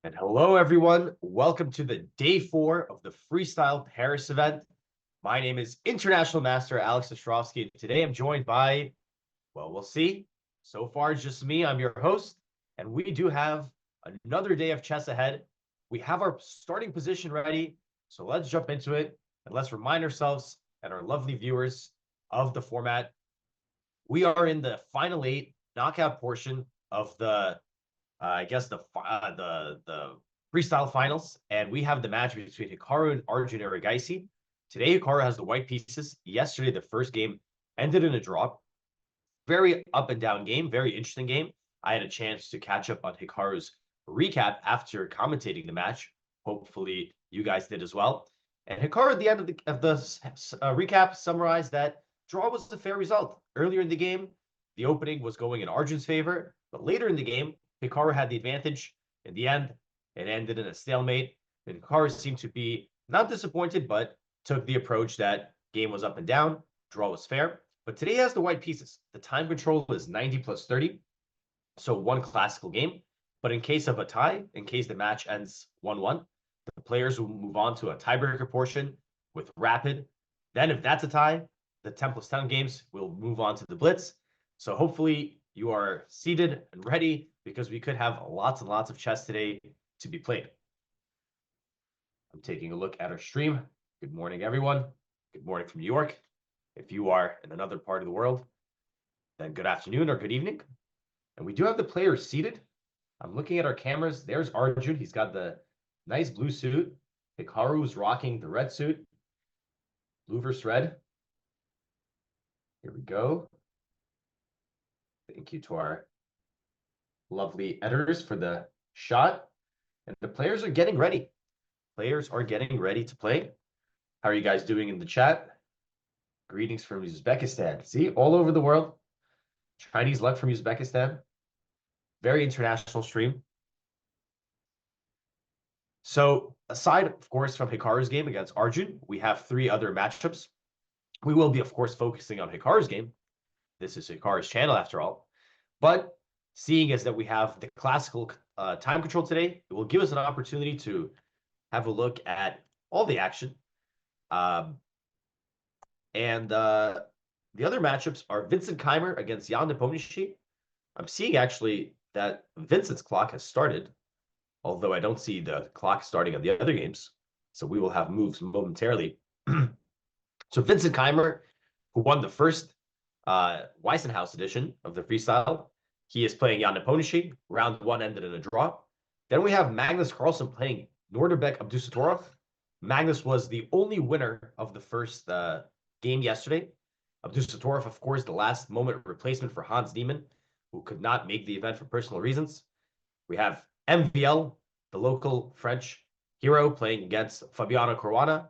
And hello, everyone. Welcome to the day 4 of the Freestyle Paris event. My name is International Master Alex Ostrovsky. Today I'm joined by, well, we'll see. So far, it's just me. I'm your host. And we do have another day of chess ahead. We have our starting position ready. So let's jump into it and let's remind ourselves and our lovely viewers of the format. We are in the final 8 knockout portion of the I guess the freestyle finals, and we have the match between Hikaru and Arjun Erigaisi. Today, Hikaru has the white pieces. Yesterday, the first game ended in a draw. Very up and down game, very interesting game. I had a chance to catch up on Hikaru's recap after commentating the match. Hopefully, you guys did as well. And Hikaru, at the end of the recap, summarized that draw was a fair result. Earlier in the game, the opening was going in Arjun's favor, but later in the game, Hikaru had the advantage. In the end, it ended in a stalemate. And Hikaru seemed to be not disappointed, but took the approach that game was up and down, draw was fair. But today has the white pieces. The time control is 90 plus 30, so one classical game. But in case of a tie, in case the match ends 1-1, the players will move on to a tiebreaker portion with rapid. Then if that's a tie, the 10 plus 10 games will move on to the blitz. So hopefully you are seated and ready because we could have lots and lots of chess today to be played. I'm taking a look at our stream. Good morning, everyone. Good morning from New York. If you are in another part of the world, then good afternoon or good evening. And we do have the players seated. I'm looking at our cameras. There's Arjun. He's got the nice blue suit. Hikaru is rocking the red suit. Blue versus red. Here we go. Thank you to our lovely editors for the shot. And the players are getting ready. Players are getting ready to play. How are you guys doing in the chat? Greetings from Uzbekistan. See, all over the world. Chinese luck from Uzbekistan. Very international stream. So aside, of course, from Hikaru's game against Arjun, we have 3 other matchups. We will be, of course, focusing on Hikaru's game. This is Hikaru's channel, after all. But seeing as that we have the classical time control today, it will give us an opportunity to have a look at all the action. The other matchups are Vincent Keimer against Jan Nepomniachtchi. I'm seeing actually that Vincent's clock has started, although I don't see the clock starting of the other games. So we will have moves momentarily. So Vincent Keimer, who won the first Weissenhaus edition of the freestyle, he is playing Jan Nepomniachtchi. Round 1 ended in a draw. Then we have Magnus Carlsen playing Norderbek Abdusattorov. Magnus was the only winner of the first game yesterday. Abdusattorov, of course, the last moment replacement for Hans Niemann, who could not make the event for personal reasons. We have MVL, the local French hero, playing against Fabiano Caruana.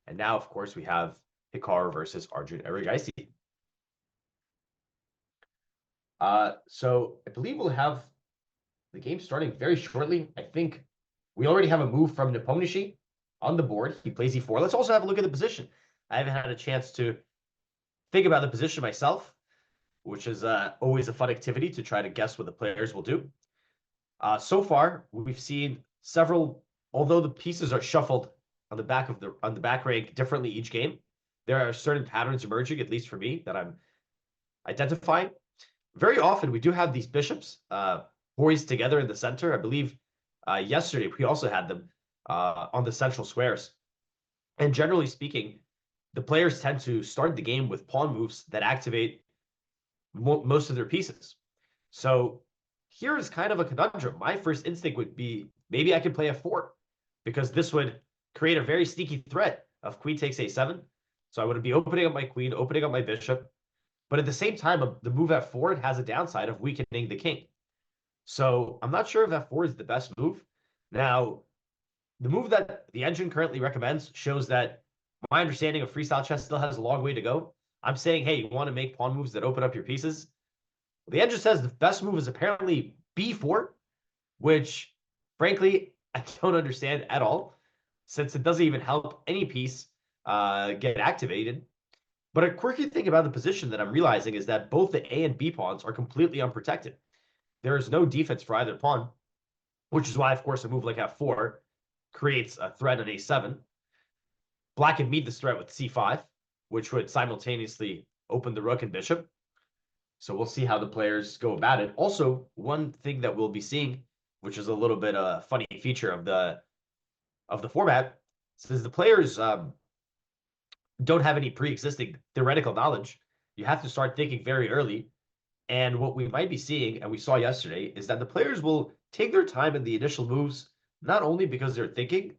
And now, of course, we have Hikaru versus Arjun Erigaisi. So I believe we'll have the game starting very shortly. I think we already have a move from Nepomniachtchi on the board. He plays e4. Let's also have a look at the position. I haven't had a chance to think about the position myself, which is always a fun activity to try to guess what the players will do. So far, we've seen several, although the pieces are shuffled on the back rank differently each game, there are certain patterns emerging, at least for me, that I'm identifying. Very often, we do have these bishops poised together in the center. I believe yesterday we also had them on the central squares. And generally speaking, the players tend to start the game with pawn moves that activate most of their pieces. So here is kind of a conundrum. My first instinct would be maybe I could play f4 because this would create a very sneaky threat of queen takes a7. So I would be opening up my queen, opening up my bishop. But at the same time, the move f4 has a downside of weakening the king. So I'm not sure if f4 is the best move. Now, the move that the engine currently recommends shows that my understanding of freestyle chess still has a long way to go. I'm saying, hey, you want to make pawn moves that open up your pieces? The engine says the best move is apparently b4, which, frankly, I don't understand at all, since it doesn't even help any piece get activated. But a quirky thing about the position that I'm realizing is that both the A and B pawns are completely unprotected. There is no defense for either pawn. which is why, of course, a move like f4 creates a threat on a7. Black can meet this threat with c5, which would simultaneously open the rook and bishop. So we'll see how the players go about it. Also, one thing that we'll be seeing, which is a little bit a funny feature of the format, since the players don't have any pre-existing theoretical knowledge, you have to start thinking very early. And what we might be seeing, and we saw yesterday, is that the players will take their time in the initial moves, not only because they're thinking,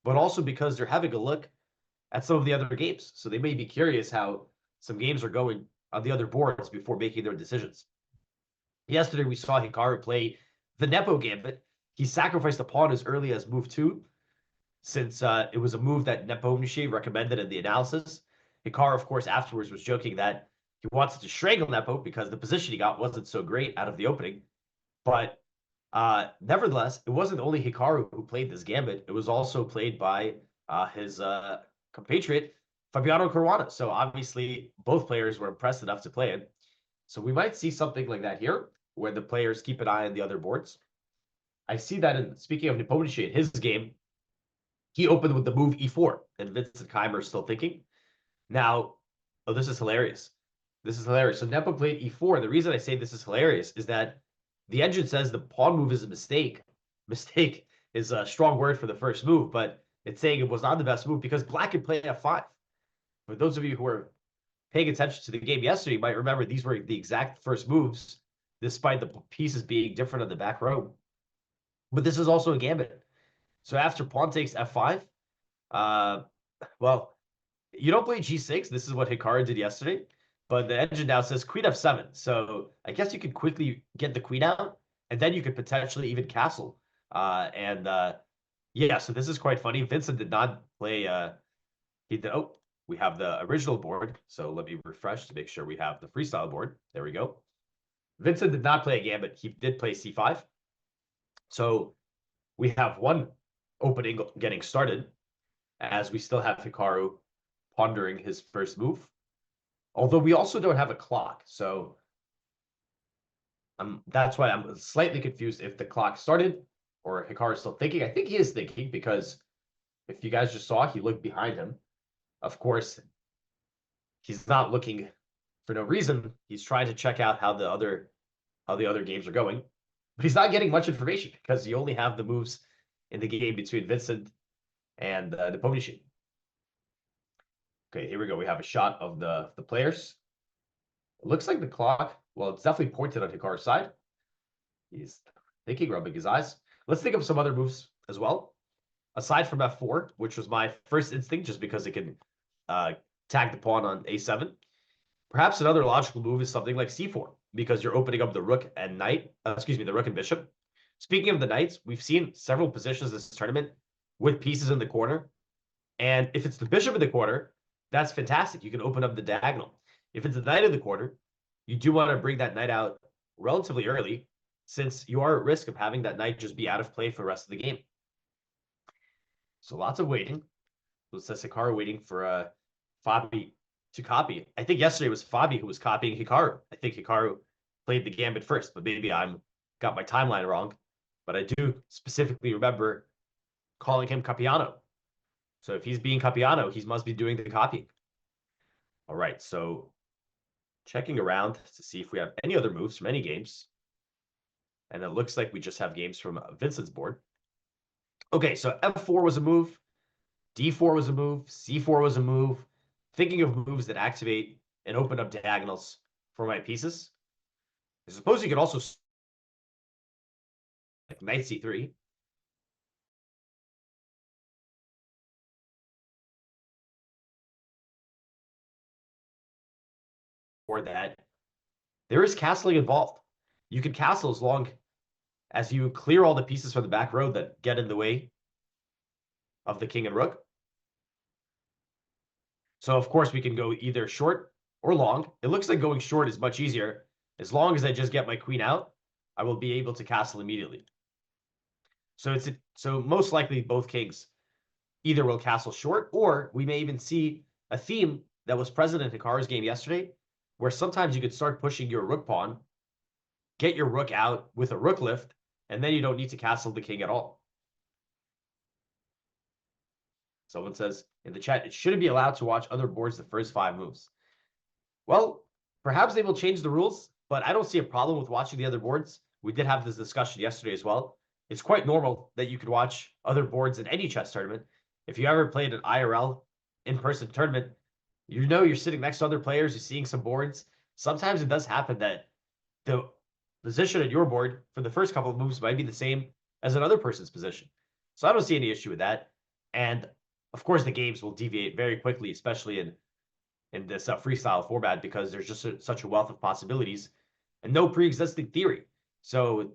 but also because they're having a look at some of the other games. So they may be curious how some games are going on the other boards before making their decisions. Yesterday, we saw Hikaru play the Nepo Gambit. He sacrificed a pawn as early as move 2, since it was a move that Nepomniachtchi recommended in the analysis. Hikaru, of course, afterwards was joking that he wanted to strangle Nepo because the position he got wasn't so great out of the opening. But nevertheless, it wasn't only Hikaru who played this gambit. It was also played by his compatriot, Fabiano Caruana. So obviously, both players were impressed enough to play it. So we might see something like that here, where the players keep an eye on the other boards. I see that in, speaking of Nepomniachtchi, in his game, he opened with the move e4, and Vincent Keimer is still thinking. Now, oh, this is hilarious. This is hilarious. So Nepo played e4. The reason I say this is hilarious is that the engine says the pawn move is a mistake. Mistake is a strong word for the first move, but it's saying it was not the best move because Black can play f5. For those of you who are paying attention to the game yesterday, you might remember these were the exact first moves, despite the pieces being different on the back row. But this is also a gambit. So after pawn takes f5, well, you don't play g6. This is what Hikaru did yesterday. But the engine now says queen f7. So I guess you could quickly get the queen out, and then you could potentially even castle. Yeah, so this is quite funny. Vincent did not play. He did. Oh, we have the original board. So let me refresh to make sure we have the freestyle board. There we go. Vincent did not play a gambit. He did play c5. So we have one opening getting started, as we still have Hikaru pondering his first move. Although we also don't have a clock, so that's why I'm slightly confused if the clock started or Hikaru is still thinking. I think he is thinking because if you guys just saw, he looked behind him. Of course, he's not looking for no reason. He's trying to check out how the other games are going, but he's not getting much information because you only have the moves in the game between Vincent and Nepomniachtchi. Okay, here we go. We have a shot of the players. It looks like the clock, well, it's definitely pointed on Hikaru's side. He's thinking, rubbing his eyes. Let's think of some other moves as well. Aside from f4, which was my first instinct, just because it can tag the pawn on a7. Perhaps another logical move is something like c4, because you're opening up the rook and knight, the rook and bishop. Speaking of the knights, we've seen several positions this tournament with pieces in the corner. And if it's the bishop in the corner, that's fantastic. You can open up the diagonal. If it's the knight in the corner, you do want to bring that knight out relatively early, since you are at risk of having that knight just be out of play for the rest of the game. So lots of waiting. So it says Hikaru waiting for Fabi to copy. I think yesterday was Fabi who was copying Hikaru. I think Hikaru played the gambit first, but maybe I'm got my timeline wrong. But I do specifically remember calling him Capiano. So if he's being Capiano, he must be doing the copying. All right, so checking around to see if we have any other moves from any games. And it looks like we just have games from Vincent's board. Okay, so f4 was a move. d4 was a move. c4 was a move. Thinking of moves that activate and open up diagonals for my pieces. I suppose you could also like knight c3. Or that there is castling involved. You can castle as long as you clear all the pieces from the back row that get in the way of the king and rook. So of course we can go either short or long. It looks like going short is much easier. As long as I just get my queen out, I will be able to castle immediately. So most likely both kings either will castle short, or we may even see a theme that was present in Hikaru's game yesterday, where sometimes you could start pushing your rook pawn, get your rook out with a rook lift, and then you don't need to castle the king at all. Someone says in the chat, it shouldn't be allowed to watch other boards the first 5 moves. Well, perhaps they will change the rules, but I don't see a problem with watching the other boards. We did have this discussion yesterday as well. It's quite normal that you could watch other boards in any chess tournament. If you ever played an IRL in-person tournament, you know you're sitting next to other players, you're seeing some boards. Sometimes it does happen that the position at your board for the first couple of moves might be the same as another person's position. So I don't see any issue with that. And of course, the games will deviate very quickly, especially in this freestyle format, because there's just such a wealth of possibilities and no pre-existing theory. So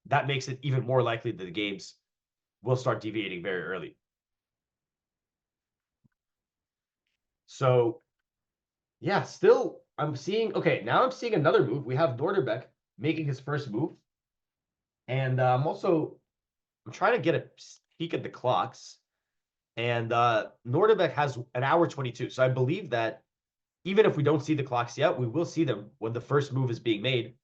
that makes it even more likely that the games will start deviating very early. So yeah, still I'm seeing, okay, now I'm seeing another move. We have Norderbeck making his first move. And I'm trying to get a peek at the clocks. And Norderbeck has an hour 22. So I believe that even if we don't see the clocks yet, we will see them when the first move is being made.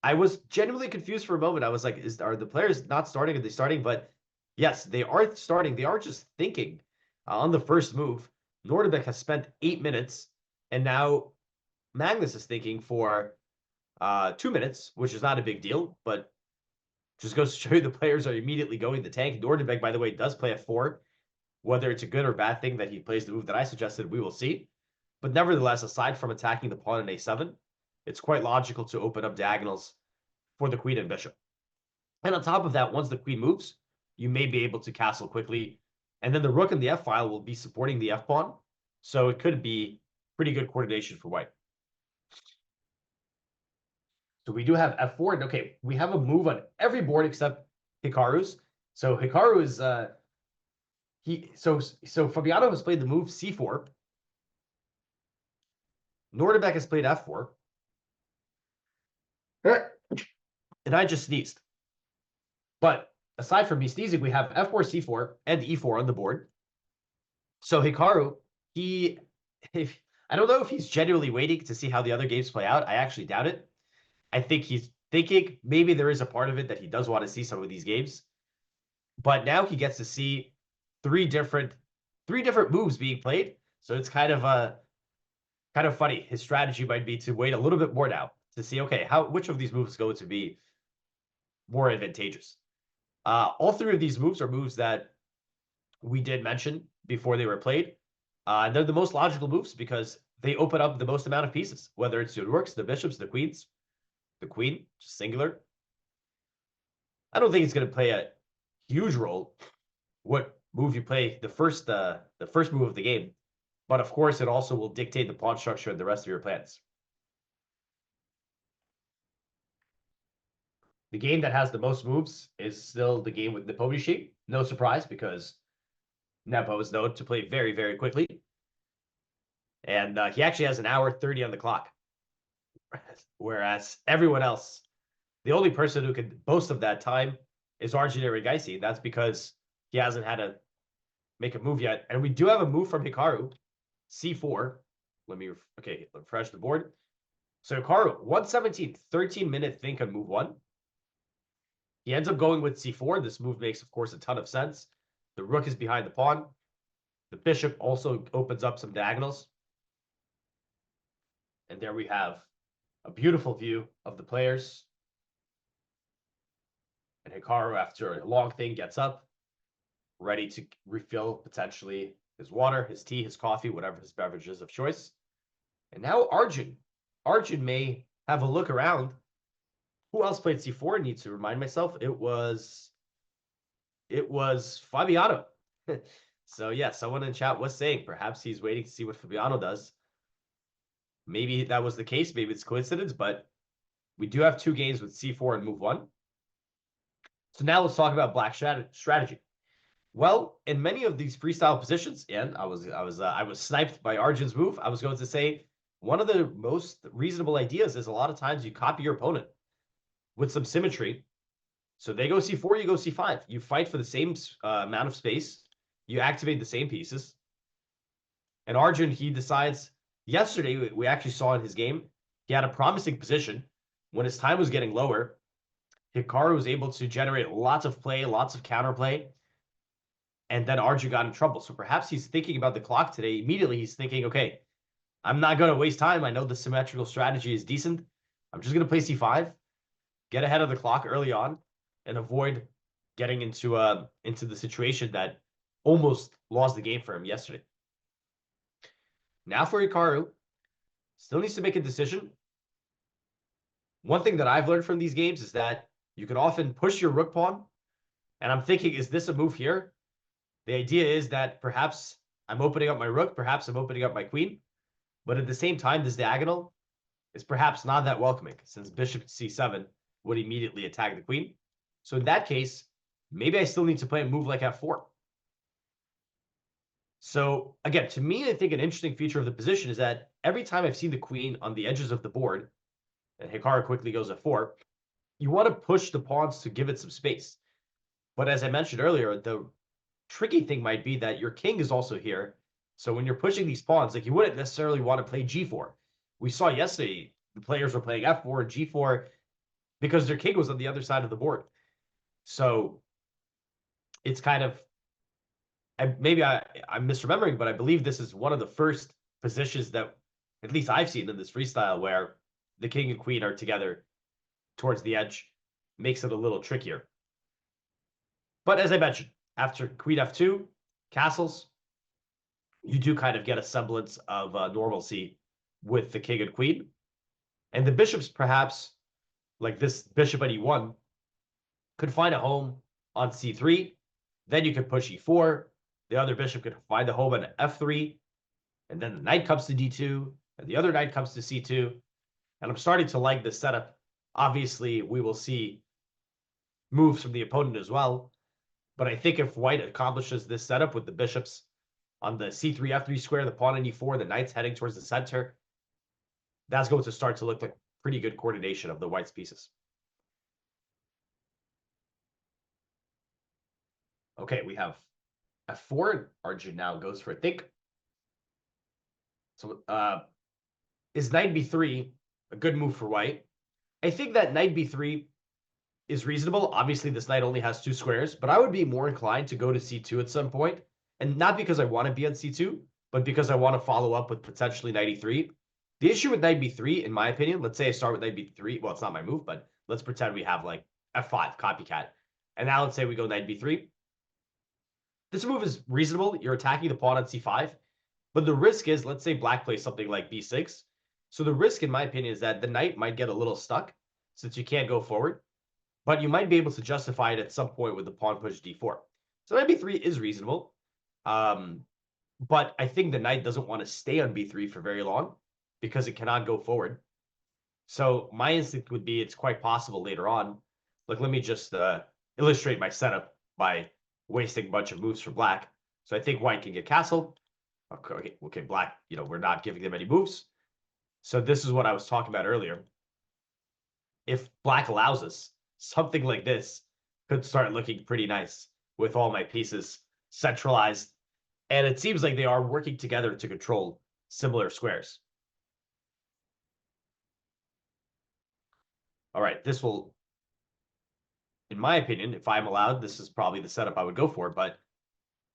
I was genuinely confused for a moment. I was like, are the players not starting? Are they starting? But yes, they are starting. They are just thinking on the first move. Norderbeck has spent 8 minutes, and now Magnus is thinking for 2 minutes, which is not a big deal, but just goes to show you the players are immediately going the tank. Norderbeck, by the way, does play f4. Whether it's a good or bad thing that he plays the move that I suggested, we will see. But nevertheless, aside from attacking the pawn in a7, it's quite logical to open up diagonals for the queen and bishop. And on top of that, once the queen moves, you may be able to castle quickly. And then the rook in the f-file will be supporting the f-pawn. So it could be pretty good coordination for white. So we do have f4. And okay, we have a move on every board except Hikaru's. So Hikaru is so Fabiano has played the move c4. Norderbeck has played f4. And I just sneezed. But aside from me sneezing, we have f4, c4, and e4 on the board. So Hikaru, I don't know if he's genuinely waiting to see how the other games play out. I actually doubt it. I think he's thinking maybe there is a part of it that he does want to see some of these games. But now he gets to see three different moves being played. So it's kind of funny. His strategy might be to wait a little bit more now to see, okay, which of these moves is going to be more advantageous. All 3 of these moves are moves that we did mention before they were played. They're the most logical moves because they open up the most amount of pieces, whether it's the rooks, the bishops, the queens, the queen, just singular. I don't think it's going to play a huge role what move you play the first move of the game, but of course it also will dictate the pawn structure and the rest of your plans. The game that has the most moves is still the game with Nepomniachtchi. No surprise, because Nepo is known to play very, very quickly. And he actually has an hour 30 on the clock. Whereas everyone else, the only person who can boast of that time is Arjun Erigaisi. That's because he hasn't had to make a move yet. And we do have a move from Hikaru, c4. Let me refresh the board. So Hikaru, 117, 13-minute think on move 1. He ends up going with c4. This move makes, of course, a ton of sense. The rook is behind the pawn. The bishop also opens up some diagonals. And there we have a beautiful view of the players. And Hikaru, after a long thing, gets up, ready to refill potentially his water, his tea, his coffee, whatever his beverage is of choice. And now Arjun. Arjun may have a look around. Who else played c4? I need to remind myself. It was Fabiano. So yeah, someone in chat was saying perhaps he's waiting to see what Fabiano does. Maybe that was the case. Maybe it's coincidence, but we do have 2 games with c4 and move 1. So now let's talk about black strategy. Well, in many of these freestyle positions, and I was sniped by Arjun's move. I was going to say one of the most reasonable ideas is a lot of times you copy your opponent with some symmetry. So they go c4, you go c5. You fight for the same amount of space. You activate the same pieces. And Arjun, he decides, yesterday, we actually saw in his game, he had a promising position. When his time was getting lower, Hikaru was able to generate lots of play, lots of counterplay, and then Arjun got in trouble. So perhaps he's thinking about the clock today. Immediately, he's thinking, okay, I'm not going to waste time. I know the symmetrical strategy is decent. I'm just going to play c5, get ahead of the clock early on, and avoid getting into the situation that almost lost the game for him yesterday. Now for Hikaru, still needs to make a decision. One thing that I've learned from these games is that you can often push your rook pawn, and I'm thinking, is this a move here? The idea is that perhaps I'm opening up my rook, perhaps I'm opening up my queen, but at the same time, this diagonal is perhaps not that welcoming, since bishop c7 would immediately attack the queen. So in that case, maybe I still need to play a move like f4. So again, to me, I think an interesting feature of the position is that every time I've seen the queen on the edges of the board, and Hikaru quickly goes f4, you want to push the pawns to give it some space. But as I mentioned earlier, the tricky thing might be that your king is also here. So when you're pushing these pawns, like you wouldn't necessarily want to play g4. We saw yesterday the players were playing f4 and g4 because their king was on the other side of the board. So it's kind of, maybe I'm misremembering, but I believe this is one of the first positions that at least I've seen in this freestyle where the king and queen are together towards the edge, makes it a little trickier. But as I mentioned, after queen f2, castles, you do kind of get a semblance of normalcy with the king and queen. And the bishops, perhaps, like this bishop at e1, could find a home on c3. Then you could push e4. The other bishop could find a home on f3. And then the knight comes to d2. And the other knight comes to c2. And I'm starting to like this setup. Obviously, we will see moves from the opponent as well. But I think if white accomplishes this setup with the bishops on the c3, f3 square, the pawn on e4, the knight's heading towards the center, that's going to start to look like pretty good coordination of the white's pieces. Okay, we have f4. Arjun now goes for a think. So is knight b3 a good move for white? I think that knight b3 is reasonable. Obviously, this knight only has 2 squares, but I would be more inclined to go to c2 at some point. And not because I want to be on c2, but because I want to follow up with potentially knight e3. The issue with knight b3, in my opinion, let's say I start with knight b3. Well, it's not my move, but let's pretend we have like f5, copycat. And now let's say we go knight b3. This move is reasonable. You're attacking the pawn on c5. But the risk is, let's say black plays something like b6. So the risk, in my opinion, is that the knight might get a little stuck since you can't go forward. But you might be able to justify it at some point with the pawn push d4. So knight b3 is reasonable. But I think the knight doesn't want to stay on b3 for very long because it cannot go forward. So my instinct would be it's quite possible later on. Like, let me just illustrate my setup by wasting a bunch of moves for black. So I think white can get castled. Okay, black, we're not giving them any moves. So this is what I was talking about earlier. If black allows us, something like this could start looking pretty nice with all my pieces centralized. And it seems like they are working together to control similar squares. All right, this will, in my opinion, if I'm allowed, this is probably the setup I would go for. But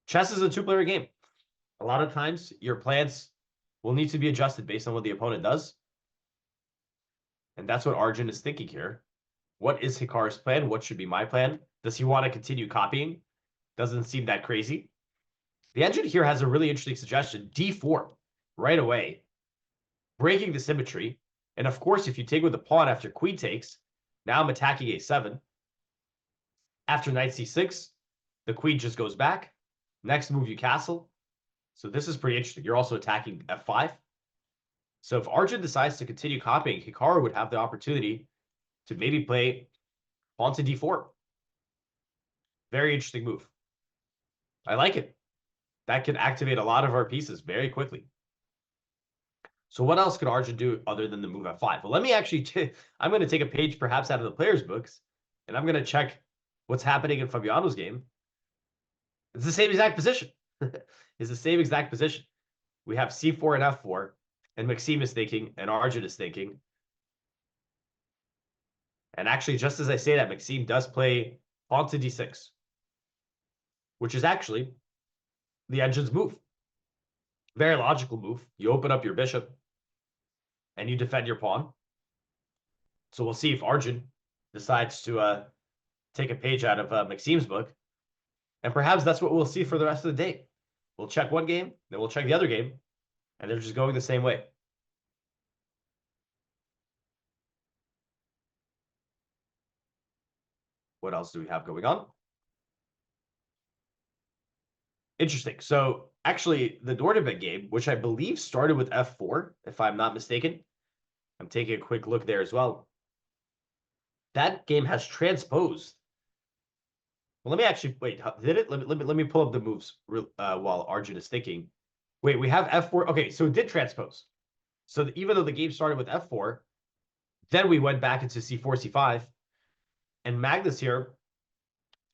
chess is a 2-player game. A lot of times, your plans will need to be adjusted based on what the opponent does. And that's what Arjun is thinking here. What is Hikaru's plan? What should be my plan? Does he want to continue copying? Doesn't seem that crazy. The engine here has a really interesting suggestion. d4, right away. Breaking the symmetry. And of course, if you take with the pawn after queen takes, now I'm attacking a7. After knight c6, the queen just goes back. Next move, you castle. So this is pretty interesting. You're also attacking f5. So if Arjun decides to continue copying, Hikaru would have the opportunity to maybe play pawn to d4. Very interesting move. I like it. That can activate a lot of our pieces very quickly. So what else could Arjun do other than the move f5? Well, let me actually, I'm going to take a page perhaps out of the players' books, and I'm going to check what's happening in Fabiano's game. It's the same exact position. It's the same exact position. We have c4 and f4, and Maxime is thinking, and Arjun is thinking. And actually, just as I say that, Maxime does play pawn to d6, which is actually the engine's move. Very logical move. You open up your bishop and you defend your pawn. So we'll see if Arjun decides to take a page out of Maxime's book. And perhaps that's what we'll see for the rest of the day. We'll check one game, then we'll check the other game, and they're just going the same way. What else do we have going on? Interesting. So actually, the Nordebek game, which I believe started with f4, if I'm not mistaken. I'm taking a quick look there as well. That game has transposed. Well, let me actually wait. Did it? Let me pull up the moves while Arjun is thinking. Wait, we have f4. Okay, so it did transpose. So even though the game started with f4, then we went back into c4, c5, and Magnus here,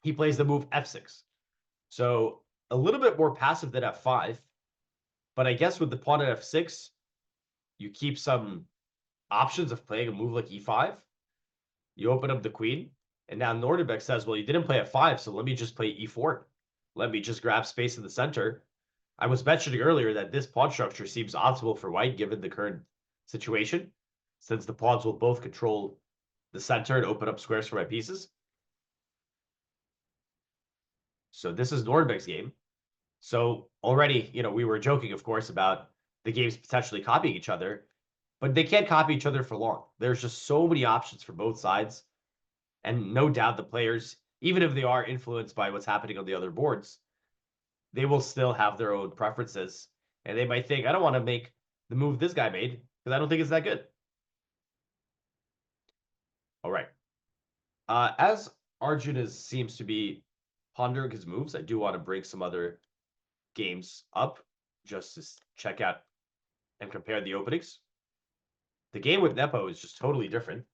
he plays the move f6. So a little bit more passive than f5, but I guess with the pawn at f6, you keep some options of playing a move like e5. You open up the queen, and now Nordebek says, well, you didn't play f5, so let me just play e4. Let me just grab space in the center. I was mentioning earlier that this pawn structure seems optimal for white given the current situation, since the pawns will both control the center and open up squares for my pieces. So this is Nordebek's game. So already, we were joking, of course, about the games potentially copying each other, but they can't copy each other for long. There's just so many options for both sides. And no doubt the players, even if they are influenced by what's happening on the other boards, they will still have their own preferences. And they might think, I don't want to make the move this guy made because I don't think it's that good. All right. As Arjun seems to be pondering his moves, I do want to bring some other games up just to check out and compare the openings. The game with Nepo is just totally different.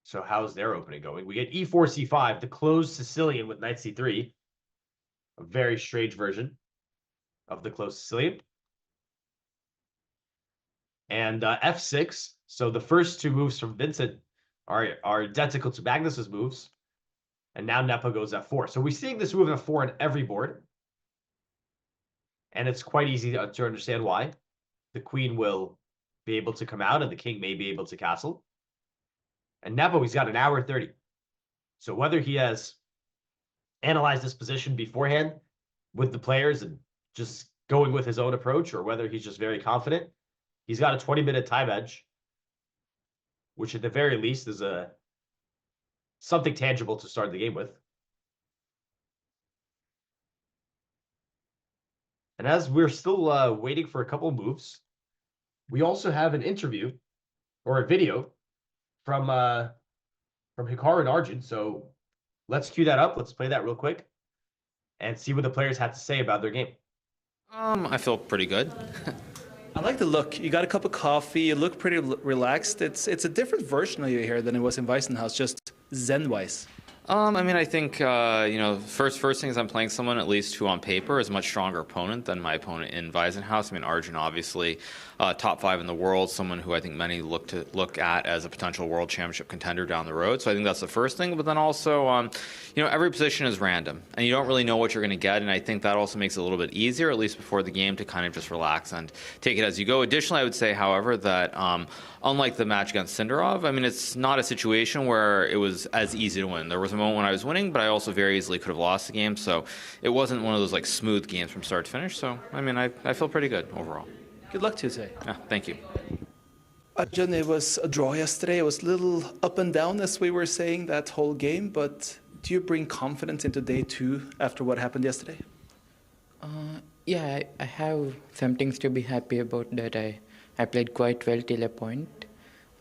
So how's their opening going? We get e4, c5, the closed Sicilian with knight c3. A very strange version of the closed Sicilian. And f6. So the first two moves from Vincent are identical to Magnus's moves. And now Nepo goes f4. So we're seeing this move f4 on every board. And it's quite easy to understand why. The queen will be able to come out and the king may be able to castle. And Nepo, he's got an hour 30. So whether he has analyzed this position beforehand with the players and just going with his own approach, or whether he's just very confident, he's got a 20-minute time edge, which at the very least is something tangible to start the game with. And as we're still waiting for a couple of moves, we also have an interview or a video from Hikaru and Arjun. So let's cue that up. Let's play that real quick and see what the players have to say about their game. I feel pretty good. I like the look. You got a cup of coffee. You look pretty relaxed. It's a different version of you here than it was in Weissenhaus, just zen-wise. I think, first thing is I'm playing someone, at least who on paper is a much stronger opponent than my opponent in Weissenhaus. Arjun, obviously, top 5 in the world, someone who I think many look at as a potential world championship contender down the road. So I think that's the first thing. But then also, every position is random, and you don't really know what you're going to get. And I think that also makes it a little bit easier, at least before the game, to kind of just relax and take it as you go. Additionally, I would say, however, that unlike the match against Sindarov, it's not a situation where it was as easy to win. There was a moment when I was winning, but I also very easily could have lost the game. So it wasn't one of those smooth games from start to finish. So I feel pretty good overall. Good luck to you today. Yeah, thank you. Arjun, it was a draw yesterday. It was a little up and down, as we were saying, that whole game. But do you bring confidence into day 2 after what happened yesterday? Yeah, I have some things to be happy about, that I played quite well till a point.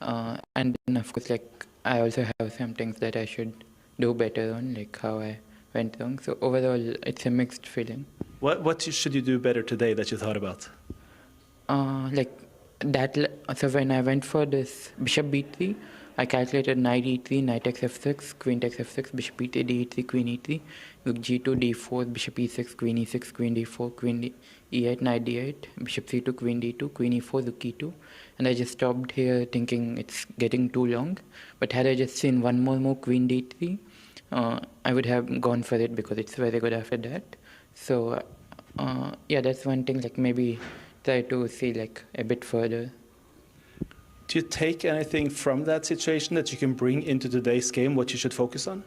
And then, of course, I also have some things that I should do better on, like how I went wrong. So overall, it's a mixed feeling. What should you do better today that you thought about? So when I went for this bishop b3, I calculated knight e3, knight takes f6, queen takes f6, bishop e3, d3, queen e3, rook g2, d4, bishop e6, queen e6, queen d4, queen e8, knight d8, bishop c2, queen d2, queen e4, rook e2. And I just stopped here thinking it's getting too long. But had I just seen one more move, queen d3, I would have gone for it because it's very good after that. So yeah, that's one thing, like maybe try to see like a bit further. Do you take anything from that situation that you can bring into today's game, what you should focus on?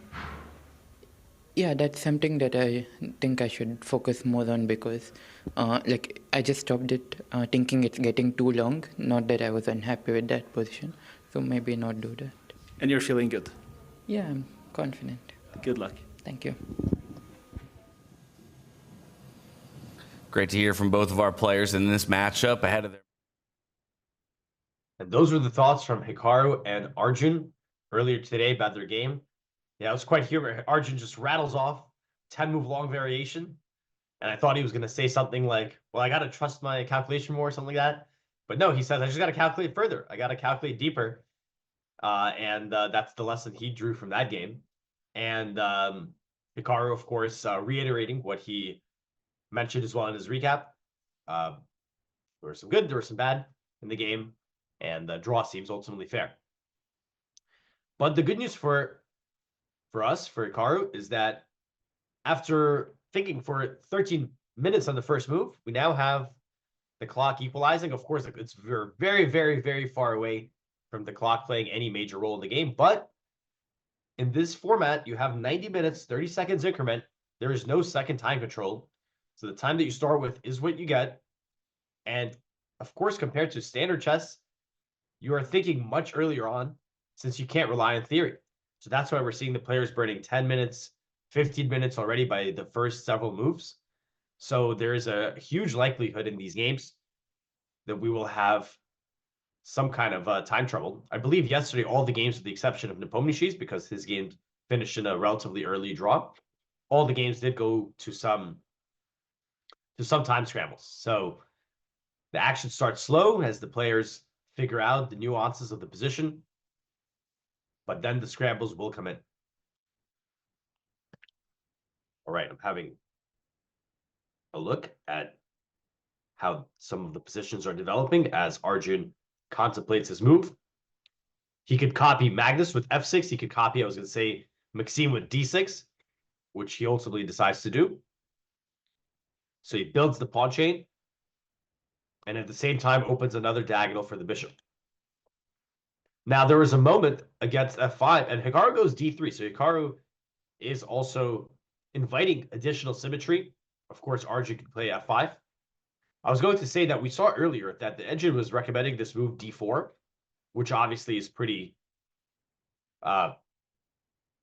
Yeah, that's something that I think I should focus more on because like I just stopped it thinking it's getting too long. Not that I was unhappy with that position. So maybe not do that. And you're feeling good? Yeah, I'm confident. Good luck. Thank you. Great to hear from both of our players in this matchup ahead of their. And those were the thoughts from Hikaru and Arjun earlier today about their game. Yeah, it was quite humorous. Arjun just rattles off 10-move long variation. And I thought he was going to say something like, well, I got to trust my calculation more or something like that. But no, he says, I just got to calculate further. I got to calculate deeper. And that's the lesson he drew from that game. And Hikaru, of course, reiterating what he mentioned as well in his recap. There were some good, there were some bad in the game. And the draw seems ultimately fair. But the good news for us, for Hikaru, is that after thinking for 13 minutes on the first move, we now have the clock equalizing. Of course, it's very, very, very far away from the clock playing any major role in the game. But in this format, you have 90 minutes, 30 seconds increment. There is no second time control. So the time that you start with is what you get. And of course, compared to standard chess, you are thinking much earlier on since you can't rely on theory. So that's why we're seeing the players burning 10 minutes, 15 minutes already by the first several moves. So there is a huge likelihood in these games that we will have some kind of time trouble. I believe yesterday, all the games with the exception of Nepomniachtchi's, because his game finished in a relatively early draw, all the games did go to some time scrambles. So the action starts slow as the players figure out the nuances of the position, but then the scrambles will come in. All right, I'm having a look at how some of the positions are developing as Arjun contemplates his move. He could copy Magnus with f6. He could copy, I was going to say, Maxime with d6, which he ultimately decides to do. So he builds the pawn chain, and at the same time opens another diagonal for the bishop. Now, there was a moment against f5, and Hikaru goes d3. So Hikaru is also inviting additional symmetry. Of course, Arjun can play f5. I was going to say that we saw earlier that the engine was recommending this move d4, which obviously is pretty... I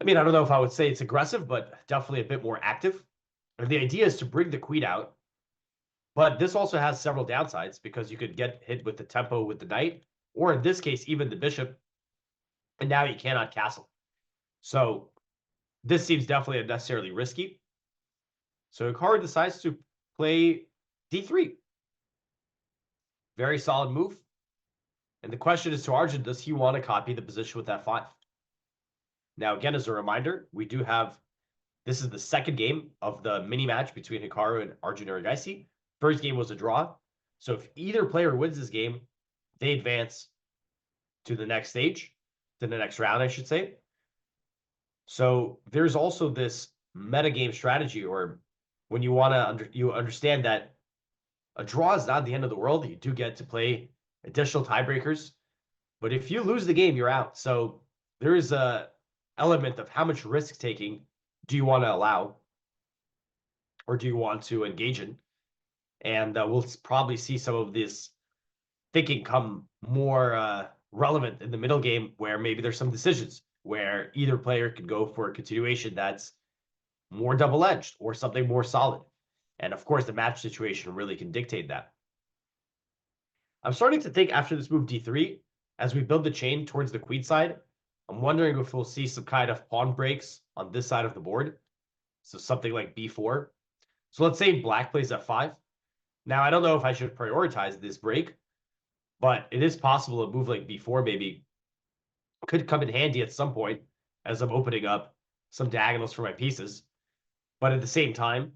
mean, I don't know if I would say it's aggressive, but definitely a bit more active. And the idea is to bring the queen out. But this also has several downsides because you could get hit with the tempo with the knight, or in this case, even the bishop. And now you cannot castle. So this seems definitely unnecessarily risky. So Hikaru decides to play d3. Very solid move. And the question is to Arjun, does he want to copy the position with f5? Now, again, as a reminder, we do have, this is the second game of the mini match between Hikaru and Arjun Erigaisi. First game was a draw. So if either player wins this game, they advance to the next stage, to the next round, I should say. So there's also this metagame strategy, or when you want to, you understand that a draw is not the end of the world. You do get to play additional tiebreakers. But if you lose the game, you're out. So there is a element of how much risk taking do you want to allow, or do you want to engage in? And we'll probably see some of this thinking come more relevant in the middle game, where maybe there's some decisions where either player could go for a continuation that's more double-edged or something more solid. And of course, the match situation really can dictate that. I'm starting to think after this move d3, as we build the chain towards the queen side, I'm wondering if we'll see some kind of pawn breaks on this side of the board. So something like b4. So let's say black plays f5. Now, I don't know if I should prioritize this break, but it is possible a move like b4 maybe could come in handy at some point as I'm opening up some diagonals for my pieces. But at the same time,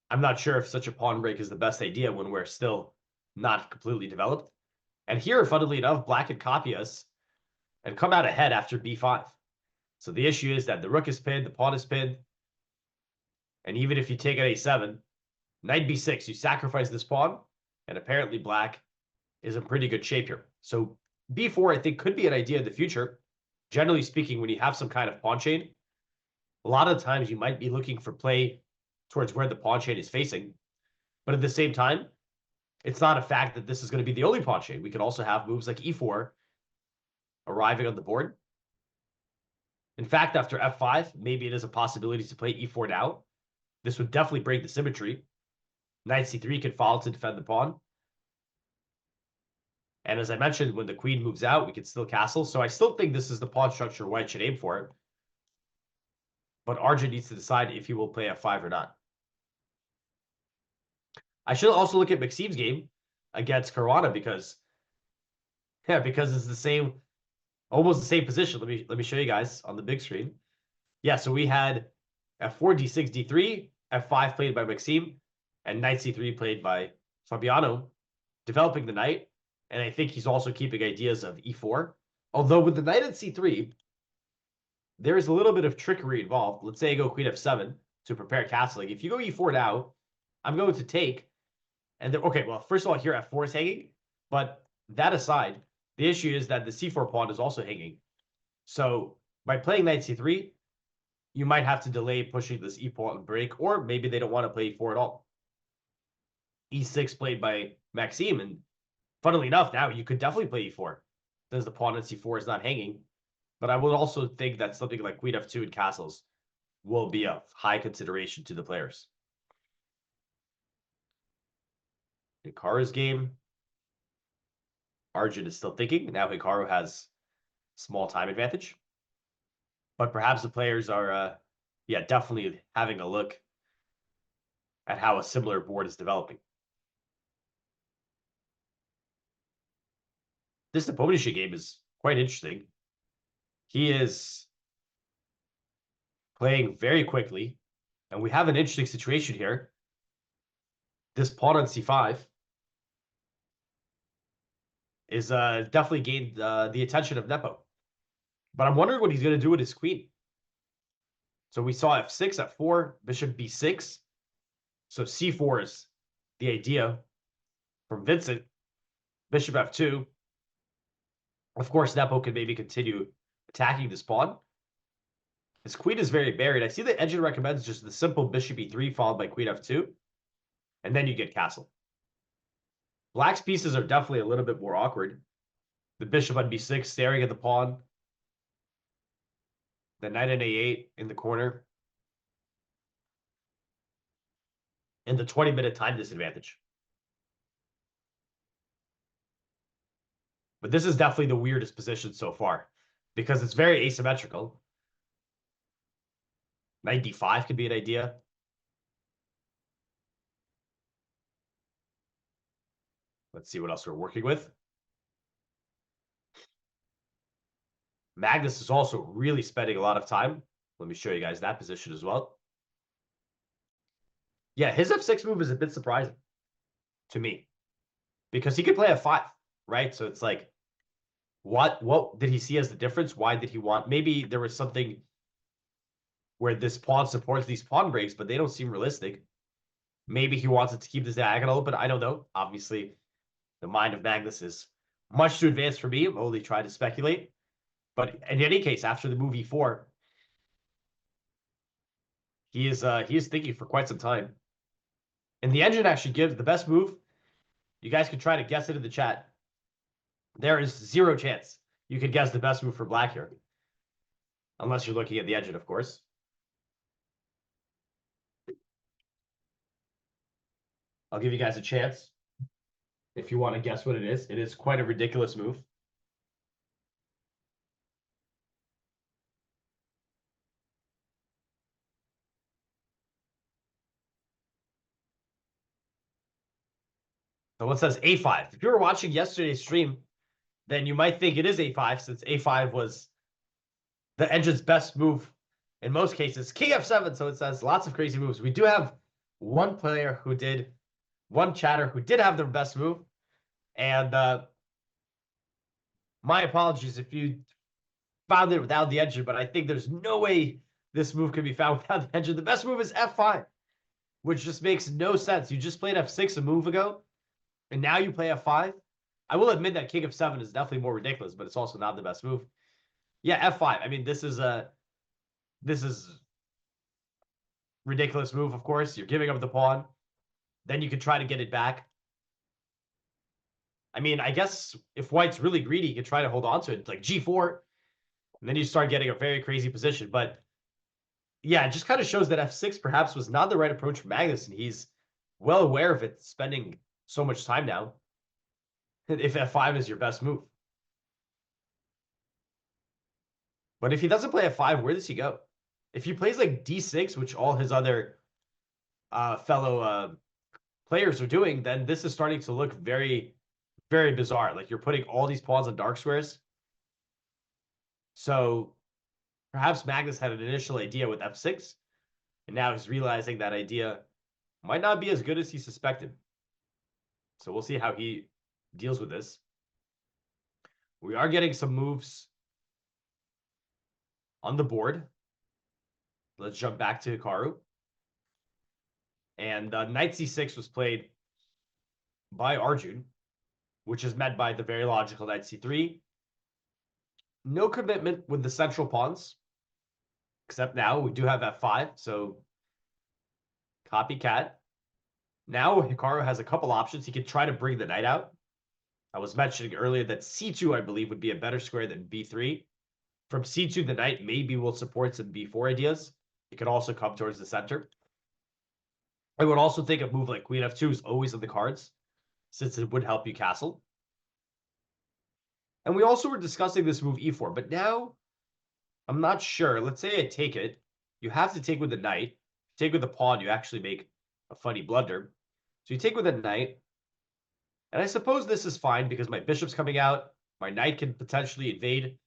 I'm not sure if such a pawn break is the best idea when we're still not completely developed. And here, funnily enough, black could copy us and come out ahead after b5. So the issue is that the rook is pinned, the pawn is pinned. And even if you take at a7, knight b6, you sacrifice this pawn, and apparently black is in pretty good shape here. So b4, I think, could be an idea in the future. Generally speaking, when you have some kind of pawn chain, a lot of times you might be looking for play towards where the pawn chain is facing. But at the same time, it's not a fact that this is going to be the only pawn chain. We could also have moves like e4 arriving on the board. In fact, after f5, maybe it is a possibility to play e4 now. This would definitely break the symmetry. Knight c3 could follow to defend the pawn. And as I mentioned, when the queen moves out, we can still castle. So I still think this is the pawn structure white should aim for. But Arjun needs to decide if he will play f5 or not. I should also look at Maxim's game against Caruana because it's the same, almost the same position. Let me show you guys on the big screen. Yeah, so we had f4, d6, d3, f5 played by Maxim, and knight c3 played by Fabiano, developing the knight. And I think he's also keeping ideas of e4. Although with the knight at c3, there is a little bit of trickery involved. Let's say I go queen f7 to prepare castling. If you go e4 now, I'm going to take. And then, okay, well, first of all, here f4 is hanging. But that aside, the issue is that the c4 pawn is also hanging. So by playing knight c3, you might have to delay pushing this e pawn break, or maybe they don't want to play e4 at all. e6 played by Maxime, and funnily enough, now you could definitely play e4, since the pawn at c4 is not hanging. But I would also think that something like queen f2 and castles will be of high consideration to the players. Hikaru's game. Arjun is still thinking. Now Hikaru has small time advantage. But perhaps the players are, definitely having a look at how a similar board is developing. This Nepomniachtchi game is quite interesting. He is playing very quickly, and we have an interesting situation here. This pawn on c5 is definitely gained the attention of Nepo. But I'm wondering what he's going to do with his queen. So we saw f6, f4, bishop b6. So c4 is the idea from Vincent. Bishop f2. Of course, Nepo can maybe continue attacking this pawn. His queen is very buried. I see that Arjun recommends just the simple bishop e3 followed by queen f2. And then you get castle. Black's pieces are definitely a little bit more awkward. The bishop on b6 staring at the pawn. The knight on a8 in the corner. And the 20-minute time disadvantage. But this is definitely the weirdest position so far, because it's very asymmetrical. Knight d5 could be an idea. Let's see what else we're working with. Magnus is also really spending a lot of time. Let me show you guys that position as well. Yeah, his f6 move is a bit surprising to me, because he could play f5, right? So it's like, what did he see as the difference? Why did he want? Maybe there was something where this pawn supports these pawn breaks, but they don't seem realistic. Maybe he wanted to keep this diagonal open. I don't know. Obviously, the mind of Magnus is much too advanced for me. I'm only trying to speculate. But in any case, after the move e4, he is thinking for quite some time. And the engine actually gives the best move. You guys can try to guess it in the chat. There is zero chance you could guess the best move for black here. Unless you're looking at the engine, of course. I'll give you guys a chance if you want to guess what it is. It is quite a ridiculous move. So what says a5? If you were watching yesterday's stream, then you might think it is a5, since a5 was the engine's best move in most cases. King F7, so it says lots of crazy moves. We do have one chatter who did have their best move. And my apologies if you found it without the engine, but I think there's no way this move can be found without the engine. The best move is F5, which just makes no sense. You just played F6 a move ago, and now you play F5. I will admit that King F7 is definitely more ridiculous, but it's also not the best move. Yeah, F5. I mean, this is ridiculous move, of course. You're giving up the pawn. Then you can try to get it back. I mean, I guess if white's really greedy, you can try to hold on to it. Like G4, and then you start getting a very crazy position. But yeah, it just kind of shows that F6 perhaps was not the right approach for Magnus, and he's well aware of it, spending so much time now. If F5 is your best move. But if he doesn't play F5, where does he go? If he plays like D6, which all his other fellow players are doing, then this is starting to look very, very bizarre. Like you're putting all these pawns on dark squares. So perhaps Magnus had an initial idea with F6, and now he's realizing that idea might not be as good as he suspected. So we'll see how he deals with this. We are getting some moves on the board. Let's jump back to Hikaru. And Knight C6 was played by Arjun, which is met by the very logical Knight C3. No commitment with the central pawns, except now we do have F5, so copycat. Now Hikaru has a couple options. He could try to bring the knight out. I was mentioning earlier that C2, I believe, would be a better square than B3. From C2, the knight maybe will support some B4 ideas. It could also come towards the center. I would also think a move like Queen F2 is always in the cards, since it would help you castle. And we also were discussing this move E4, but now I'm not sure. Let's say I take it. You have to take with the knight. Take with the pawn, you actually make a funny blunder. So you take with a knight. And I suppose this is fine because my bishop's coming out. My knight can potentially invade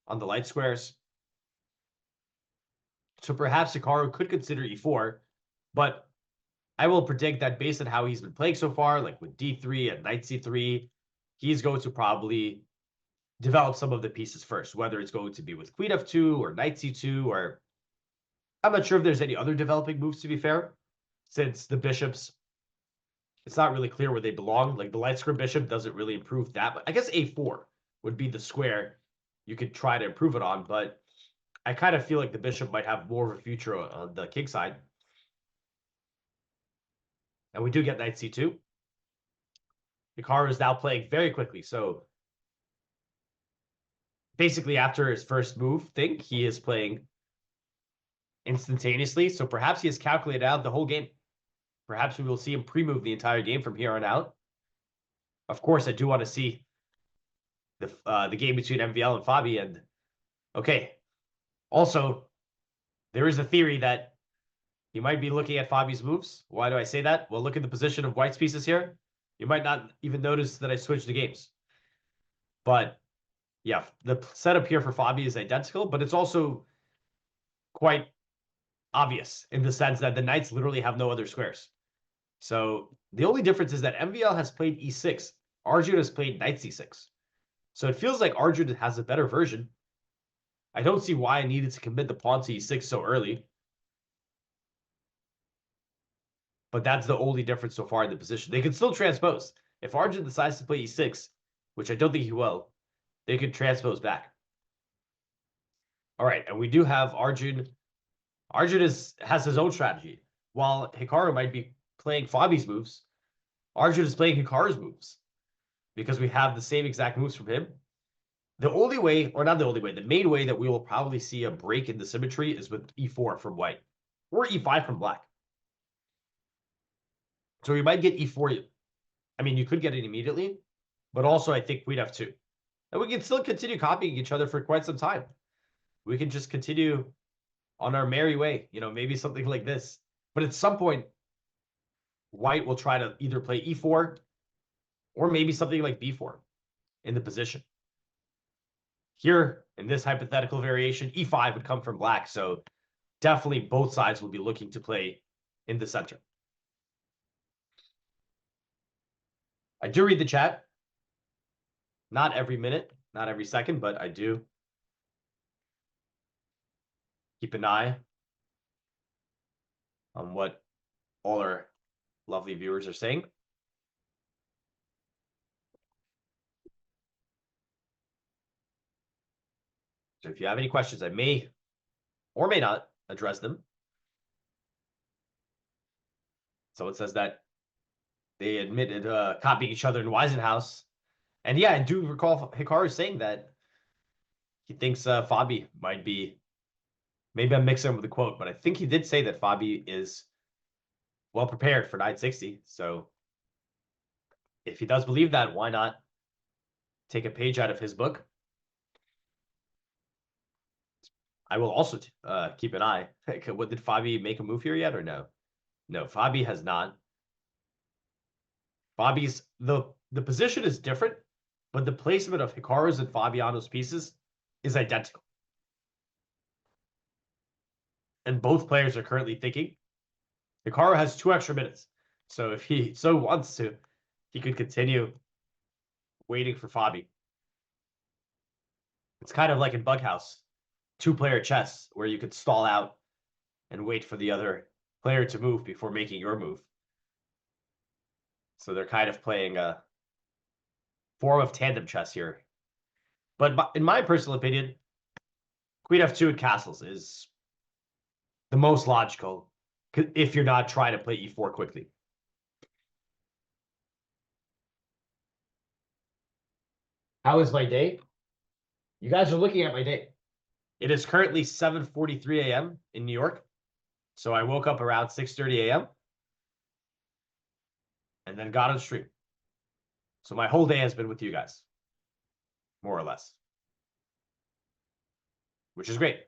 on the light squares. So perhaps Hikaru could consider E4, but I will predict that based on how he's been playing so far, like with D3 and Knight C3, he's going to probably develop some of the pieces first, whether it's going to be with Queen F2 or Knight C2, or I'm not sure if there's any other developing moves, to be fair, since the bishops, it's not really clear where they belong. Like the light square bishop doesn't really improve that, but I guess A4 would be the square you could try to improve it on, but I kind of feel like the bishop might have more of a future on the king side. And we do get Knight C2. Hikaru is now playing very quickly. So basically after his first move thing, he is playing instantaneously. So perhaps he has calculated out the whole game. Perhaps we will see him pre-move the entire game from here on out. Of course, I do want to see the game between MVL and Fabi. And okay, also, there is a theory that he might be looking at Fabi's moves. Why do I say that? Well, look at the position of White's pieces here. You might not even notice that I switched the games. But yeah, the setup here for Fabi is identical, but it's also quite obvious in the sense that the knights literally have no other squares. So the only difference is that MVL has played E6. Arjun has played Knight C6. So it feels like Arjun has a better version. I don't see why I needed to commit the pawn to E6 so early. But that's the only difference so far in the position. They can still transpose. If Arjun decides to play E6, which I don't think he will, they could transpose back. All right, and we do have Arjun. Arjun has his own strategy. While Hikaru might be playing Fabi's moves, Arjun is playing Hikaru's moves because we have the same exact moves from him. The only way, or not the only way, the main way that we will probably see a break in the symmetry is with E4 from white or E5 from black. So you might get E4. I mean, you could get it immediately, but also I think we'd have two. And we can still continue copying each other for quite some time. We can just continue on our merry way, you know, maybe something like this. But at some point, white will try to either play E4 or maybe something like B4 in the position. Here, in this hypothetical variation, e5 would come from black. So definitely both sides will be looking to play in the center. I do read the chat. Not every minute, not every second, but I do keep an eye on what all our lovely viewers are saying. So if you have any questions, I may or may not address them. So it says that they admitted copying each other in Weisenhouse. And yeah, I do recall Hikaru saying that he thinks Fabi might be, maybe I'm mixing him with the quote, but I think he did say that Fabi is well prepared for 960. So if he does believe that, why not take a page out of his book? I will also keep an eye. What, did Fabi make a move here yet or no? No, Fabi has not. Fabi's the position is different, but the placement of Hikaru's and Fabiano's pieces is identical. And both players are currently thinking Hikaru has 2 extra minutes. So if he so wants to, he could continue waiting for Fabi. It's kind of like in Bughouse, 2-player chess, where you could stall out and wait for the other player to move before making your move. So they're kind of playing a form of tandem chess here. But in my personal opinion, Queen F2 and castles is the most logical if you're not trying to play E4 quickly. How is my day? You guys are looking at my day. It is currently 7:43 a.m. in New York. So I woke up around 6:30 a.m. and then got on stream. So my whole day has been with you guys, more or less, which is great.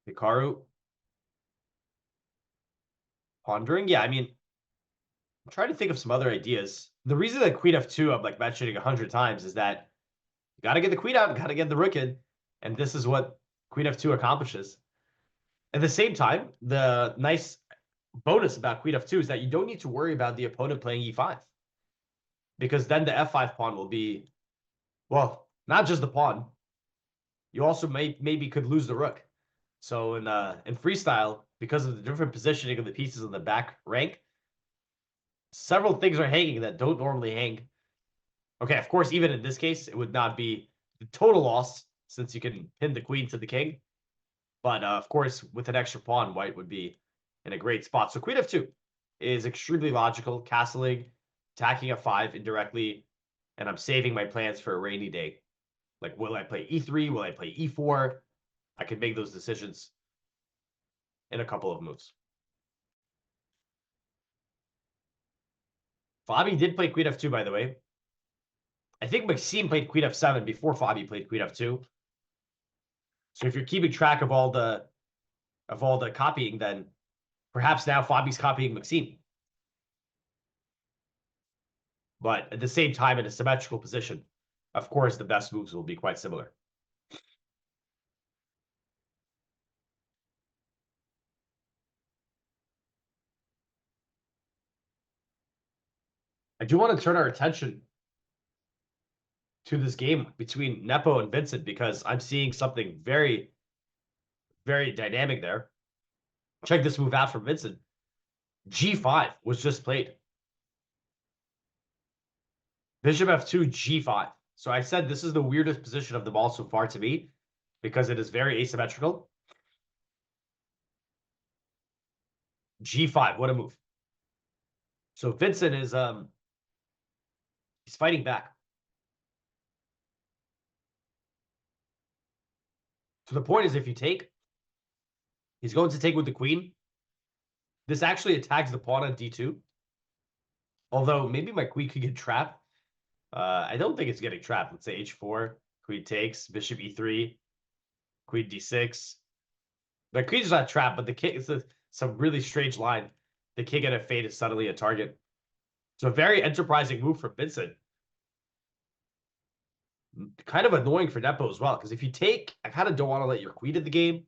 Hikaru pondering. Yeah, I mean, I'm trying to think of some other ideas. The reason that Queen F2 I'm like mentioning 100 times is that you got to get the queen out, got to get the rook in, and this is what Queen F2 accomplishes. At the same time, the nice bonus about Queen F2 is that you don't need to worry about the opponent playing E5, because then the F5 pawn will be, well, not just the pawn. You also maybe could lose the rook. So in freestyle, because of the different positioning of the pieces in the back rank, several things are hanging that don't normally hang. Okay, of course, even in this case, it would not be the total loss since you can pin the queen to the king. But of course, with an extra pawn, white would be in a great spot. So Queen F2 is extremely logical, castling, attacking F5 indirectly, and I'm saving my plans for a rainy day. Like, will I play E3? Will I play E4? I can make those decisions in a couple of moves. Fabi did play Queen F2, by the way. I think Maxime played Queen F7 before Fabi played Queen F2. So if you're keeping track of all the copying, then perhaps now Fabi's copying Maxime. But at the same time, in a symmetrical position, of course, the best moves will be quite similar. I do want to turn our attention to this game between Nepo and Vincent because I'm seeing something very, very dynamic there. Check this move out from Vincent. G5 was just played. Bishop F2, G5. So I said this is the weirdest position of them all so far to me because it is very asymmetrical. G5, what a move. So Vincent is he's fighting back. So the point is, if you take, he's going to take with the queen. This actually attacks the pawn on D2. Although maybe my queen could get trapped. I don't think it's getting trapped. Let's say H4, queen takes, bishop E3, queen D6. The queen's not trapped, but the king is some really strange line. The king and a fate is suddenly a target. So a very enterprising move from Vincent. Kind of annoying for Nepo as well, because if you take, I kind of don't want to let your queen in the game.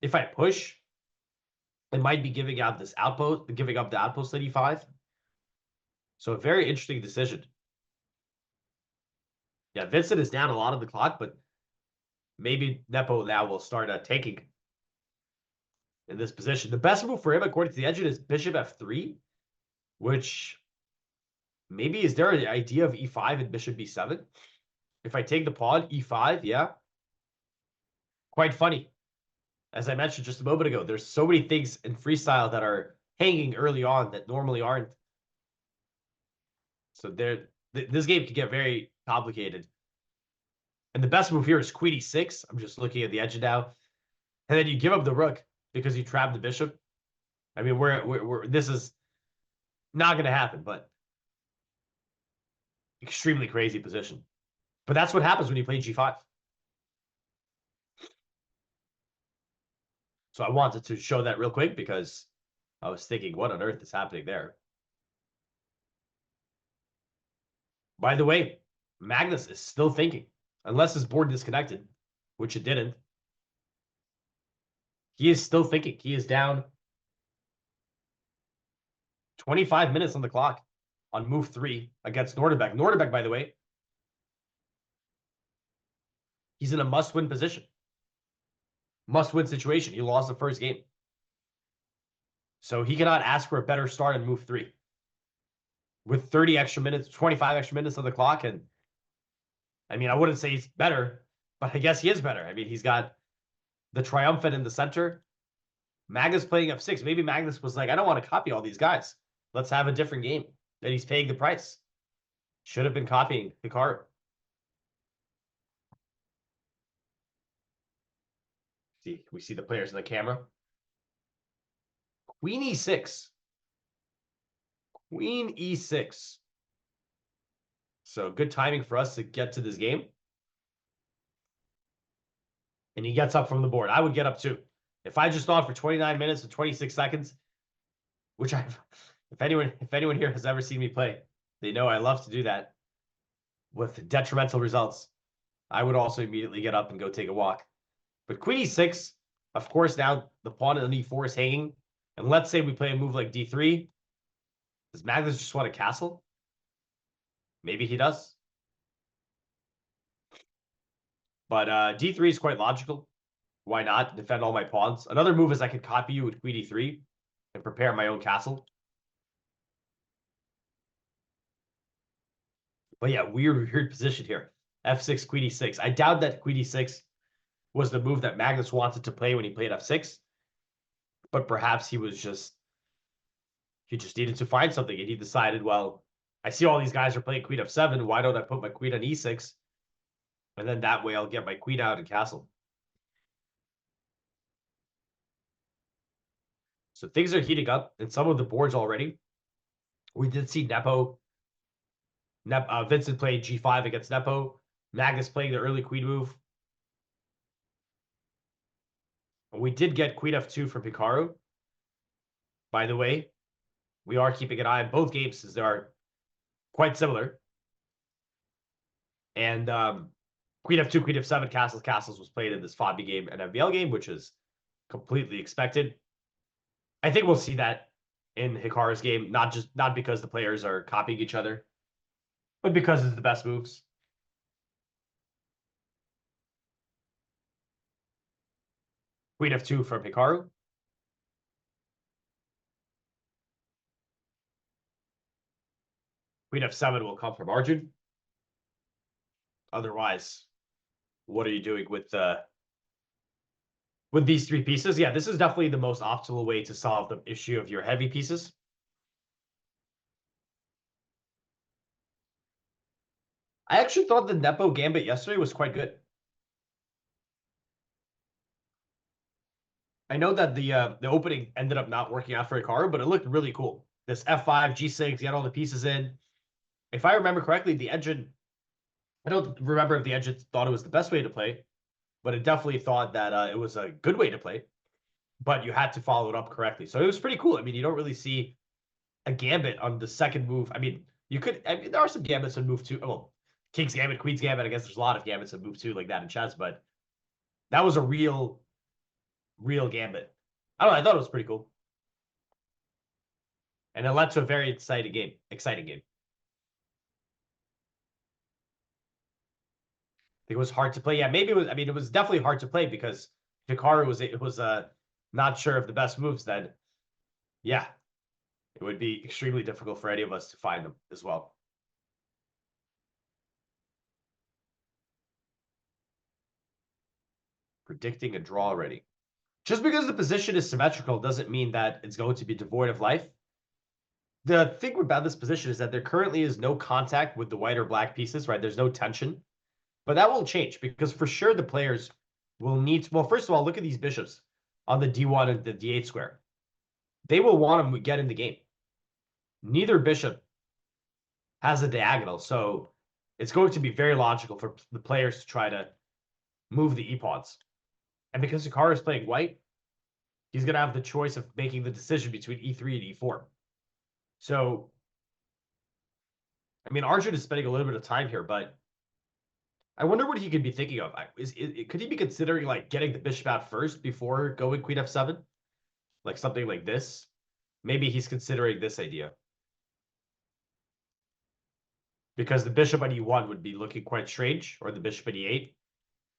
If I push, it might be giving up the outpost at e5. So a very interesting decision. Yeah, Vincent is down a lot of the clock, but maybe Nepo now will start taking in this position. The best move for him, according to the engine, is bishop f3, which maybe is there an idea of e5 and bishop b7? If I take the pawn, e5, yeah. Quite funny. As I mentioned just a moment ago, there's so many things in freestyle that are hanging early on that normally aren't. So this game can get very complicated. And the best move here is queen e6. I'm just looking at the edge now. And then you give up the rook because you trap the bishop. I mean, this is not going to happen, but extremely crazy position. But that's what happens when you play g5. So I wanted to show that real quick because I was thinking, what on earth is happening there? By the way, Magnus is still thinking, unless his board disconnected, which it didn't. He is still thinking. He is down 25 minutes on the clock on move 3 against Nordenbeck. Nordenbeck, by the way, he's in a must-win position. Must-win situation. He lost the first game. So he cannot ask for a better start in move 3. With 30 extra minutes, 25 extra minutes on the clock. And I mean, I wouldn't say he's better, but I guess he is better. I mean, he's got the triumphant in the center. Magnus playing f6. Maybe Magnus was like, I don't want to copy all these guys. Let's have a different game. And he's paying the price. Should have been copying Hikaru. See, we see the players in the camera. Queen e6. Queen e6. So good timing for us to get to this game. And he gets up from the board. I would get up too. If I just thought for 29 minutes and 26 seconds, which if anyone here has ever seen me play, they know I love to do that with detrimental results. I would also immediately get up and go take a walk. But queen e6, of course, now the pawn on e4 is hanging. And let's say we play a move like d3. Does Magnus just want a castle? Maybe he does. But d3 is quite logical. Why not? Defend all my pawns. Another move is I could copy you with queen e3 and prepare my own castle. But yeah, weird position here. f6, queen e6. I doubt that queen e6 was the move that Magnus wanted to play when he played f6. But perhaps he just needed to find something. And he decided, well, I see all these guys are playing queen f7. Why don't I put my queen on e6? And then that way I'll get my queen out and castle. So things are heating up in some of the boards already. We did see Vincent played g5 against Nepo. Magnus playing the early queen move. And we did get queen f2 from Hikaru. By the way, we are keeping an eye on both games since they are quite similar. And queen f2, queen f7, castles was played in this FOBI game and MVL game, which is completely expected. I think we'll see that in Hikaru's game, not because the players are copying each other, but because it's the best moves. Queen f2 from Hikaru. Queen f7 will come from Arjun. Otherwise, what are you doing with these three pieces? Yeah, this is definitely the most optimal way to solve the issue of your heavy pieces. I actually thought the Nepo gambit yesterday was quite good. I know that the opening ended up not working out for Hikaru, but it looked really cool. This f5, g6, get all the pieces in. If I remember correctly, the engine, I don't remember if the engine thought it was the best way to play, but it definitely thought that it was a good way to play, but you had to follow it up correctly. So it was pretty cool. I mean, you don't really see a gambit on the second move. I mean, there are some gambits on move 2. Well, King's Gambit, Queen's Gambit. I guess there's a lot of gambits on move 2 like that in chess, but that was a real gambit. I don't know. I thought it was pretty cool. And it led to a very exciting game. I think it was hard to play. Yeah, maybe it was. I mean, it was definitely hard to play because Hikaru was not sure of the best moves. Then, yeah, it would be extremely difficult for any of us to find them as well. Predicting a draw already. Just because the position is symmetrical doesn't mean that it's going to be devoid of life. The thing about this position is that there currently is no contact with the white or black pieces, right? There's no tension. But that will change because for sure the players will need to, well, first of all, look at these bishops on the D1 and the D8 square. They will want to get in the game. Neither bishop has a diagonal, so it's going to be very logical for the players to try to move the e-pawns. And because Hikaru is playing white, he's going to have the choice of making the decision between E3 and E4. So, I mean, Arjun is spending a little bit of time here, but I wonder what he could be thinking of. Could he be considering like getting the bishop out first before going Queen F7? Like something like this? Maybe he's considering this idea. Because the bishop on E1 would be looking quite strange, or the bishop on E8.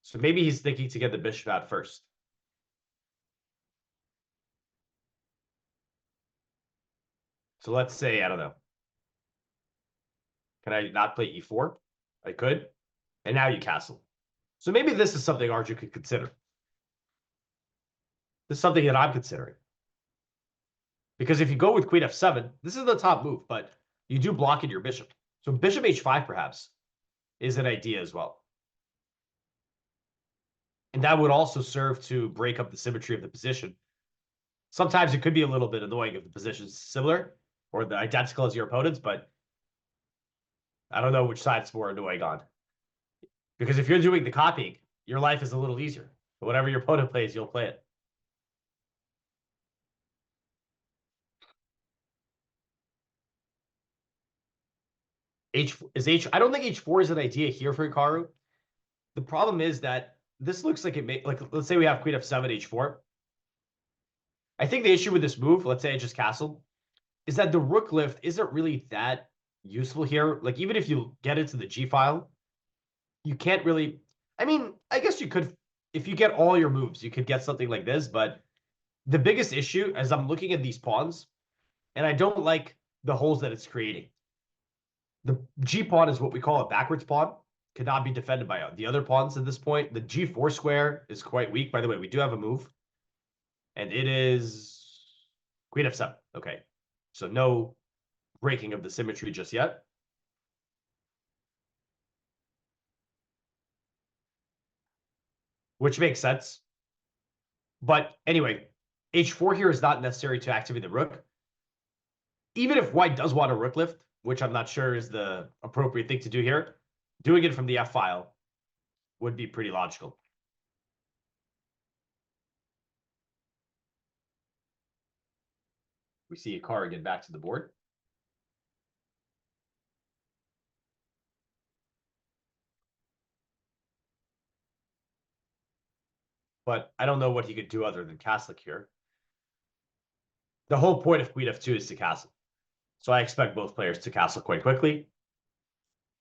So maybe he's thinking to get the bishop out first. So let's say, I don't know. Can I not play E4? I could. And now you castle. So maybe this is something Arjun could consider. This is something that I'm considering. Because if you go with Queen F7, this is the top move, but you do block in your bishop. So bishop H5 perhaps is an idea as well. And that would also serve to break up the symmetry of the position. Sometimes it could be a little bit annoying if the position is similar or the identical as your opponent's, but I don't know which side it's more annoying on. Because if you're doing the copying, your life is a little easier. But whatever your opponent plays, you'll play it. I don't think H4 is an idea here for Hikaru. The problem is that this looks like it may, like, let's say we have Queen F7, H4. I think the issue with this move, let's say I just castle, is that the rook lift isn't really that useful here. Like, even if you get into the G file, you can't really, I mean, I guess you could, if you get all your moves, you could get something like this, but the biggest issue as I'm looking at these pawns, and I don't like the holes that it's creating. The G pawn is what we call a backwards pawn. Cannot be defended by the other pawns at this point. The G4 square is quite weak. By the way, we do have a move. And it is Queen F7. Okay. So no breaking of the symmetry just yet. Which makes sense. But anyway, H4 here is not necessary to activate the rook. Even if white does want a rook lift, which I'm not sure is the appropriate thing to do here, doing it from the F file would be pretty logical. We see Hikaru get back to the board. But I don't know what he could do other than castle here. The whole point of Queen F2 is to castle. So I expect both players to castle quite quickly.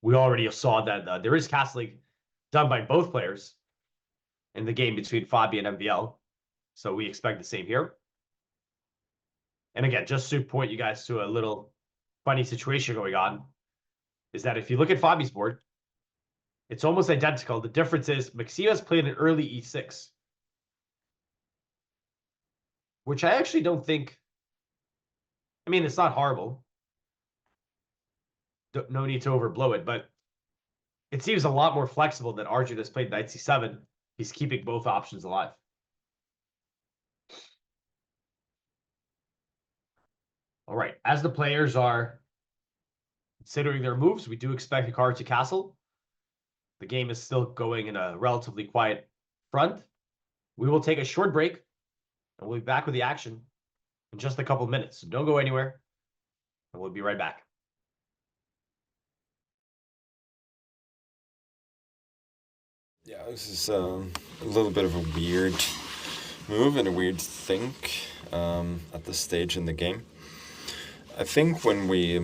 We already saw that there is castling done by both players in the game between Fabi and MVL. So we expect the same here. And again, just to point you guys to a little funny situation going on, is that if you look at Fabi's board, it's almost identical. The difference is Maxima's played an early E6, which I actually don't think, I mean, it's not horrible. No need to overblow it, but it seems a lot more flexible than Arjun has played Knight C7. He's keeping both options alive. All right, as the players are considering their moves, we do expect Hikaru to castle. The game is still going in a relatively quiet front. We will take a short break, and we'll be back with the action in just a couple minutes. So don't go anywhere. and we'll be right back. Yeah, this is a little bit of a weird move and a weird think at this stage in the game. I think when we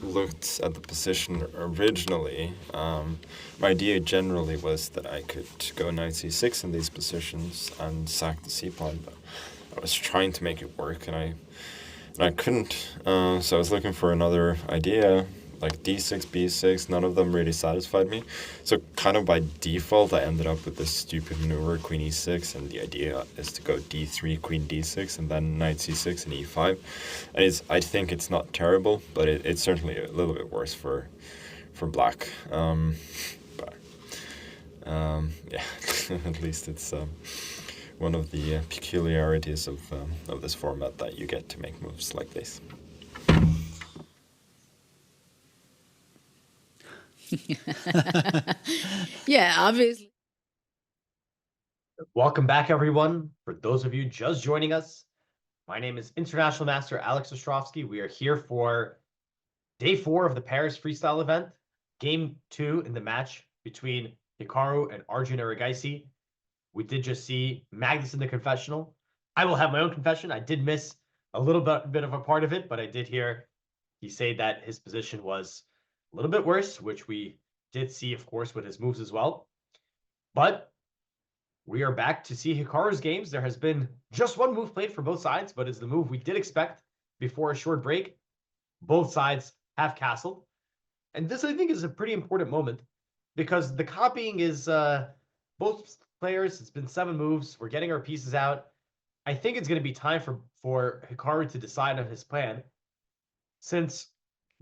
looked at the position originally, my idea generally was that I could go knight c6 in these positions and sack the c-pawn, but I was trying to make it work and I couldn't. So I was looking for another idea, like d6, b6. None of them really satisfied me. So kind of by default, I ended up with this stupid maneuver, queen e6, and the idea is to go d3, queen d6, and then knight c6 and e5. And I think it's not terrible, but it's certainly a little bit worse for black. Yeah, at least it's one of the peculiarities of this format that you get to make moves like this. Yeah, obviously. Welcome back, everyone. For those of you just joining us, my name is International Master Alex Ostrovsky. We are here for day 4 of the Paris Freestyle event, game 2 in the match between Hikaru and Arjun Erigaisi. We did just see Magnus in the confessional. I will have my own confession. I did miss a little bit of a part of it, but I did hear he say that his position was a little bit worse, which we did see, of course, with his moves as well. But we are back to see Hikaru's games. There has been just one move played for both sides, but it's the move we did expect before a short break. Both sides have castled. And this, I think, is a pretty important moment because the copying is both players. It's been 7 moves. We're getting our pieces out. I think it's going to be time for Hikaru to decide on his plan, since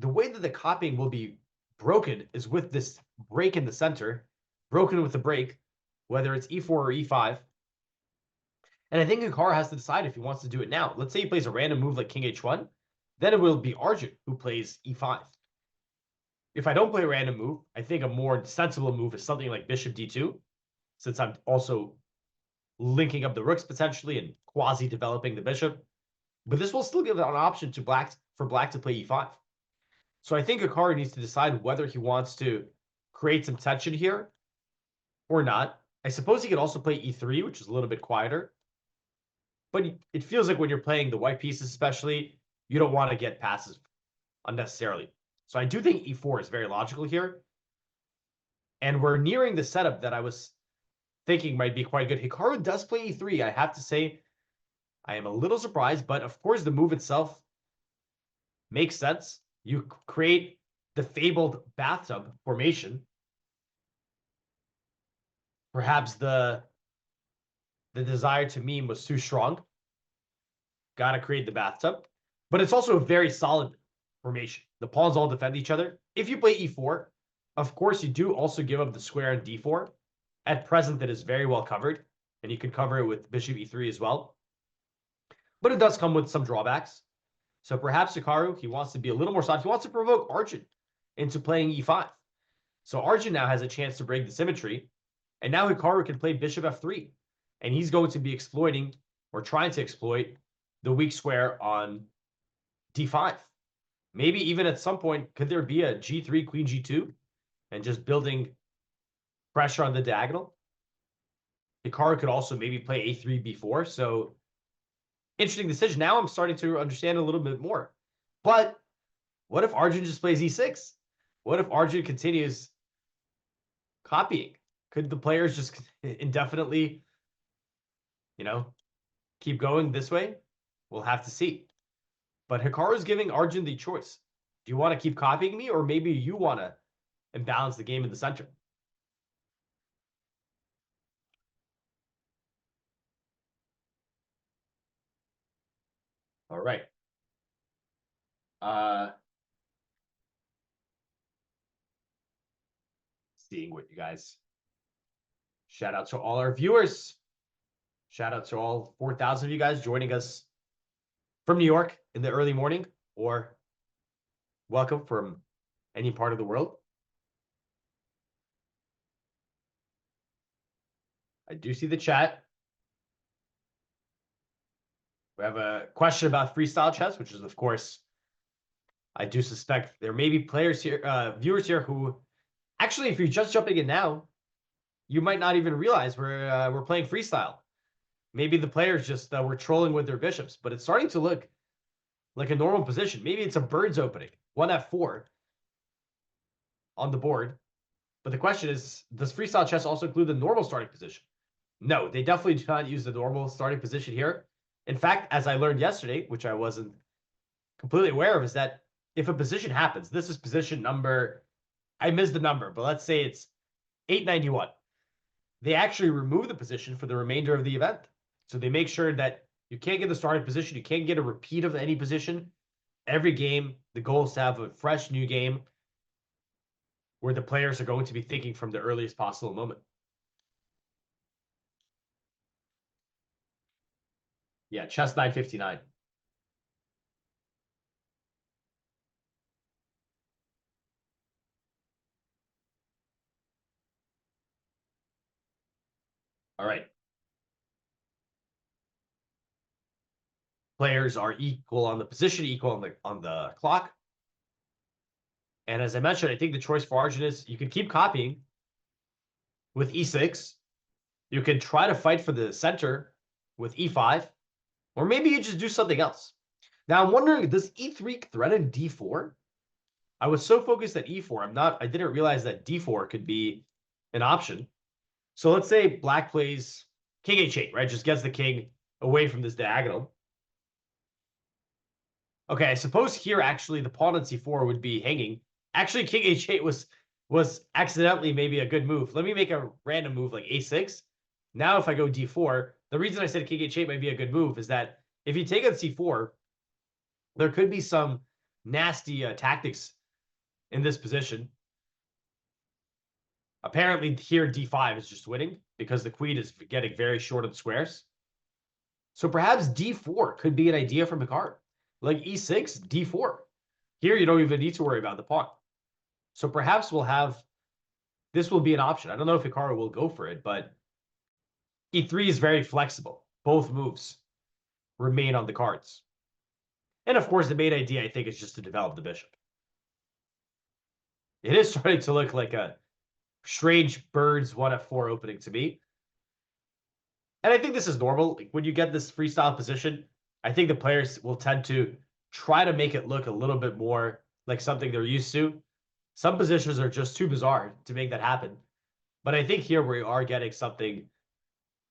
the way that the copying will be broken is with this break in the center, broken with the break, whether it's e4 or e5. And I think Hikaru has to decide if he wants to do it now. Let's say he plays a random move like king h1, then it will be Arjun who plays e5. If I don't play a random move, I think a more sensible move is something like bishop d2, since I'm also linking up the rooks potentially and quasi-developing the bishop. But this will still give an option to for black to play e5. So I think Hikaru needs to decide whether he wants to create some tension here or not. I suppose he could also play e3, which is a little bit quieter. But it feels like when you're playing the white pieces especially, you don't want to get passive unnecessarily. So I do think e4 is very logical here. And we're nearing the setup that I was thinking might be quite good. Hikaru does play e3. I have to say, I am a little surprised, but of course the move itself makes sense. You create the fabled bathtub formation. Perhaps the desire to meme was too strong. Got to create the bathtub. But it's also a very solid formation. The pawns all defend each other. If you play e4, of course, you do also give up the square on d4. At present, that is very well covered. And you can cover it with bishop e3 as well. But it does come with some drawbacks. So perhaps Hikaru, he wants to be a little more soft. He wants to provoke Arjun into playing e5. So Arjun now has a chance to break the symmetry. And now Hikaru can play bishop f3. And he's going to be exploiting or trying to exploit the weak square on d5. Maybe even at some point, could there be a g3, queen g2? And just building pressure on the diagonal? Hikaru could also maybe play a3, b4. So interesting decision. Now I'm starting to understand a little bit more. But what if Arjun just plays e6? What if Arjun continues copying? Could the players just indefinitely, keep going this way? We'll have to see. But Hikaru is giving Arjun the choice. Do you want to keep copying me, or maybe you want to imbalance the game in the center? All right. Seeing what you guys. Shout out to all our viewers. Shout out to all 4,000 of you guys joining us from New York in the early morning, or welcome from any part of the world. I do see the chat. We have a question about freestyle chess, which is, of course, I do suspect there may be players here, viewers here who, actually, if you're just jumping in now, you might not even realize we're playing freestyle. Maybe the players just were trolling with their bishops, but it's starting to look like a normal position. Maybe it's a bird's opening, 1f4 on the board. But the question is, does freestyle chess also include the normal starting position? No, they definitely do not use the normal starting position here. In fact, as I learned yesterday, which I wasn't completely aware of, is that if a position happens, this is position number, I missed the number, but let's say it's 891. They actually remove the position for the remainder of the event. So they make sure that you can't get the starting position. You can't get a repeat of any position. Every game, the goal is to have a fresh new game where the players are going to be thinking from the earliest possible moment. Yeah, chess 959. All right. Players are equal on the position, equal on the clock. And as I mentioned, I think the choice for Arjun is you can keep copying with e6. You can try to fight for the center with e5, or maybe you just do something else. Now I'm wondering, does e3 threaten d4? I was so focused at e4, I didn't realize that d4 could be an option. So let's say black plays king h8, right? Just gets the king away from this diagonal. Okay, I suppose here actually the pawn on c4 would be hanging. Actually, king h8 was accidentally maybe a good move. Let me make a random move like a6. Now if I go d4, the reason I said king h8 might be a good move is that if you take on c4, there could be some nasty tactics in this position. Apparently here d5 is just winning because the queen is getting very short of the squares. So perhaps d4 could be an idea from Hikaru. Like e6, d4. Here you don't even need to worry about the pawn. So perhaps this will be an option. I don't know if Hikaru will go for it, but e3 is very flexible. Both moves remain on the cards. And of course, the main idea, I think, is just to develop the bishop. It is starting to look like a strange bird's 1f4 opening to me. And I think this is normal. Like when you get this freestyle position, I think the players will tend to try to make it look a little bit more like something they're used to. Some positions are just too bizarre to make that happen. But I think here we are getting something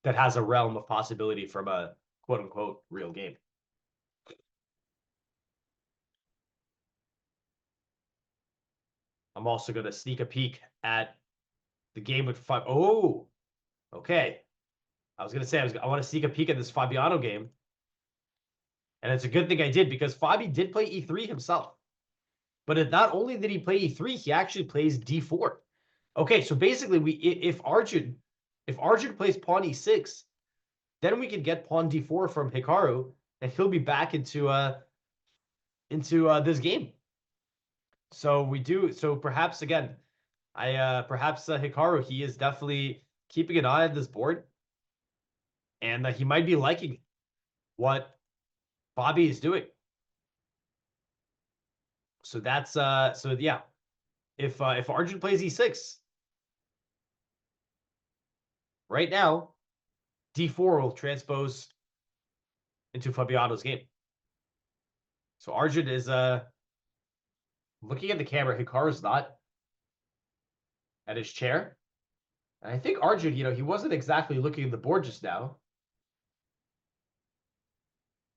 that has a realm of possibility from a quote-unquote real game. I'm also going to sneak a peek at the game with five. Oh, okay. I was going to say, I want to sneak a peek at this Fabiano game. And it's a good thing I did because Fabi did play e3 himself. But not only did he play e3, he actually plays d4. Okay, so basically, if Arjun plays pawn e6, then we can get pawn d4 from Hikaru, and he'll be back into this game. So we do. So perhaps again, perhaps Hikaru, he is definitely keeping an eye on this board, and he might be liking what Bobby is doing. So that's so yeah. If Arjun plays e6, right now, d4 will transpose into Fabiano's game. So Arjun is looking at the camera. Hikaru's not at his chair. And I think Arjun, he wasn't exactly looking at the board just now.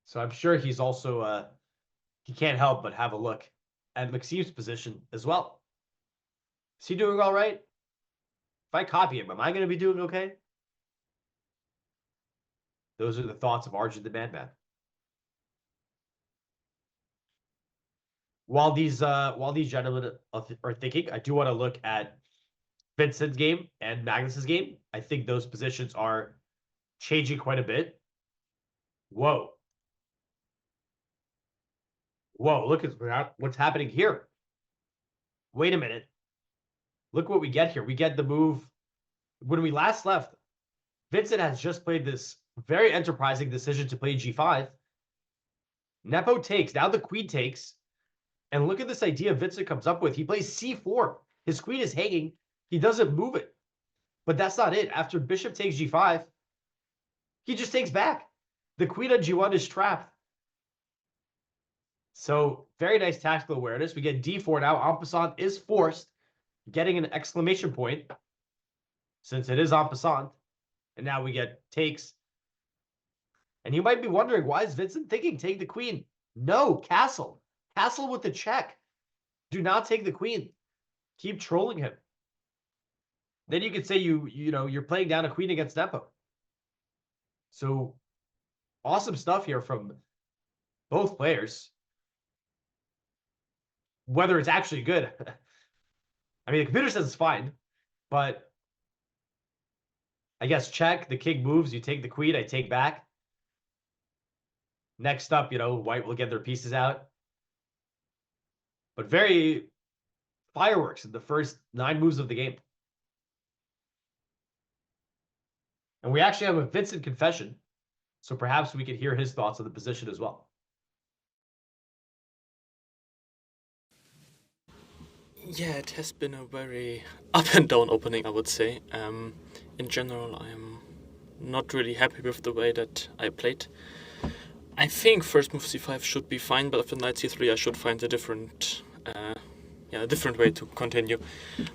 So I'm sure he's also he can't help but have a look at Maxim's position as well. Is he doing all right? If I copy him, am I going to be doing okay? Those are the thoughts of Arjun the Madman. While these gentlemen are thinking, I do want to look at Vincent's game and Magnus's game. I think those positions are changing quite a bit. Whoa. Whoa, look at what's happening here. Wait a minute. Look what we get here. We get the move. When we last left, Vincent has just played this very enterprising decision to play g5. Nepo takes. Now the queen takes. And look at this idea Vincent comes up with. He plays c4. His queen is hanging. He doesn't move it. But that's not it. After bishop takes g5, he just takes back. The queen on g1 is trapped. So very nice tactical awareness. We get d4 now. En passant is forced, getting an exclamation point since it is en passant. And now we get takes. And you might be wondering, why is Vincent thinking take the queen? No, castle. Castle with the check. Do not take the queen. Keep trolling him. Then you could say you're playing down a queen against tempo. So awesome stuff here from both players. Whether it's actually good. I mean, the computer says it's fine, but I guess check, the king moves, you take the queen, I take back. Next up, white will get their pieces out. But very fireworks in the first 9 moves of the game. And we actually have a Vincent confession, so perhaps we could hear his thoughts on the position as well. Yeah, it has been a very up and down opening, I would say. In general, I'm not really happy with the way that I played. I think first move c5 should be fine, but after knight c3 I should find a different way to continue.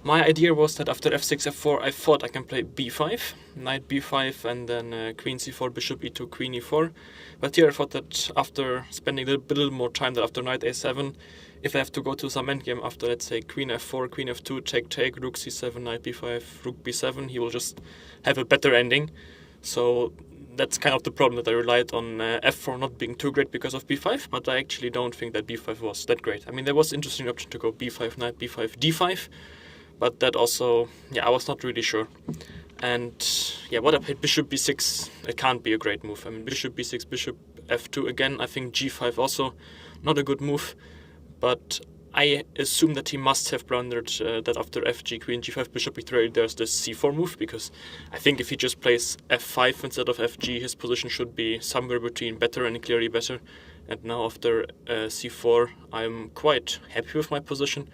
My idea was that after f6, f4 I thought I can play b5, knight b5, and then queen c4, bishop e2, queen e4. But here I thought that after spending a little more time, that after knight a7, if I have to go to some endgame after, let's say, queen f4, queen f2, take, rook c7, knight b5, rook b7, he will just have a better ending. So that's kind of the problem, that I relied on f4 not being too great because of b5, but I actually don't think that b5 was that great. I mean, there was an interesting option to go b5, knight b5, d5, but that also, I was not really sure. And what I played, bishop b6, it can't be a great move. I mean, bishop b6, bishop f2 again, I think g5 also not a good move, but I assume that he must have blundered that after fg, queen g5, bishop e3, there's this c4 move, because I think if he just plays f5 instead of fg, his position should be somewhere between better and clearly better. And now after c4, I'm quite happy with my position.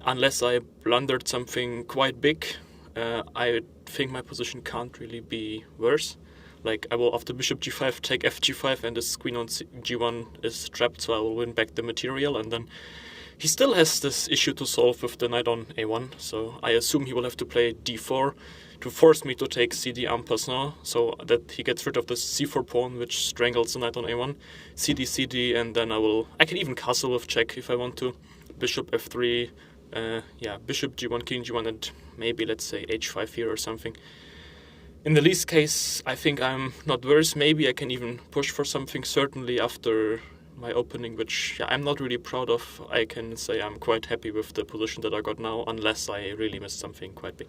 Unless I blundered something quite big, I think my position can't really be worse. Like, I will, after bishop g5, take fg5, and this queen on g1 is trapped, so I will win back the material, and then he still has this issue to solve with the knight on a1, so I assume he will have to play d4 to force me to take cd en passant, so that he gets rid of the c4 pawn, which strangles the knight on a1, cd, and then I can even castle with check if I want to, bishop f3, bishop g1, king g1, and maybe, let's say, h5 here or something. In the least case, I think I'm not worse. Maybe I can even push for something, certainly after my opening, which I'm not really proud of. I can say I'm quite happy with the position that I got now, unless I really missed something quite big.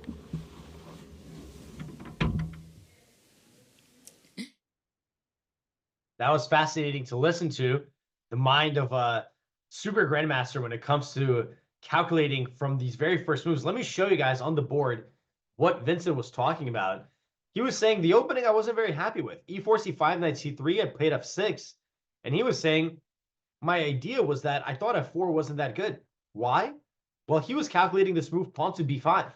That was fascinating to listen to. The mind of a super grandmaster when it comes to calculating from these very first moves. Let me show you guys on the board what Vincent was talking about. He was saying the opening I wasn't very happy with. e4, c5, knight c3, I played f6. And he was saying, my idea was that I thought f4 wasn't that good. Why? Well, he was calculating this move pawn to b5.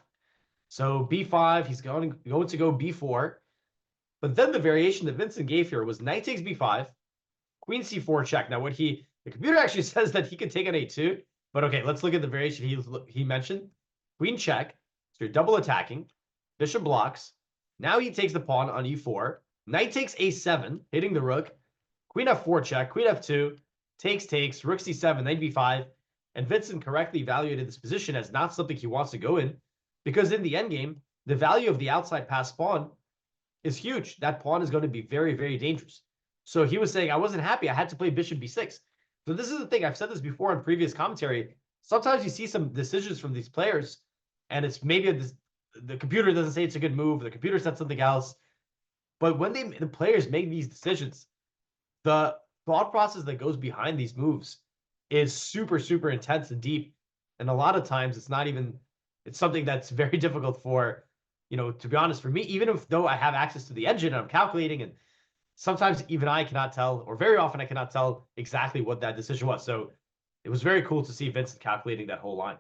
So b5, he's going to go b4. But then the variation that Vincent gave here was knight takes b5, queen c4 check. Now, the computer actually says that he could take on a2. But okay, let's look at the variation he mentioned. Queen check. So you're double attacking. Bishop blocks. Now he takes the pawn on e4. Knight takes a7, hitting the rook. Queen f4 check, queen f2, takes, rook c7, knight b5. And Vincent correctly evaluated this position as not something he wants to go in, because in the endgame, the value of the outside pass pawn is huge. That pawn is going to be very, very dangerous. So he was saying, I wasn't happy. I had to play bishop b6. So this is the thing. I've said this before in previous commentary. Sometimes you see some decisions from these players, and it's maybe the computer doesn't say it's a good move. The computer said something else. But when the players make these decisions, the thought process that goes behind these moves is super, super intense and deep. And a lot of times it's something that's very difficult for, to be honest, for me, even though I have access to the engine and I'm calculating, and sometimes even I cannot tell, or very often I cannot tell exactly what that decision was. So it was very cool to see Vincent calculating that whole line.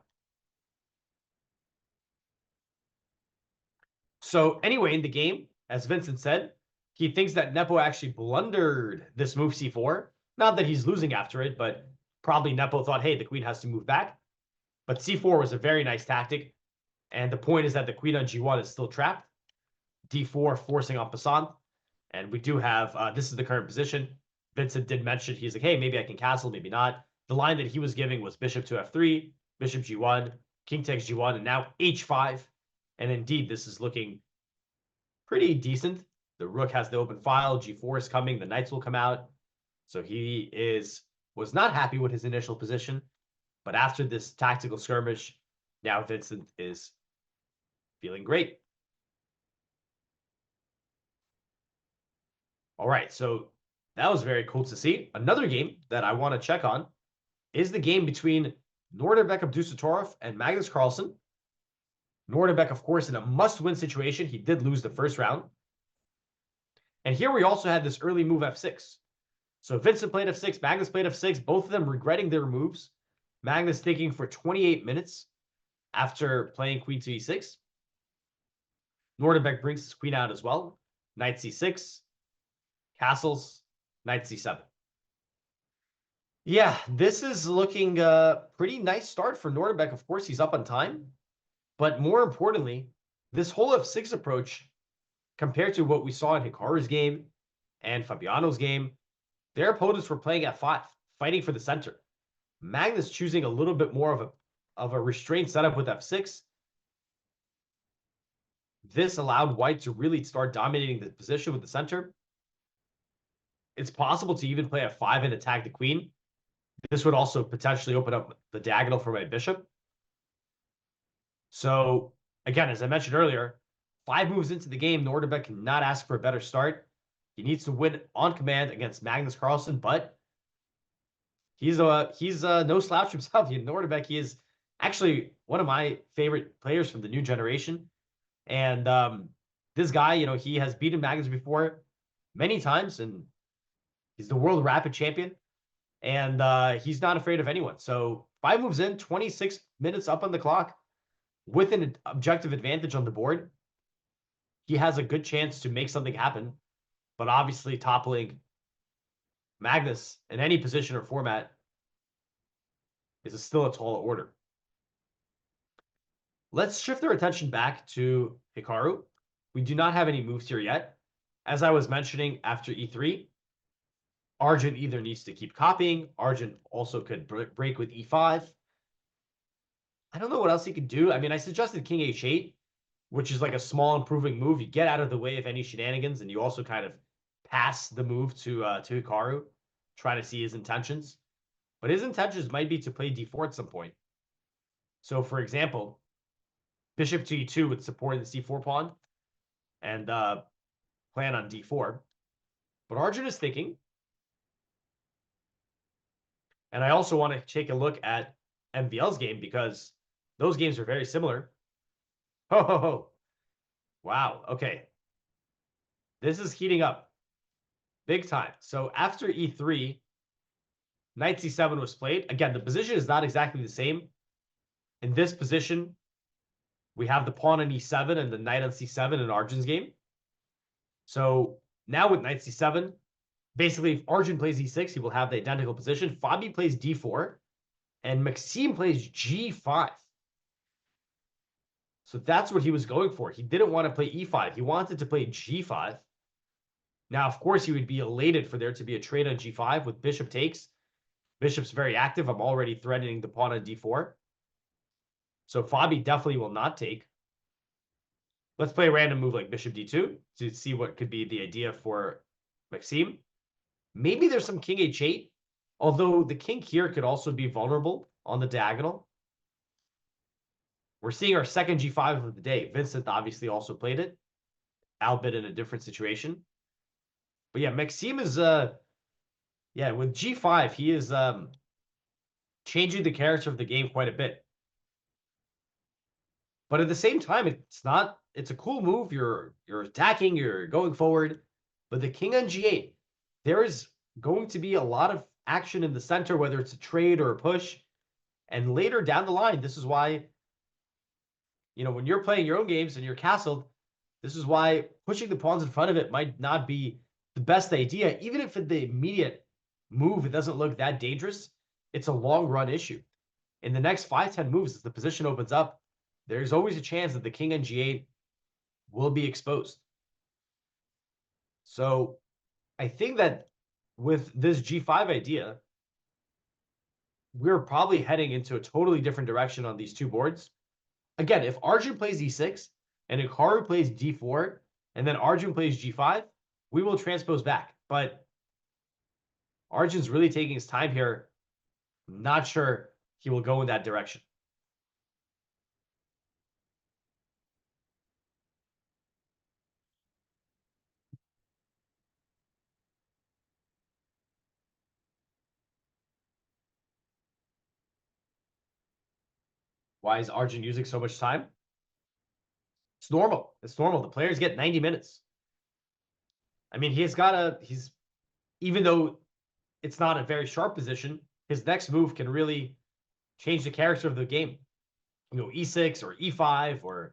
So anyway, in the game, as Vincent said, he thinks that Nepo actually blundered this move c4. Not that he's losing after it, but probably Nepo thought, hey, the queen has to move back. But c4 was a very nice tactic. And the point is that the queen on g1 is still trapped. d4 forcing en passant. And we do have, this is the current position. Vincent did mention, he's like, hey, maybe I can castle, maybe not. The line that he was giving was bishop to f3, bishop g1, king takes g1, and now h5. And indeed, this is looking pretty decent. The rook has the open file, g4 is coming, the knights will come out. So he was not happy with his initial position. But after this tactical skirmish, now Vincent is feeling great. All right, so that was very cool to see. Another game that I want to check on is the game between Nordirbek Abdusattorov and Magnus Carlsen. Nordirbek, of course, in a must-win situation. He did lose the first round. And here we also had this early move f6. So Vincent played f6, Magnus played f6, both of them regretting their moves. Magnus thinking for 28 minutes after playing queen to e6. Nordirbek brings his queen out as well. Knight c6, castles, knight c7. Yeah, this is looking a pretty nice start for Nordirbek. Of course, he's up on time. But more importantly, this whole f6 approach, compared to what we saw in Hikaru's game and Fabiano's game, their opponents were playing f5, fighting for the center. Magnus choosing a little bit more of a restrained setup with f6. This allowed White to really start dominating the position with the center. It's possible to even play f5 and attack the queen. This would also potentially open up the diagonal for my bishop. So, again, as I mentioned earlier, 5 moves into the game, Nordirbek cannot ask for a better start. He needs to win on command against Magnus Carlsen, but he's no slouch himself. Nordirbek, he is actually one of my favorite players from the new generation. And this guy, he has beaten Magnus before many times, and he's the world rapid champion. And he's not afraid of anyone. So 5 moves in, 26 minutes up on the clock, with an objective advantage on the board. He has a good chance to make something happen. But obviously toppling Magnus in any position or format is still a tall order. Let's shift our attention back to Hikaru. We do not have any moves here yet. As I was mentioning, after e3, Arjun either needs to keep copying. Arjun also could break with e5. I don't know what else he could do. I mean, I suggested king h8, which is like a small improving move. You get out of the way of any shenanigans, and you also kind of pass the move to Hikaru, trying to see his intentions. But his intentions might be to play d4 at some point. So, for example, bishop to e2 would support the c4 pawn and plan on d4. But Arjun is thinking, and I also want to take a look at MVL's game because those games are very similar. Ho, ho, ho. Wow, okay. This is heating up big time. So after e3, knight c7 was played. Again, the position is not exactly the same. In this position, we have the pawn on e7 and the knight on c7 in Arjun's game. So now with knight c7, basically if Arjun plays e6, he will have the identical position. Fabi plays d4, and Maxime plays g5. So that's what he was going for. He didn't want to play e5. He wanted to play g5. Now, of course, he would be elated for there to be a trade on g5 with bishop takes. Bishop's very active. I'm already threatening the pawn on d4. So Fabi definitely will not take. Let's play a random move like bishop d2 to see what could be the idea for Maxime. Maybe there's some king h8, although the king here could also be vulnerable on the diagonal. We're seeing our second g5 of the day. Vincent obviously also played it, albeit in a different situation. But yeah, Maxime is, with g5, he is changing the character of the game quite a bit. But at the same time, it's a cool move. You're attacking, you're going forward. But the king on g8, there is going to be a lot of action in the center, whether it's a trade or a push. And later down the line, this is why, when you're playing your own games and you're castled, this is why pushing the pawns in front of it might not be the best idea. Even if in the immediate move, it doesn't look that dangerous, it's a long run issue. In the next 5-10 moves, as the position opens up, there's always a chance that the king on g8 will be exposed. So I think that with this g5 idea, we're probably heading into a totally different direction on these two boards. Again, if Arjun plays e6 and Hikaru plays d4, and then Arjun plays g5, we will transpose back. But Arjun's really taking his time here. Not sure he will go in that direction. Why is Arjun using so much time? It's normal. It's normal. The players get 90 minutes. I mean, even though it's not a very sharp position, his next move can really change the character of the game. E6 or e5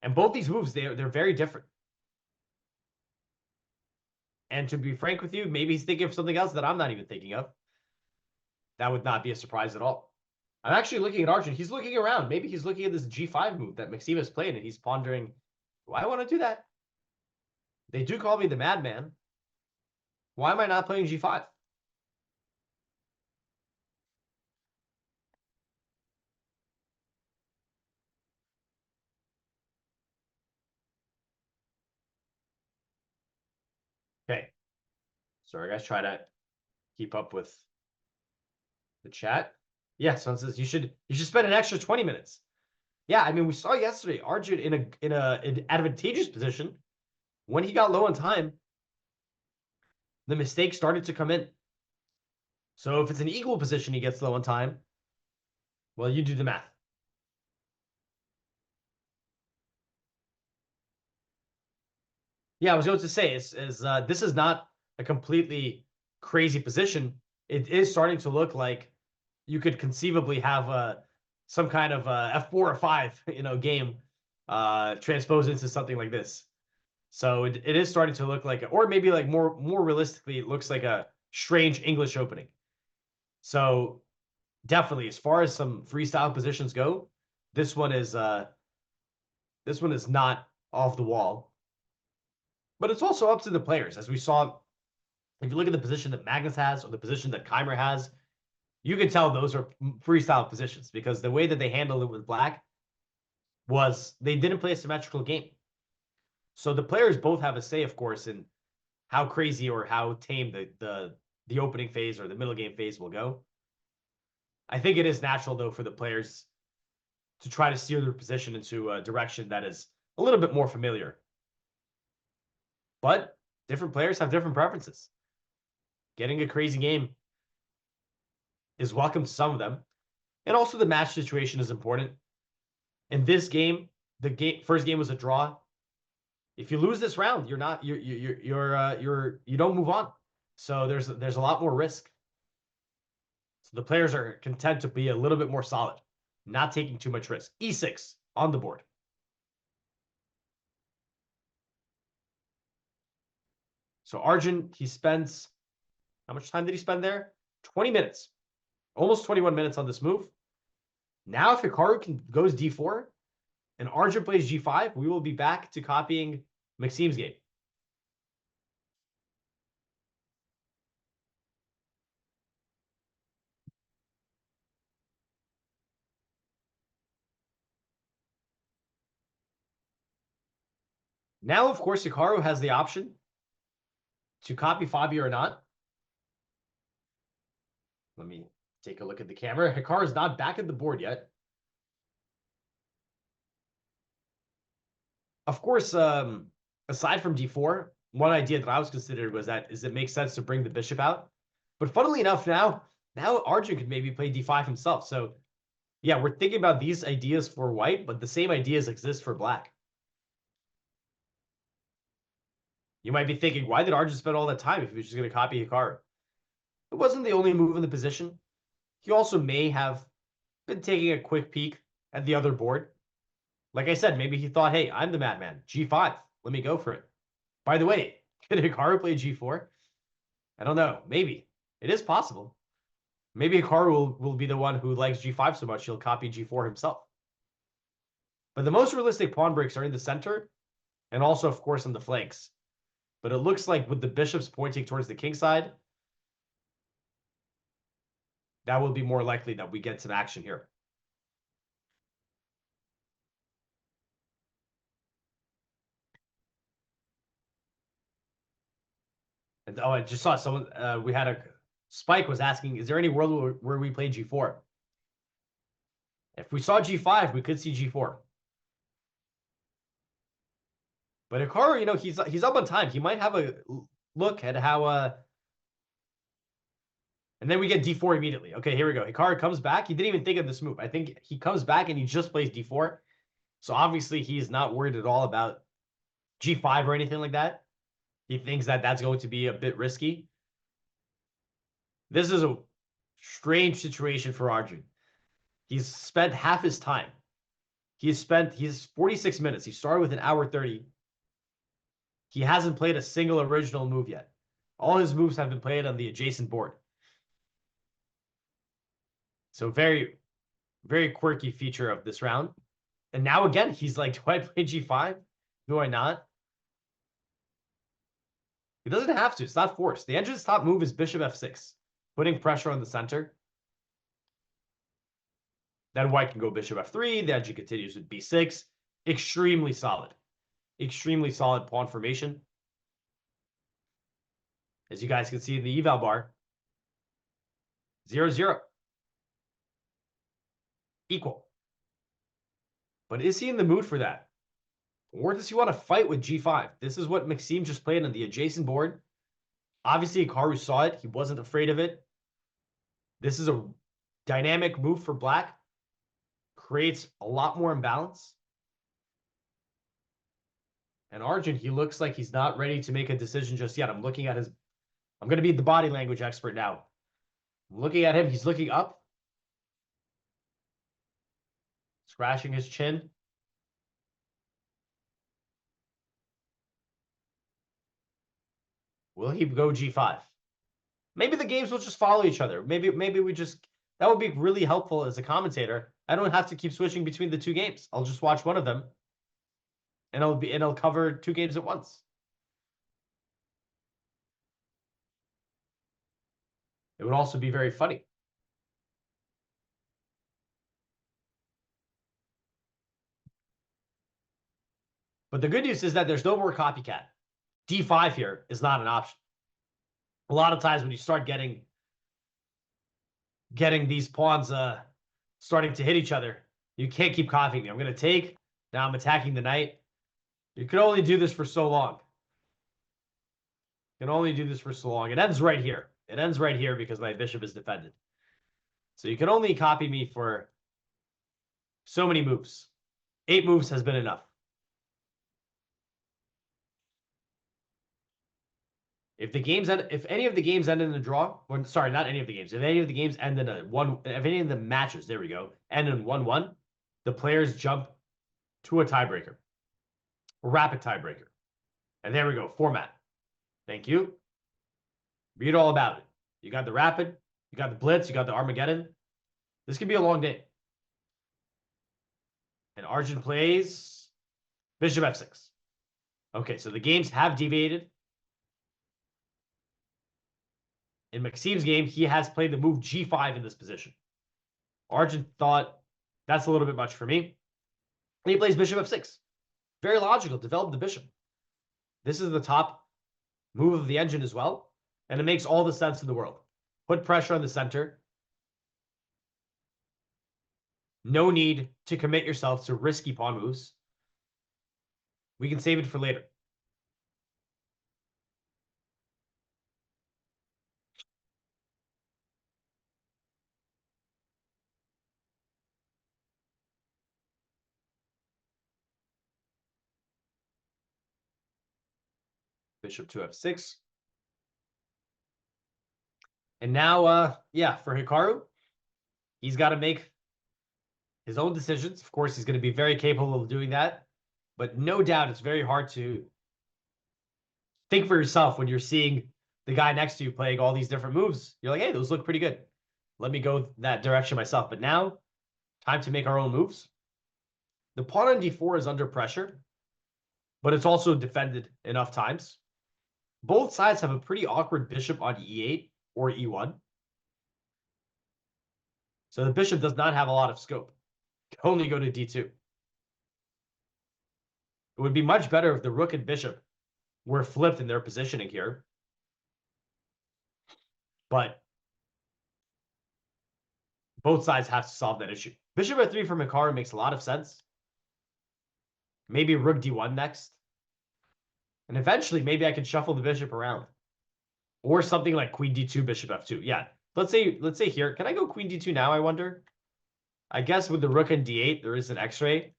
and both these moves, they're very different. And to be frank with you, maybe he's thinking of something else that I'm not even thinking of. That would not be a surprise at all. I'm actually looking at Arjun. He's looking around. Maybe he's looking at this g5 move that Maxime has played, and he's pondering, do I want to do that? They do call me the madman. Why am I not playing g5? Okay. Sorry, guys. Try to keep up with the chat. Yeah, someone says you should spend an extra 20 minutes. Yeah, I mean, we saw yesterday Arjun in an advantageous position. When he got low on time, the mistakes started to come in. So if it's an equal position, he gets low on time. Well, you do the math. Yeah, I was going to say this is not a completely crazy position. It is starting to look like you could conceivably have some kind of F4 or 5, game transposed into something like this. So it is starting to look like, or maybe like more realistically, it looks like a strange English opening. So definitely, as far as some freestyle positions go, this one is not off the wall. But it's also up to the players, as we saw. If you look at the position that Magnus has or the position that Keimer has, you can tell those are freestyle positions because the way that they handled it with Black was they didn't play a symmetrical game. So the players both have a say, of course, in how crazy or how tame the opening phase or the middle game phase will go. I think it is natural, though, for the players to try to steer their position into a direction that is a little bit more familiar. But different players have different preferences. Getting a crazy game is welcome to some of them. And also the match situation is important. In this game, first game was a draw. If you lose this round, you don't move on. So there's a lot more risk. So the players are content to be a little bit more solid, not taking too much risk. E6 on the board. So Arjun, he spends, how much time did he spend there? 20 minutes. Almost 21 minutes on this move. Now if Hikaru goes d4 and Arjun plays g5, we will be back to copying Maxime's game. Now, of course, Hikaru has the option to copy Fabio or not. Let me take a look at the camera. Hikaru is not back at the board yet. Of course, aside from d4, one idea that I was considered was that it makes sense to bring the bishop out. But funnily enough, now Arjun could maybe play d5 himself. So yeah, we're thinking about these ideas for white, but the same ideas exist for black. You might be thinking, why did Arjun spend all that time if he was just going to copy Hikaru? it wasn't the only move in the position. He also may have been taking a quick peek at the other board. Like I said, maybe he thought, hey, I'm the madman. G5. Let me go for it. By the way, could Hikaru play G4? I don't know. Maybe. It is possible. Maybe Hikaru will be the one who likes G5 so much he'll copy G4 himself. But the most realistic pawn breaks are in the center and also, of course, on the flanks. But it looks like with the bishops pointing towards the king side, that will be more likely that we get some action here. And oh, I just saw someone, we had a Spike was asking, is there any world where we play G4? If we saw G5, we could see G4. But Hikaru, you know, he's up on time. He might have a look at how and then we get D4 immediately. Okay, here we go. Hikaru comes back. He didn't even think of this move. I think he comes back and he just plays D4. So obviously he's not worried at all about G5 or anything like that. He thinks that that's going to be a bit risky. This is a strange situation for Arjun. He's spent half his time. He's 46 minutes. He started with an hour 30. He hasn't played a single original move yet. All his moves have been played on the adjacent board. So very, very quirky feature of this round. And now again, he's like, do I play G5? Do I not? He doesn't have to. It's not forced. The engine's top move is bishop f6, putting pressure on the center. Then white can go bishop f3. The engine continues with b6. Extremely solid. Extremely solid pawn formation. As you guys can see in the eval bar, 0-0. Equal. But is he in the mood for that? Or does he want to fight with G5? This is what Maxime just played on the adjacent board. Obviously, Hikaru saw it. He wasn't afraid of it. This is a dynamic move for black. Creates a lot more imbalance. And Arjun, he looks like he's not ready to make a decision just yet. I'm looking at his... I'm going to be the body language expert now. I'm looking at him. He's looking up. Scratching his chin. Will he go G5? Maybe the games will just follow each other. Maybe we just... That would be really helpful as a commentator. I don't have to keep switching between the two games. I'll just watch one of them. And it'll cover two games at once. It would also be very funny. But the good news is that there's no more copycat. D5 here is not an option. A lot of times when you start getting these pawns starting to hit each other, you can't keep copying me. I'm going to take. Now I'm attacking the knight. You can only do this for so long. You can only do this for so long. It ends right here. It ends right here because my bishop is defended. So you can only copy me for so many moves. 8 moves has been enough. If any of the games end in a draw, or sorry, not any of the games. If any of the games end in if any of the matches, there we go, end in 1-1, the players jump to a tiebreaker, a rapid tiebreaker. And there we go, format. Thank you. Read all about it. You got the rapid, you got the blitz, you got the Armageddon. This could be a long day. And Arjun plays bishop f6. Okay, so the games have deviated. In Maxime's game, he has played the move G5 in this position. Arjun thought, that's a little bit much for me. And he plays bishop f6. Very logical, develop the bishop. This is the top move of the engine as well. And it makes all the sense in the world. Put pressure on the center. No need to commit yourself to risky pawn moves. We can save it for later. Bishop to f6. And now, yeah, for Hikaru, he's got to make his own decisions. Of course, he's going to be very capable of doing that. But no doubt it's very hard to think for yourself when you're seeing the guy next to you playing all these different moves. You're like, hey, those look pretty good. Let me go that direction myself. But now, time to make our own moves. The pawn on d4 is under pressure, but it's also defended enough times. Both sides have a pretty awkward bishop on e8 or e1. So the bishop does not have a lot of scope. It can only go to d2. It would be much better if the rook and bishop were flipped in their positioning here. But both sides have to solve that issue. Bishop f3 from Hikaru makes a lot of sense. Maybe rook d1 next. And eventually, maybe I can shuffle the bishop around. Or something like queen d2, bishop f2. Yeah, let's say here. Can I go queen d2 now, I wonder? I guess with the rook and d8, there is an x-ray.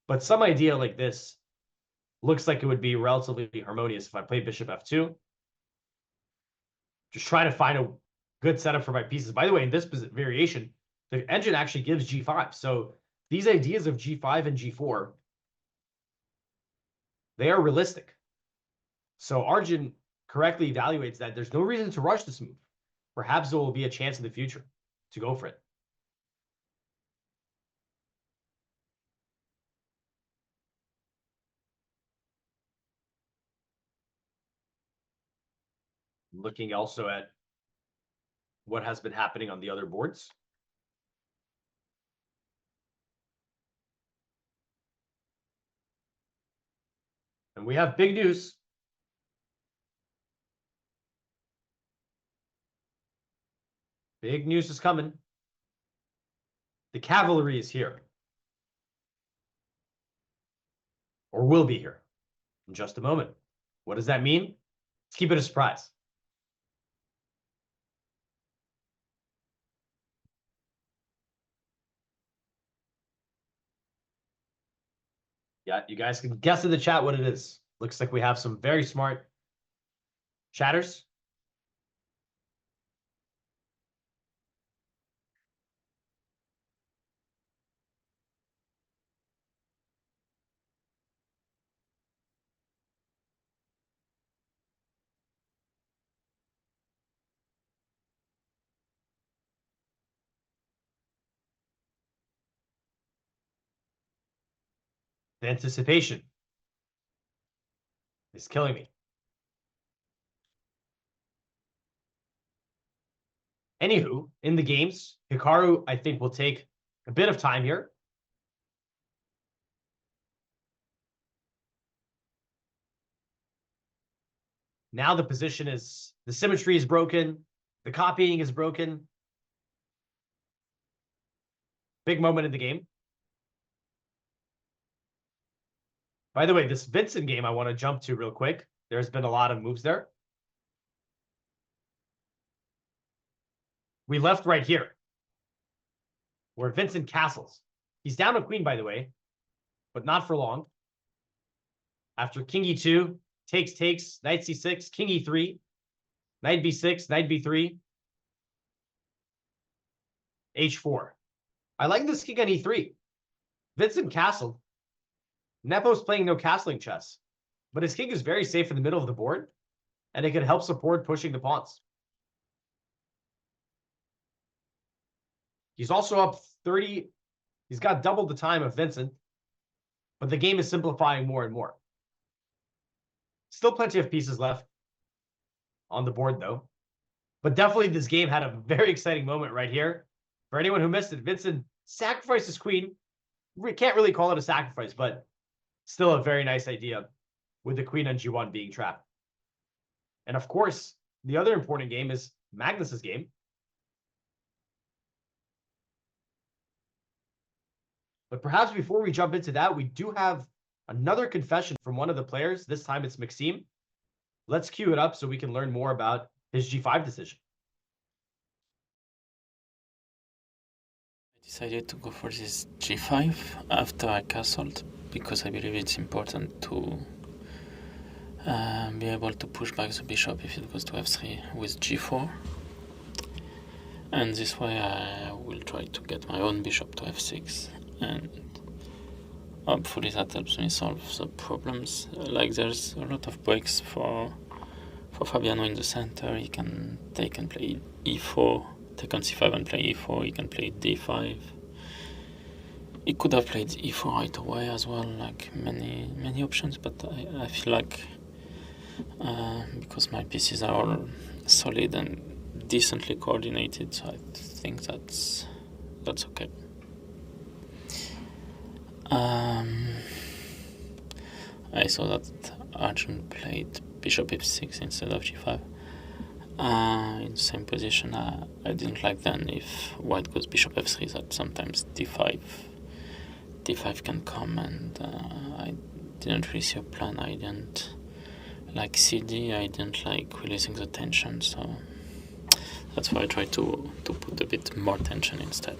But some idea like this looks like it would be relatively harmonious if I play bishop f2. Just trying to find a good setup for my pieces. By the way, in this variation, the engine actually gives g5. So these ideas of g5 and g4, they are realistic. So Arjun correctly evaluates that there's no reason to rush this move. Perhaps there will be a chance in the future to go for it. Looking also at what has been happening on the other boards. And we have big news. Big news is coming. The cavalry is here. Or will be here in just a moment. What does that mean? Let's keep it a surprise. Yeah, you guys can guess in the chat what it is. Looks like we have some very smart chatters. The anticipation is killing me. Anywho, in the games, Hikaru, I think, will take a bit of time here. Now the position is, the symmetry is broken. The copying is broken. Big moment in the game. By the way, this Vincent game I want to jump to real quick. There's been a lot of moves there. We left right here, where Vincent castles. He's down a queen, by the way, but not for long. After king e2, takes, knight c6, king e3, knight b6, knight b3, h4. I like this king on e3. Vincent castled. Nepo's playing no castling chess, but his king is very safe in the middle of the board, and it can help support pushing the pawns. He's also up 30. He's got double the time of Vincent, but the game is simplifying more and more. Still plenty of pieces left on the board, though. But definitely this game had a very exciting moment right here. For anyone who missed it, Vincent sacrificed his queen. We can't really call it a sacrifice, but still a very nice idea with the queen on g1 being trapped. And of course, the other important game is Magnus's game. But perhaps before we jump into that, we do have another confession from one of the players. This time it's Maxime. Let's cue it up so we can learn more about his g5 decision. I decided to go for this g5 after I castled because I believe it's important to be able to push back the bishop if it goes to f3 with g4. And this way I will try to get my own bishop to f6, and hopefully that helps me solve the problems. Like there's a lot of breaks for Fabiano in the center. He can take and play e4, take on c5 and play e4. He can play d5. He could have played e4 right away as well, like many options, but I feel like because my pieces are all solid and decently coordinated, so I think that's okay. I saw that Arjun played bishop f6 instead of g5. In the same position, I didn't like then if white goes bishop f3, that sometimes d5 can come, and I didn't really see a plan. I didn't like cd, I didn't like releasing the tension, so that's why I tried to put a bit more tension instead.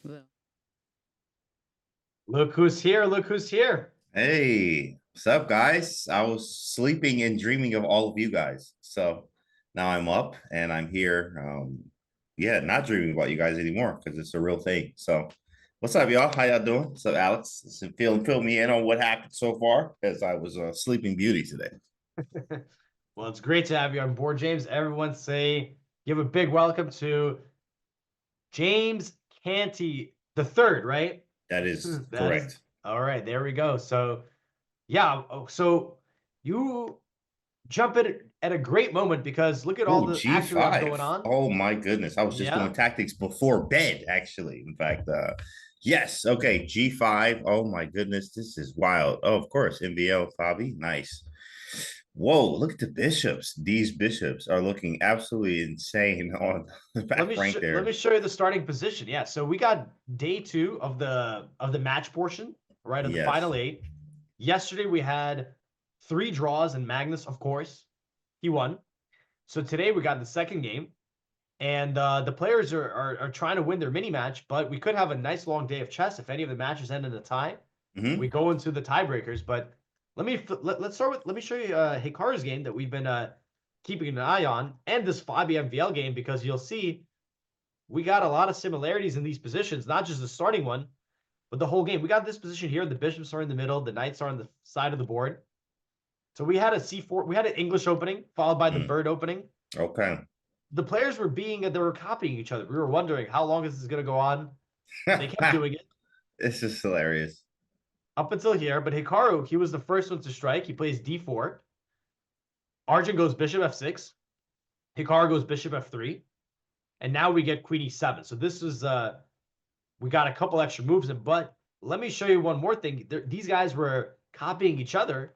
Well, Look who's here. Look who's here. Hey, what's up, guys? I was sleeping and dreaming of all of you guys. So now I'm up and I'm here. Yeah, not dreaming about you guys anymore because it's a real thing. So what's up, y'all? How y'all doing? What's up, Alex? Fill me in on what happened so far, because I was a sleeping beauty today. Well, it's great to have you on board, James. Everyone give a big welcome to James Canty the third, right? That is That correct. is- all right, there we go. So, yeah, so you jump in at a great moment because look at all Ooh, the action we have G5. going on. Oh my goodness. I was just Yeah. doing tactics before bed, actually. In fact, yes. Okay, G5. Oh my goodness. This is wild. Oh, of course. MVL, Fabi. Nice. Whoa, look at the bishops. These bishops are looking absolutely insane on the back rank there. Let me show you the starting position. Yeah, so we got day 2 of the match portion, right? Of the Yes. final 8. Yesterday we had 3 draws, and Magnus, of course, he won. So today we got the second game, and the players are trying to win their mini match, but we could have a nice long day of chess if any of the matches end in a tie. Mhm. We go into the tiebreakers, but let's start with, let me show you Hikaru's game that we've been keeping an eye on, and this Fabi MVL game, because you'll see we got a lot of similarities in these positions, not just the starting one, but the whole game. We got this position here. The bishops are in the middle. The knights are on the side of the board. So we had a c4. We had an English opening followed by the bird opening. Okay. The players they were copying each other. We were wondering how long is this going to go on. They kept doing it This is hilarious. up until here. But Hikaru, he was the first one to strike. He plays d4. Arjun goes bishop f6. Hikaru goes bishop f3. And now we get queen e7. So this was we got a couple extra moves in. But let me show you one more thing. These guys were copying each other,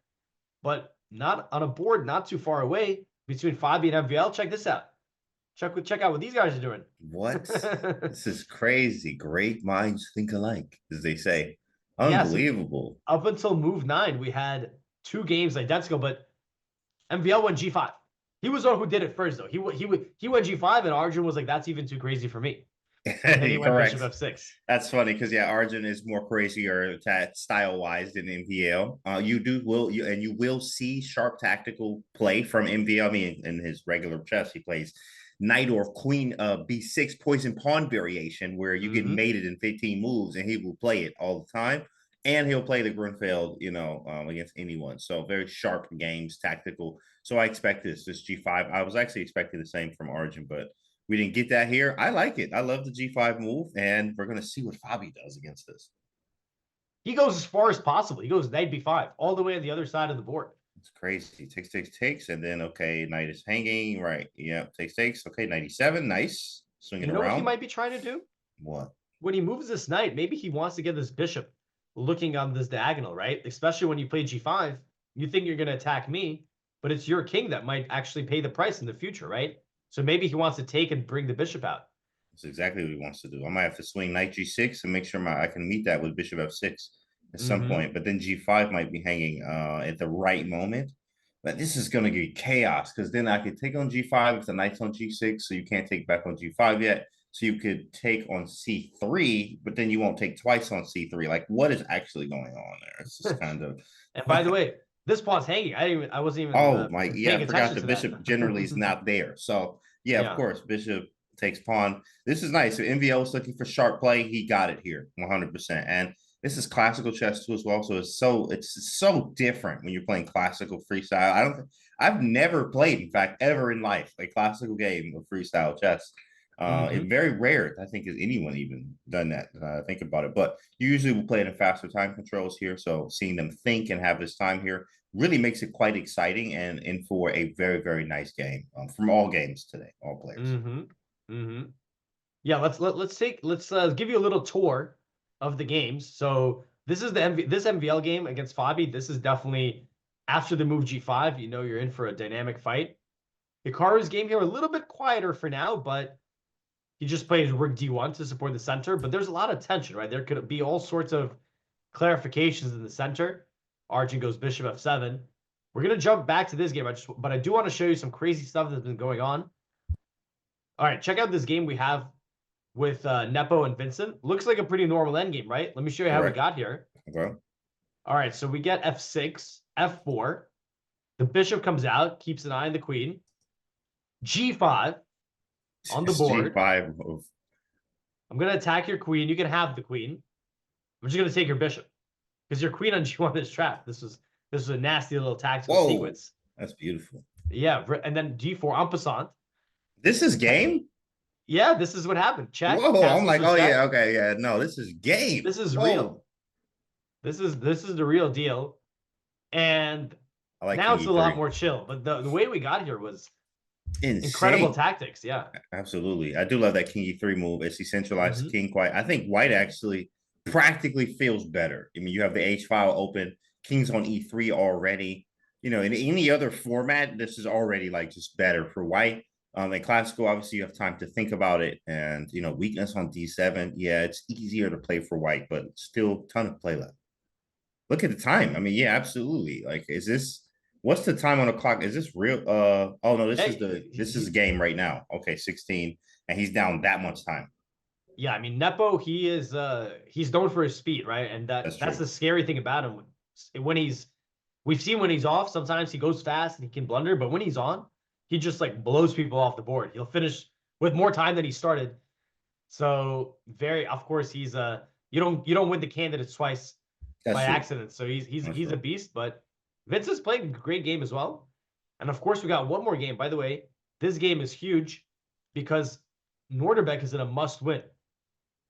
but not on a board not too far away between Fabi and MVL. Check this out. Check out what these guys are doing. What? This is crazy. Great minds think alike, as they say. Yeah, so Unbelievable. up until move 9, we had 2 games identical, but MVL went g5. He was the one who did it first, though. He went g5, and Arjun was like, "That's even too crazy for me." And then he went Correct. bishop f6. That's funny because yeah, Arjun is more crazier style wise than MVL. You will see sharp tactical play from MVL. I mean, in his regular chess, he plays knight or queen b6 poison pawn variation where you get mated in 15 moves, and he will play it all the time. And he'll play the Grunfeld, against anyone. So very sharp games, tactical. So I expect this G5. I was actually expecting the same from Arjun, but we didn't get that here. I like it. I love the G5 move, and we're going to see what Fabi does against this. He goes as far as possible. He goes knight b5 all the way on the other side of the board. It's crazy. Takes, and then okay, knight is hanging. Right. Yeah, takes. Okay, 97. Nice. Swinging around. What he might be trying to do? What? When he moves this knight, maybe he wants to get this bishop looking on this diagonal, right? Especially when you play g5, you think you're going to attack me, but it's your king that might actually pay the price in the future, right? So maybe he wants to take and bring the bishop out. That's exactly what he wants to do. I might have to swing knight g6 and make sure I can meet that with bishop f6 at some point. But then g5 might be hanging at the right moment. But this is going to get chaos because then I could take on g5 if the knight's on g6, so you can't take back on g5 yet. So you could take on c3, but then you won't take twice on c3. Like, what is actually going on there? It's just kind of. And by the way, This pawn's hanging. I wasn't even Oh my, yeah, paying I forgot attention the to bishop that. generally is not there. So yeah, Yeah. of course, bishop takes pawn. This is nice. So MVO is looking for sharp play. He got it here, 100%. And this is classical chess too as well. So it's so different when you're playing classical freestyle. I've never played, in fact, ever in life, a classical game of freestyle chess. It's very rare, I think, has anyone even done that. Think about it, but you usually will play it in faster time controls here. So seeing them think and have this time here really makes it quite exciting and in for a very, very nice game from all games today, all players. Yeah, let's give you a little tour of the games. So this is this MVL game against Fabi. This is definitely after the move G5. You know you're in for a dynamic fight. Hikaru's game here a little bit quieter for now, but he just plays Rook D1 to support the center. But there's a lot of tension, right? There could be all sorts of clarifications in the center. Arjun goes Bishop F7. We're gonna jump back to this game. But I do want to show you some crazy stuff that's been going on. All right, check out this game we have with Nepo and Vincent. Looks like a pretty normal endgame, right? Let me show you how we got here. Okay. All right, so we get F6, F4. The bishop comes out, keeps an eye on the queen. G5 on the board. G5 move. I'm going to attack your queen. You can have the queen. I'm just going to take your bishop because your queen on G1 is trapped. This was a nasty little tactical sequence. That's beautiful. Yeah, and then G4 en passant. This is game? Yeah, this is what happened. Check. Whoa, I'm like, oh yeah, okay, yeah. No, this is game. This is real. This is the real deal. And like now it's a lot more chill. But the way we got here was incredible tactics. Yeah, absolutely. I do love that King E3 move. It's decentralized King quite. I think White actually practically feels better. I mean, you have the H file open, King's on E3 already. You know, in any other format, this is already like just better for White. In classical, obviously, you have time to think about it. And, you know, weakness on D7. Yeah, it's easier to play for White, but still ton of play left. Look at the time. I mean, yeah, absolutely. Like, what's the time on the clock? Is this real? Oh, no, this is the game right now. Okay, 16. And he's down that much time. Yeah, I mean, Nepo, he's known for his speed, right? And that's the scary thing about him. We've seen when he's off, sometimes he goes fast and he can blunder, but when he's on, he just like blows people off the board. He'll finish with more time than he started. So of course, he's you don't win the candidates twice by accident. So he's a beast. But Vince is playing a great game as well. And of course, we got one more game. By the way, this game is huge because Norderbeck is in a must win.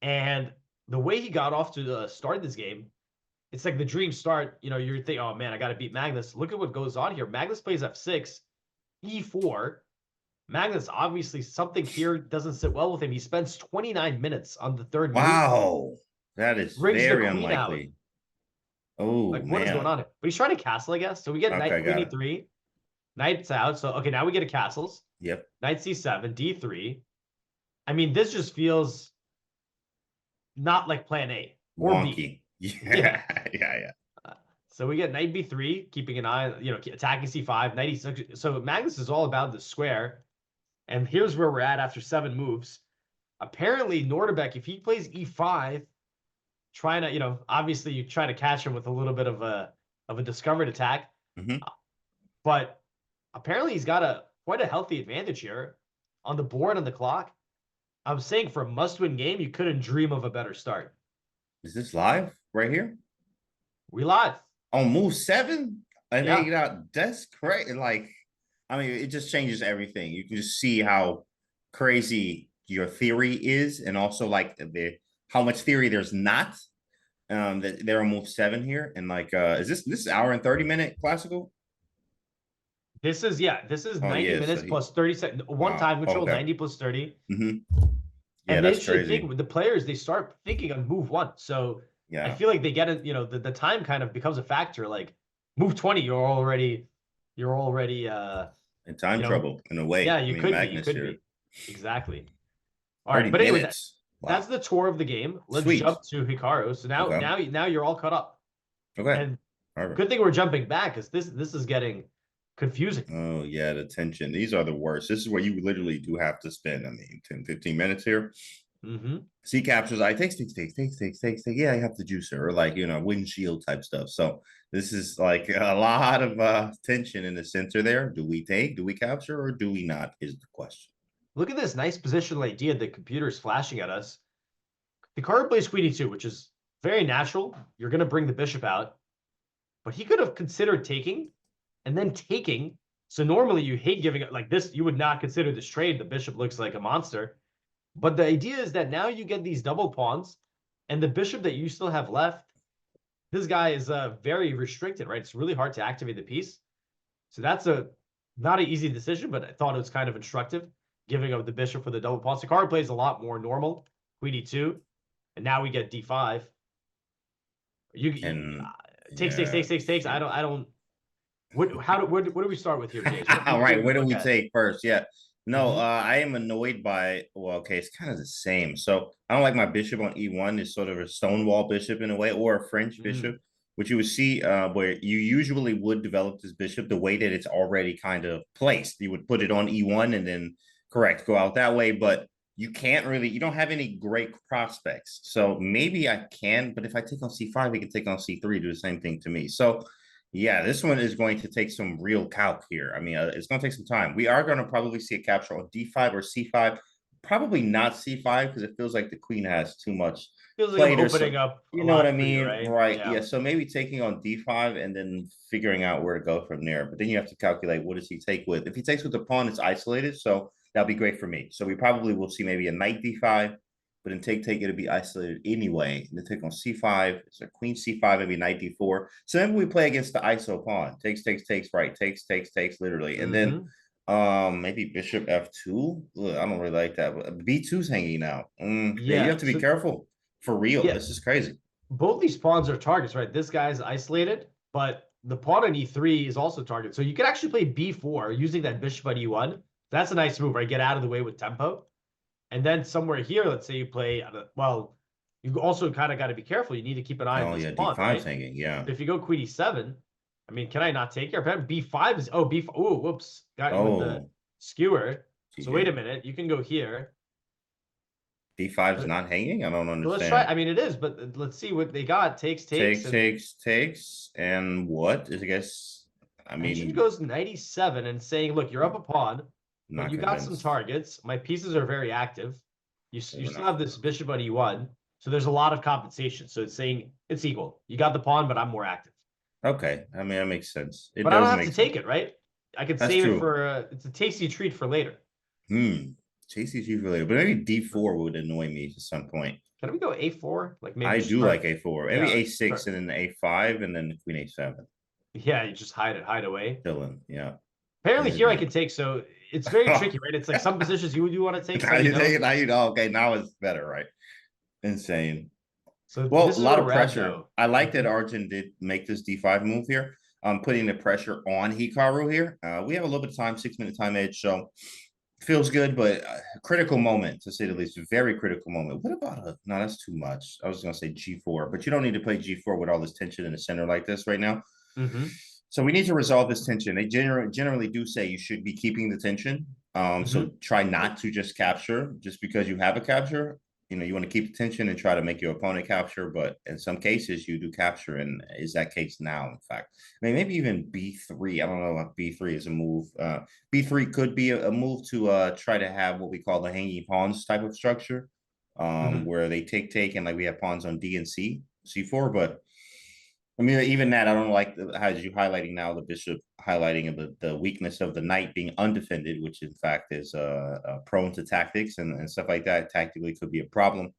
And the way he got off to start this game, it's like the dream start. You know, you're thinking, oh man, I got to beat Magnus. Look at what goes on here. Magnus plays F6. E4. Magnus, obviously something here doesn't sit well with him. He spends 29 minutes on the third move. Wow. That is very unlikely. Oh, like, what is going on here? But he's trying to castle, I guess. So we get knight queen E3. Knight's out. So, okay, now we get a castles. Yep. Knight C7, D3. I mean, this just feels not like plan A or wonky. B. Yeah. So we get knight b3, keeping an eye, attacking c5, knight e6. So Magnus is all about the square. And here's where we're at after 7 moves. Apparently, Norderbeck, if he plays e5, trying to, obviously you try to catch him with a little bit of a discovered attack. But apparently he's got quite a healthy advantage here on the board, on the clock. I'm saying for a must-win game, you couldn't dream of a better start. Is this live right here? We live. On move 7? And they get out. That's crazy. Like, I mean, it just changes everything. You can just see how crazy your theory is, and also like how much theory there's not. That they're on move 7 here. And like, is this hour and 30-minute classical? This is 90 minutes plus 30 seconds. One time control, 90 plus 30. Yeah, and that's crazy. With the players, they start thinking on move 1. So I feel like they get it, the time kind of becomes a factor. Like move 20, you're already in time trouble in a way. Yeah, you could be. Exactly. All right, but anyway, that's the tour of the game. Let's jump to Hikaru. So now you're all caught up. Okay. And good thing we're jumping back, because this is getting confusing. Oh yeah, the tension. These are the worst. This is where you literally do have to spend, 10, 15 minutes here. Mm-hmm. C captures, I takes. Yeah, I have the juicer, or like, windshield type stuff. So this is like a lot of tension in the center there. Do we take, do we capture, or do we not, is the question. Look at this nice positional idea the computer's flashing at us. Hikaru plays queen e2, which is very natural. You're going to bring the bishop out. But he could have considered taking and then taking. So normally you hate giving it like this. You would not consider this trade. The bishop looks like a monster. But the idea is that now you get these double pawns, and the bishop that you still have left, this guy is very restricted, right? It's really hard to activate the piece. So that's not an easy decision, but I thought it was kind of instructive, giving up the bishop for the double pawn. Hikaru plays a lot more normal, queen e2, and now we get d5. Takes. I don't. Where do we start with here, James? All right, where do we take first? Yeah. No, Mhm. I am annoyed by, well, okay, it's kind of the same. So I don't like my bishop on e1 is sort of a stonewall bishop in a way, or a French bishop, which you would see where you usually would develop this bishop the way that it's already kind of placed. You would put it on e1 and then, correct, go out that way, but you can't really, you don't have any great prospects. So maybe I can, but if I take on c5, he can take on c3, do the same thing to me. So yeah, this one is going to take some real calc here. I mean, it's going to take some time. We are going to probably see a capture on d5 or c5. Probably not c5 because it feels like the queen has too much Feels like play I'm there. opening up. You know what I for you, mean? Right. Yeah. Yeah. So maybe taking on d5 and then figuring out where to go from there. But then you have to calculate, what does he take with? If he takes with the pawn, it's isolated. So that'll be great for me. So we probably will see maybe a knight d5. But in take, it'll be isolated anyway. And then take on c5. It's a queen c5, maybe knight d4. So then we play against the iso pawn. Takes, right. Takes, literally. And then maybe bishop f2. Ugh, I don't really like that. But b2's hanging out. Yeah, you have to be careful. For real. Yeah. This is crazy. Both these pawns are targets, right? This guy's isolated, but the pawn on e3 is also target. So you could actually play b4 using that bishop on e1. That's a nice move, right? Get out of the way with tempo. And then somewhere here, let's say you play, well, you also kind of got to be careful. You need to keep an eye on this pawn, d5's right? hanging, yeah. If you go queen e7, I mean, can I not take here? b5 is, b4, oh, whoops. Got you with the skewer. So wait a minute, you can go here. b5 is not hanging? I don't understand. Let's try, I mean, it is, but let's see what they got. Takes. And what is, I guess, I mean. Arjun goes 97 and saying, look, you're up a pawn. But you got some targets. My pieces are very active. You still have this bishop on e1. So there's a lot of compensation. So it's saying it's equal. You got the pawn, but I'm more active. Okay. I mean, that makes sense. But I don't have to take it, right? I can save it for, it's a tasty treat for later. Tasty treat for later. But maybe d4 would annoy me at some point. Can we go a4? Like maybe I do like a4. Maybe a6 and then a5 and then queen a7. Yeah, you just hide away. Chilling, yeah. Apparently here I can take, so it's very tricky, right? It's like some positions you want to take. Now you take it, now you know. Okay, now it's better, right? Insane. So well, a lot of pressure. I like that Arjun did make this d5 move here. Putting the pressure on Hikaru here. We have a little bit of time, 6-minute time edge, so feels good, but a critical moment to say the least. A very critical moment. What about no, that's too much. I was gonna say g4, but you don't need to play g4 with all this tension in the center like this right now. So we need to resolve this tension. They generally do say you should be keeping the tension. So try not to just capture just because you have a capture. You know, you want to keep the tension and try to make your opponent capture. But in some cases, you do capture. And is that case now, in fact? I mean, maybe even b3. I don't know if b3 is a move. b3 could be a move to try to have what we call the hanging pawns type of structure, where they take, and like we have pawns on d and c4. But I mean, even that, I don't like how you highlighting now the bishop highlighting the weakness of the knight being undefended, which in fact is prone to tactics and stuff like that. Tactically could be a problem.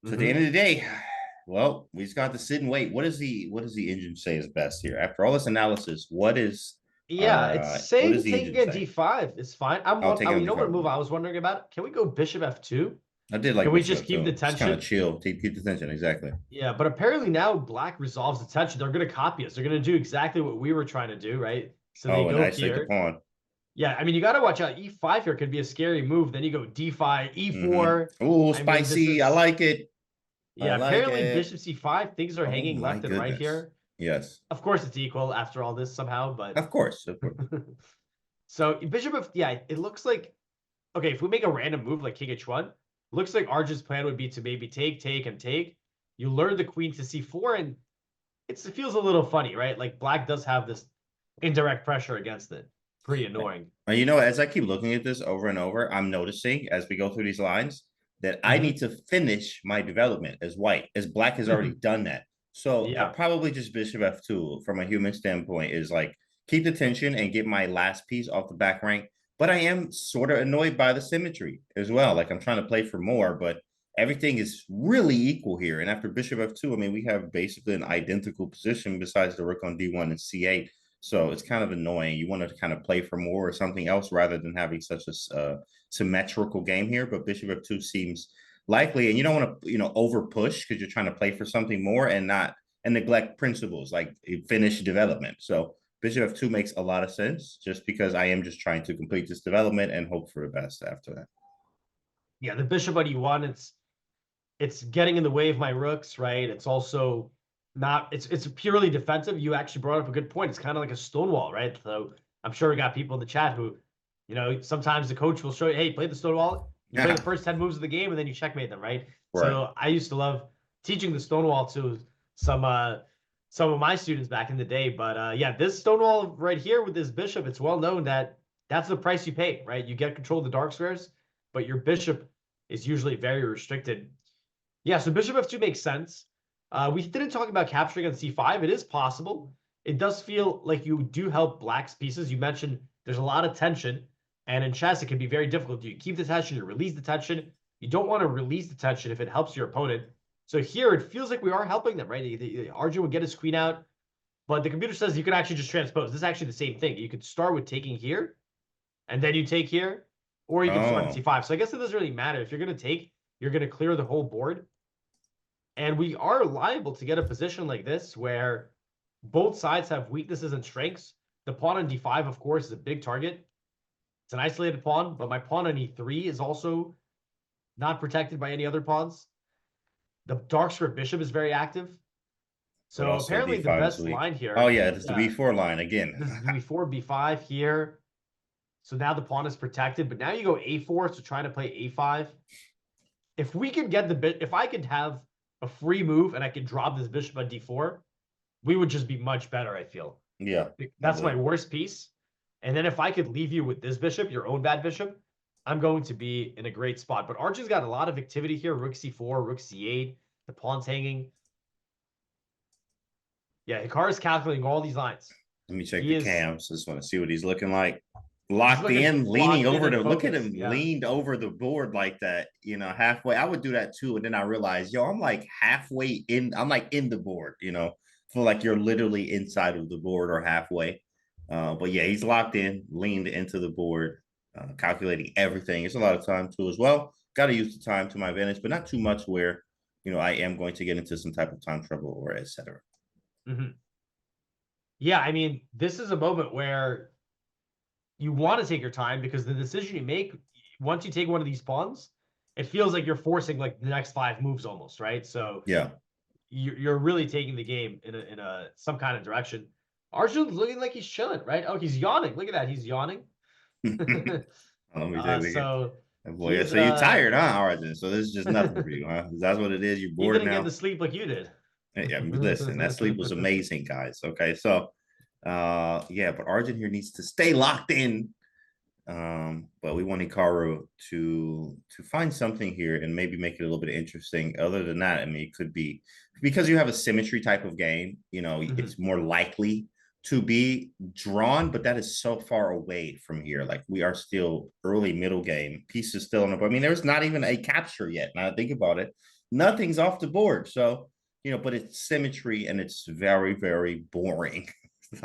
So at the end of the day, well, we just got to sit and wait. What does the engine say is best here? After all this analysis, what is it's saying taking a d5 is fine. You know what move I was wondering about? Can we go bishop f2? I did like. Can we just keep the tension? Kind of chill, keep the tension, exactly. Yeah, but apparently now Black resolves the tension. They're going to copy us. They're going to do exactly what we were trying to do, right? So they go here. The pawn. Yeah, I mean, you got to watch out. E5 here could be a scary move. Then you go d5, e4. Oh, spicy! I like it. Yeah, apparently bishop c5. Things are hanging left and right here. Yes. Of course, it's equal after all this somehow, but of course. So bishop of it looks like okay. If we make a random move like king h1. Looks like Arjun's plan would be to maybe take, and take. You lure the queen to c4, and it feels a little funny, right? Like black does have this indirect pressure against it. Pretty annoying. You know, as I keep looking at this over and over, I'm noticing as we go through these lines that I need to finish my development as white, as black has already done that. So Yeah. probably just bishop f2 from a human standpoint is like keep the tension and get my last piece off the back rank. But I am sort of annoyed by the symmetry as well. Like I'm trying to play for more, but everything is really equal here. And after bishop f2, I mean, we have basically an identical position besides the rook on d1 and c8. So it's kind of annoying. You want to kind of play for more or something else rather than having such a symmetrical game here. But bishop f2 seems likely, and you don't want to, over push because you're trying to play for something more and neglect principles like finish development. So bishop f2 makes a lot of sense just because I am just trying to complete this development and hope for the best after that. Yeah, the bishop on e1, it's getting in the way of my rooks, right? It's also not, it's purely defensive. You actually brought up a good point. It's kind of like a stonewall, right? So I'm sure we got people in the chat who, sometimes the coach will show you, hey, play the stonewall. You play the first 10 moves of the game and then you checkmate them, right? So I used to love teaching the stonewall to some of my students back in the day. But yeah, this stonewall right here with this bishop, it's well known that that's the price you pay, right? You get control of the dark squares, but your bishop is usually very restricted. Yeah, so bishop f2 makes sense. We didn't talk about capturing on c5. It is possible. It does feel like you do help black's pieces. You mentioned there's a lot of tension, and in chess, it can be very difficult. You keep the tension, you release the tension. You don't want to release the tension if it helps your opponent. So here, it feels like we are helping them, right? Arjun would get his queen out, but the computer says you can actually just transpose. This is actually the same thing. You could start with taking here, and then you take here, or you can start at c5. So I guess it doesn't really matter. If you're going to take, you're going to clear the whole board. And we are liable to get a position like this where both sides have weaknesses and strengths. The pawn on d5, of course, is a big target. It's an isolated pawn, but my pawn on e3 is also not protected by any other pawns. The dark square bishop is very active. So apparently the best line here. Oh, yeah, it's the b4 line again. This is b4, b5 here. So now the pawn is protected, but now you go a4, so trying to play a5. If we could get if I could have a free move and I could drop this bishop on d4, we would just be much better, I feel. Yeah. That's my worst piece. And then if I could leave you with this bishop, your own bad bishop, I'm going to be in a great spot. But Arjun's got a lot of activity here. Rook c4, rook c8, the pawn's hanging. Yeah, Hikaru's calculating all these lines. Let me check the cams. Just want to see what he's looking like. Locked in, leaning over to look at him, leaned over the board like that, halfway. I would do that too. And then I realized, I'm like halfway in, I'm like in the board, feel like you're literally inside of the board or halfway. But yeah, he's locked in, leaned into the board, calculating everything. It's a lot of time too as well. Got to use the time to my advantage, but not too much where, I am going to get into some type of time trouble or etc. Yeah, I mean, this is a moment where you want to take your time because the decision you make, once you take one of these pawns, it feels like you're forcing like the next 5 moves almost, right? So yeah, you're really taking the game in a some kind of direction. Arjun's looking like he's chilling, right? Oh, he's yawning. Look at that, he's yawning. So you're tired, huh, Arjun? So this is just nothing for you, huh? That's what it is. You're bored now. You didn't get the sleep like you did. Yeah, listen, that sleep was amazing, guys. Okay, so yeah, but Arjun here needs to stay locked in. But we want Hikaru to find something here and maybe make it a little bit interesting. Other than that, I mean, it could be because you have a symmetry type of game, it's more likely to be drawn, but that is so far away from here. Like we are still early middle game. Pieces still on the board. I mean, there's not even a capture yet. Now I think about it, nothing's off the board. So, but it's symmetry and it's very, very boring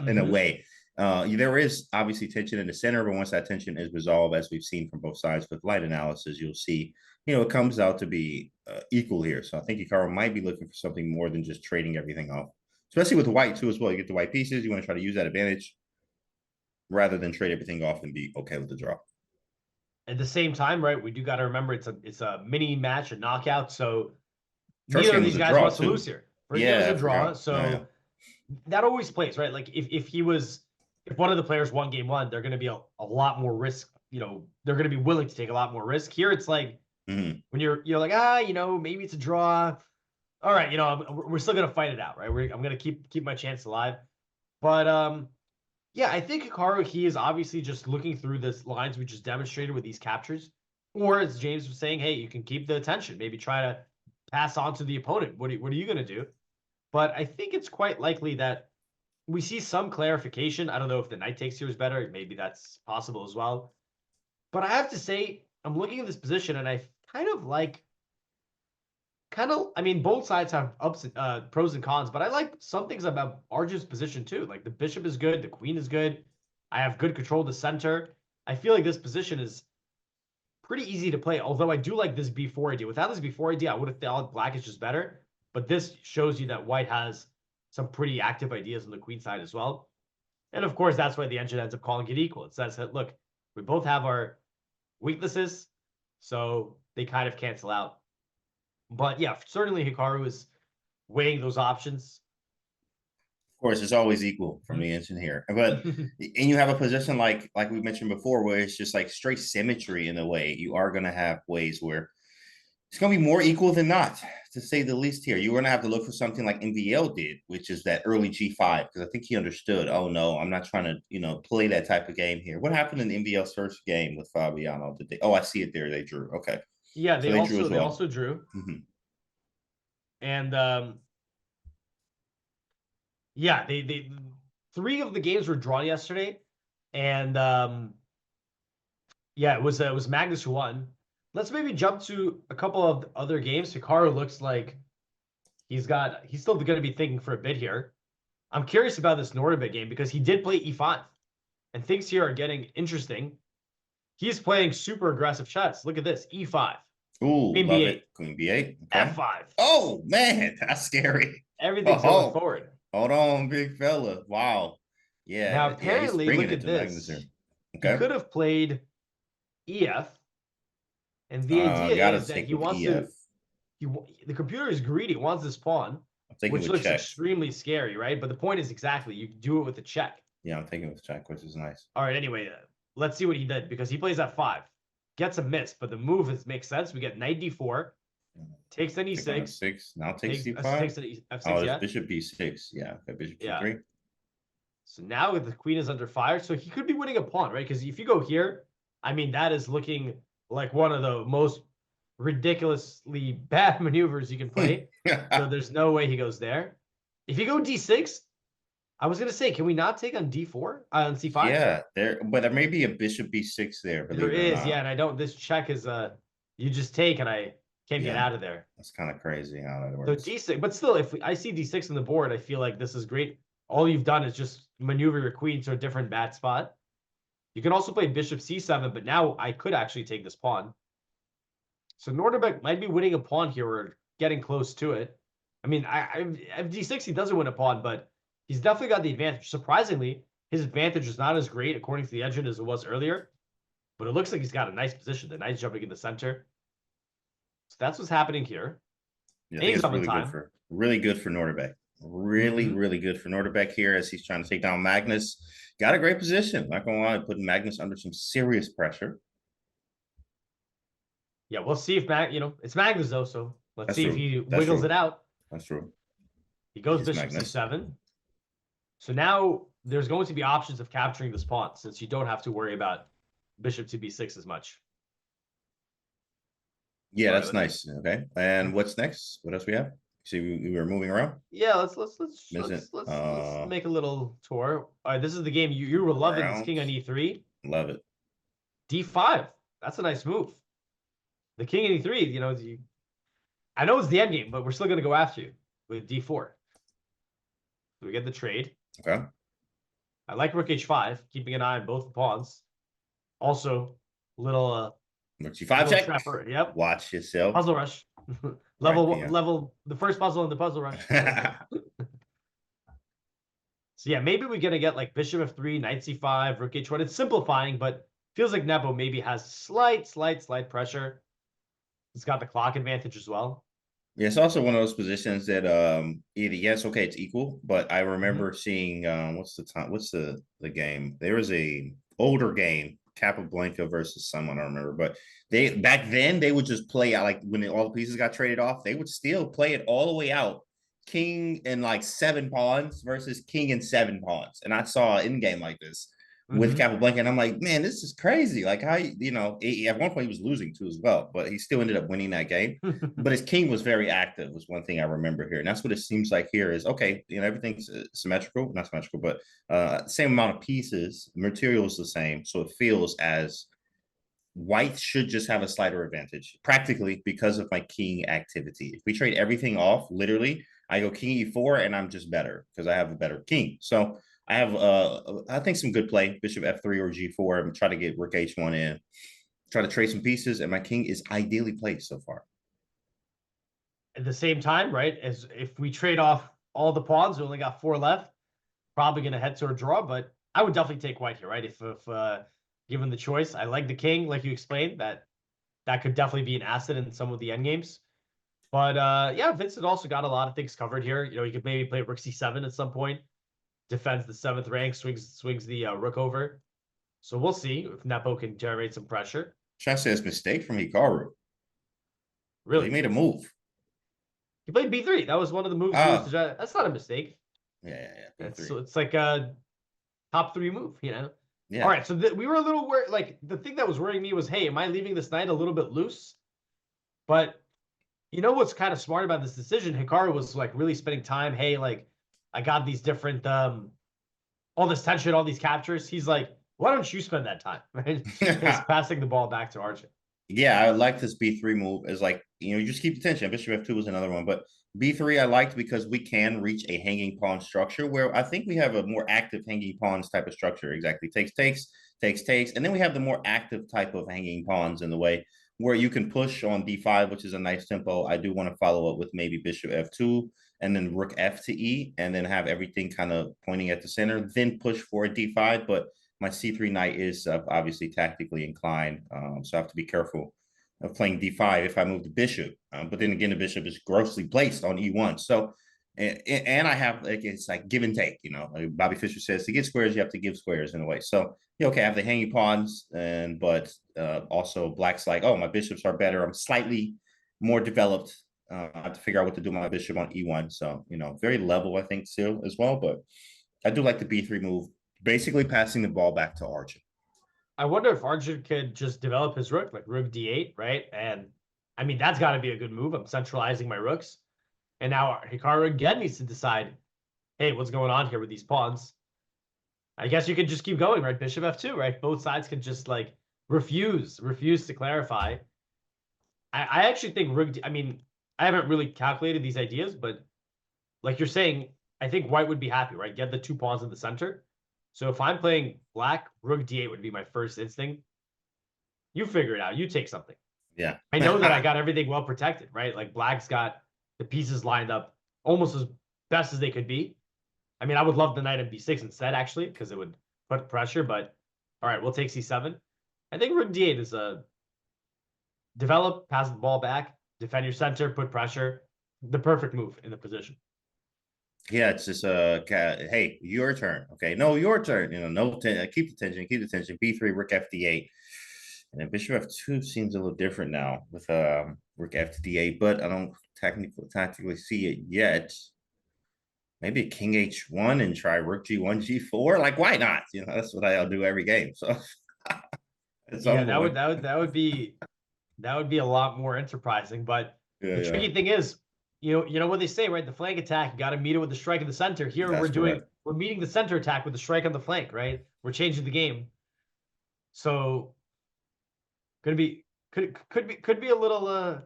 in a way. There is obviously tension in the center, but once that tension is resolved, as we've seen from both sides with light analysis, you'll see, it comes out to be equal here. So I think Hikaru might be looking for something more than just trading everything off, especially with white too as well. You get the white pieces, you want to try to use that advantage rather than trade everything off and be okay with the draw. At the same time, right, we do got to remember it's a mini match, a knockout, so neither of these guys wants to lose here. First game was a draw, so that always plays, right? Like if one of the players won game 1, they're going to be a lot more risk. They're going to be willing to take a lot more risk. Here, it's like Mhm. When you're like, maybe it's a draw. All right, we're still gonna fight it out, right? I'm gonna keep my chance alive. But yeah, I think Hikaru, he is obviously just looking through this lines we just demonstrated with these captures. Or as James was saying, hey, you can keep the attention, maybe try to pass on to the opponent. What are you gonna do? But I think it's quite likely that we see some clarification. I don't know if the knight takes here is better. Maybe that's possible as well. But I have to say, I'm looking at this position and I I mean, both sides have pros and cons, but I like some things about Arjun's position too. Like the bishop is good, the queen is good. I have good control of the center. I feel like this position is pretty easy to play, although I do like this b4 idea. Without this b4 idea, I would have thought black is just better. But this shows you that white has some pretty active ideas on the queen side as well. And of course, that's why the engine ends up calling it equal. It says that, look, we both have our weaknesses, so they kind of cancel out. But yeah, certainly Hikaru is weighing those options. Of course, it's always equal from the engine here, but and you have a position like we mentioned before, where it's just like straight symmetry in a way. You are going to have ways where it's going to be more equal than not, to say the least. Here, you're going to have to look for something like MVL did, which is that early G5, because I think he understood. Oh no, I'm not trying to play that type of game here. What happened in MVL's first game with Fabiano? Did they? Oh, I see it there. They drew. Okay. Yeah, So they also drew. Mhm. And yeah, they 3 of the games were drawn yesterday, and yeah, it was Magnus who won. Let's maybe jump to a couple of other games. Hikaru looks like he's still going to be thinking for a bit here. I'm curious about this Nordabit game because he did play e5, and things here are getting interesting. He's playing super aggressive shots. Look at this, e5. Ooh, Queen love b8. it. Queen b8. Okay. F5. Oh man, that's scary. Everything's going forward. Hold on, big fella. Wow. Yeah. Now he's apparently, bringing look it at to this. Magnus here. He Okay. could have played EF, and the idea Gotta is that take he with wants EF. the computer is greedy, wants this pawn, I'm taking which with looks check. extremely scary, right? But the point is exactly, you do it with a check. Yeah, I'm taking with check, which is nice. All right, anyway, let's see what he did, because he plays f5, gets a miss, but the move makes sense. We get knight d4, takes an Take on e6, F6. Now takes takes c5. an f6, Oh, yeah. there's bishop b6. Yeah, okay, bishop Yeah. c3. So now the queen is under fire, so he could be winning a pawn, right? Because if you go here, I mean, that is looking like one of the most ridiculously bad maneuvers you can play. So there's no way he goes there. If you go d6, I was gonna say, can we not take on d4 on c5? Yeah, there may be a bishop b6 there. There is, yeah, and I don't. This check is you just take, and I can't get out of there. That's kind of crazy how that So works. d6, but still, if I see d6 on the board, I feel like this is great. All you've done is just maneuver your queen to a different bad spot. You can also play bishop c7, but now I could actually take this pawn. So Nordabek might be winning a pawn here or getting close to it. I mean, if d6, he doesn't win a pawn, but he's definitely got the advantage. Surprisingly, his advantage is not as great, according to the engine, as it was earlier. But it looks like he's got a nice position. The knight's jumping in the center. So that's what's happening here. Yeah, I think He's it's up in really time. good for Nordabek. Really good for Nordabek here as he's trying to take down Magnus. Got a great position. Not gonna lie, putting Magnus under some serious pressure. Yeah, we'll see if it's Magnus though, so let's That's see if true. he That's wiggles true. it out. That's true. He goes It's bishop Magnus. c7. So now there's going to be options of capturing this pawn, since you don't have to worry about bishop to b6 as much. Yeah, All right, that's nice. Okay, and what's next? What else we have? See, we were moving around. Yeah, let's Vincent, make a little tour. All right, this is the game you were loving. This rounds. king on e3, Love it. d5. That's a nice move. The king on e3. I know it's the end game, but we're still going to go after you with d4. So we get the trade. Okay. I like rook h5, keeping an eye on both the pawns. Also, little Rook c5 check. trapper. Yep. Watch yourself. Puzzle rush. level the first puzzle in the puzzle rush. So yeah, maybe we're gonna get like bishop f3, knight c5, rook h1. It's simplifying, but feels like Nepo maybe has slight pressure. He's got the clock advantage as well. Yeah, it's also one of those positions that yes, okay, it's equal, but I remember seeing what's the game? There was a older game Capablanca versus someone, I don't remember, but they back then they would just play out like when all the pieces got traded off, they would still play it all the way out. King and like 7 pawns versus king and 7 pawns. And I saw an in game like this with Capablanca, and I'm like, man, this is crazy. Like how at one point he was losing too as well, but he still ended up winning that game. But his king was very active, was one thing I remember here, and that's what it seems like here is okay. Everything's symmetrical, not symmetrical, but same amount of pieces, material is the same, so it feels as white should just have a slighter advantage practically because of my king activity. If we trade everything off, literally, I go king e4 and I'm just better because I have a better king. So I have, I think, some good play, bishop f3 or g4, and try to get rook h1 in, try to trade some pieces, and my king is ideally placed so far. At the same time, right, as if we trade off all the pawns, we only got 4 left, probably going to head to a draw, but I would definitely take white here, right? If given the choice, I like the king, like you explained, that could definitely be an asset in some of the endgames. But yeah, Vincent also got a lot of things covered here. You could maybe play rook c7 at some point, defends the 7th rank, swings the rook over. So we'll see if Nepo can generate some pressure. Trying to say it's a mistake from Hikaru. Really? He made a move. He played b3. That was one of the moves. That's not a mistake. Yeah. It's like a top 3 move, Yeah. Yeah. All right, so we were a little worried. Like the thing that was worrying me was, hey, am I leaving this knight a little bit loose? But you know what's kind of smart about this decision? Hikaru was like really spending time. Hey, like I got these different, all this tension, all these captures. He's like, why don't you spend that time? Right, just passing the ball back to Arjun. Yeah, I like this b3 move. Is like you just keep the tension. Bishop f2 was another one, but b3 I liked because we can reach a hanging pawn structure where I think we have a more active hanging pawns type of structure. Exactly, takes, and then we have the more active type of hanging pawns in the way where you can push on d5, which is a nice tempo. I do want to follow up with maybe bishop f2 and then rook f to e, and then have everything kind of pointing at the center, then push for a d5. But my c3 knight is obviously tactically inclined, so I have to be careful of playing d5 if I move the bishop. But then again, the bishop is grossly placed on e1. So, and I have, like, it's like give and take, like Bobby Fischer says, to get squares, you have to give squares in a way. So, okay, I have the hanging pawns, but also black's like, oh, my bishops are better. I'm slightly more developed. I have to figure out what to do with my bishop on e1. So, very level, I think, still as well. But I do like the b3 move, basically passing the ball back to Arjun. I wonder if Arjun could just develop his rook, like rook d8, right? And I mean, that's got to be a good move. I'm centralizing my rooks. And now Hikaru again needs to decide, hey, what's going on here with these pawns? I guess you could just keep going, right? Bishop f2, right? Both sides can just like refuse to clarify. I actually think I mean, I haven't really calculated these ideas, but like you're saying, I think white would be happy, right? Get the 2 pawns in the center. So if I'm playing black, rook d8 would be my first instinct. You figure it out. You take something. Yeah. I know that I got everything well protected, right? Like black's got the pieces lined up almost as best as they could be. I mean, I would love the knight on b6 instead, actually, because it would put pressure. But all right, we'll take c7. I think rook d8 is a develop, pass the ball back, defend your center, put pressure. The perfect move in the position. Yeah, it's just hey, your turn. Okay, no, your turn. Keep the tension. B3, rook f d8, and then bishop f2 seems a little different now with rook f to d8, but I don't tactically see it yet. Maybe king h1 and try rook g1, g4. Like, why not? That's what I'll do every game. So yeah, that would be a lot more enterprising. But the tricky thing is, you know what they say, right? The flank attack, you got to meet it with the strike in the center. Here we're meeting the center attack with the strike on the flank, right? We're changing the game. So could be a little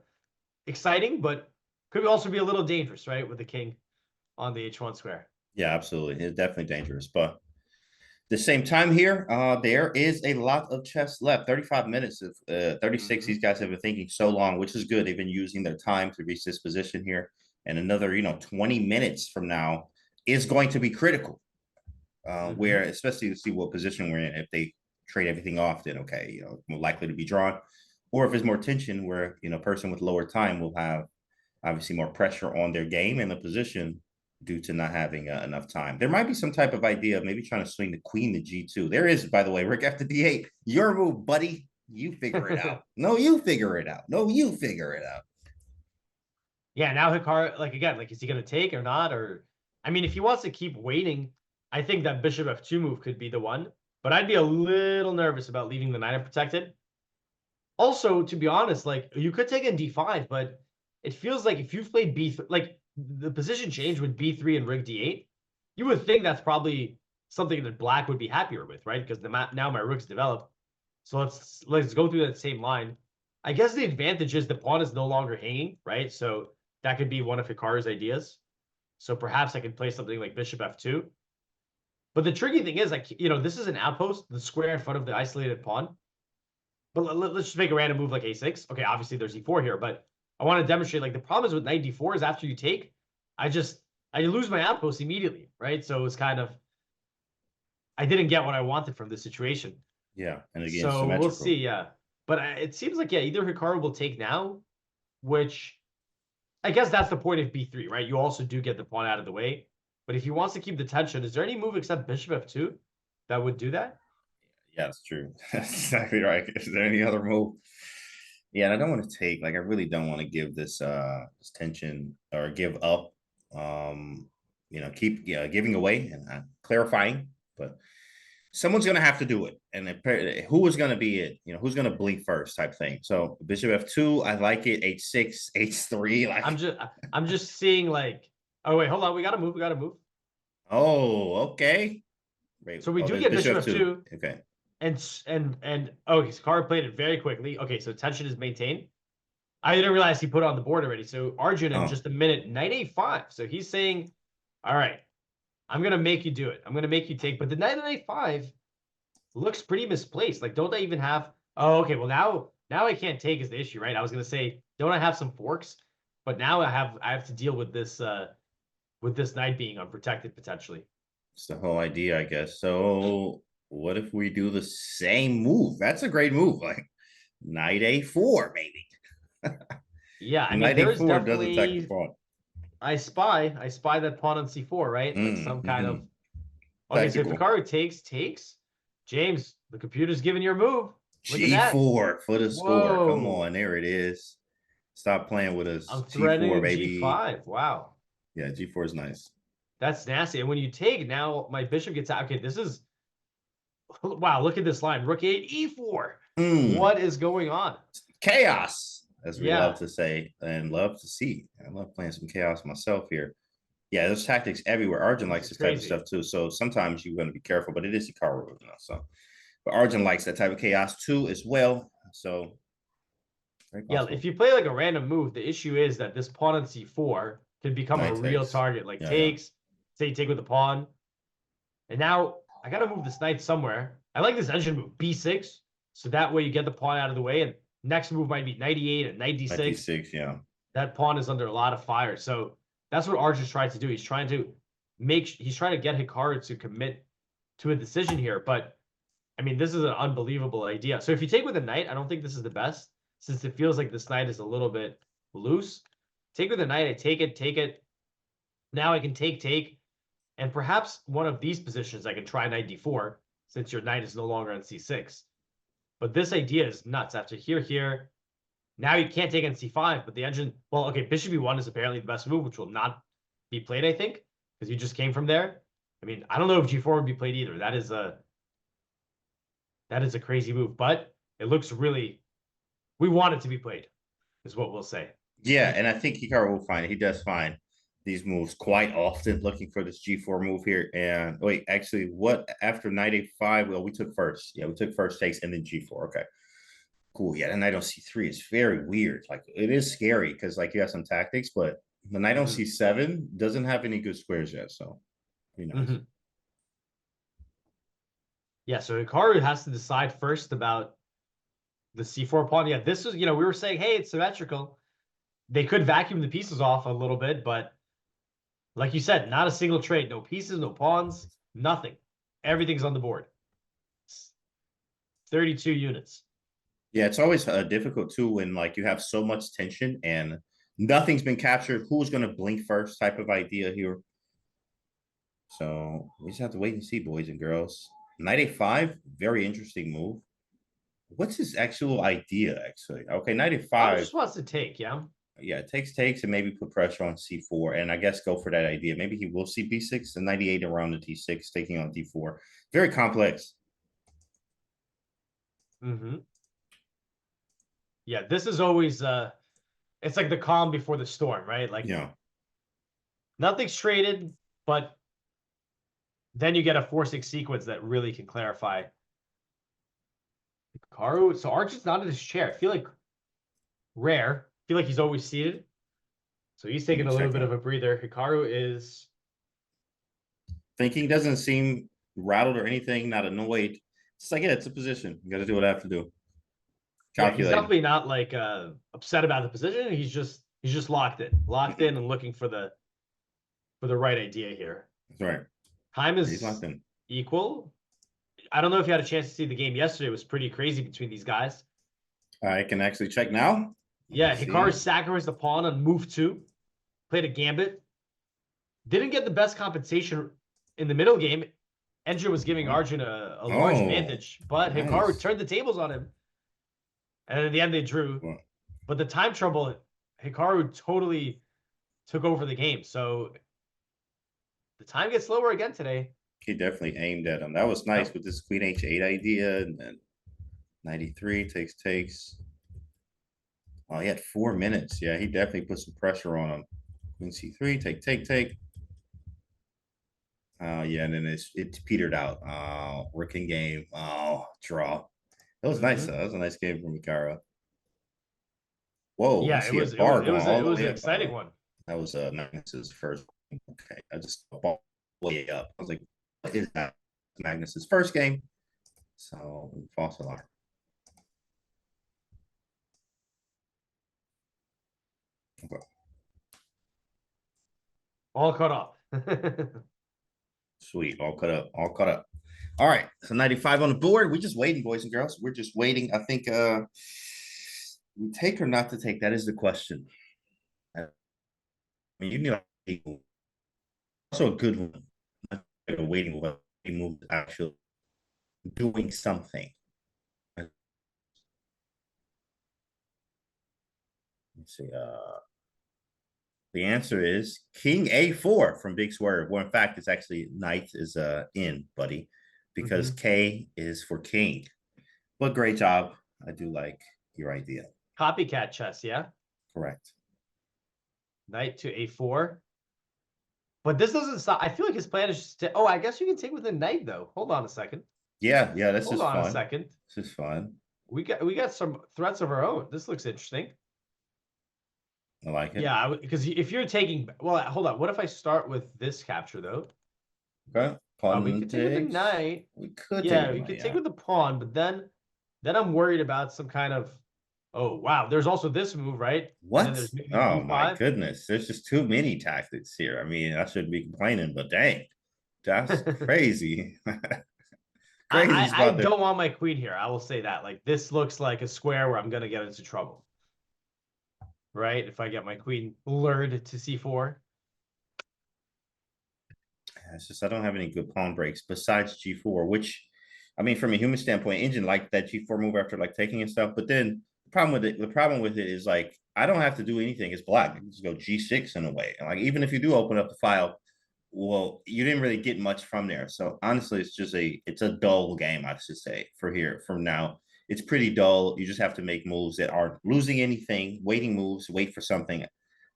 exciting, but could also be a little dangerous, right? With the king on the h1 square. Yeah, absolutely. It's definitely dangerous. But the same time here, there is a lot of chess left. 35 minutes of 36. These guys have been thinking so long, which is good. They've been using their time to reach this position here. And another, 20 minutes from now is going to be critical. Where, especially to see what position we're in. If they trade everything off, then okay, more likely to be drawn. Or if there's more tension where, a person with lower time will have obviously more pressure on their game and the position due to not having enough time. There might be some type of idea of maybe trying to swing the queen to G2. There is, by the way, Rick after D8. Your move, buddy. You figure it out. No, you figure it out. No, you figure it out. Yeah, now Hikaru, like again, like is he gonna take or not? Or I mean, if he wants to keep waiting, I think that bishop f2 move could be the one. But I'd be a little nervous about leaving the knight unprotected. Also, to be honest, like you could take in d5, but it feels like if you've played b3, like the position change with b3 and rig d8, you would think that's probably something that black would be happier with, right? Because the map now my rook's developed. So let's go through that same line. I guess the advantage is the pawn is no longer hanging, right? So that could be one of Hikaru's ideas. So perhaps I could play something like bishop f2. But the tricky thing is, like, this is an outpost, the square in front of the isolated pawn. But let's just make a random move like a6. Okay, obviously there's e4 here, but I want to demonstrate, like, the problem is with knight d4 is after you take, I lose my outpost immediately, right? So it's kind of, I didn't get what I wanted from this situation. Yeah, and again, So symmetrical. we'll see, yeah. But it seems like, yeah, either Hikaru will take now, which I guess that's the point of b3, right? You also do get the pawn out of the way. But if he wants to keep the tension, is there any move except bishop f2 that would do that? Yeah, that's true. That's exactly right. Is there any other move? Yeah, and I don't want to take, like, I really don't want to give this this tension or give up. Keep giving away and clarifying, but someone's gonna have to do it. And who is gonna be it? Who's gonna blink first type thing. So bishop f2, I like it. h6, h3. Like I'm just seeing like, oh wait, hold on, we gotta move. Oh, okay. Wait, so we do get bishop f2. Okay. And oh, his card played it very quickly. Okay, so tension is maintained. I didn't realize he put it on the board already. So Arjun in just a minute, knight a5. So he's saying, all right, I'm gonna make you do it. I'm gonna make you take. But the knight on a5 looks pretty misplaced. Like, don't I even have? Oh, okay. Well, now I can't take is the issue, right? I was gonna say, don't I have some forks? But now I have to deal with this knight being unprotected potentially. It's the whole idea, I guess. So what if we do the same move? That's a great move, like knight a4, maybe. Yeah, I mean, knight there's a4 definitely. doesn't attack the pawn. I spy that pawn on c4, right? Like some kind of. Okay, so if Tactical. Hikaru takes. James, the computer's giving your move. Look at that. G4 for the score. Come Whoa. on, there it is. Stop playing with us. I'm threading G4, baby. G5. Wow. Yeah, G4 is nice. That's nasty. And when you take, now my bishop gets out. Okay, this is. Wow, look at this line. Rook 8, E4. What is going on? Chaos, as we love to say and love to see. I love playing some chaos myself here. Yeah, there's tactics everywhere. Arjun likes this type of stuff too. So sometimes you're going to be careful, but it is Hikaru, so. But Arjun likes that type of chaos too, as well. So. Yeah, if you play like a random move, the issue is that this pawn on c4 can become a real target. Like takes, say you take with the pawn. And now I got to move this knight somewhere. I like this engine move, b6. So that way you get the pawn out of the way. And next move might be knight e8 and knight d6. Knight d6, yeah. That pawn is under a lot of fire. So that's what Arjun's trying to do. He's trying to get Hikaru to commit to a decision here. But I mean, this is an unbelievable idea. So if you take with a knight, I don't think this is the best, since it feels like this knight is a little bit loose. Take with a knight, I take it. Now I can take. And perhaps one of these positions, I can try knight d4, since your knight is no longer on c6. But this idea is nuts. After here. Now you can't take on c5, but the engine... Well, okay, bishop e1 is apparently the best move, which will not be played, I think, because you just came from there. I mean, I don't know if g4 would be played either. That is a crazy move, but it looks really... We want it to be played, is what we'll say. Yeah, and I think Hikaru will find it. He does find these moves quite often, looking for this G4 move here. And wait, actually, what after knight a5? Well, we took first. Yeah, we took first takes and then G4. Okay, cool. Yeah, the knight on c3 is very weird. Like, it is scary because like you have some tactics, but the knight on c7 doesn't have any good squares yet. So, Yeah, so Hikaru has to decide first about the c4 pawn. Yeah, this is, we were saying, hey, it's symmetrical. They could vacuum the pieces off a little bit, but like you said, not a single trade. No pieces, no pawns, nothing. Everything's on the board. 32 units. Yeah, it's always difficult too when like you have so much tension and nothing's been captured. Who's going to blink first type of idea here. So we just have to wait and see, boys and girls. Knight a5, very interesting move. What's his actual idea, actually? Okay, knight Probably a5. just wants to take, yeah. Yeah, takes, and maybe put pressure on c4, and I guess go for that idea. Maybe he will see b6 and 98 around the t6, taking on d4. Very complex. Mm-hmm. Yeah, this is always it's like the calm before the storm, right? Like Yeah. nothing's traded, but then you get a 4-6 sequence that really can clarify. Hikaru, so Arjun's not in his chair. I feel like rare. I feel like he's always seated. So he's taking a little bit of a breather. Hikaru is Thinking doesn't seem rattled or anything, not annoyed. It's like, yeah, it's a position. You got to do what I have to do. yeah, he's definitely not like upset about the position. He's just locked in and looking for the right idea here. That's right. Time He's is locked in. equal. I don't know if you had a chance to see the game yesterday. It was pretty crazy between these guys. I can actually check now. Yeah, Hikaru sacrificed the pawn on move 2. Played a gambit. Didn't get the best compensation in the middle game. Endra was giving Arjun a large advantage, but nice. Hikaru turned the tables on him. And in the end, they drew. But the time trouble, Hikaru totally took over the game. So the time gets slower again today. He definitely aimed at him. That was nice with this queen h8 idea, and then 93 takes. Oh, he had 4 minutes. Yeah, he definitely put some pressure on him. Queen c3, take. Yeah, and then it's petered out. Working game. Draw. That was nice though. That was a nice game from Hikaru. Whoa, Yeah, it was an exciting one. That was Magnus's first. Okay, I just ball way up. I was like, what is that? Magnus's first game. So false alarm. Okay. All caught up. Sweet, all caught up. All right, so 95 on the board. We're just waiting, boys and girls. We're just waiting. I think we take or not to take. That is the question. I mean, you know, also a good one. Not a waiting one. He moved actually doing something. Let's see. The answer is King A4 from Big Swerve. Well, in fact, it's actually knight is in, buddy, because K is for king. But great job. I do like your idea. Copycat chess, yeah? Correct. Knight to A4. But this doesn't stop. I feel like his plan is just to, I guess you can take with a knight though. Hold on a second. Yeah, this is fun. Hold on a second. This is fun. We got some threats of our own. This looks interesting. I like it. Yeah, because if you're taking, well, hold on. What if I start with this capture though? Okay. Pawn we could take with the knight. We could. Yeah, we could take with the pawn, but then I'm worried about some kind of. Oh wow, there's also this move, right? What? Oh my goodness, there's just too many tactics here. I mean, I shouldn't be complaining, but dang, that's crazy. I don't want my queen here. I will say that. Like this looks like a square where I'm gonna get into trouble. Right? If I get my queen lured to c4. It's just I don't have any good pawn breaks besides g4, which I mean, from a human standpoint, Engine liked that g4 move after like taking and stuff. But then the problem with it is like I don't have to do anything. It's black. I can just go g6 in a way. And like even if you do open up the file, well, you didn't really get much from there. So honestly, it's a dull game, I should say, from now. It's pretty dull. You just have to make moves that aren't losing anything, waiting moves, wait for something.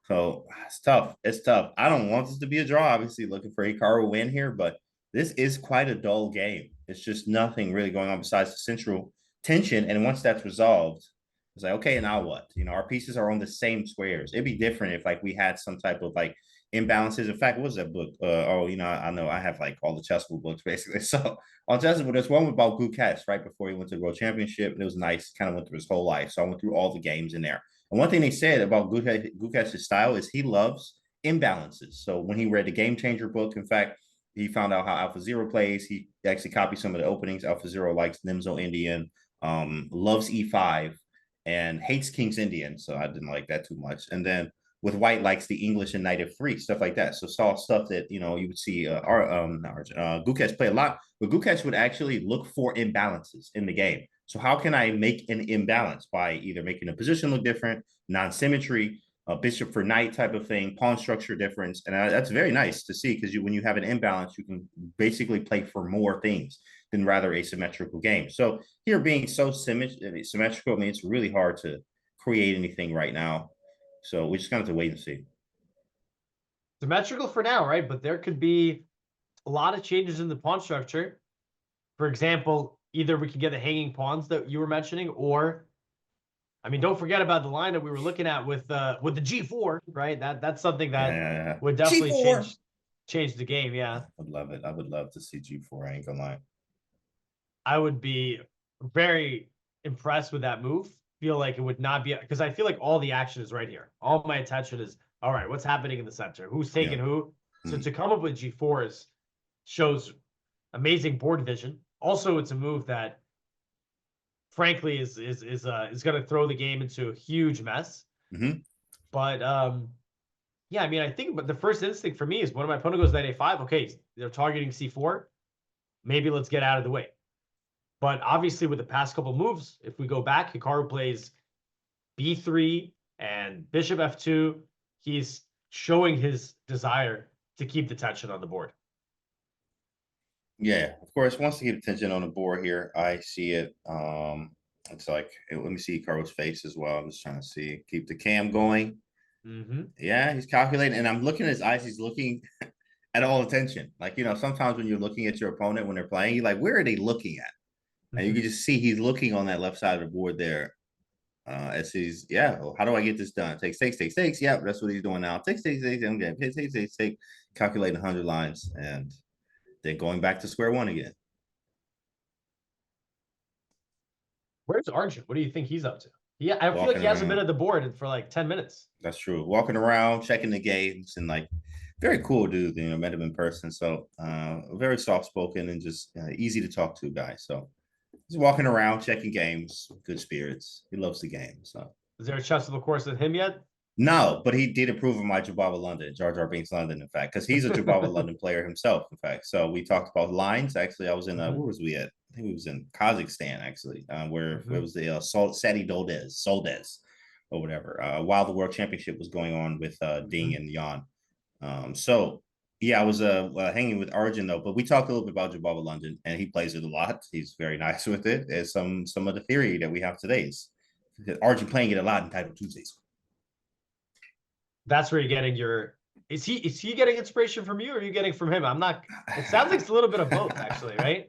So it's tough. It's tough. I don't want this to be a draw, obviously looking for Hikaru win here, but this is quite a dull game. It's just nothing really going on besides the central tension. And once that's resolved, it's like, okay, now what? You know, our pieces are on the same squares. It'd be different if like we had some type of like imbalances. In fact, what was that book? I know I have like all the chessbook books basically. So on chessbook, there's one about Gukesh right before he went to the World Championship. And it was nice. Kind of went through his whole life. So I went through all the games in there. And one thing they said about Gukesh's style is he loves imbalances. So when he read the Game Changer book, in fact, he found out how Alpha Zero plays. He actually copied some of the openings. Alpha Zero likes Nimzo Indian, loves E5, and hates King's Indian. So I didn't like that too much. And then with white likes the English and knight f3, stuff like that. So saw stuff that, you know, you would see Gukesh play a lot, but Gukesh would actually look for imbalances in the game. So how can I make an imbalance? By either making a position look different, non-symmetry, a bishop for knight type of thing, pawn structure difference. And that's very nice to see, because when you have an imbalance, you can basically play for more things than rather a symmetrical game. So here being so symmetrical, I mean, it's really hard to create anything right now. So we just kind of have to wait and see. Symmetrical for now, right? But there could be a lot of changes in the pawn structure. For example, either we could get the hanging pawns that you were mentioning, or, I mean, don't forget about the line that we were looking at with the G4, right? That's something that would definitely G4. change the game. Yeah, I would love it. I would love to see G4. I ain't gonna lie. I would be very impressed with that move. Feel like it would not be, because I feel like all the action is right here. All my attention is, all right, what's happening in the center? Who's taking who? So to come up with G4 shows amazing board vision. Also, it's a move that, frankly, is going to throw the game into a huge mess. But yeah, I mean, I think, but the first instinct for me is when my opponent goes knight a5, okay, they're targeting c4. Maybe let's get out of the way. But obviously, with the past couple moves, if we go back, Hikaru plays b3 and bishop f2. He's showing his desire to keep the tension on the board. Yeah, of course, wants to keep tension on the board here. I see it. It's like, let me see Hikaru's face as well. I'm just trying to see, keep the cam going. Yeah, he's calculating, and I'm looking at his eyes. He's looking at all attention. Like, you know, sometimes when you're looking at your opponent when they're playing, you're like, where are they looking at? And you can just see he's looking on that left side of the board there. As he's, well, how do I get this done? Takes. Yeah, that's what he's doing now. Takes. Okay, take. Calculating 100 lines, and then going back to square one again. Where's Arjun? What do you think he's up to? Yeah, I feel like he hasn't been at the board for like 10 minutes. That's true. Walking around, checking the games, and like, very cool dude. You know, met him in person, so very soft spoken and just easy to talk to guy. So he's walking around, checking games, good spirits. He loves the game. So is there a chance of the course with him yet? No, but he did approve of my Jababa London, Jar Jar Binks London, in fact, because he's a Jababa London player himself, in fact. So we talked about lines. Actually, I was in, where was we at? I think we was in Kazakhstan, actually, where it was the Sadi Soldes, or whatever, while the World Championship was going on with Ding and Yan. So, yeah, I was hanging with Arjun, though, but we talked a little bit about Jababa London, and he plays it a lot. He's very nice with it. As some of the theory that we have today is Arjun playing it a lot in Title Tuesdays. That's where you're getting your, is he getting inspiration from you, or are you getting from him? I'm not, it sounds like it's a little bit of both, actually, right?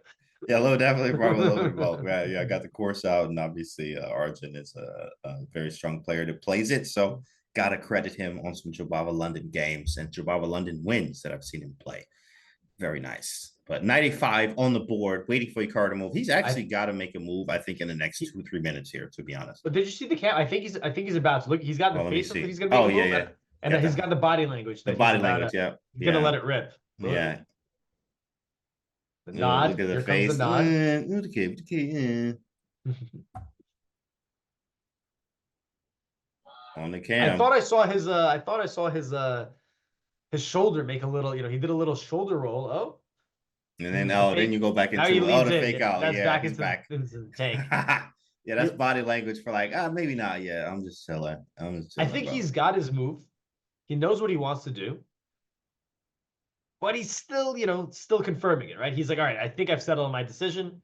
Yeah, definitely probably a little bit of both. Right? Yeah, I got the course out, and obviously Arjun is a very strong player that plays it. So gotta credit him on some Jababa London games and Jababa London wins that I've seen him play. Very nice. But 95 on the board, waiting for Hikaru to move. He's actually got to make a move, I think, in the next 2-3 minutes here, to be honest. But did you see the cam? I think he's about to look. He's got the face that he's gonna make a move. Yeah. And he's got the body language. The body language, yeah. He's gonna let it rip. Look. Yeah. The nod. Look at the Here face. comes the nod. On the cam. I thought I saw his shoulder make a little, he did a little shoulder roll. Oh. And then then you go back into the fake out. That's back into the tank. Yeah, that's body language for like, maybe not. Yeah, I'm just chilling. I think he's got his move. He knows what he wants to do. But he's still, still confirming it, right? He's like, all right, I think I've settled on my decision.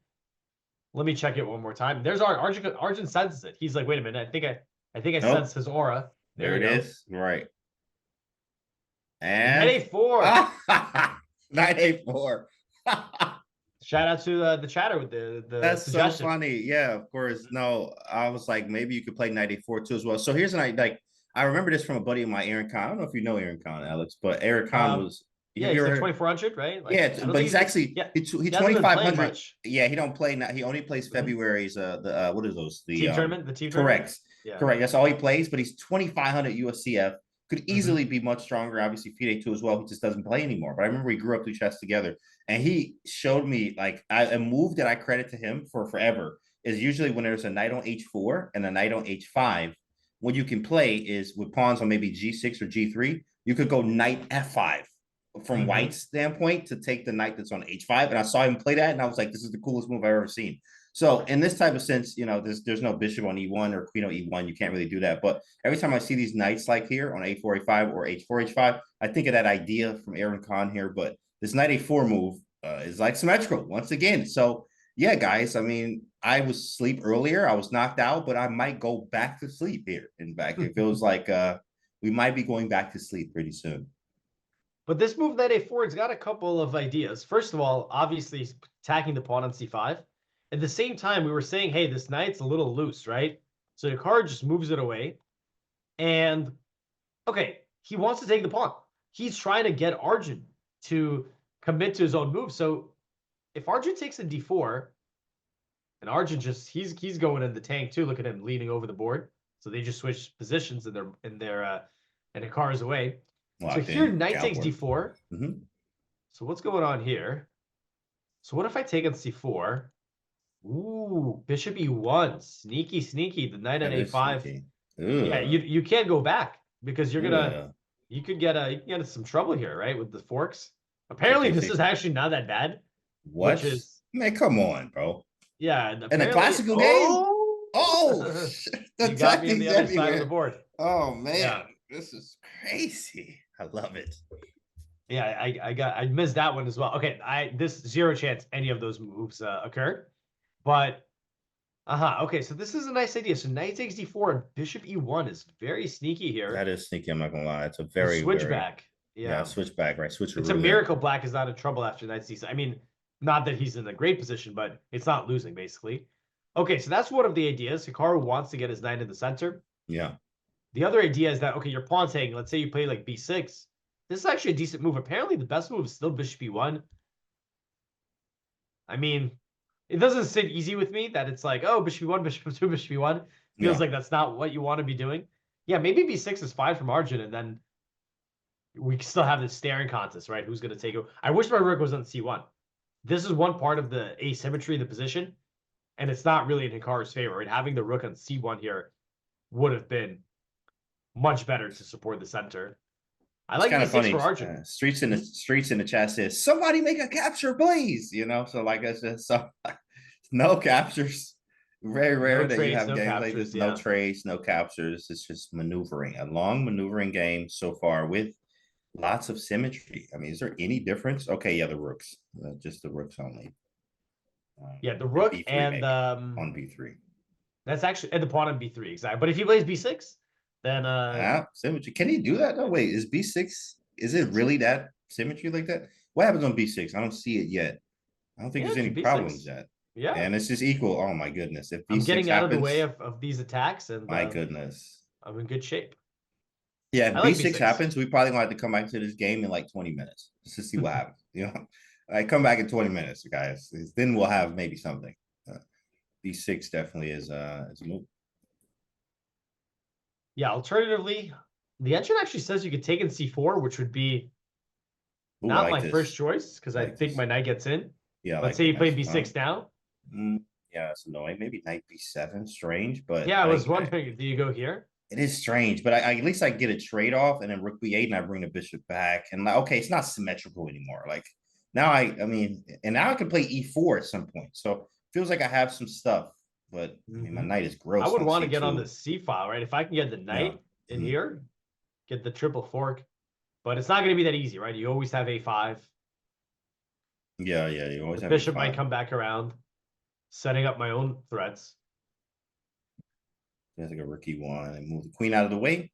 Let me check it one more time. There's Arjun. Arjun senses it. He's like, wait a minute. I think I sense his aura. There it is. Right. And Knight A4. Knight A4. Shout out to the chatter with the That's suggestion. so funny. Yeah, of course. No, I was like, maybe you could play Knight A4 too as well. So here's I remember this from a buddy of mine, Aaron Khan. I don't know if you know Aaron Khan, Alex, but Aaron Khan was. Yeah, he's like 2400, right? Like, yeah, but he's actually he's 2500. Yeah, he don't play now. He only plays February's what are those? The team tournament. The team correct. Yeah. Correct. That's all he plays. But he's 2500 USCF. Could easily be much stronger. Obviously, FIDE 2 as well. He just doesn't play anymore. But I remember we grew up through chess together, and he showed me like a move that I credit to him for forever is usually when there's a knight on H4 and a knight on H5. what you can play is with pawns on maybe G6 or G3, you could go knight F5 from White's standpoint to take the knight that's on H5. And I saw him play that, and I was like, this is the coolest move I've ever seen. So in this type of sense, you know, there's no bishop on E1 or queen on E1. You can't really do that. But every time I see these knights like here on A4, A5 or H4, H5, I think of that idea from Aaron Khan here. But this knight A4 move is like symmetrical once again. So yeah, guys, I mean, I was asleep earlier. I was knocked out, but I might go back to sleep here. In fact, it feels like we might be going back to sleep pretty soon. But this move, knight A4, it's got a couple of ideas. First of all, obviously attacking the pawn on C5. At the same time, we were saying, hey, this knight's a little loose, right? So Hikaru just moves it away. And, okay, he wants to take the pawn. He's trying to get Arjun to commit to his own move. So if Arjun takes a D4, and Arjun just, he's going in the tank too. Look at him leaning over the board. So they just switch positions and and Hikaru's away. Locked so here, in, knight takes cowboy. D4. So what's going on here? So what if I take on C4? Ooh, bishop E1. Sneaky, sneaky. The knight on A5. Yeah, you can't go back because you're gonna you could get into some trouble here, right? With the forks. Apparently, this is actually not that bad. What? Which is, man, come on, bro. Yeah, in a classical game. Oh, the you got me on the other side of the board. Oh man, this is crazy. I love it. Yeah, I missed that one as well. Okay, this zero chance any of those moves occur, but okay, so this is a nice idea. So knight takes D4 and bishop E1 is very sneaky here. That is sneaky. I'm not gonna lie. It's a very switchback. Yeah, switchback. Right, switch. It's a miracle Black is not in trouble after knight C6. I mean, not that he's in a great position, but it's not losing basically. Okay, so that's one of the ideas. Hikaru wants to get his knight in the center. Yeah. The other idea is that, okay, your pawn's hanging. Let's say you play like B6. This is actually a decent move. Apparently, the best move is still bishop E1. I mean, it doesn't sit easy with me that it's like, oh, bishop E1, bishop 2, bishop E1. Feels like that's not what you want to be doing. Yeah, maybe B6 is fine from Arjun, and then we still have this staring contest, right? Who's going to take it? I wish my rook was on C1. This is one part of the asymmetry of the position, and it's not really in Hikaru's favor. Right? Having the rook on C1 here would have been much better to support the center. I like kind of funny. For Arjun. Streets in the chat says somebody make a capture, please. You know, so like it's just no captures. Very rare that you have games like this. No trades, no captures. It's just maneuvering. A long maneuvering game so far with lots of symmetry. I mean, is there any difference? Okay, yeah, the rooks, just the rooks only. Yeah, the rook B3 and on B3. That's actually and the pawn on B3 exactly. But if he plays B6. Then symmetry. Can he do that? No, wait, is B6, is it really that symmetry like that? What happens on B6? I don't see it yet. I don't think there's any problems yet. Yeah. And it's just equal. Oh my goodness. If B6 I'm getting out of the way of these attacks, and my goodness. I'm in good shape. Yeah, if B6 happens, we probably gonna have to come back to this game in like 20 minutes just to see what happens. You know, I come back in 20 minutes, guys. Then we'll have maybe something. B6 definitely is a move. Yeah, alternatively, the engine actually says you could take in C4, which would be not my first choice because I think my knight gets in. Yeah. Let's say you play B6 now. Yeah, it's annoying. Maybe knight B7, strange, but yeah, I was wondering, do you go here? It is strange, but at least I get a trade off, and then rook B8, and I bring the bishop back, and like, okay, it's not symmetrical anymore. Like now, I mean, and now I can play E4 at some point, so it feels like I have some stuff. But I mean, my knight is gross. I would want to get on the C file, right? If I can get the knight in here, get the triple fork, but it's not going to be that easy, right? You always have A5. Yeah, you always have bishop A5. might come back around, setting up my own threats. There's like a rook E1 and move the queen out of the way.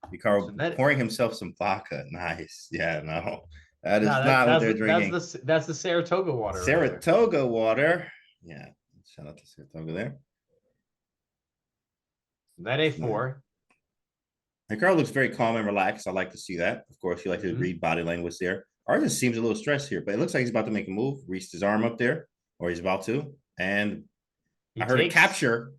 Hikaru pouring himself some vodka. Nice. Yeah, no. That is not what they're drinking. That's the Saratoga water. Saratoga water. Yeah. Shout out to Saratoga there. That A4. Hikaru looks very calm and relaxed. I like to see that. Of course, you like to read body language there. Arjun seems a little stressed here, but it looks like he's about to make a move. Reached his arm up there, or he's about to. And I heard a capture.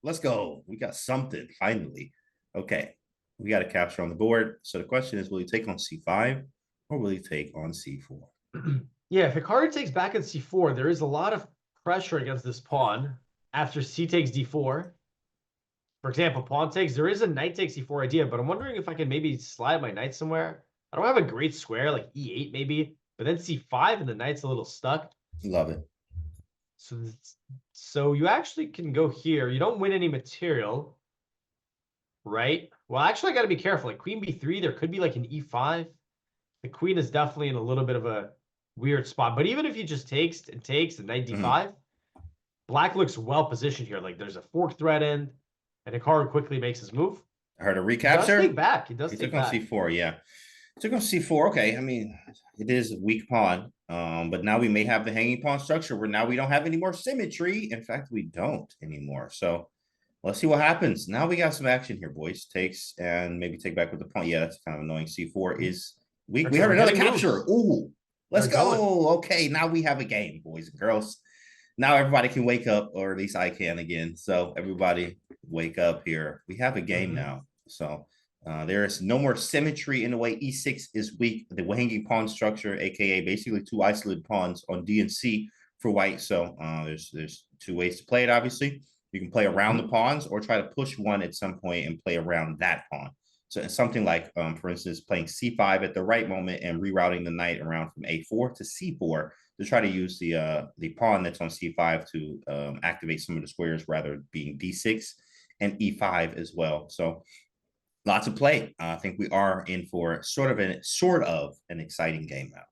Let's go. We got something finally. Okay. We got a capture on the board. So the question is, will he take on C5? Or will he take on C4? Yeah, if Hikaru takes back on C4, there is a lot of pressure against this pawn. after c takes d4. For example, pawn takes. There is a knight takes e4 idea, but I'm wondering if I can maybe slide my knight somewhere. I don't have a great square, like e8 maybe, but then c5 and the knight's a little stuck. Love it. So you actually can go here. You don't win any material, right? Well, actually, I got to be careful. Like queen b3, there could be like an e5. The queen is definitely in a little bit of a weird spot. But even if he just takes and knight d5, black looks well positioned here. Like there's a fork threat end, and Hikaru quickly makes his move. I heard a He does recapture. take back. He does He take took on back. c4, yeah. Took on c4. Okay, I mean, it is a weak pawn. But now we may have the hanging pawn structure where now we don't have any more symmetry. In fact, we don't anymore. So let's see what happens. Now we got some action here, boys. Takes and maybe take back with the pawn. Yeah, that's kind of annoying. C4 is weak. We heard another capture. Ooh, let's go. Okay, now we have a game, boys and girls. Now everybody can wake up, or at least I can again. So everybody wake up here. We have a game now. So there is no more symmetry in the way e6 is weak. The hanging pawn structure, aka basically two isolated pawns on D and C for white. So there's two ways to play it. Obviously, you can play around the pawns or try to push one at some point and play around that pawn. So it's something like, for instance, playing c5 at the right moment and rerouting the knight around from a4 to c4 to try to use the pawn that's on c5 to activate some of the squares, rather being d6 and e5 as well. So lots of play. I think we are in for sort of an exciting game now.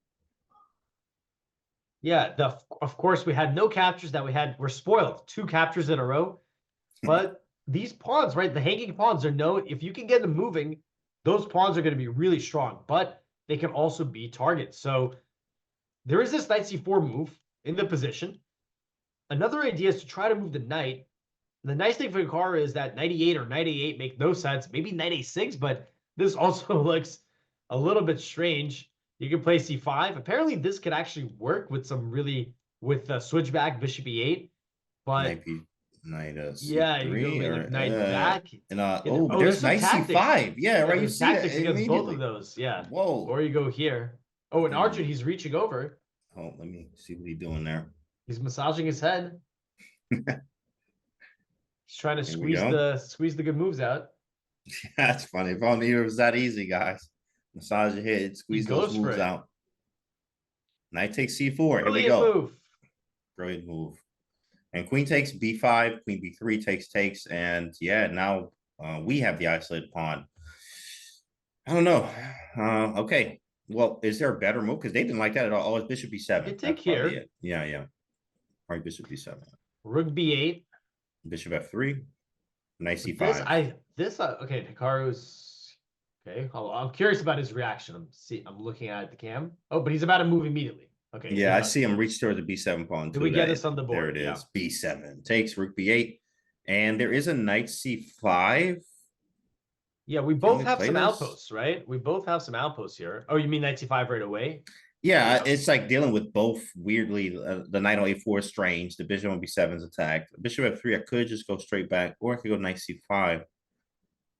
Yeah, of course we had no captures that we're spoiled. 2 captures in a row. But these pawns, right? The hanging pawns are known. If you can get them moving, those pawns are going to be really strong, but they can also be targets. So there is this knight c4 move in the position. Another idea is to try to move the knight. The nice thing for Hikaru is that knight e8 or knight a8 make no sense. Maybe knight a6, but this also looks a little bit strange. You can play c5. Apparently, this could actually work with switchback bishop e8. But Knight c3, yeah, you go like knight back. And there's knight c5. Yeah, right. You see tactics that against both of those. Yeah. Whoa. Or you go here. Oh, and Arjun, he's reaching over. Oh, let me see what he's doing there. He's massaging his head. He's trying to squeeze the good moves out. That's funny. If only it was that easy, guys. Massage your head, squeeze those moves out. Knight takes c4. Here we go. Move. Brilliant move. And queen takes b5, queen b3 takes, and yeah, now we have the isolated pawn. I don't know. Okay. Well, is there a better move? Because they didn't like that at all. Oh, it's bishop b7. You take here. Yeah. Probably bishop b7. Rook b8. Bishop f3. Knight c5. Okay, Hikaru's okay. I'm curious about his reaction. I'm looking at the cam. Oh, but he's about to move immediately. Okay. Yeah, I see him reach toward the b7 pawn. Do we get this on the board? There it is. Yeah. b7 takes rook b8, and there is a knight c5. Yeah, we both have some outposts, right? We both have some outposts here. Oh, you mean knight c5 right away? Yeah, it's like dealing with both weirdly. The knight on a4 is strange. The bishop on b7 is attacked. Bishop f3, I could just go straight back, or I could go knight c5.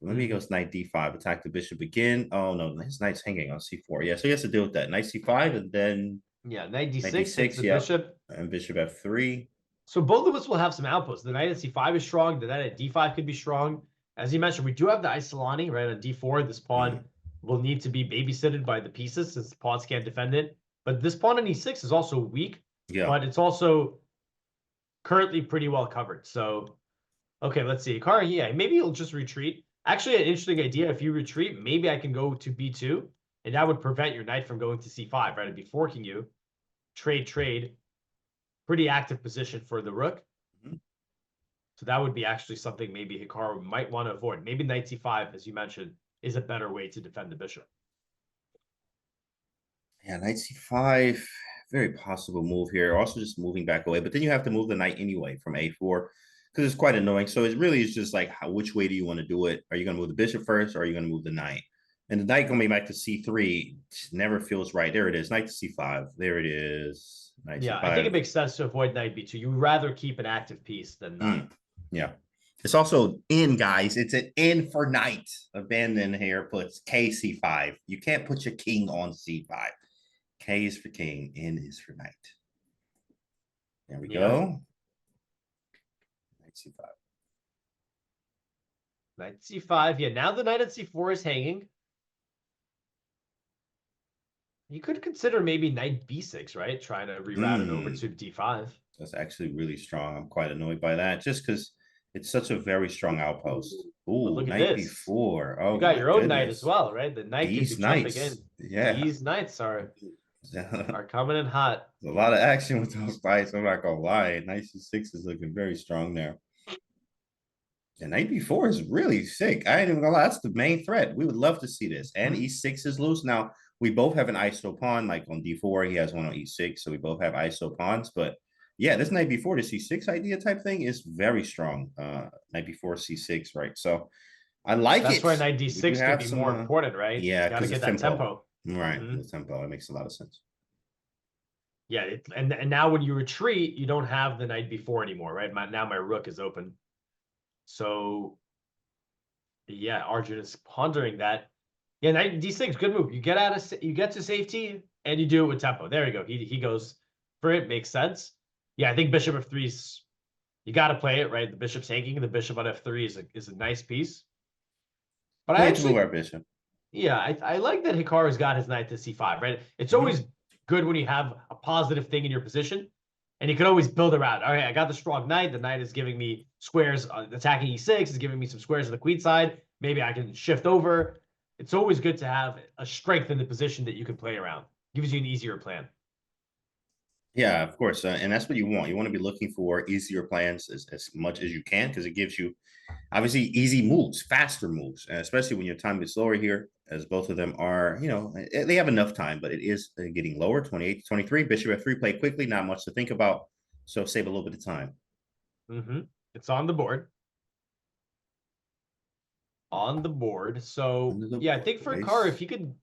Maybe he goes knight d5, attack the bishop again. Oh no, his knight's hanging on c4. Yeah, so he has to deal with that. Knight c5, and then knight d6 takes the bishop. And bishop f3. So both of us will have some outposts. The knight at c5 is strong. The knight at d5 could be strong. As you mentioned, we do have the Isolani, right, on d4. This pawn will need to be babysitted by the pieces since the pawns can't defend it. But this pawn on e6 is also weak, but it's also currently pretty well covered. So, okay, let's see. Hikaru, yeah, maybe he'll just retreat. Actually, an interesting idea. If you retreat, maybe I can go to b2, and that would prevent your knight from going to c5, right? I'd be forking you. Trade. Pretty active position for the rook. So that would be actually something maybe Hikaru might want to avoid. Maybe knight c5, as you mentioned, is a better way to defend the bishop. Yeah, knight c5, very possible move here. Also just moving back away, but then you have to move the knight anyway from a4 because it's quite annoying. So it really is just like, which way do you want to do it? Are you going to move the bishop first, or are you going to move the knight? And the knight going back to c3 never feels right. There it is, knight to c5. There it is. Knight yeah, c5. I think it makes sense to avoid knight b2. You'd rather keep an active piece than not. Yeah. It's also in, guys. It's an in for knight. Abandon here puts k c5. You can't put your king on c5. K is for king. N is for knight. There we go. c5. Knight c5. Yeah, now the knight at c4 is hanging. You could consider maybe knight b6, right? Trying to reroute it over to d5. That's actually really strong. I'm quite annoyed by that, just because it's such a very strong outpost. Ooh, look at knight this. b4. Oh, You got my your own knight goodness. as well, right? The knight can be These jumping knights, in. yeah. These knights are There's coming in hot. a lot of action with those knights. I'm not gonna lie. Knight c6 is looking very strong there. And knight b4 is really sick. I ain't even gonna lie. That's the main threat. We would love to see this. And e6 is loose. Now, we both have an ISO pawn, like on d4. He has one on e6. So we both have ISO pawns. But yeah, this knight b4 to c6 idea type thing is very strong. Knight b4, c6, right? So I like it. That's where knight We d6 do could have be some, more important, right? Yeah, Gotta because get it's that tempo. Right, the tempo. It makes a lot of sense. Yeah, and now when you retreat, you don't have the knight b4 anymore, right? Now my rook is open. So yeah, Arjun is pondering that. Yeah, knight d6, good move. You get to safety and you do it with tempo. There you go. He goes for it. Makes sense. Yeah, I think bishop f3's you got to play it, right? The bishop's hanging. The bishop on f3 is a nice piece. But I actually move our bishop. Yeah, I like that Hikaru's got his knight to c5, right? It's always good when you have a positive thing in your position, and you can always build around. All right, I got the strong knight. The knight is giving me squares. Attacking e6 is giving me some squares on the queen side. Maybe I can shift over. It's always good to have a strength in the position that you can play around. Gives you an easier plan. Yeah, of course. And that's what you want. You want to be looking for easier plans as much as you can, because it gives you obviously easy moves, faster moves, especially when your time is lower here, as both of them are, they have enough time, but it is getting lower, 28 to 23. Bishop f3, play quickly, not much to think about. So save a little bit of time. It's on the board. So yeah, I think for Hikaru, if he could,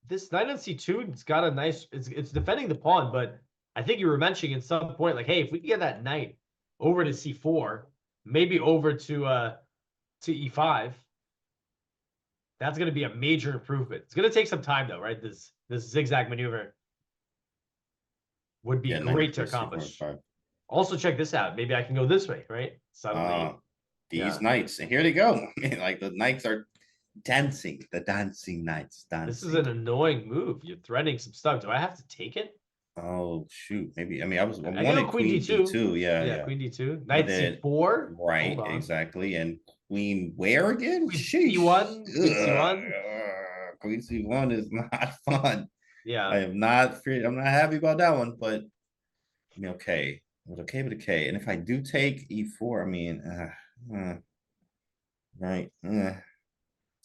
this knight on c2, it's got a nice, it's defending the pawn, but I think you were mentioning at some point, like, hey, if we can get that knight over to c4, maybe over to e5, that's going to be a major improvement. It's going to take some time though, right? This zigzag maneuver would be great to accomplish. Also, check this out. Maybe I can go this way, right? Suddenly, these knights, and here they go. Like the knights are dancing, the dancing knights. This is an annoying move. You're threatening some stuff. Do I have to take it? Oh shoot, maybe. I mean, I wanted queen d2. Yeah, queen d2. Knight c4. Right, exactly. And queen where again? Queen c1. Queen c1. Queen c1 is not fun. Yeah, I'm not happy about that one, but I mean, okay. It was okay with a K. And if I do take e4, I mean, right. That's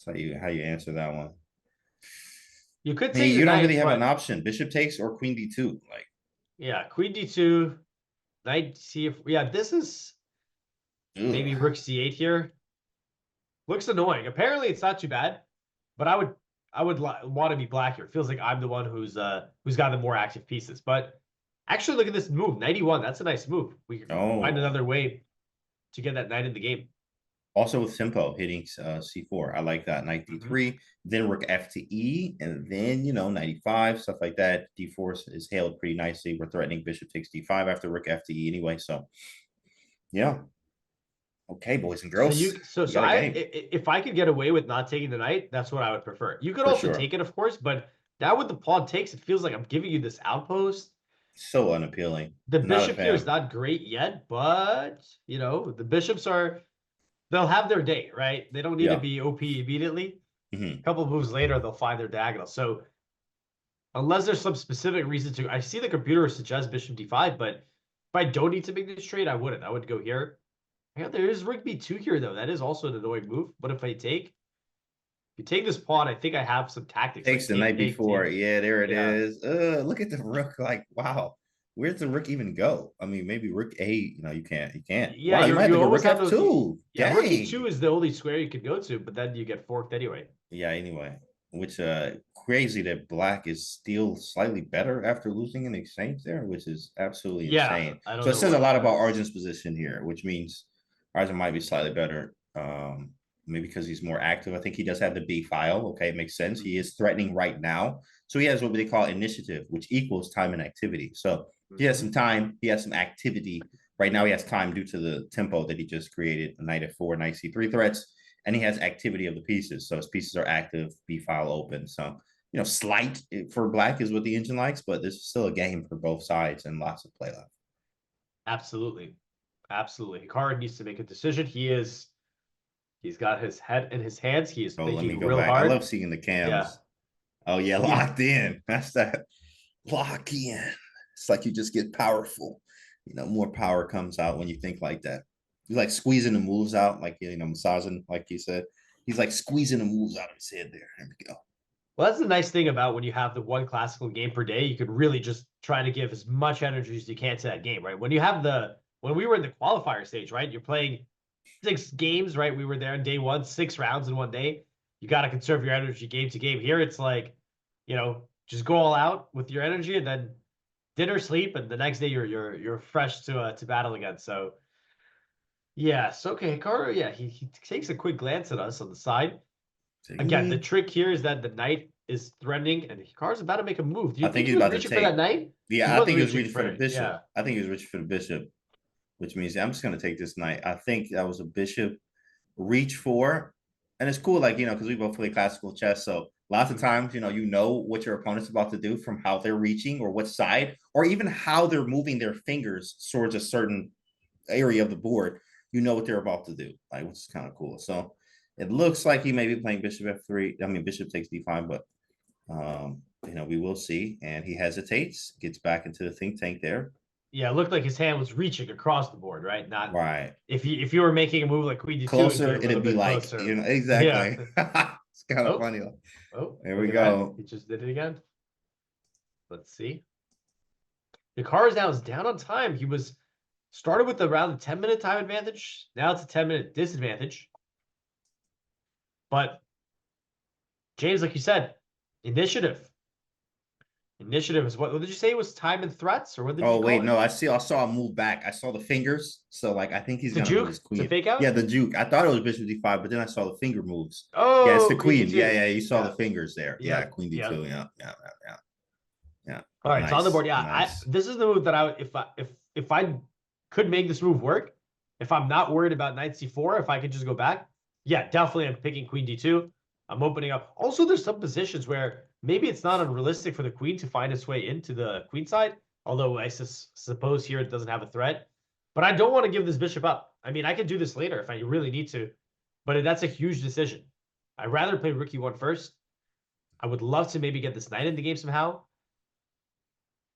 how you answer that one. You could take you don't really have an option. Bishop takes or queen d2. Like, yeah, queen d2, knight c. Yeah, this is maybe rook c8 here. Looks annoying. Apparently, it's not too bad, but I would want to be black here. It feels like I'm the one who's got the more active pieces. But actually, look at this move, 91. That's a nice move. We can find another way to get that knight in the game. Also with tempo, hitting c4. I like that. Knight d3, then rook f to e, and then, knight e5, stuff like that. d4 is hailed pretty nicely. We're threatening bishop takes d5 after rook f to e anyway. So, yeah. Okay, boys and girls. So if I could get away with not taking the knight, that's what I would prefer. You could also take it, of course, but now with the pawn takes, it feels like I'm giving you this outpost. So unappealing. The bishop here is not great yet, but, the bishops they'll have their day, right? They don't need to be OP immediately. A couple of moves later, they'll find their diagonal. So unless there's some specific reason to, I see the computer suggest bishop d5, but if I don't need to make this trade, I wouldn't. I would go here. Yeah, there is rook b2 here, though. That is also an annoying move. But if you take this pawn, I think I have some tactics. Takes the knight before. Yeah, there it is. Look at the rook. Like, wow. Where's the rook even go? I mean, maybe rook a. You can't. Yeah, wow, you might have to go rook f2. Yeah, rook e2 is the only square you could go to, but then you get forked anyway. Yeah, anyway. Which crazy that black is still slightly better after losing an exchange there, which is absolutely insane. So it says a lot about Arjun's position here, which means Arjun might be slightly better. Maybe because he's more active. I think he does have the B file. Okay, it makes sense. He is threatening right now. So he has what they call initiative, which equals time and activity. So he has some time, he has some activity Right now he has time due to the tempo that he just created, knight f4, knight c3 threats, and he has activity of the pieces. So his pieces are active, b file open. So, you know, slight for black is what the engine likes, but this is still a game for both sides and lots of play left. Absolutely. Absolutely. Hikaru needs to make a decision. He's got his head in his hands. He is Oh, let me thinking go real back. hard. I love seeing the cams. Yeah. Oh yeah, Yeah. locked in. That's that. Lock in. It's like you just get powerful. You know, more power comes out when you think like that. You're like squeezing the moves out, like, you know, massaging, like you said. He's like squeezing the moves out of his head there. There we go. Well, that's the nice thing about when you have the one classical game per day, you could really just try to give as much energy as you can to that game, right? When we were in the qualifier stage, right? You're playing 6 games, right? We were there on day 1, 6 rounds in one day. You got to conserve your energy game to game. Here, it's like, you know, just go all out with your energy, and then dinner, sleep, and the next day you're fresh to battle again. So, yes, okay, Hikaru, yeah, he takes a quick glance at us on the side. Again, the trick here is that the knight is threatening, and Hikaru's about to make a move. Do you I think he he's was about to reaching take for that knight? Yeah, I think he was reaching for the it, bishop. yeah. I think he was reaching for the bishop, which means I'm just gonna take this knight. I think that was a bishop reach for, and it's cool, like, you know, because we both play classical chess, so lots of times, you know what your opponent's about to do from how they're reaching or what side, or even how they're moving their fingers towards a certain area of the board. You know what they're about to do, like, which is kind of cool. So it looks like he may be playing bishop f3. I mean, bishop takes d5, but you know, we will see. And he hesitates, gets back into the think tank there. Yeah, it looked like his hand was reaching across the board, right? Not right. If you were making a move like queen d2, closer, it'd be like closer. You know, exactly. Yeah. It's kind of funny. There we go. He just did it again. Let's see. Hikaru's now is down on time. He was started with around the 10-minute time advantage. Now it's a 10-minute disadvantage. But James, like you said, initiative. Initiative is what did you say it was? Time and threats, or what did you Oh call wait, it? no, I saw him move back. I saw the fingers, so like I think he's The gonna juke? move his queen. To fake out? Yeah, the juke. I thought it was bishop d5, but then I saw the finger moves. Oh, yeah, it's the queen. D2. Yeah, you saw Yeah. the fingers there. Yeah, Yeah, queen d2. Yeah. All right, Nice. so on the board, yeah, Nice. this is the move that I would, if I could make this move work, if I'm not worried about knight c4, if I could just go back, yeah, definitely I'm picking queen d2. I'm opening up. Also, there's some positions where maybe it's not unrealistic for the queen to find its way into the queen side, although I suppose here it doesn't have a threat. But I don't want to give this bishop up. I mean, I can do this later if I really need to, but that's a huge decision. I'd rather play rook e1 first. I would love to maybe get this knight in the game somehow.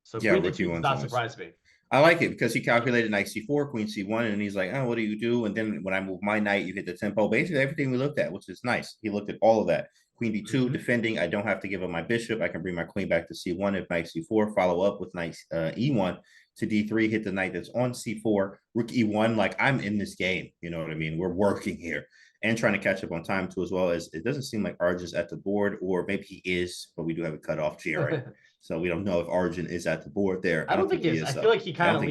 So Yeah, queen rook d2 e1 does not nice. surprise me. I like it because he calculated knight c4, queen c1, and he's like, oh, what do you do? And then when I move my knight, you hit the tempo. Basically, everything we looked at, which is nice. He looked at all of that. Queen d2, defending. I don't have to give up my bishop. I can bring my queen back to c1 if knight c4. Follow up with knight e1 to d3. Hit the knight that's on c4. Rook e1. Like, I'm in this game. You know what I mean? We're working here. And trying to catch up on time, too, as well. As it doesn't seem like Arjun's at the board, or maybe he is, but we do have a cutoff Jared. So we don't know if Arjun is at the board there. I don't think he is. I feel like he kind of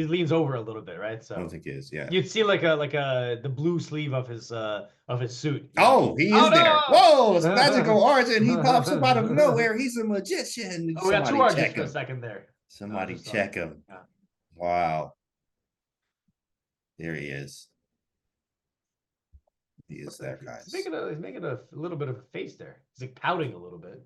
leans over a little bit, right? So I don't think he is. Yeah. You'd see like the blue sleeve of his suit. Oh, he is there. Whoa, it's magical Arjun. He pops up out of nowhere. He's a magician. Oh, we got 2 Arjuns for a second there. Somebody check him. Yeah. Wow. There he is. He is there, guys. He's making a little bit of a face there. He's like pouting a little bit.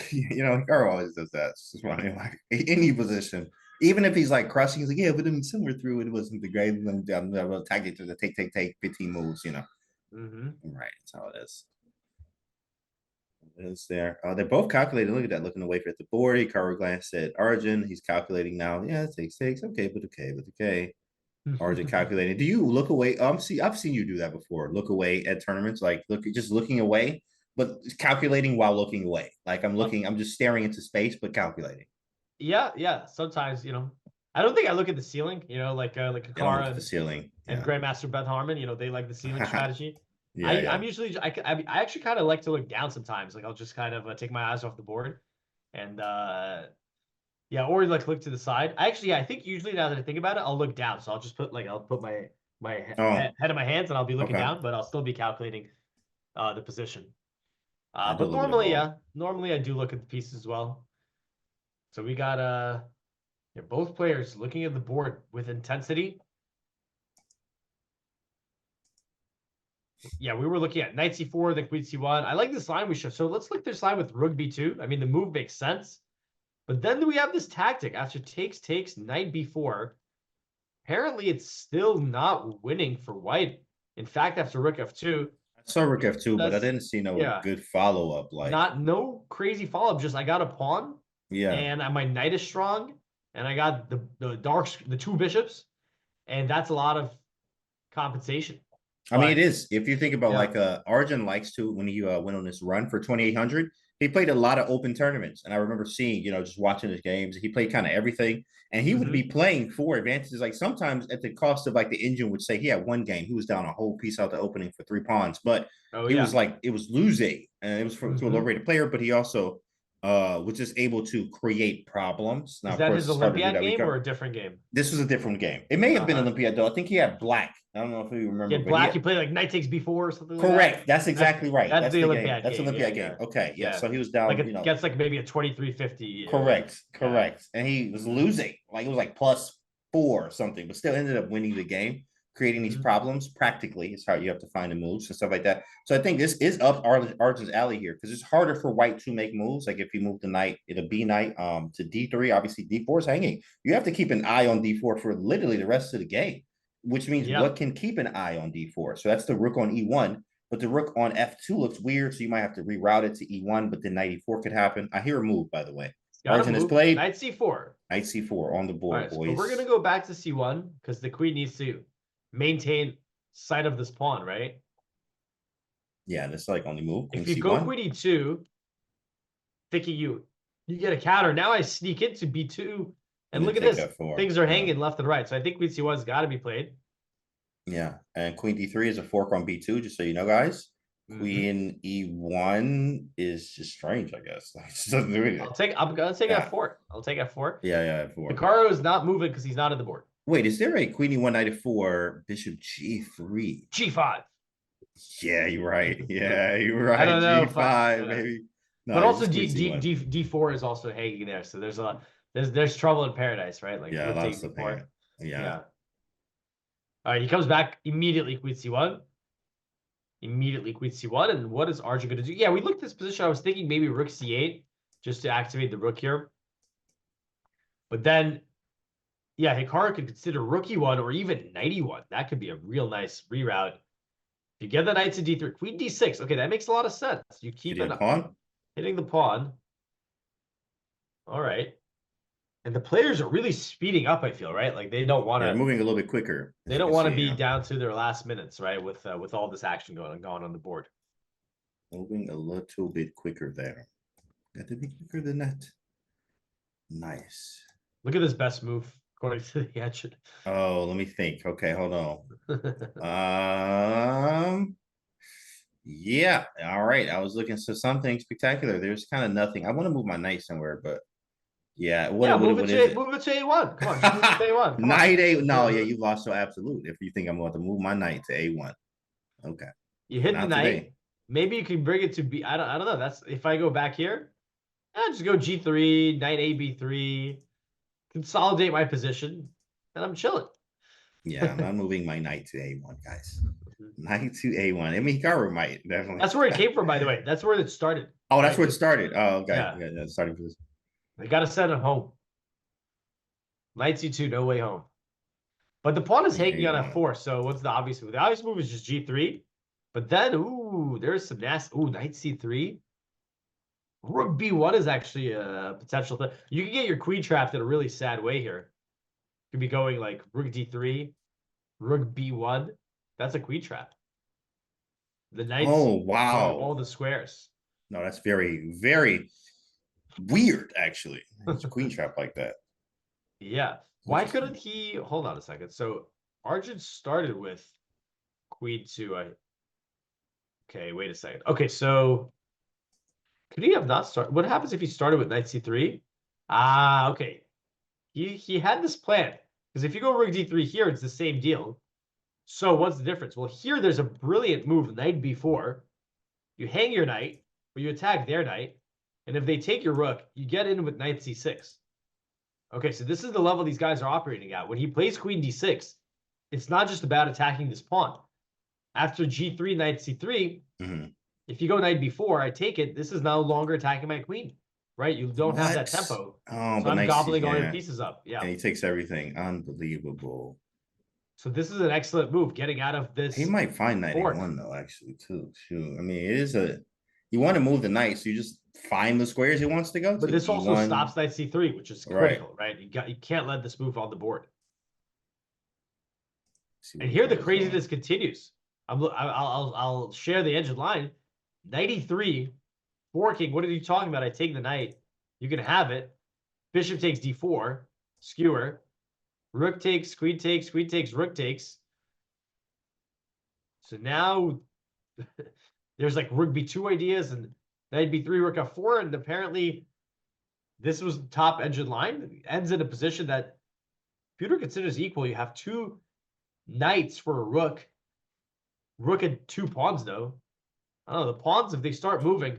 You know, Hikaru always does that. It's just funny, like any position. Even if he's like crushing, he's like, yeah, but then somewhere through it wasn't the great tactic to the take, 15 moves, you know. Right, that's how it is. It is there. They're both calculating. Look at that, looking away for the board. Hikaru glanced at Arjun. He's calculating now. Yeah, it takes. Okay, but okay. Arjun calculating. Do you look away? I've seen you do that before. Look away at tournaments, like just looking away, but calculating while looking away. Like I'm just staring into space, but calculating. Yeah. Sometimes, you know, I don't think I look at the ceiling. You know, like Hikaru and the ceiling and Grandmaster Beth Harmon. You know, they like the ceiling strategy. I'm usually I actually kind of like to look down sometimes. Like I'll just kind of take my eyes off the board, and yeah, or like look to the side. I think usually now that I think about it, I'll look down. So I'll just put my head of my hands and I'll be looking down, but I'll still be calculating the position. But normally I do look at the pieces as well. So we got Yeah, both players looking at the board with intensity. Yeah, we were looking at knight c4, then queen c1. I like this line we showed. So let's look at this line with rook b2. I mean, the move makes sense. But then we have this tactic after takes, knight b4. Apparently, it's still not winning for white. In fact, after rook f2, I saw rook f2, but I that's- didn't see no yeah. good follow-up. Like, no crazy follow-up. Just I got a pawn, yeah. and my knight is strong, and I got the two bishops, and that's a lot of compensation. I mean, it is. If you think about Yeah. like Arjun likes to, when he went on this run for 2,800, he played a lot of open tournaments. And I remember seeing, just watching his games, he played kind of everything. And he would be playing for advantages. Like sometimes at the cost of like the engine would say he had one game, he was down a whole piece out the opening for 3 pawns. But he was like, it was losing. And it was to a low rated player, but he also was just able to create problems. Now, Is that his Olympiad game or a different game? This was a different game. It may have been Olympiad though. I think he had black. I don't know if you remember. He had black. He played like knight takes b4 or something. Correct. Like That's exactly right. That's the Olympiad game. That's game. Olympiad game. Okay. Yeah. So he was down. Like it gets like maybe a 2350. Correct. Correct. And he was losing. Like it was like +4 or something, but still ended up winning the game, creating these problems. Practically, it's how you have to find the moves and stuff like that. So I think this is up Arjun's alley here because it's harder for white to make moves. Like if you move the knight, it'll be knight to d3. Obviously, d4 is hanging. You have to keep an eye on d4 for literally the rest of the game, which means what can keep an eye on d4. So that's the rook on e1, but the rook on f2 looks weird, so you might have to reroute it to e1, but then knight e4 could happen. I hear a move, by the way. Arjun has played knight c4. Knight c4 on the board, boys. boys. So we're gonna go back to c1 because the queen needs to maintain sight of this pawn, right? Yeah, that's like only move. If you go queen e2, thinking you get a counter. Now I sneak into b2, and look at this. Things are hanging left and right. So I think queen c1's got to be played. Yeah, and queen d3 is a fork on b2, just so you know, guys. Queen e1 is just strange, I guess. Like, it just doesn't do anything. I'm gonna take f4. I'll take f4. Yeah, f4. Hikaru is not moving because he's not at the board. Wait, is there a queen e1 knight f4 bishop g3? G5. Yeah, you're right. Yeah, you're right. I don't know. G5, maybe. No, but also D4 is also hanging there. So there's trouble in paradise, right? Like yeah, lots of pain. Yeah. All right, he comes back immediately, queen c1. Immediately queen c1. And what is Arjun going to do? Yeah, we looked at this position. I was thinking maybe rook c8 just to activate the rook here. But then, yeah, Hikaru could consider rook e1 or even knight e1. That could be a real nice reroute. If you get the knight to d3, queen d6. Okay, that makes a lot of sense. You keep hitting the pawn. Hitting the pawn. All right. And the players are really speeding up, I feel, right? Like they don't want to. They're moving a little bit quicker. They don't want to be down to their last minutes, right? With all this action going on the board. Moving a little bit quicker there. Got to be quicker than that. Nice. Look at this best move according to the engine. Oh, let me think. Okay, hold on. Yeah. All right. I was looking for something spectacular. There's kind of nothing. I want to move my knight somewhere, but yeah. Move it to A1. Come on, move it to A1. Knight A. No, yeah, you lost your absolute if you think I'm going to move my knight to A1. Okay. You hit the knight. Today. Maybe you can bring it to B. I don't know. That's if I go back here. Just go G3, knight A B3, consolidate my position, and I'm chilling. Yeah, I'm not moving my knight to A1, guys. Knight to A1. I mean, Hikaru might definitely. That's where it came from, by the way. That's where it started. Oh, that's where it started. Oh, okay. Yeah, starting for this. They got to send it home. Knight C2, no way home. But the pawn is hanging on F4. So what's the obvious move? The obvious move is just G3. But then, ooh, there's some nasty. Ooh, Knight C3. Rook B1 is actually a potential thing. You can get your queen trapped in a really sad way here. You could be going like Rook D3, Rook B1. That's a queen trap. The knights. Oh, wow. All the squares. No, that's very, very weird, actually. It's a queen trap like that. Yeah. Why couldn't he? Hold on a second. So Arjun started with queen 2. Okay, wait a second. Okay, so could he have not started? What happens if he started with knight C3? Ah, okay. He had this plan. Because if you go rook D3 here, it's the same deal. So what's the difference? Well, here there's a brilliant move, knight B4. You hang your knight, or you attack their knight. And if they take your rook, you get in with knight C6. Okay, so this is the level these guys are operating at. When he plays queen d6, it's not just about attacking this pawn. After g3, knight c3, if you go knight b4, I take it, this is no longer attacking my queen, right? You don't have that tempo. Oh, So but I'm gobbling all your yeah. pieces up. Yeah. And he takes everything. Unbelievable. So this is an excellent move, getting out of this. He might find knight fork. a1 though, actually, too. Shoot. I mean, it is you want to move the knight, so you just find the squares he wants to go to. But this also E1. stops knight c3, which is critical, right? You can't let this move on the board. And here the craziness continues. I'll share the edge of line. Knight e3, forking. What are you talking about? I take the knight. You can have it. Bishop takes d4, skewer. Rook takes, queen takes, rook takes. So now there's like rook b2 ideas and knight b3, rook f4, and apparently this was top edge of line. It ends in a position that computer considers equal. You have two knights for a rook. Rook and two pawns, though. I don't know. The pawns, if they start moving,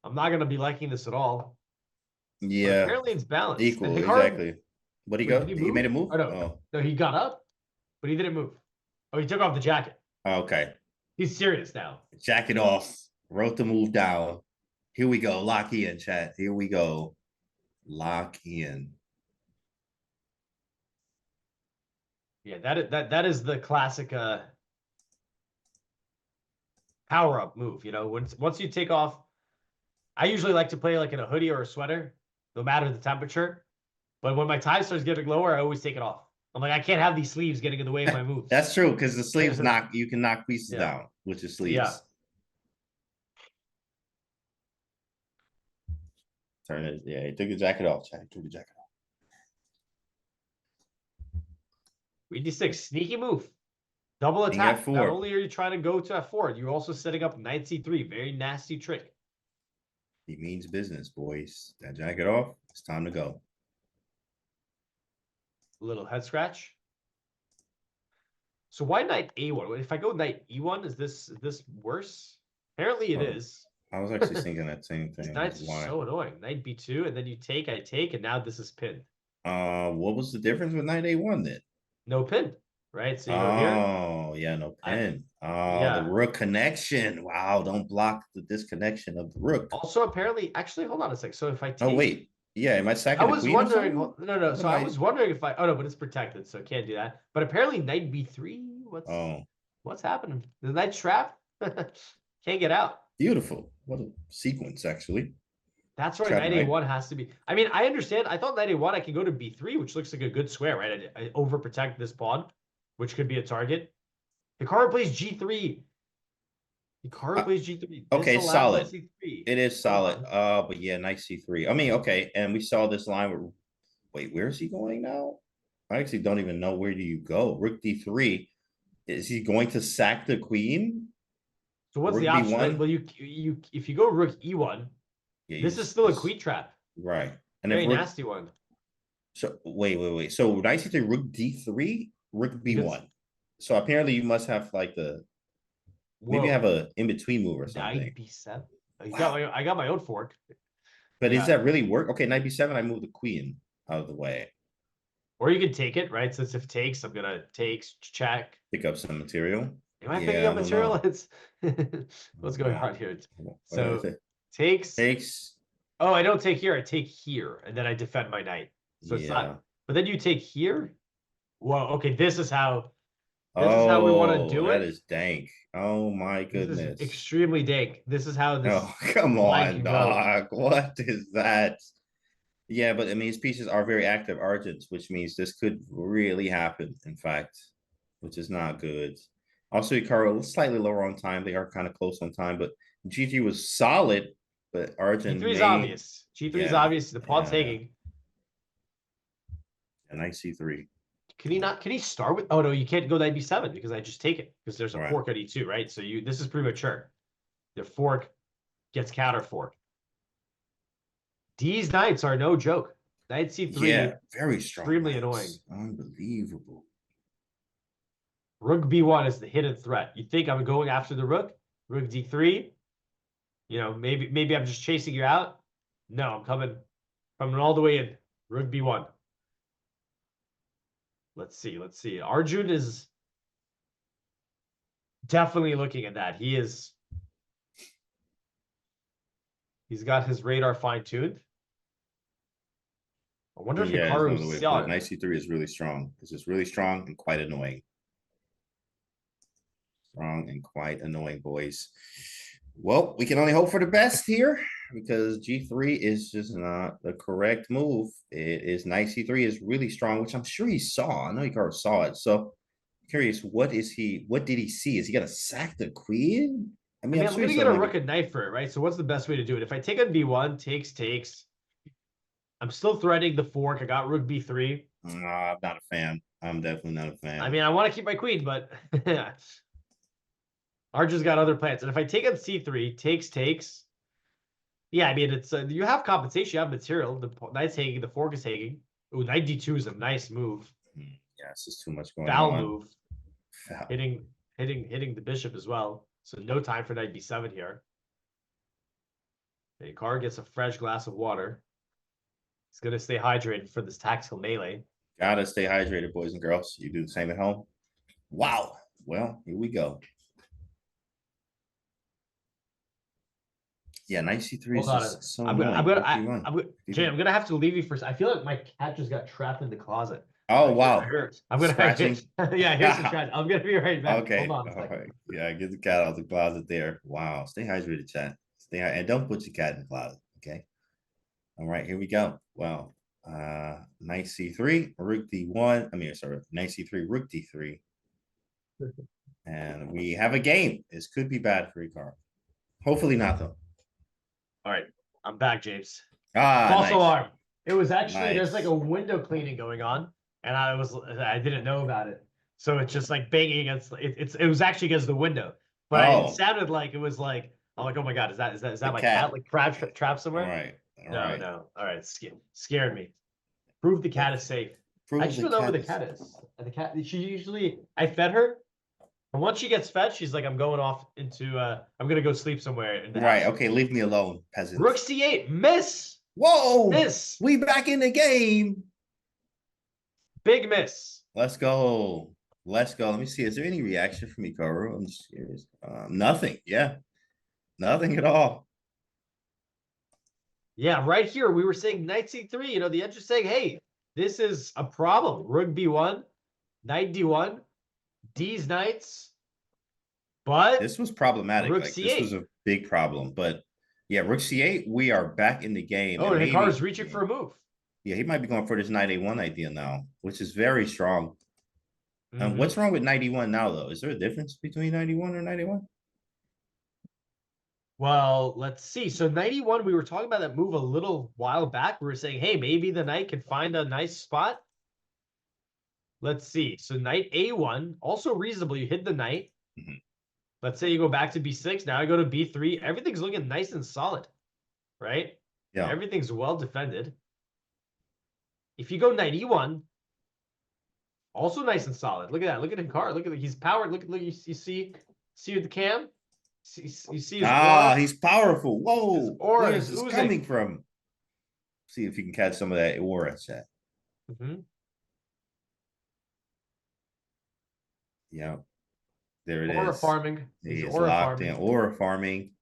I'm not going to be liking this at all. Yeah. But apparently it's balanced. Equal, Hikaru, exactly. What'd he go? He made a move? Oh, no. No, he got up, but he didn't move. Oh, he took off the jacket. Okay. He's serious now. Jacket off. Wrote the move down. Here we go. Lock in, chat. Here we go. Lock in. Yeah, that is the classic power up move. You know, once you take off, I usually like to play like in a hoodie or a sweater, no matter the temperature. But when my tie starts getting lower, I always take it off. I'm like, I can't have these sleeves getting in the way of my moves. That's true, because the sleeves you can knock pieces down with your sleeves. Yeah. Turn it. Yeah, he took the jacket off, chat. He took the jacket off. Queen d6, sneaky move. Double King attack. F4. Not only are you trying to go to f4, you're also setting up knight c3. Very nasty trick. He means business, boys. That jacket off. It's time to go. A little head scratch. So why knight a1? If I go knight e1, is this worse? Apparently it is. I was actually thinking that same thing. Knight's so annoying. Knight b2, and then you take, I take, and now this is pinned. What was the difference with knight a1 then? No pin, right? So you go here. Oh, yeah, no pin. The rook connection. Wow, don't block the disconnection of the rook. Also, apparently, actually, hold on a sec. So if I take... Oh, wait. Yeah, am I sacking I the was queen or wondering... something? No. So I was wondering if I... Oh, no, but it's protected, so can't do that. But apparently, knight b3, what's happening? The knight's trapped? Can't get out. Beautiful. What a sequence, actually. That's right. Knight a1 has to be. I mean, I understand. I thought knight a1, I can go to b3, which looks like a good square, right? I overprotect this pawn, which could be a target. Hikaru plays g3. Hikaru plays g3. Okay, solid. It is solid. But yeah, knight c3. I mean, okay, and we saw this line where. Wait, where is he going now? I actually don't even know where do you go. Rook d3. Is he going to sack the queen? So what's Rook the option? B1? Right? Well, if you go rook e1, this is still a queen trap. Right. And Very rook, nasty one. So wait. So knight c3, rook d3, rook b1. So apparently you must have like maybe have a in-between move or something. Knight b7. I got my own fork. But does that really work? Okay, knight b7, I move the queen out of the way. Or you can take it, right? Since if it takes, I'm gonna check. Pick up some material. Am I picking up material? It's what's going on here? So takes. Oh, I don't take here. I take here, and then I defend my knight. So it's not. But then you take here. Well, okay. This is how. This is how we want to do it. That is dank. Oh my goodness. This is extremely dank. This is how this. Oh, come on, dog. What is that? Yeah, but I mean, his pieces are very active Arjuns, which means this could really happen, in fact, which is not good. Also, Hikaru slightly lower on time. They are kind of close on time, but GG was solid, but Arjun G3 is obvious. G3 is obvious. The pawn's taking. And knight c3. Can he not? Can he start with? Oh no, you can't go knight b7 because I just take it because there's a fork at e2, right? So this is premature. The fork gets counter fork. These knights are no joke. Knight c3. Yeah, very strong. Extremely annoying. Unbelievable. Rook b1 is the hidden threat. You think I'm going after the rook? Rook d3. You know, maybe I'm just chasing you out. No, I'm coming all the way in. Rook b1. Let's see. Let's see. Arjun is definitely looking at that. He's got his radar fine-tuned. I wonder if Yeah, there's no other way Hikaru to saw put it. it. Knight c3 is really strong. This is really strong and quite annoying. Strong and quite annoying, boys. Well, we can only hope for the best here because g3 is just not the correct move. It is knight c3 is really strong, which I'm sure he saw. I know Hikaru saw it. So curious, what did he see? Is he gonna sack the queen? I mean, I'm sure gonna he get saw a maybe- rook and knight for it, right? So what's the best way to do it? If I take on b1, takes. I'm still threatening the fork. I got rook b3. I'm not a fan. I'm definitely not a fan. I mean, I want to keep my queen, but Arjun's got other plans. And if I take on c3, takes. Yeah, I mean, it's you have compensation, you have material. The knight's hanging, the fork is hanging. Ooh, knight d2 is a nice move. Yeah, it's just too much going Foul on. move. Foul. Hitting the bishop as well. So no time for knight b7 here. Hikaru gets a fresh glass of water. He's gonna stay hydrated for this tactical melee. Gotta stay hydrated, boys and girls. You do the same at home. Wow. Well, here we go. Yeah, knight c3 is Hold on. just so I'm annoying. gonna, Jay, I'm gonna have to leave you for. I feel like my cat just got trapped in the closet. Oh, I wow. heard. I'm gonna Scratching? yeah, here's some scratch. I'm gonna be right back. Okay. Hold on a All second. right. Yeah, get the cat out of the closet there. Wow. Stay hydrated, chat. And don't put your cat in the closet. Okay. All right, here we go. Well, knight c3, rook d1. I mean, sorry, knight c3, rook d3. And we have a game. This could be bad for Hikaru. Hopefully not, though. All right, I'm back, James. Ah, False nice. alarm. It was actually there's Nice. like a window cleaning going on, and I didn't know about it. So it's just like banging against it was actually against the window, but Oh. it sounded like it was like I'm like, oh my god, is that The my cat. cat like trapped All somewhere? right. All No, right. no. All right, scared me. Prove the cat is safe. Prove I just don't know where the is- cat is. The cat, I fed her, and once she gets fed, she's like, I'm going off into I'm gonna go sleep somewhere in the Right. house. Okay. Leave me alone, peasant. Rook c8, miss, Whoa. miss, We back in the game. big miss. Let's go. Let's go. Let me see. Is there any reaction from Hikaru? I'm just curious. Nothing. Yeah. Nothing at all. Yeah, right here we were saying knight c3. You know, the edge is saying, hey, this is a problem. Rook b1, knight d1, D's knights. But This was problematic. Rook Like, c8. this was a big problem. But yeah, rook c8, we are back in the game. Oh, and and maybe- Hikaru's reaching for a move. Yeah, he might be going for this knight a1 idea now, which is very strong. And Mhm. what's wrong with knight e1 now, though? Is there a difference between knight e1 or knight a1? Well, let's see. So 91, we were talking about that move a little while back. We were saying, hey, maybe the knight can find a nice spot. Let's see. So knight a1, also reasonable. You hit the knight. Mhm. Let's say you go back to b6. Now I go to b3. Everything's looking nice and solid, right? Yeah. Everything's well defended. If you go knight e1, also nice and solid. Look at that. Look at Hikaru. Look at he's powered. Look, you see with the cam. You see his Ah, aura? he's powerful. Whoa. His aura Where is is this oozing. coming from? See if you can catch some of that aura, chat. Mhm. Yeah. There it is. Aura farming. He He's is aura locked in. farming. Aura farming.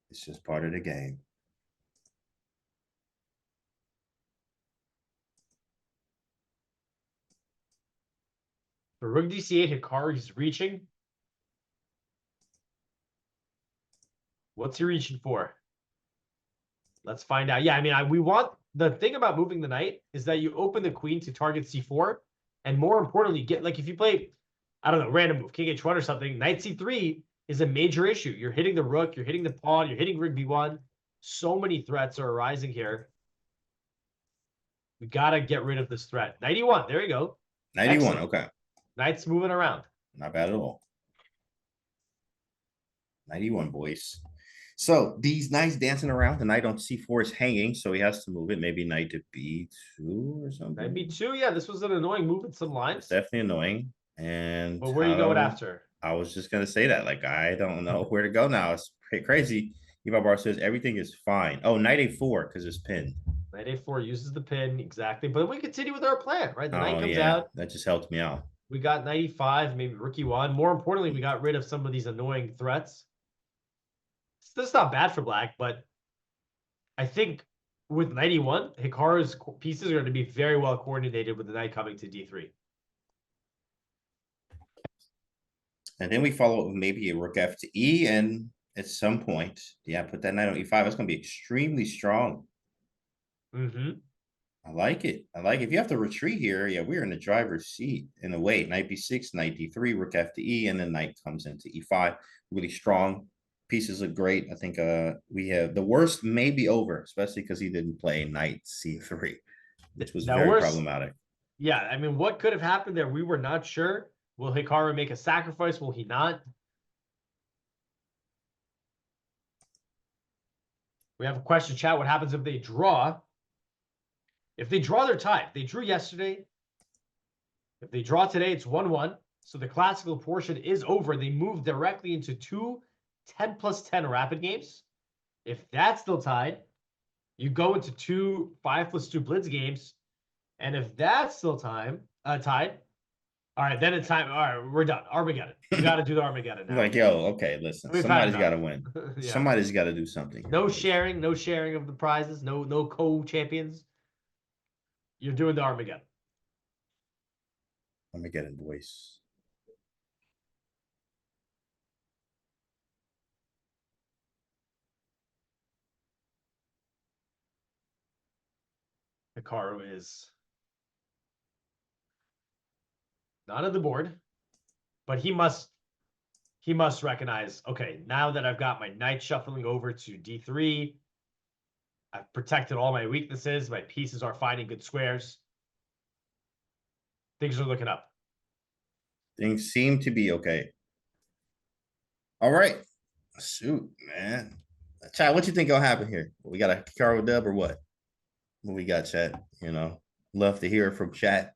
It's just part of the game. For Rook DC8, Hikaru, he's reaching. What's he reaching for? Let's find out. Yeah, I mean, we want the thing about moving the knight is that you open the queen to target c4, and more importantly, get like if you play, I don't know, random move, king h1 or something, knight c3 is a major issue. You're hitting the rook, you're hitting the pawn, you're hitting rook b1. So many threats are arising here. We gotta get rid of this threat. 91, there you go. 91, Excellent. okay. Knight's moving around. Not bad at all. 91, boys. So these knights dancing around. The knight on c4 is hanging, so he has to move it. Maybe knight to b2 or something. Knight b2, yeah, this was an annoying move in some It's lines. definitely annoying. And But where are you going how- after? I was just gonna say that. Like, I don't know where to go now. It's crazy. Eva Bar says everything is fine. Oh, knight a4 because it's pinned. Knight A4 uses the pin, exactly. But we continue with our plan, right? The knight Oh, comes yeah. out. That just helped me out. We got knight E5, maybe rook E1. More importantly, we got rid of some of these annoying threats. This is not bad for black, but I think with knight E1, Hikaru's pieces are going to be very well coordinated with the knight coming to D3. And then we follow it with maybe a rook F to E, and at some point, yeah, put that knight on E5. It's going to be extremely strong. Mm-hmm. I like it. I like it. If you have to retreat here, yeah, we're in the driver's seat in a way. Knight B6, knight D3, rook F to E, and then knight comes into E5. Really strong. Pieces look great. I think we have the worst may be over, especially because he didn't play knight C3, which was Now, very worse- problematic. Yeah, I mean, what could have happened there? We were not sure. Will Hikaru make a sacrifice? Will he not? We have a question, chat. What happens if they draw? If they draw, they're tied. They drew yesterday. If they draw today, it's 1-1. So the classical portion is over. They move directly into two 10+10 rapid games. If that's still tied, you go into two 5+2 blitz games. And if that's still tied, all right, then it's time. All right, we're done. Armageddon. We got to do the Armageddon now. Like, yo, okay, listen, We've had somebody's got to enough. win. Yeah. Somebody's got to do something. No sharing of the prizes. No co-champions. You're doing the Armageddon. Armageddon, boys. Hikaru is not on the board, but he must recognize, okay, now that I've got my knight shuffling over to D3, I've protected all my weaknesses, my pieces are finding good squares. Things are looking up. Things seem to be okay. All right. Shoot, man. Chad, what you think will happen here? We got a Hikaru dub or what? What we got, Chad? You know, love to hear from chat.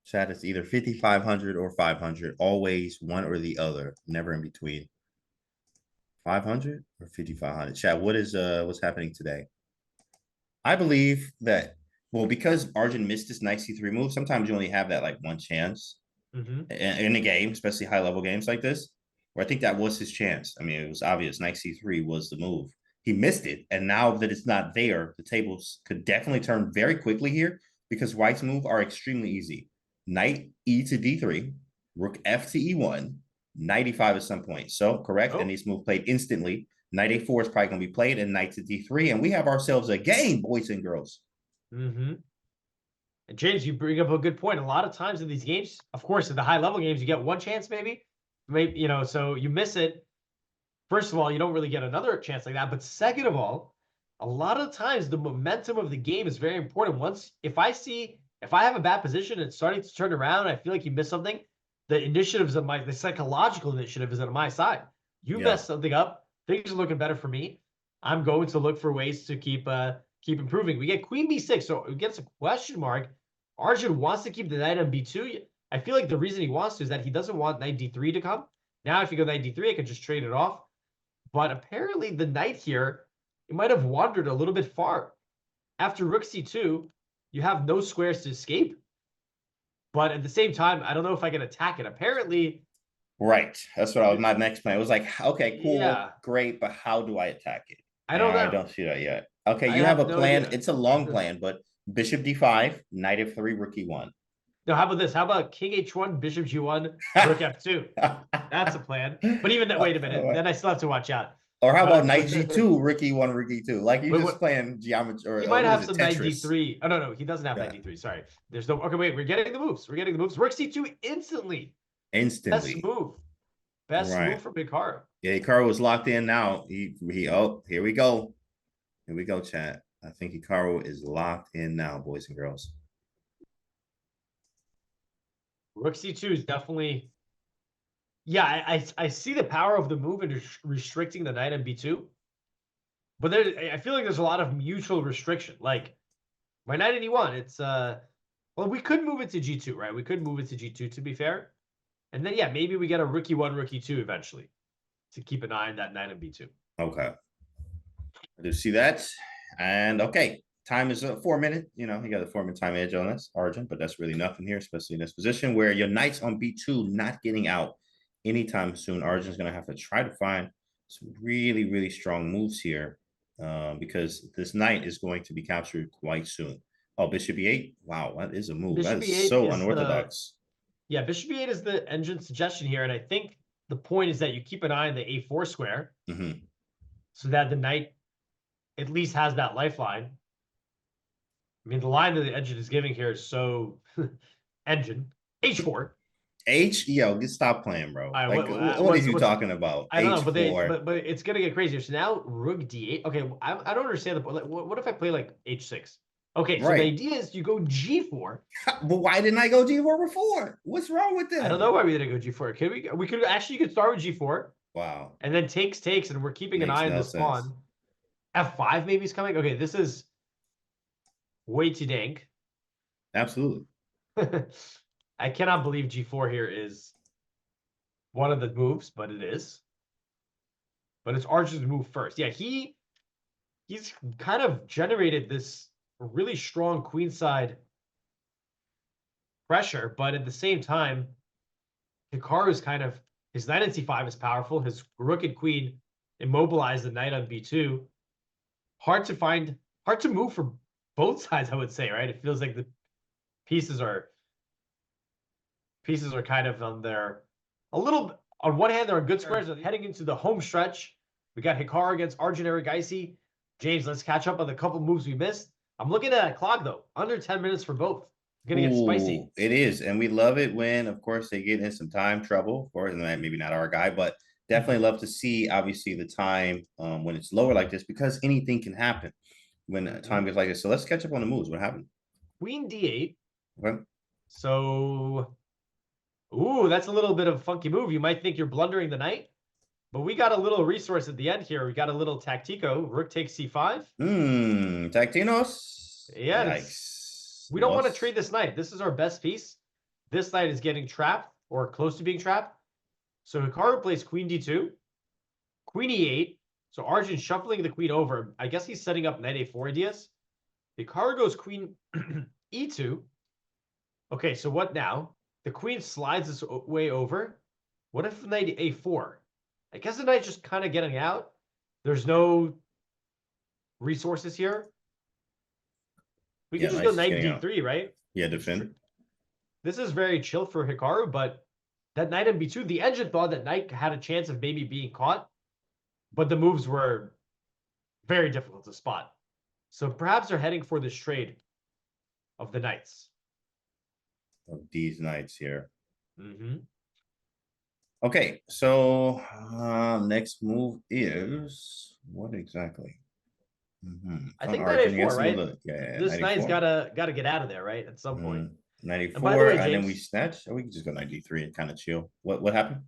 Chat is either 5,500 or 500. Always one or the other. Never in between. 500 or 5,500. Chat, what is what's happening today? I believe that, well, because Arjun missed this knight C3 move, sometimes you only have that like one chance in a game, especially high level games like this, where I think that was his chance. I mean, it was obvious knight C3 was the move. He missed it, and now that it's not there, the tables could definitely turn very quickly here because White's move are extremely easy. Knight E to D3, rook F to E1, knight E5 at some point. So correct, and these move played instantly. Knight A4 is probably going to be played, and knight to D3, and we have ourselves a game, boys and girls. And James, you bring up a good point. A lot of times in these games, of course, in the high level games, you get one chance, maybe, you know, so you miss it. First of all, you don't really get another chance like that. But second of all, a lot of times the momentum of the game is very important. If I have a bad position and it's starting to turn around, I feel like you missed something, the psychological initiative is on my side. You messed something up. Things are looking better for me. I'm going to look for ways to keep improving. We get Queen B6, so it gets a question mark. Arjun wants to keep the knight on B2. I feel like the reason he wants to is that he doesn't want knight D3 to come. Now, if you go knight D3, I can just trade it off. But apparently the knight here, it might have wandered a little bit far. After rook C2, you have no squares to escape. But at the same time, I don't know if I can attack it. Apparently. Right. That's what my next plan. It was like, okay, cool, great, but how do I attack it? I don't know. I don't see that yet. Okay, you have a plan. It's a long plan, but bishop D5, knight F3, rook E1. No, how about this? How about king H1, bishop G1, rook F2? That's a plan. But even that, wait a minute. Then I still have to watch out. Or how about knight G2, rook E1, rook E2? Like you just playing geometry. Or he might have some Tetris. knight D3. Oh, no, he doesn't have knight D3. Sorry. There's no. Okay, wait. We're getting the moves. Rook C2 instantly. Best move. Best move for Hikaru. Yeah, Hikaru was locked in now. Oh, here we go. Here we go, chat. I think Hikaru is locked in now, boys and girls. Rook C2 is definitely. Yeah, I see the power of the move in restricting the knight on B2. But I feel like there's a lot of mutual restriction. Like my knight in E1, it's well, we could move it to G2, right? We could move it to G2 to be fair. And then yeah, maybe we get a rook E1, rook E2 eventually to keep an eye on that knight on B2. Okay. I do see that. And okay, time is 4 minutes. You know, he got a 4-minute time edge on us, Arjun, but that's really nothing here, especially in this position where your knight's on B2 not getting out anytime soon. Arjun's going to have to try to find some really, really strong moves here because this knight is going to be captured quite soon. Oh, bishop e8. Wow, that is a move. Bishop that is E8 so is unorthodox. Yeah, bishop e8 is the engine suggestion here, and I think the point is that you keep an eye on the a4 square so that the knight at least has that lifeline. I mean, the line that the engine is giving here is so engine. H4. Yo, stop playing, bro. Right, like, what what's are you talking about? I don't H4. know, but it's gonna get crazier. So now rook d8. Okay, I don't understand the like, what if I play like h6? Okay, so the idea is you go g4. But why didn't I go g4 before? What's wrong with this? I don't know why we didn't go g4. Can we could actually you could start with g4. Wow. And then takes, and we're keeping an eye on this pawn. F5 maybe is coming. Okay, this is way too dank. Absolutely. I cannot believe g4 here is one of the moves, but it is. But it's Arjun's move first. Yeah, he's kind of generated this really strong queenside pressure, but at the same time, Hikaru's kind of his knight on c5 is powerful. His rook and queen immobilize the knight on b2. Hard to move for both sides, I would say, right? It feels like the pieces are kind of on their on one hand, they're on good squares. They're heading into the home stretch. We got Hikaru against Arjun Erigaisi. James, let's catch up on the couple moves we missed. I'm looking at that clock though. Under 10 minutes for both. It's gonna get spicy. It is, and we love it when, of course, they get in some time trouble. Of course, and maybe not our guy, but definitely love to see, obviously, the time when it's lower like this because anything can happen when time gets like this. So let's catch up on the moves. What happened? Queen d8. Okay. So, ooh, that's a little bit of a funky move. You might think you're blundering the knight, but we got a little resource at the end here. We got a little tactico. Rook takes c5. Tactinos. Yeah. We don't want to trade this knight. This is our best piece. This knight is getting trapped or close to being trapped. So Hikaru plays queen d2, queen e8. So Arjun shuffling the queen over. I guess he's setting up knight a4 ideas. Hikaru goes queen e2. Okay, so what now? The queen slides this way over. What if knight a4? I guess the knight's just kind of getting out. There's no resources here. We can just go knight d3, right? Yeah, defend. This is very chill for Hikaru, but that knight on b2, the engine thought that knight had a chance of maybe being caught, but the moves were very difficult to spot. So perhaps they're heading for this trade of the knights. Of these knights here. Okay, so next move is what exactly? I think knight a4, right? Yeah, this knight's gotta get out of there, right? At some point. Knight a4, and then we snatch. Or we can just go knight d3 and kind of chill. What happened?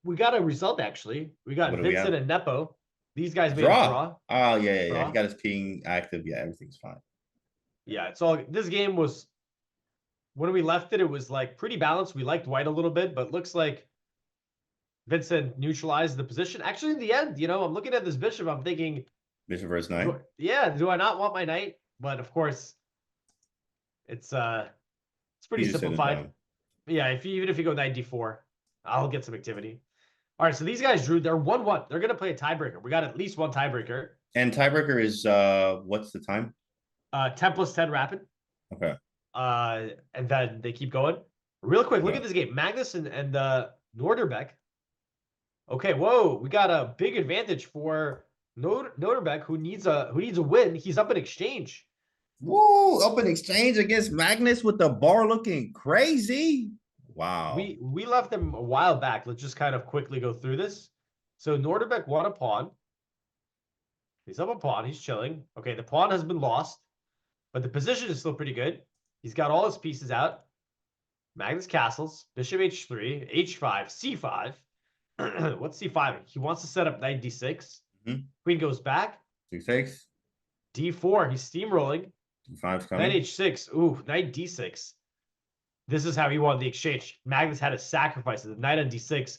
We got a result actually. We got Vincent and Nepo. These guys made a draw. Oh yeah. He got his king active. Yeah, everything's fine. Yeah, it's all. This game was when we left it. It was like pretty balanced. We liked white a little bit, but looks like Vincent neutralized the position. Actually, in the end, I'm looking at this bishop. I'm thinking. Bishop versus knight. Do I not want my knight? But of course, it's pretty simplified. Yeah, even if you go knight d4, I'll get some activity. All right, so these guys drew. They're 1-1. They're gonna play a tiebreaker. We got at least one tiebreaker. And tiebreaker is what's the time? 10 plus 10 rapid. Okay. And then they keep going. Real quick, look at this game. Magnus and Norderbeck. Okay, whoa, we got a big advantage for Norderbeck, who needs a win. He's up in exchange. Woo! Up in exchange against Magnus with the bar looking crazy. Wow. We left him a while back. Let's just kind of quickly go through this. So Norderbeck won a pawn. He's up a pawn. He's chilling. Okay, the pawn has been lost, but the position is still pretty good. He's got all his pieces out. Magnus castles. Bishop h3, h5, c5. What's c5? He wants to set up knight d6. Queen goes back. d6. d4. He's steamrolling. d5's coming. Knight h6. Ooh, knight d6. This is how he won the exchange. Magnus had to sacrifice it. The knight on d6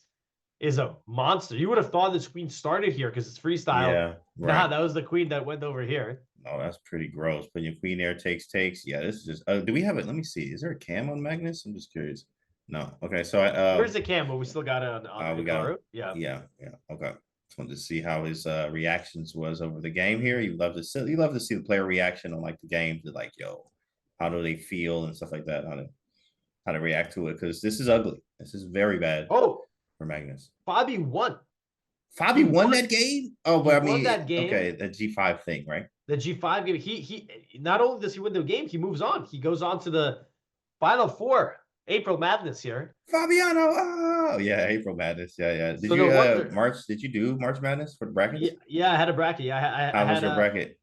is a monster. You would have thought this queen started here because it's freestyle. Yeah, Nah, right. that was the queen that went over here. Oh, that's pretty gross. Putting your queen there takes. Yeah, this is just. Do we have it? Let me see. Is there a cam on Magnus? I'm just curious. No. Okay, so There's the cam, but we still got it on we got. Hikaru. Yeah. Yeah. Okay. Just wanted to see how his reactions was over the game here. You love to see the player reaction on like the game to like, yo, how do they feel and stuff like that. How to react to it because this is ugly. This is very bad. Oh, for Magnus. Fabi won. Fabi won that game? Oh, but I mean, that game. Okay, the G5 thing, right? The G5 game. He not only does he win the game, he moves on. He goes on to the Final Four. April Madness here. Fabiano. Oh, yeah, April Madness. Yeah. Did So you no wonder- March? Did you do March Madness for the brackets? Yeah, I had a bracket. Yeah, How was your bracket?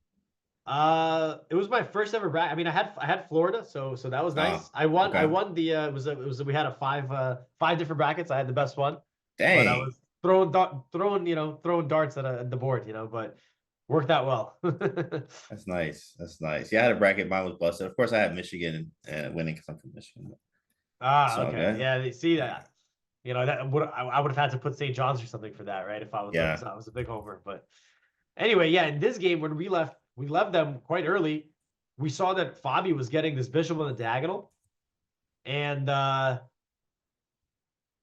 It was my first ever bracket. I mean, I had Florida, so that was nice. I won. okay. I won the. It was we had a five different brackets. I had the best one. Dang. But I was throwing darts at the board, but worked out well. That's nice. Yeah, I had a bracket. Mine was busted. Of course, I had Michigan winning because I'm from Michigan. Okay. Yeah, they see that. That would I would have had to put St. John's or something for that, right? If I was I was a big homer. But anyway, yeah, in this game when we left them quite early. We saw that Fabi was getting this bishop on the diagonal. And I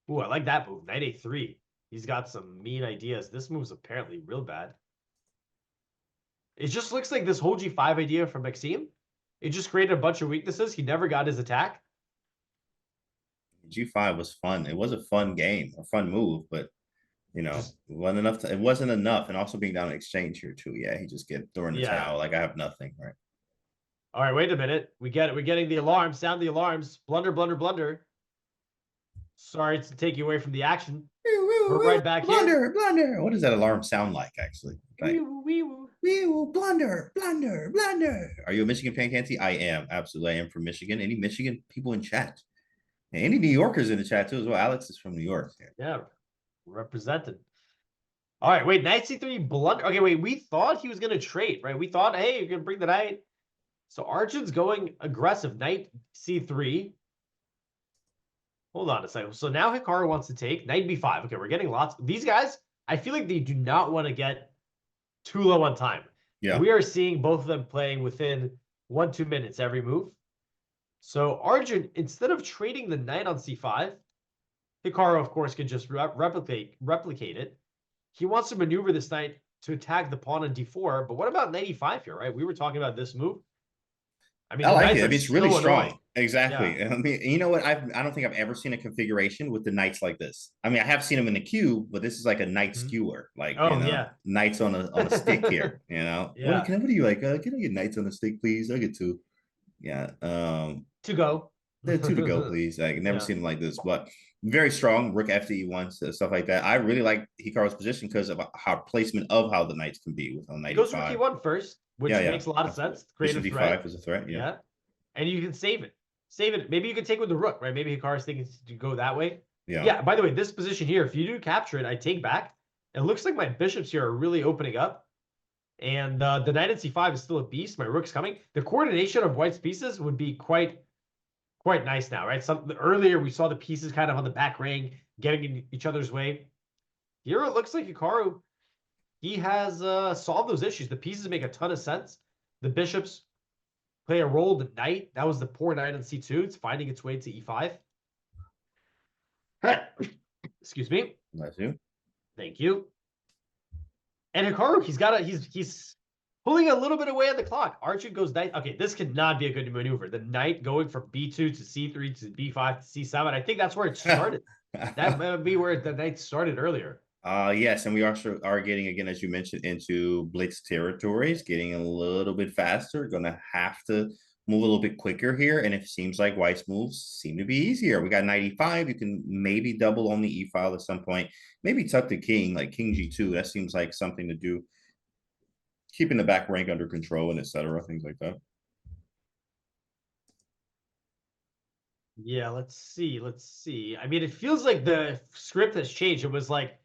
like that move. Knight A3. He's got some mean ideas. This move's apparently real bad. It just looks like this whole G5 idea from Maxime. It just created a bunch of weaknesses. He never got his attack. G5 was fun. It was a fun game, a fun move, but it wasn't enough. And also being down in exchange here too. Yeah, he just get throwing the towel like I have nothing, right? All right, wait a minute. We get it. We're getting the alarms. Sound the alarms. Blunder, blunder, blunder. Sorry to take you away from the action. We're right back here. Blunder. What does that alarm sound like, actually? Like, blunder. Are you a Michigan fan, Canty? I am. Absolutely. I am from Michigan. Any Michigan people in chat? And any New Yorkers in the chat, too, as well. Alex is from New York. Yeah, represented. All right, wait. Knight C3 blunder. Okay, wait. We thought he was going to trade, right? We thought, hey, you're going to bring the knight. So Arjun's going aggressive. Knight C3. Hold on a second. So now Hikaru wants to take Knight B5. Okay, we're getting lots. These guys, I feel like they do not want to get too low on time. Yeah. We are seeing both of them playing within 1-2 minutes every move. So Arjun, instead of trading the knight on C5, Hikaru, of course, can just replicate it. He wants to maneuver this knight to attack the pawn on D4. But what about knight E5 here, right? We were talking about this move. I mean, I like it. I mean, it's really strong. Annoying. Exactly. Yeah. I mean, you know what? I don't think I've ever seen a configuration with the knights like this. I mean, I have seen them in the cube, but this is like a knight skewer. Like, knights on a stick here. Yeah. What do you like? Can I get knights on a stick, please? I get two. Yeah. To go. Two to go, please. I never seen them like this, but very strong. Rook F to E1, stuff like that. I really like Hikaru's position because of how placement of how the knights can be with a knight. He goes Rook E1 first, which makes a lot of sense. Bishop D5 is a threat. Yeah. And you can save it. Maybe you can take with the rook, right? Maybe Hikaru's thinking to go that way. Yeah. By the way, this position here, if you do capture it, I take back. It looks like my bishops here are really opening up. And the knight at C5 is still a beast. My rook's coming. The coordination of white's pieces would be quite nice now, right? Earlier, we saw the pieces kind of on the back ring, getting in each other's way. Here, it looks like Hikaru, he has solved those issues. The pieces make a ton of sense. The bishops play a role. The knight, that was the poor knight on C2. It's finding its way to E5. Excuse me. Bless you. Thank you. And Hikaru, he's pulling a little bit away on the clock. Arjun goes knight. Okay, this could not be a good maneuver. The knight going from B2 to C3 to B5 to C7. I think that's where it started. That might be where the knight started earlier. Yes, and we also are getting, again, as you mentioned, into blitz territories, getting a little bit faster. Going to have to move a little bit quicker here, and it seems like white's moves seem to be easier. We got knight E5. You can maybe double on the E file at some point. Maybe tuck the king, like king G2. That seems like something to do. Keeping the back rank under control and etc. Things like that. Yeah, let's see. I mean, it feels like the script has changed. It was like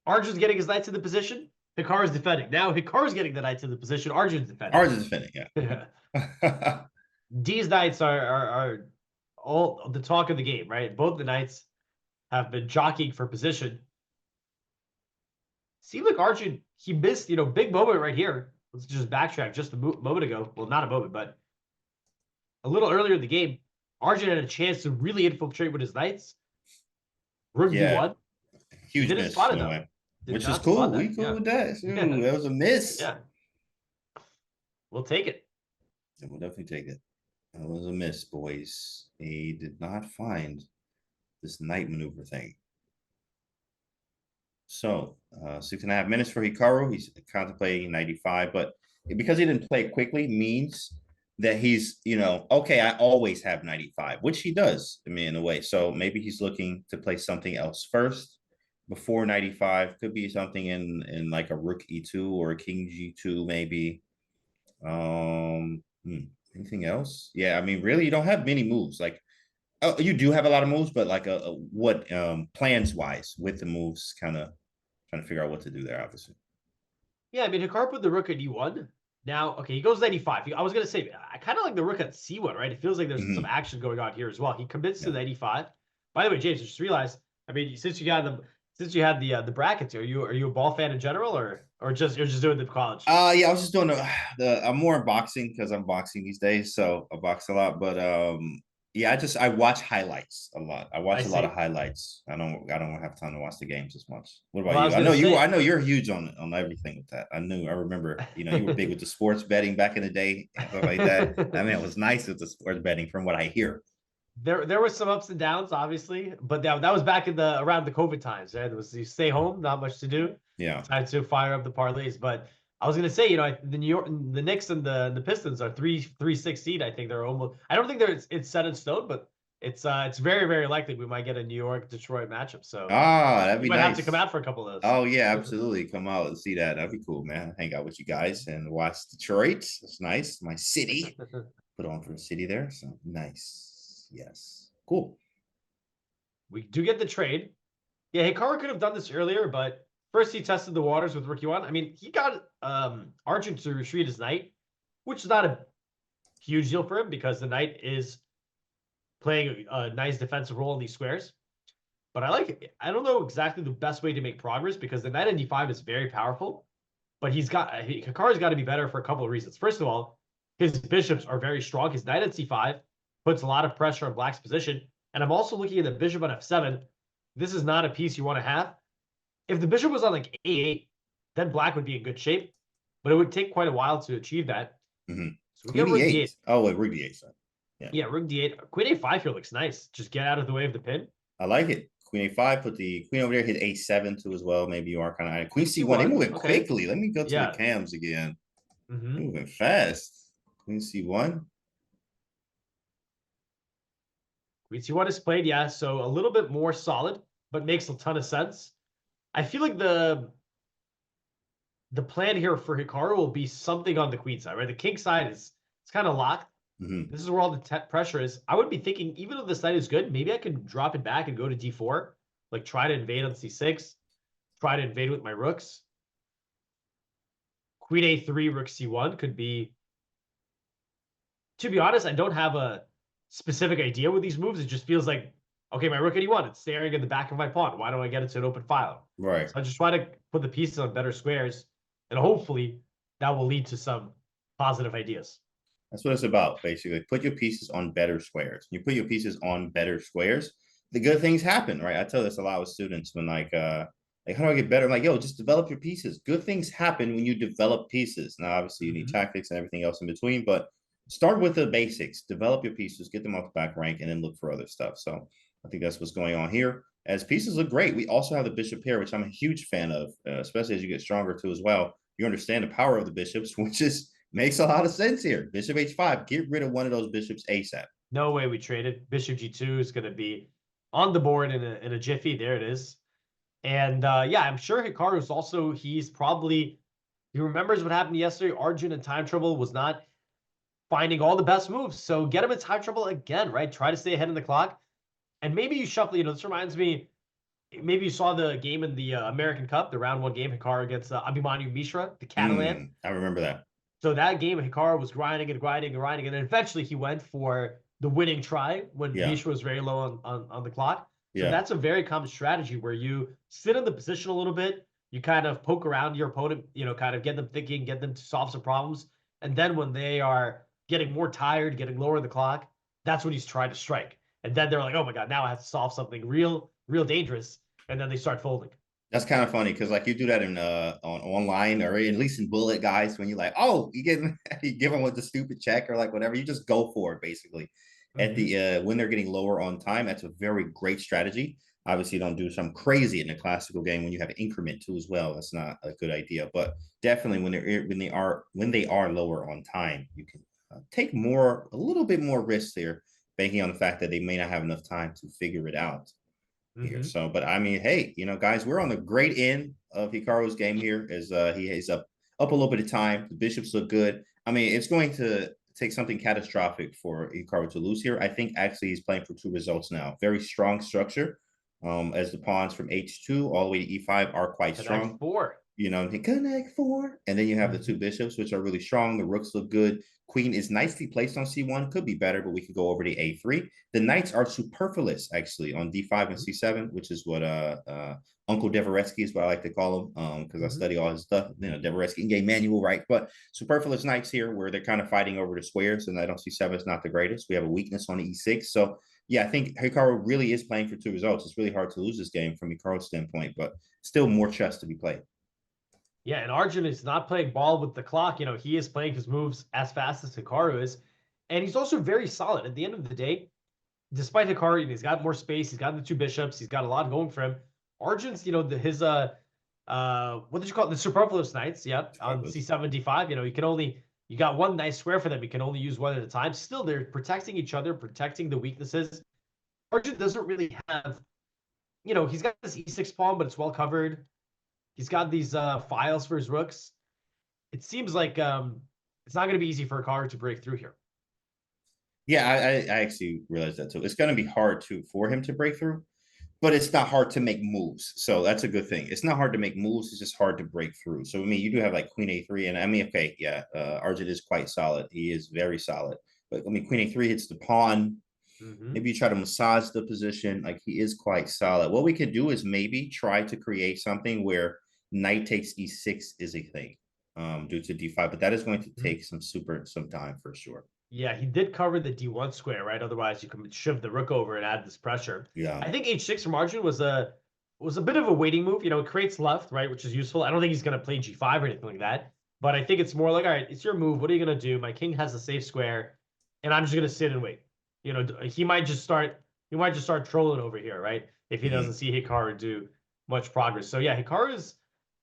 Arjun's getting his knight to the position. Hikaru's defending. Now Hikaru's getting the knight to the position. Arjun's defending. Yeah. These knights are all the talk of the game, right? Both the knights have been jockeying for position. seemed like Arjun, he missed, big moment right here. Let's just backtrack just a moment ago. Well, not a moment, but a little earlier in the game, Arjun had a chance to really infiltrate with his knights. Rook Yeah. D1. Huge Didn't miss, spot it no though. way. Did Which is not cool. spot We that. cool Yeah. with that. Ooh, that was a miss. Yeah. We'll take it. Yeah, we'll definitely take it. That was a miss, boys. He did not find this knight maneuver thing. So 6.5 minutes for Hikaru. He's contemplating 95, but because he didn't play it quickly means that he's, okay, I always have 95, which he does, I mean, in a way. So maybe he's looking to play something else first before 95. Could be something in like a rook E2 or a king G2, maybe. Anything else? Yeah, I mean, really, you don't have many moves. Like, oh, you do have a lot of moves, but like what plans wise with the moves, kind of trying to figure out what to do there, obviously. Yeah, I mean, Hikaru put the rook at E1. Now, okay, he goes 95. I was going to say, I kind of like the rook at C1, right? It feels like there's some action going on here as well. He commits to 95. By the way, James, I just realized, I mean, since you had the brackets, are you a ball fan in general, or just you're just doing the college? Yeah, I was just doing the I'm more in boxing because I'm boxing these days, so I box a lot. But yeah, I watch highlights a lot. I watch a lot of highlights. I don't have time to watch the games as much. What about you? I know you're huge on everything with that. I remember, you were big with the sports betting back in the day and stuff like that. I mean, it was nice with the sports betting from what I hear. There was some ups and downs, obviously, but that was back in around the COVID times, right? There was you stay home, not much to do. Yeah. Time to fire up the parlays. But I was gonna say, the the Knicks and the Pistons are 3-6 seed. I think they're almost. I don't think it's set in stone, but it's very, very likely we might get a New York Detroit matchup. So that'd be might nice. have to come out for a couple of those. Oh yeah, absolutely. Come out and see that. That'd be cool, man. Hang out with you guys and watch Detroit. It's nice. My city. Put on for the city there. So nice. Yes. Cool. We do get the trade. Yeah, Hikaru could have done this earlier, but first he tested the waters with Rookie 1. I mean, he got Arjun to retreat his knight, which is not a huge deal for him because the knight is playing a nice defensive role in these squares. But I like it. I don't know exactly the best way to make progress because the knight on d5 is very powerful, but Hikaru's got to be better for a couple of reasons. First of all, his bishops are very strong. His knight at c5 puts a lot of pressure on black's position. And I'm also looking at the bishop on f7. This is not a piece you want to have. If the bishop was on like a8, then black would be in good shape, but it would take quite a while to achieve that. Mm-hmm. So we get rook d8. Oh, wait, rook d8. Sorry. Yeah, rook d8. Queen a5 here looks nice. Just get out of the way of the pin. I like it. Queen a5, put the queen over there, hit a7 too as well. Maybe you are kind of queen c1. They're moving quickly. Let me go to the cams again. Moving fast. Queen c1. Queen c1 is played, yeah, so a little bit more solid, but makes a ton of sense. I feel like the plan here for Hikaru will be something on the queen side, right? The king side it's kind of locked. This is where all the pressure is. I would be thinking, even if this knight is good, maybe I could drop it back and go to d4, like try to invade on c6, try to invade with my rooks. Queen a3, rook c1 could be. To be honest, I don't have a specific idea with these moves. It just feels like, okay, my rook at e1, it's staring in the back of my pawn. Why don't I get it to an open file? Right. So I just try to put the pieces on better squares, and hopefully that will lead to some positive ideas. That's what it's about, basically. Put your pieces on better squares. You put your pieces on better squares, the good things happen, right? I tell this a lot with students when like how do I get better? I'm like, yo, just develop your pieces. Good things happen when you develop pieces. Now, obviously, you need tactics and everything else in between, but start with the basics, develop your pieces, get them off the back rank, and then look for other stuff. So I think that's what's going on here. As pieces look great, we also have the bishop pair, which I'm a huge fan of, especially as you get stronger too as well. You understand the power of the bishops, which makes a lot of sense here. Bishop h5, get rid of one of those bishops ASAP. No way we traded. Bishop g2 is going to be on the board in a jiffy. There it is. And yeah, I'm sure Hikaru's also, he remembers what happened yesterday. Arjun in time trouble was not finding all the best moves. So get him in time trouble again, right? Try to stay ahead of the clock. And maybe you shuffle, this reminds me, maybe you saw the game in the American Cup, the round 1 game, Hikaru against Abhimanyu Mishra, the Catalan. I remember that. So that game, Hikaru was grinding, and then eventually he went for the winning try when Mishra was very low on the clock. So that's a very common strategy where you sit in the position a little bit, You kind of poke around your opponent, you know, kind of get them thinking, get them to solve some problems. And then when they are getting more tired, getting lower in the clock, that's when he's trying to strike. And then they're like, oh my God, now I have to solve something real dangerous. And then they start folding. That's kind of funny because like you do that in on online or at least in bullet guys when you're like, oh, you give them with the stupid check or like whatever, you just go for it basically. At the when they're getting lower on time, that's a very great strategy. Obviously, don't do something crazy in a classical game when you have increment too as well. That's not a good idea. But definitely when they are lower on time, you can take a little bit more risk there, banking on the fact that they may not have enough time to figure it out here. So, but I mean, hey, you know, guys, we're on the great end of Hikaru's game here as he's up a little bit of time. The bishops look good. I mean, it's going to take something catastrophic for Hikaru to lose here. I think actually he's playing for 2 results now. Very strong structure. As the pawns from H2 all the way to E5 are quite strong. 4. You know, they connect 4. And then you have the 2 bishops, which are really strong. The rooks look good. Queen is nicely placed on C1. Could be better, but we could go over to A3. The knights are superfluous, actually, on D5 and C7, which is what Uncle Devoretsky is what I like to call him, because I study all his stuff. You know, Devoretsky in-game manual, right? But superfluous knights here, where they're kind of fighting over the squares, and I don't see C7 is not the greatest. We have a weakness on E6. So, yeah, I think Hikaru really is playing for 2 results. It's really hard to lose this game from Hikaru's standpoint, but still more chess to be played. Yeah, and Arjun is not playing ball with the clock. You know, he is playing his moves as fast as Hikaru is. And he's also very solid. At the end of the day, despite Hikaru, he's got more space. He's got the 2 bishops. He's got a lot going for him. Arjun's, you know, his what did you call it? The superfluous knights. Yep. On C7, D5. You know, you got 1 nice square for them. You can only use 1 at a time. Still, they're protecting each other, protecting the weaknesses. Arjun doesn't really have, you know, he's got this E6 pawn, but it's well covered. He's got these files for his rooks. It seems like it's not going to be easy for Hikaru to break through here. Yeah, I actually realized that too. It's going to be hard for him to break through, but it's not hard to make moves. So that's a good thing. It's not hard to make moves. It's just hard to break through. So, I mean, you do have like Queen A3. And I mean, okay, yeah, Arjun is quite solid. He is very solid. But, I mean, Queen A3 hits the pawn. Maybe you try to massage the position. Like, he is quite solid. What we could do is maybe try to create something where knight takes E6 is a thing due to D5. But that is going to take some time for sure. Yeah, he did cover the D1 square, right? Otherwise, you can shift the rook over and add this pressure. Yeah. I think H6 from Arjun was a bit of a waiting move. You know, it creates left, right, which is useful. I don't think he's going to play G5 or anything like that. But I think it's more like, all right, it's your move. What are you going to do? My king has a safe square, and I'm just going to sit and wait. You know, he might just start trolling over here, right? If he doesn't see Hikaru do much progress. So yeah, Hikaru is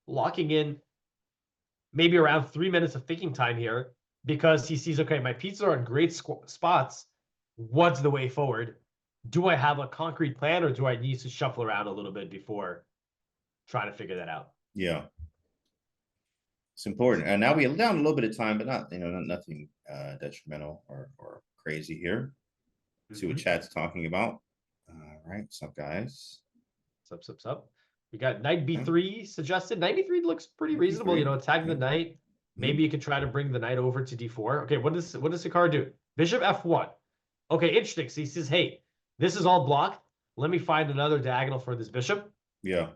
locking in maybe around 3 minutes of thinking time here, because he sees, okay, my pieces are in great spots. What's the way forward? Do I have a concrete plan, or do I need to shuffle around a little bit before trying to figure that out? Yeah. It's important. And now we are down a little bit of time, but nothing detrimental or crazy here. See what chat's talking about. All right. What's up, guys? Sup. We got knight B3 suggested. Knight B3 looks pretty reasonable. You know, attacking the knight. Maybe you could try to bring the knight over to D4. Okay, what does Hikaru do? Bishop F1. Okay, interesting. So he says, hey, this is all blocked. Let me find another diagonal for this bishop. Yeah.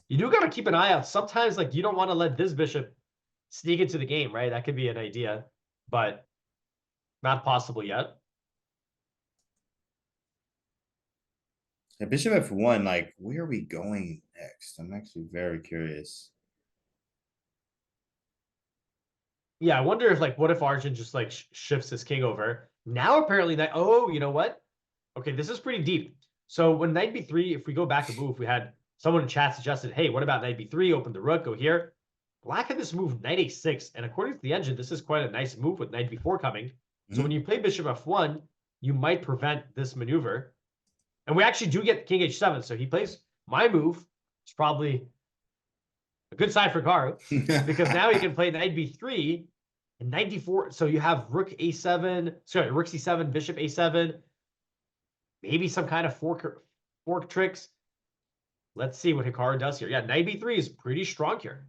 You do got to keep an eye out. Sometimes, like, you don't want to let this bishop sneak into the game, right? That could be an idea, but not possible yet. Yeah, Bishop F1, like, where are we going next? I'm actually very curious. Yeah, I wonder if, like, what if Arjun just, like, shifts his king over? Now, apparently, that, oh, you know what? Okay, this is pretty deep. So when knight B3, if we go back a move, we had someone in chat suggested, hey, what about knight B3? Open the rook, go here. Black had this move, knight A6, and according to the engine, this is quite a nice move with knight B4 coming. So when you play Bishop F1, you might prevent this maneuver. And we actually do get king H7, so he plays my move. It's probably a good sign for Hikaru, because now he can play knight B3 and knight D4. So you have rook A7, sorry, rook C7, bishop A7, maybe some kind of fork tricks. Let's see what Hikaru does here. Yeah, knight B3 is pretty strong here.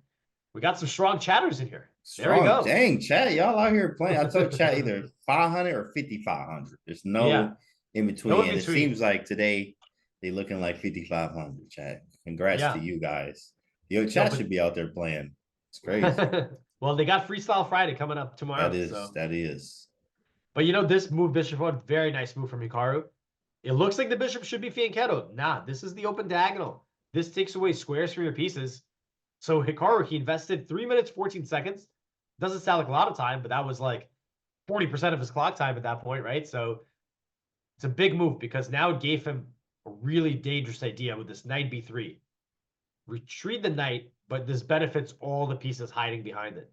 We got some strong chatters in here. There we go. Dang, chat, y'all out here playing. I told chat either 500 or 5,500. There's no in between. No in and between. It seems like today they're looking like 5,500, chat. Congrats to you guys. Yo, No, chat but- should be out there playing. It's crazy. Well, they got Freestyle Friday coming up tomorrow. That is, so. that is. But this move, Bishop 1, very nice move from Hikaru. It looks like the Bishop should be Fianchetto. Nah, this is the open diagonal. This takes away squares from your pieces. So Hikaru, he invested 3 minutes, 14 seconds. Doesn't sound like a lot of time, but that was like 40% of his clock time at that point, right? So it's a big move because now it gave him a really dangerous idea with this knight b3. Retreat the knight, but this benefits all the pieces hiding behind it.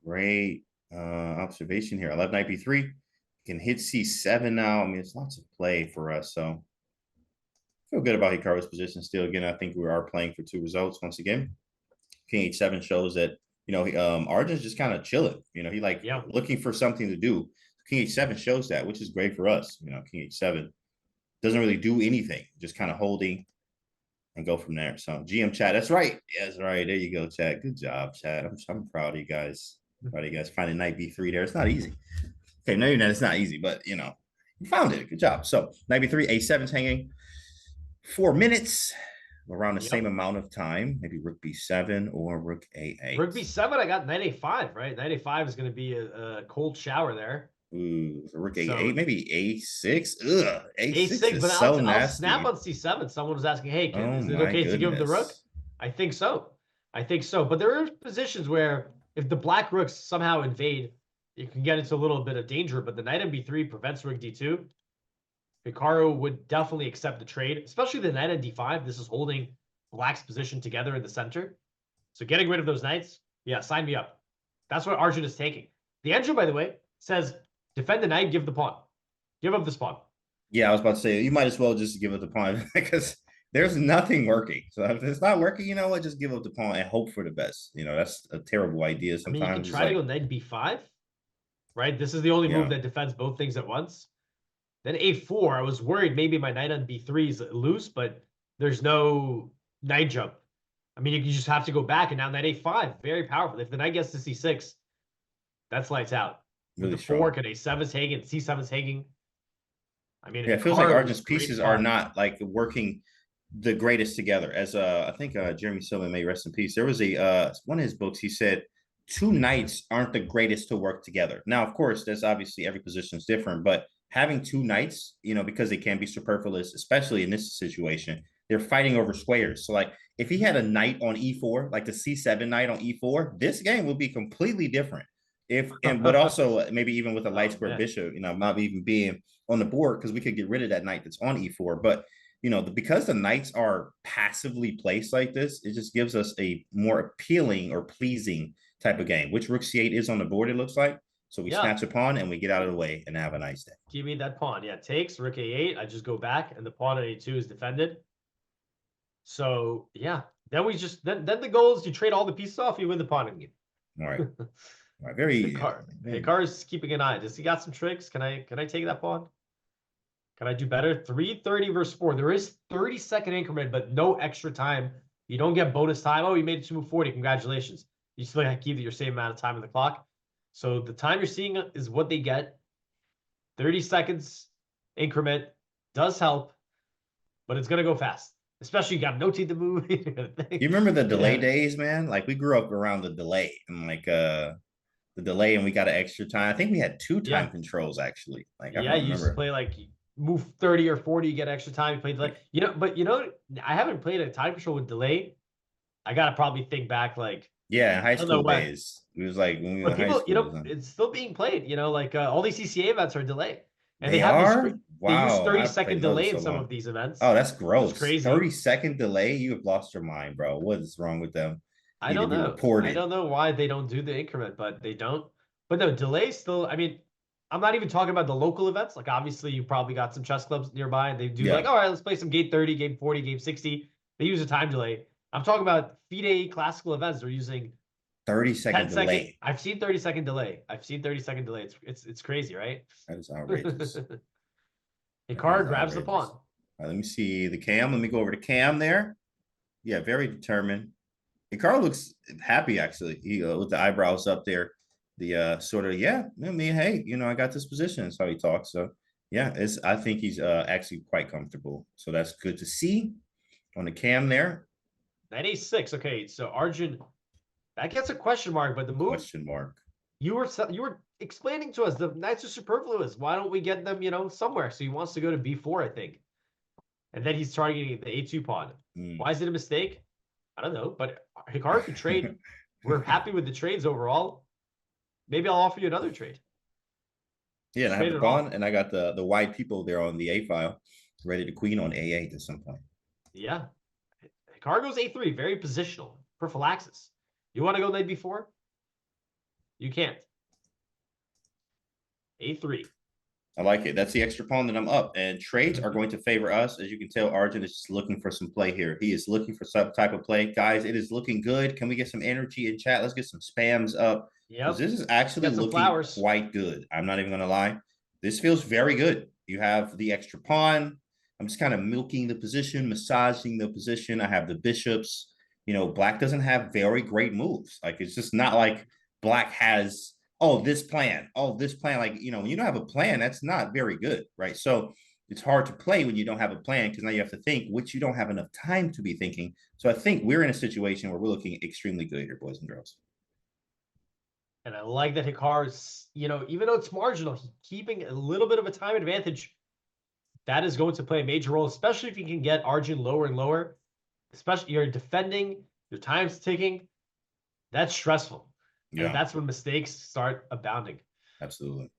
Great observation here. I love knight b3. Can hit c7 now. I mean, it's lots of play for us. So feel good about Hikaru's position still. Again, I think we are playing for 2 results once again. King h7 shows that, Arjun's just kind of chilling. He looking for something to do. King h7 shows that, which is great for us. King h7 doesn't really do anything, just kind of holding and go from there. So GM chat, that's right. Yeah, that's right. There you go, chat. Good job, chat. I'm proud of you guys. Proud of you guys finding knight b3 there. It's not easy. Okay, no, it's not easy, but you found it. Good job. So knight b3, a7's hanging. 4 minutes, around the same amount of time. Maybe rook b7 or rook a8. Rook b7, I got knight a5, right? Knight a5 is going to be a cold shower there. Ooh, so rook a8, maybe a6. Ugh, a6 a6, is but so I'll nasty. snap on c7. Someone was asking, hey, is it my okay to give him the rook? goodness. I think so. But there are positions where if the black rooks somehow invade, you can get into a little bit of danger, but the knight on b3 prevents rook d2. Hikaru would definitely accept the trade, especially the knight on d5. This is holding black's position together in the center. So getting rid of those knights, yeah, sign me up. That's what Arjun is taking. The engine, by the way, says defend the knight, give the pawn. Give up this pawn. Yeah, I was about to say, you might as well just give up the pawn because there's nothing working. So if it's not working, you know what? Just give up the pawn and hope for the best. That's a terrible idea sometimes. I mean, you can try to go knight b5, right? This is the only move that defends both things at once. Then a4, I was worried maybe my knight on b3 is loose, but there's no knight jump. I mean, you just have to go back, and now knight a5, very powerful. If the knight gets to c6, that's lights out. Really the fork and a7's hanging, c7's hanging. I mean, it feels like Arjun's pieces are not like working the greatest together. As I think Jeremy Silva, may rest in peace. There was one of his books. He said 2 knights aren't the greatest to work together. Now, of course, there's obviously every position is different, but having 2 knights, because they can be superfluous, especially in this situation, they're fighting over squares. So like if he had a knight on e4, like the c7 knight on e4, this game would be completely different. But also maybe even with a light square bishop, not even being on the board, because we could get rid of that knight that's on e4. But because the knights are passively placed like this, it just gives us a more appealing or pleasing type of game, which rook c8 is on the board, it looks like. So we snatch a pawn and we get out of the way and have a nice day. Give me that pawn. Yeah, takes rook a8. I just go back and the pawn on a2 is defended. So yeah, then we just then the goal is you trade all the pieces off, you win the pawn again. All right. All right. Very easy. Hikaru's keeping an eye. Does he got some tricks? Can I take that pawn? Can I do better? 3:30 versus 4. There is 30-second increment, but no extra time. You don't get bonus time. Oh, you made it to move 40. Congratulations. You still have to keep your same amount of time on the clock. So the time you're seeing is what they get. 30 seconds increment does help, but it's going to go fast. Especially you got to notate the move. You remember the delay days, man? Like we grew up around the delay and like the delay and we got an extra time. I think we had 2 time controls actually. Like you used to play like move 30 or 40, you get extra time. You play delay. I haven't played a time control with delay. I got to probably think back like in high school days. It was like when we were in high school. It's still being played. Like all these CCA events are delayed. And they have this, they use 30-second delay in some of these events. Oh, that's gross. It's crazy. 30-second delay? You have lost your mind, bro. What is wrong with them? I don't know. I don't know why they don't do the increment, but they don't. But no, delay still, I mean, I'm not even talking about the local events. Like obviously you probably got some chess clubs nearby and they do like, all right, let's play some game 30, game 40, game 60. They use a time delay. I'm talking about FIDE classical events. They're using 30-second delay. I've seen 30-second delay. It's crazy, right? That is outrageous. Hikaru grabs the pawn. All right, let me see the cam. Let me go over to cam there. Yeah, very determined. Hikaru looks happy actually. He with the eyebrows up there. The sort of I mean, hey, I got this position. That's how he talks. So yeah, I think he's actually quite comfortable. So that's good to see on the cam there. Knight A6. Okay, so Arjun, that gets a question mark, but the move Question mark. you were explaining to us the knights are superfluous. Why don't we get them, somewhere? So he wants to go to B4, I think. And then he's targeting the A2 pawn. Why is it a mistake? I don't know, but Hikaru could trade. We're happy with the trades overall. Maybe I'll offer you another trade. Yeah, and I have Trade the it off. pawn, and I got the white people there on the A file, ready to queen on A8 at some point. Yeah. Hikaru goes A3, very positional. Prophylaxis. You want to go knight B4? You can't. A3. I like it. That's the extra pawn that I'm up. And trades are going to favor us. As you can tell, Arjun is just looking for some play here. He is looking for some type of play. Guys, it is looking good. Can we get some energy in chat? Let's get some spams up. Yep. This is actually looking quite good. I'm not even going to lie. This feels very good. You have the extra pawn. I'm just kind of milking the position, massaging the position. I have the bishops. Black doesn't have very great moves. Like, it's just not like Black has this plan. Like, when you don't have a plan, that's not very good, right? So it's hard to play when you don't have a plan, because now you have to think, which you don't have enough time to be thinking. So I think we're in a situation where we're looking extremely good here, boys and girls. And I like that Hikaru's, even though it's marginal, he's keeping a little bit of a time advantage. That is going to play a major role, especially if you can get Arjun lower and lower. Especially you're defending, your time's ticking. That's stressful. Yeah. And that's when mistakes start abounding. Absolutely.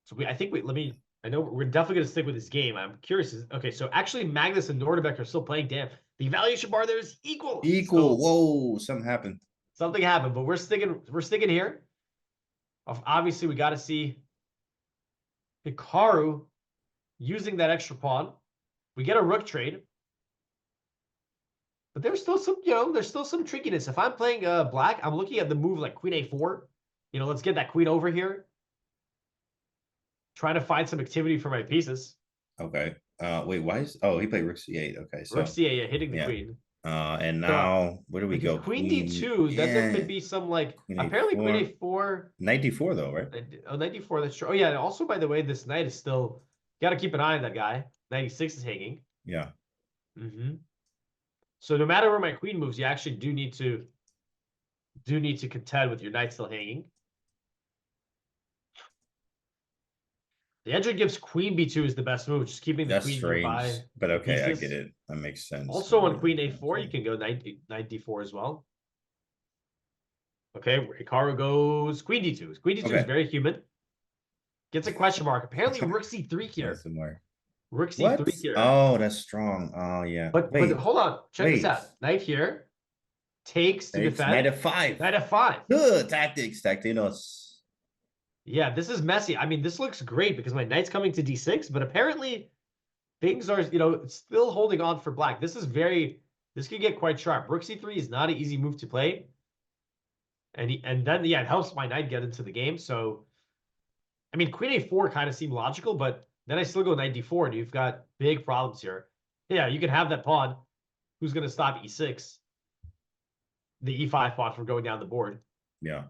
So I know we're definitely going to stick with this game. I'm curious. Okay, so actually Magnus and Nordebeck are still playing. Damn, the evaluation bar there is equal. So, whoa, something happened. Something happened, but we're sticking here. Obviously, we got to see Hikaru using that extra pawn. We get a rook trade. But there's still some trickiness. If I'm playing Black, I'm looking at the move like Queen A4. Let's get that queen over here. Trying to find some activity for my pieces. Okay. Wait, why is he played Rook C8. Okay, so Rook C8, yeah, hitting the queen. And now where do we go? Queen D2. Then there could be some apparently Queen A4. Knight D4 though, right? Knight D4. That's true. Oh yeah. And also, by the way, this knight is still. Got to keep an eye on that guy. Knight E6 is hanging. Yeah. Mm-hmm. So no matter where my queen moves, you actually do need to contend with your knight still hanging. The Edger gives Queen B2 is the best move, just keeping the queen nearby. But okay, I get it. That makes sense. Also on Queen A4, you can go knight D4 as well. Okay, Hikaru goes Queen D2. Queen D2 is very human. Gets a question mark. Apparently Rook C3 here. Rook C3 here. Oh, that's strong. Oh yeah. But hold on. Check this out. Knight here. Takes to defend. Knight F5. Knight F5. Good tactics, Tactinos. Yeah, this is messy. I mean, this looks great because my knight's coming to D6, but apparently things are, still holding on for Black. This could get quite sharp. Rook C3 is not an easy move to play. And then it helps my knight get into the game. So, I mean, Queen A4 kind of seemed logical, but then I still go Knight D4, and you've got big problems here. Yeah, you can have that pawn. Who's going to stop E6? The E5 pawn from going down the board. Yeah.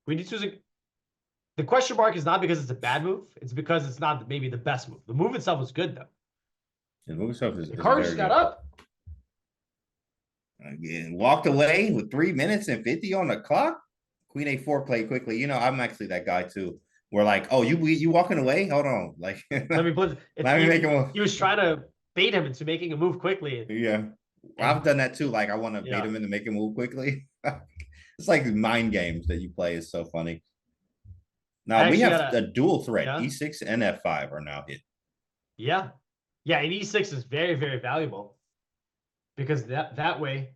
Queen D2 the question mark is not because it's a bad move. It's because it's not maybe the best move. The move itself was good, though. The move itself is Hikaru just got up. Again, walked away with 3 minutes and 50 on the clock. Queen A4 played quickly. I'm actually that guy, too. We're like, oh, you walking away? Hold on. Like, let me make a move. He was trying to bait him into making a move quickly. Yeah. I've done that, too. Like, I want to bait him into making a move quickly. It's like mind games that you play. Is so funny. Now we have a dual threat. Yeah. E6 and F5 are now hit. Yeah. Yeah, and E6 is very, very valuable. Because that way,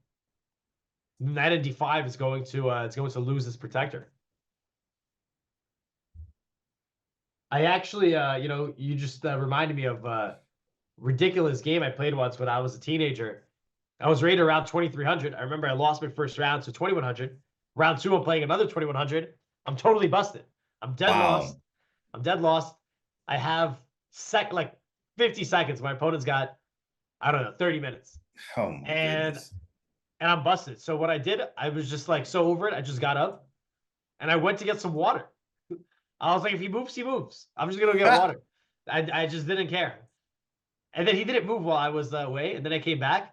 knight and D5 is going to lose its protector. I actually, you just reminded me of a ridiculous game I played once when I was a teenager. I was rated around 2,300. I remember I lost my first round to 2,100. Round 2, I'm playing another 2,100. I'm totally busted. I'm dead lost. I'm dead lost. I have 50 seconds. My opponent's got, I don't know, 30 minutes. Oh my goodness. And I'm busted. So what I did, I was just so over it. I just got up and I went to get some water. I was like, if he moves, he moves. I'm just going to get water. I just didn't care. And then he didn't move while I was away. And then I came back.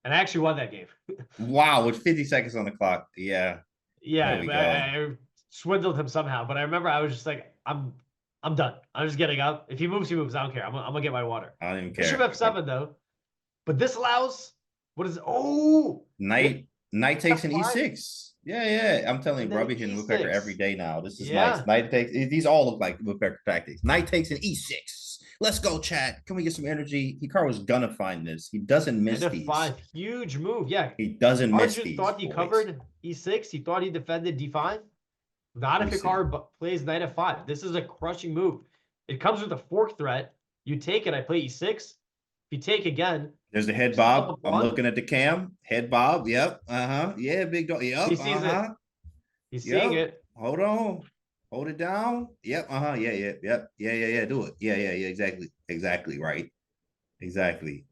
And I actually won that game. Wow, with 50 seconds on the clock. Yeah. Yeah, There we but go. I swindled him somehow. But I remember I was just like, I'm done. I'm just getting up. If he moves, he moves. I don't care. I'm gonna get my water. I don't even Bishop care. F7 though. But this allows what is it? Oh, Knight takes an F5. E6. Yeah. I'm telling you, And bro, then I've been hitting Woodpecker E6. every day now. This is Yeah. nice. Knight takes, these all look like Woodpecker tactics. Knight takes an E6. Let's go, chat. Can we get some energy? Hikaru's gonna find this. He doesn't miss And these. F5, huge move. Yeah. He doesn't miss Arjun these. thought he boys. covered E6. He thought he defended D5. Not if Let me see. Hikaru plays Knight F5. This is a crushing move. It comes with a fork threat. You take it. I play E6. If you take again, There's the head Still bob. up I'm one. looking at the cam. Head bob. Yep. Yeah, big dog. Yep. he sees it. He's seeing it. Hold on. Hold it down. Yep. Yeah. Do it. Yeah. Exactly. Right. Exactly.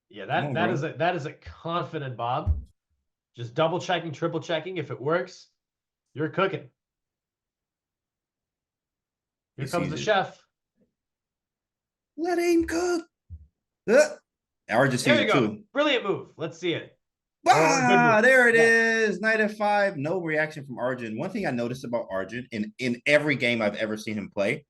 Yeah, Come on, that is a confident Bob. Just double checking, triple checking. If it works, you're cooking. Here He comes the sees it. chef. Let him cook. Arjun sees There you it go. too. Brilliant move. Let's see it. Ah, move. there it Yeah. is. Knight F5. No reaction from Arjun. One thing I noticed about Arjun in every game I've ever seen him play,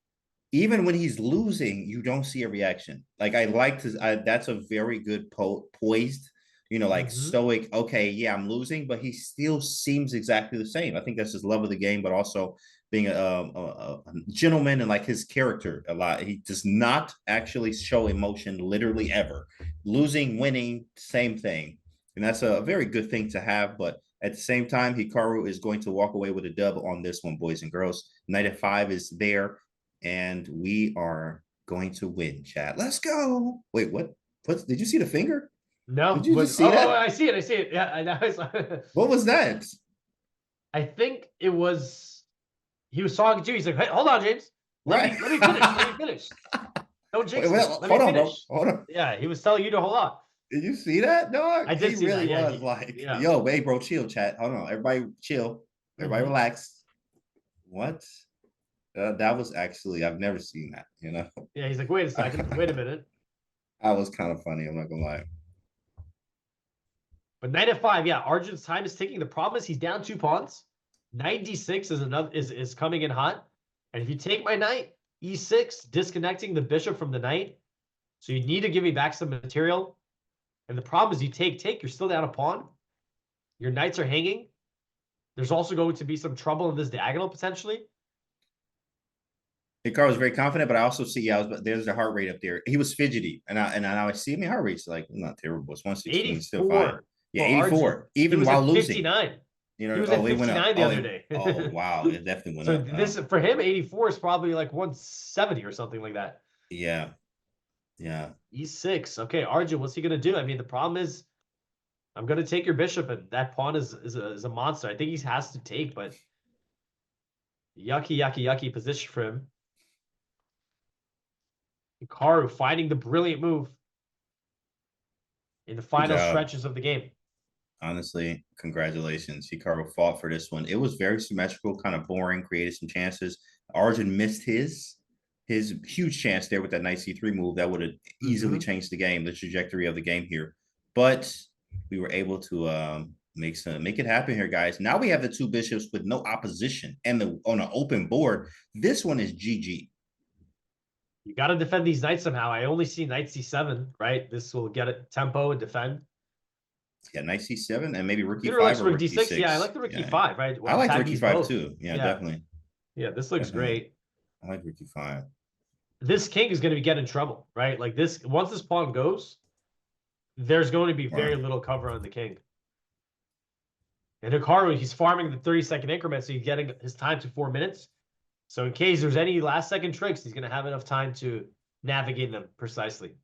even when he's losing, you don't see a reaction. Like I like to. That's a very good poised. Like stoic. Okay, yeah, I'm losing, but he still seems exactly the same. I think that's his love of the game, but also being a gentleman and like his character a lot. He does not actually show emotion literally ever. Losing, winning, same thing. And that's a very good thing to have. But at the same time, Hikaru is going to walk away with a dub on this one, boys and girls. Knight F5 is there, and we are going to win, chat. Let's go. Wait, what? Did you see the finger? No. Did you just see that? Oh, I see it. Yeah, I know. What was that? I think it was. He was talking to you. He's like, "Hey, hold on, James. Let me finish. Let me finish. Don't jinx me. Let me hold on, bro. finish." Hold on. Yeah, he was telling you to hold on. Did you see that, dog? I did he see that, really yeah, was like, yeah. yo, hey, bro, chill, chat. Hold on. Everybody chill. Everybody relax. What? That was actually, I've never seen that, Yeah, he's like, wait a second. Wait a minute. That was kind of funny. I'm not going to lie. But Knight F5, yeah, Arjun's time is ticking. The problem is he's down 2 pawns. Knight D6 is coming in hot. And if you take my knight, E6, disconnecting the bishop from the knight. So you need to give me back some material. And the problem is you take, you're still down a pawn. Your knights are hanging. There's also going to be some trouble in this diagonal potentially. Hikaru was very confident, but I also see, there's the heart rate up there. He was fidgety. And I see my heart rate's like not terrible. It's 116, still fine. Yeah, 84. Arjun. Even while losing. 59. He was He at went 59 up. the other day. Oh, wow. It definitely went So up. this for him, 84 is probably like 170 or something like that. Yeah. E6. Okay, Arjun, what's he gonna do? I mean, the problem is I'm gonna take your bishop, and that pawn is a monster. I think he has to take, but yucky position for him. Hikaru finding the brilliant move in the final stretches of the game. Honestly, congratulations. Hikaru fought for this one. It was very symmetrical, kind of boring, created some chances. Arjun missed his huge chance there with that knight c3 move that would have easily changed the game, the trajectory of the game here. But we were able to make it happen here, guys. Now we have the 2 bishops with no opposition and on an open board. This one is GG. You got to defend these knights somehow. I only see knight c7, right? This will get it tempo and defend. Yeah, knight c7 and maybe rook Peter e5 likes or rook rook d6. e6. Yeah, I like the rook e5, right? I like rook these e5 both. too. Yeah, definitely. Yeah, this looks great. I like rook e5. This king is going to get in trouble, right? Like this, once this pawn goes, there's going to be very little cover on the king. And Hikaru, he's farming the 30-second increment, so he's getting his time to 4 minutes. So in case there's any last-second tricks, he's going to have enough time to navigate them precisely.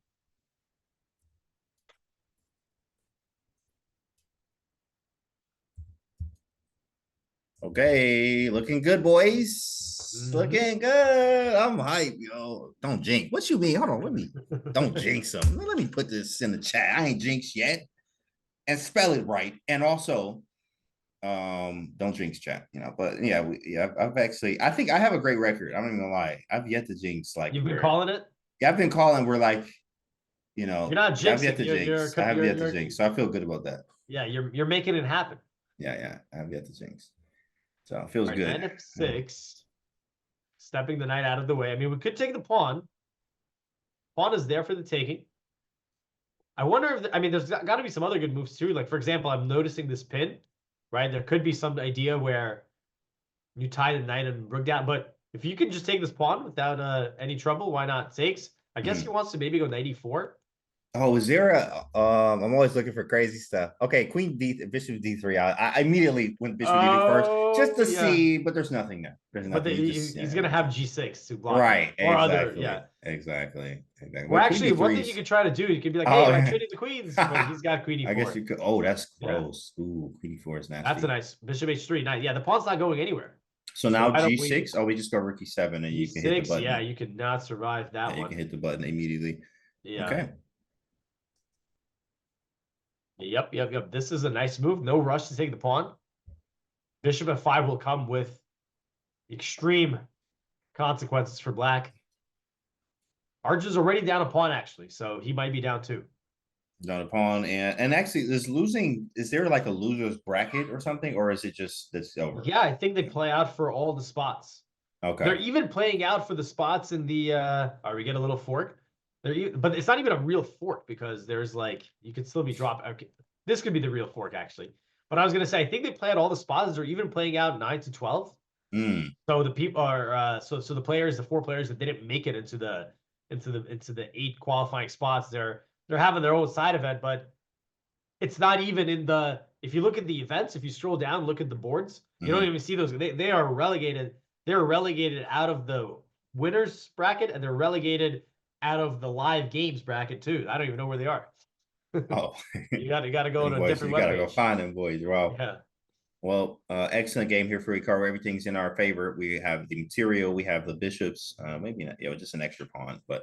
Okay, looking good, boys. Looking good. I'm hyped, yo. Don't jinx. What you mean? Hold on, don't jinx them. Let me put this in the chat. I ain't jinxed yet. And spell it right. And also, don't jinx chat, But yeah, I've actually, I think I have a great record. I'm not even gonna lie. I've yet to jinx. Like you've been calling it. Yeah, I've been calling. We're like, you know, You're not I have yet jinxing. to jinx. I have yet to jinx. So I feel good about that. Yeah, you're making it happen. Yeah. I have yet to jinx. So it feels All right, good. knight f6. Stepping the knight out of the way. I mean, we could take the pawn. Pawn is there for the taking. I wonder if, I mean, there's got to be some other good moves too. Like, for example, I'm noticing this pin, right? There could be some idea where you tie the knight and rook down. But if you can just take this pawn without any trouble, why not? Takes. I guess he wants to maybe go knight e4. Oh, is there a I'm always looking for crazy stuff. Okay, Queen D, Bishop D3. I immediately went Bishop D3 first just to see, but there's nothing there. There's But nothing. he's gonna have G6 to block right, it. Or exactly. other, Exactly. Well, actually, one thing you could try to do, you could be like, hey, I'm trading the queens, but he's got Queen E4. I guess you could. Oh, that's gross. Ooh, Queen E4 is nasty. That's a nice Bishop H3. Nice. Yeah, the pawn's not going anywhere. So now G6. Oh, we just go Rook E7 and you can hit the button. Yeah, you could not survive that one. You can hit the button immediately. Yeah. Okay. Yep. This is a nice move. No rush to take the pawn. Bishop F5 will come with extreme consequences for black. Arjun's already down a pawn, actually, so he might be down too. Down a pawn, and actually, is there like a loser's bracket or something, or is it just this over? Yeah, I think they play out for all the spots. Okay. They're even playing out for the spots in the we get a little fork. But it's not even a real fork because there's like, you could still be dropped. Okay, this could be the real fork actually. But I was gonna say, I think they play out all the spots. They're even playing out 9 to 12. So the people are so the players, the 4 players that didn't make it into the 8 qualifying spots, they're having their own side event, but it's not even in the. If you look at the events, if you scroll down, look at the boards, you don't even see those. They are relegated. They're relegated out of the winners bracket, and they're relegated out of the live games bracket too. I don't even know where they are. Oh, you got to go to a different webpage. You got to go find them, boys. Wow. Yeah. Well, excellent game here for Hikaru. Everything's in our favor. We have the material, we have the bishops, maybe not, just an extra pawn, but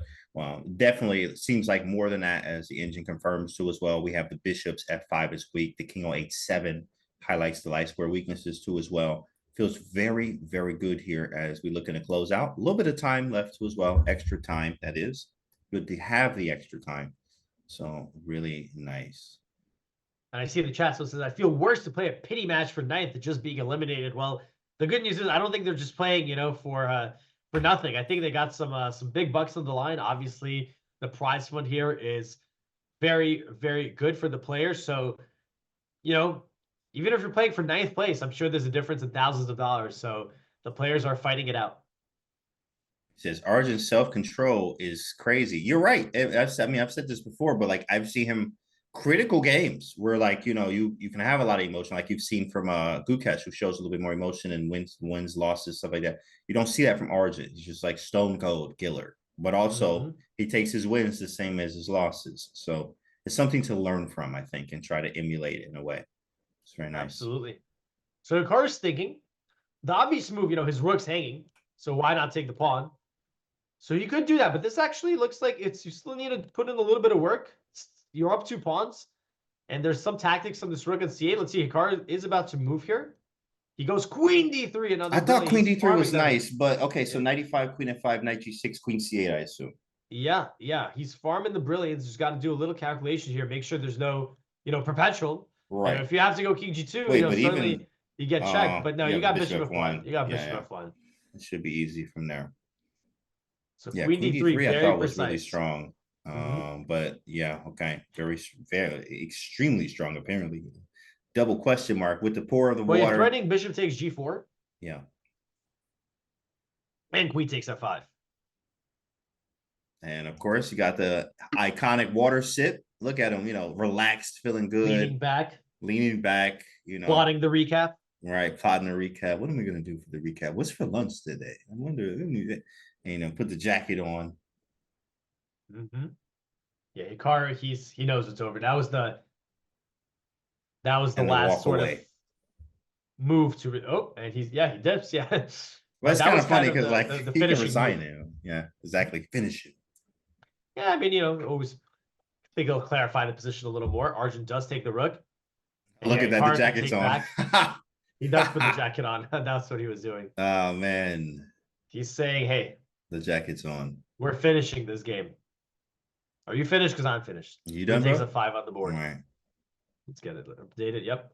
definitely it seems like more than that, as the engine confirms too as well. We have the bishops F5 is weak. The king on H7 highlights the light square weaknesses too as well. Feels very, very good here as we look in to close out. A little bit of time left too as well. Extra time, that is. Good to have the extra time. So really nice. And I see the chat so says, I feel worse to play a pity match for ninth than just being eliminated. Well, the good news is I don't think they're just playing, for nothing. I think they got some big bucks on the line. Obviously, the prize fund here is very, very good for the players. So, even if you're playing for ninth place, I'm sure there's a difference in thousands of dollars. So the players are fighting it out. Says Arjun's self-control is crazy. You're right. I've said this before, but like I've seen him critical games where like, you can have a lot of emotion, like you've seen from Gukesh, who shows a little bit more emotion and wins, losses, stuff like that. You don't see that from Arjun. He's just like stone cold killer, but also he takes his wins the same as his losses. So it's something to learn from, I think, and try to emulate it in a way. It's very nice. Absolutely. So Hikaru's thinking the obvious move, his rook's hanging, so why not take the pawn? So you could do that, but this actually looks like you still need to put in a little bit of work. You're up 2 pawns, and there's some tactics on this rook on C8. Let's see, Hikaru is about to move here. He goes Queen D3. Another. I thought Queen D3 was nice, but okay, so 95, Queen F5, Knight G6, Queen C8, I assume. Yeah. He's farming the brilliance. Just got to do a little calculation here. Make sure there's no, perpetual. Right. If you have to go King G2, suddenly you get checked. But no, you got Bishop F1. You got Bishop F1. It should be easy from there. So Queen D3 I thought was really strong. But okay, very, very extremely strong apparently. Double question mark with the pour of the water. You're threatening Bishop takes G4. Yeah. And Queen takes F5. And of course, you got the iconic water sip. Look at him, relaxed, feeling good. Leaning back, Plotting the recap. Right, plotting the recap. What am I going to do for the recap? What's for lunch today? I wonder. Put the jacket on. Yeah, Hikaru, he knows it's over. That was the last sort of move to and he dips. Yeah. Well, that's kind of funny because like he can resign now. Yeah, exactly. Finish it. Yeah, I mean, always think he'll clarify the position a little more. Arjun does take the rook. Look at that, the jacket's on. He does put the jacket on. That's what he was doing. Oh man. He's saying, hey, the jacket's on. We're finishing this game. Are you finished? Because I'm finished. You It done, takes bro? a 5 on the All board. right. Let's get it updated. Yep.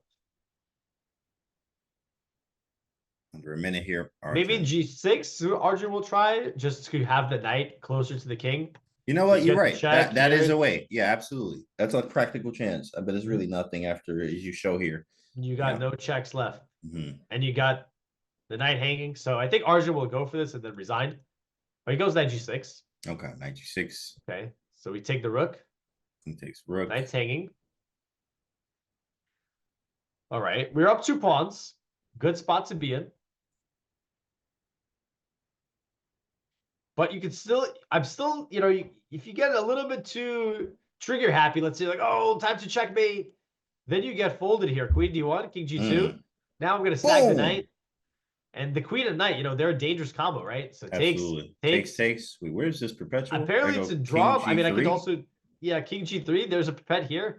Under a minute here. Maybe Arjun. G6, Arjun will try just to have the knight closer to the king. You know what? You You're get the right. check That is here. a way. Yeah, absolutely. That's a practical chance. But it's really nothing after, as you show here. You got Yeah. no checks left. Hmm. And you got the knight hanging. So I think Arjun will go for this and then resign. But he goes knight G6. Okay, knight G6. Okay. So we take the rook. He takes rook. Knight's hanging. All right. We're up 2 pawns. Good spot to be in. But you could still, I'm still, if you get a little bit too trigger happy, let's say like, oh, time to checkmate. Then you get folded here. Queen D1, King G2. Now I'm going to stack the Boom. knight. And the queen and knight, they're a dangerous combo, right? So Absolutely. Takes. Wait, where's this perpetual? Apparently There it's go a draw. King I mean, I could G3. also, King G3. There's a pet here.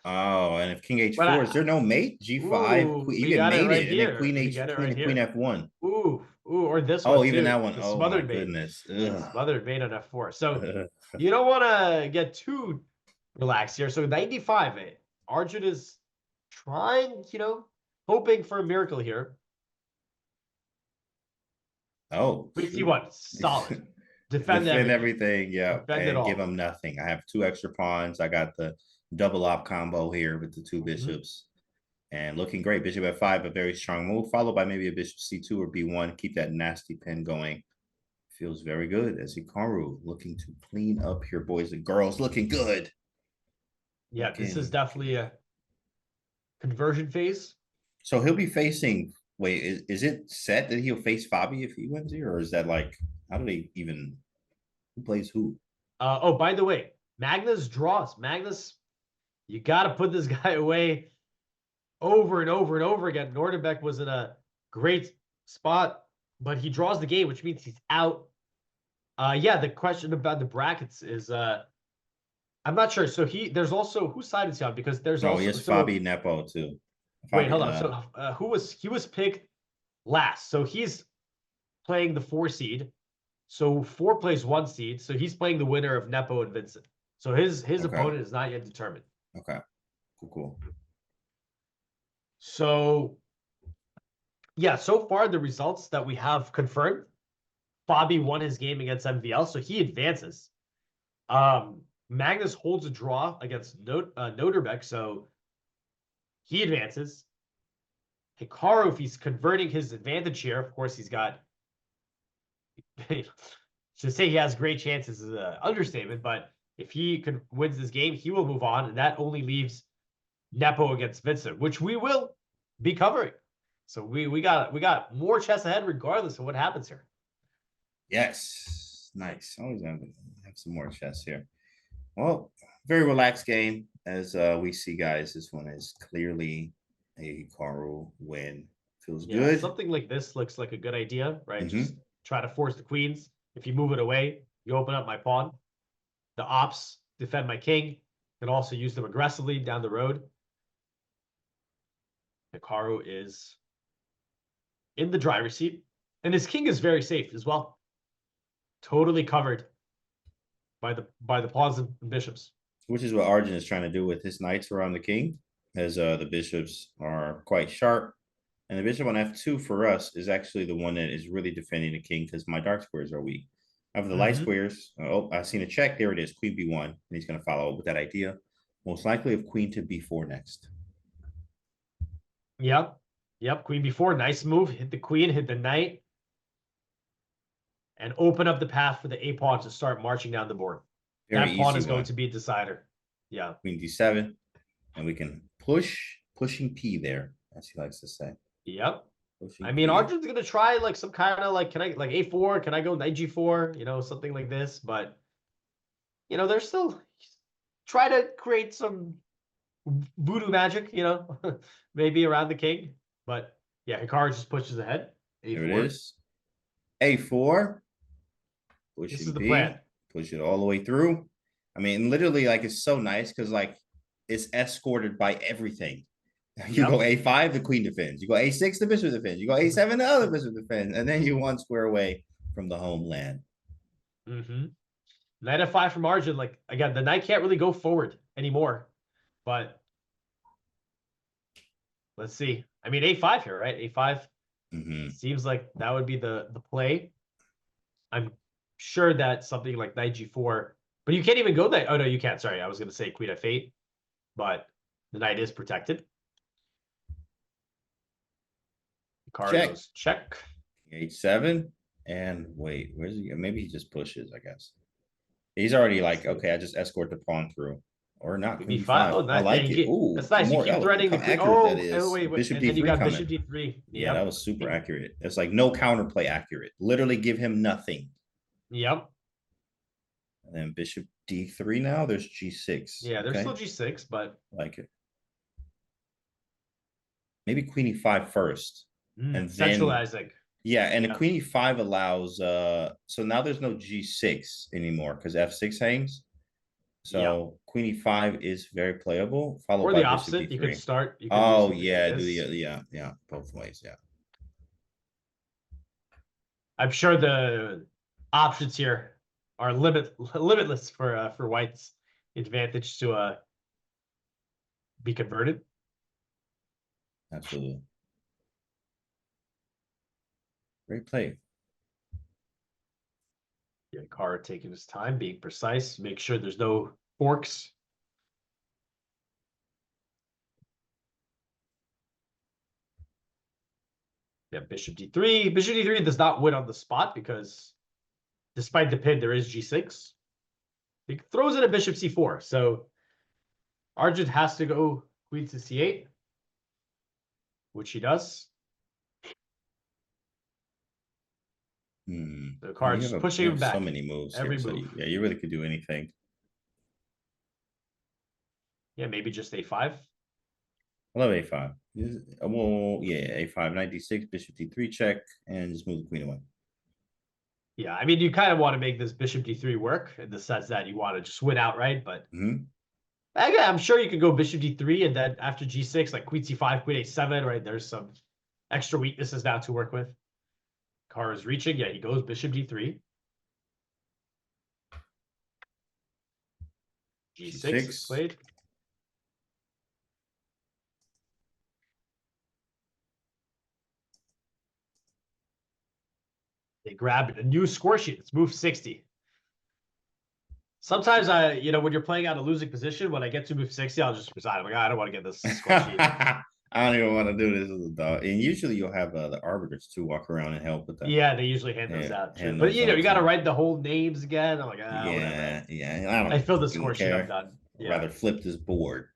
Oh, and if King H4, is there no mate? G5. Ooh, You we get got it mated, right and here. then Queen We H, got it Queen, right Queen here. F1. Ooh, or this one. Oh, even too. that one. The Oh my smothered mate. goodness. The Ugh. smothered mate on F4. So you don't want to get too relaxed here. So 95, Arjun is trying, hoping for a miracle here. Oh, Queen shoot. C1, solid. Defend everything. everything. Yeah, Defend it and give all. them nothing. I have 2 extra pawns. I got the double op combo here with the 2 bishops, and looking great. Bishop F5, a very strong move, followed by maybe a bishop C2 or B1. Keep that nasty pin going. Feels very good as Hikaru looking to clean up here, boys and girls. Looking good. Yeah, this is Looking- definitely a conversion phase. So he'll be facing. Wait, is it set that he'll face Fabi if he wins here, or is that like how do they even? Who plays who? Oh, by the way, Magnus draws. Magnus, you got to put this guy away over and over and over again. Nordenbeck was in a great spot, but he draws the game, which means he's out. Yeah, the question about the brackets is I'm not sure. So there's also whose side is he on? Because there's also he has Fabi Nepo too. Wait, hold on. So he was picked last. So he's playing the 4 seed. So 4 plays 1 seed. So he's playing the winner of Nepo and Vincent. So his opponent is not yet determined. Okay. Cool. So yeah, so far the results that we have confirmed, Fabi won his game against MVL, so he advances. Magnus holds a draw against Noderbeck, so he advances. Hikaru, if he's converting his advantage here, of course he's got to say he has great chances is an understatement, but if he wins this game, he will move on, and that only leaves Nepo against Vincent, which we will be covering. So we got more chess ahead regardless of what happens here. Yes. Nice. Always have some more chess here. Well, very relaxed game as we see, guys. This one is clearly a Hikaru win. Feels good. Something like this looks like a good idea, right? Mhm. Just try to force the queens. If you move it away, you open up my pawn. The ops defend my king. Can also use them aggressively down the road. Hikaru is in the driver's seat, and his king is very safe as well. Totally covered by the pawns and bishops. Which is what Arjun is trying to do with his knights around the king, as the bishops are quite sharp. And the bishop on F2 for us is actually the one that is really defending the king because my dark squares are weak. I have the light squares. Oh, I've seen a check. There it is. Queen B1. And he's going to follow up with that idea. Most likely of queen to B4 next. Yep. Queen B4. Nice move. Hit the queen, hit the knight. And open up the path for the A pawn to start marching down the board. Very That pawn easy is going one. to be a decider. Yeah. Queen D7. And we can pushing P there, as he likes to say. Yep. Pushing I mean, P. Arjun's gonna try like some kind of like, can I like A4? Can I go knight G4? Something like this. But they're still try to create some voodoo magic, maybe around the king. But yeah, Hikaru just pushes ahead. A4. There it is. A4. Pushing This is the P. plan. Push it all the way through. I mean, literally, like, it's so nice because, like, it's escorted by everything. You go A5, the queen defends. You go A6, the bishop defends. You go A7, the other bishop defends. And then you one square away from the homeland. Knight f5 from Arjun. Like, again, the knight can't really go forward anymore. But let's see. I mean, a5 here, right? A5 seems like that would be the play. I'm sure that something like knight g4, but you can't even go that. Oh no, you can't. Sorry, I was going to say queen f8, but the knight is protected. Card goes check. H7, and wait, where's he? Maybe he just pushes. I guess he's already like, okay, I just escort the pawn through, or not. Queen b5. Oh, I nice. like Yeah, it. Ooh, that's nice. You more keep threatening the elegant. queen. How accurate Oh, that is. wait. Bishop And then you d3 got coming. bishop d3. Yeah, that was super accurate. It's like no counterplay accurate. Literally give him nothing. Yep. And then bishop d3 now. There's g6. Yeah, there's still g6, but like it. Maybe queen e5 first. And then centralizing. Yeah, and the queen e5 allows so now there's no g6 anymore because f6 hangs. So queen e5 is very playable. Followed or by the opposite. bishop d3. You could start. You could Oh do yeah, like do this. yeah, both ways, yeah. I'm sure the options here are limitless for White's advantage to be converted. Absolutely. Great play. Yeah, Hikaru taking his time, being precise, make sure there's no forks. Yeah, bishop d3. Bishop d3 does not win on the spot because despite the pin, there is g6. He throws in a bishop c4. So Arjun has to go queen to c8, which he does. The card's just pushing him back. So many moves. Every here, move. So you really could do anything. Yeah, maybe just a5. I love a5. Well, yeah, a5, knight d6, bishop d3 check, and just move the queen away. Yeah, I mean, you kind of want to make this bishop d3 work in the sense that you want to just win outright, but again, I'm sure you could go bishop d3 and then after g6, like queen c5, queen a7, right? There's some extra weaknesses now to work with. Hikaru is reaching. Yeah, he goes bishop d3. G6 is played. They grab a new score sheet. It's move 60. Sometimes when you're playing out a losing position, when I get to move 60, I'll just resign. I'm like, I don't want to get this score sheet. I don't even want to do this as a dog. And usually you'll have the arbiters to walk around and help with that. Yeah, they usually hand those out. But you got to write the whole names again. I'm like, whatever. Yeah. I filled the score sheet. I'm done. I'd rather flip this board,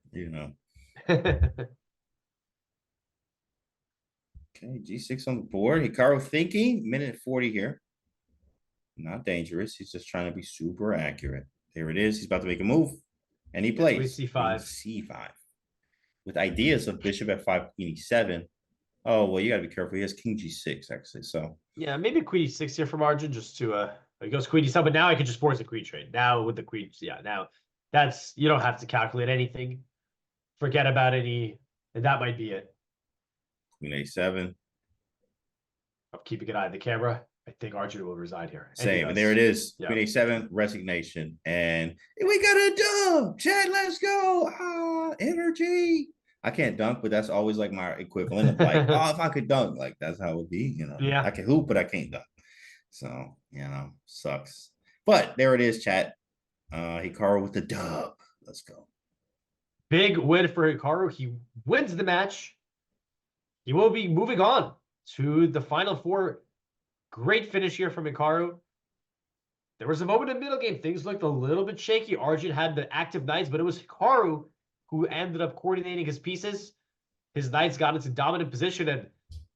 Okay, g6 on the board. Hikaru thinking, minute 40 here. Not dangerous. He's just trying to be super accurate. There it is. He's about to make a move. And he plays queen c5. c5. With ideas of bishop f5, queen e7. Oh, well, you got to be careful. He has king g6, actually. So yeah, maybe queen e6 here from Arjun just to he goes queen e7, but now I could just force a queen trade. Now with the queen, now that's you don't have to calculate anything. Forget about any, and that might be it. Queen a7. I'm keeping an eye on the camera. I think Arjun will reside here. Same. And there it is. Yeah. Queen a7, resignation. And we got a dunk. Chad, let's go. Energy. I can't dunk, but that's always like my equivalent of like, if I could dunk, like that's how it would be, Yeah. I can hoop, but I can't dunk. So, sucks. But there it is, chat. Hikaru with the dub. Let's go. Big win for Hikaru. He wins the match. He will be moving on to the final four. Great finish here from Hikaru. There was a moment in middle game. Things looked a little bit shaky. Arjun had the active knights, but it was Hikaru who ended up coordinating his pieces. His knights got into dominant position. And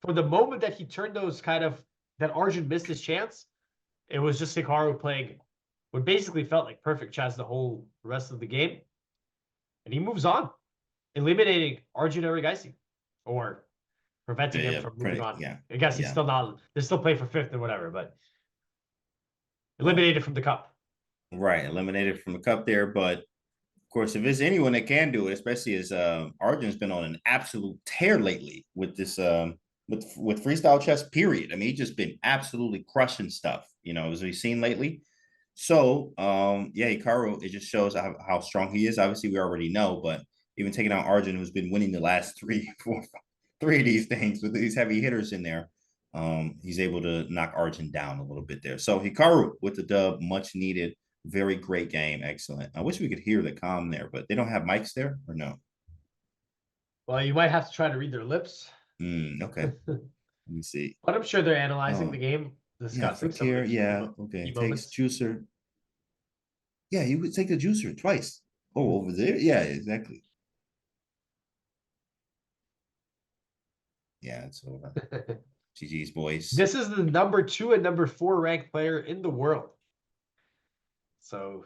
from the moment that he turned those that Arjun missed his chance, it was just Hikaru playing what basically felt like perfect chess the whole rest of the game. And he moves on, eliminating Arjun Erigaisi, or preventing him from moving on. Yeah. I guess he's still not, they're still playing for fifth or whatever, but eliminated from the cup. Right, eliminated from the cup there. But of course, if there's anyone that can do it, especially as Arjun's been on an absolute tear lately with this with freestyle chess, period. I mean, he's just been absolutely crushing stuff, as we've seen lately. So, yeah, Hikaru, it just shows how strong he is. Obviously, we already know, but even taking out Arjun, who's been winning the last three of these things with these heavy hitters in there, he's able to knock Arjun down a little bit there. So Hikaru with the dub, much needed, very great game, excellent. I wish we could hear the comm there, but they don't have mics there, or no? Well, you might have to try to read their lips. Okay. Let me see. But I'm sure they're analyzing the game, Yeah, discussing some of the key, okay. key Takes moments. juicer. Yeah, you would take the juicer twice. Oh, over there? Yeah, exactly. Yeah, it's over. GG's, boys. This is the number 2 and number 4 ranked player in the world. So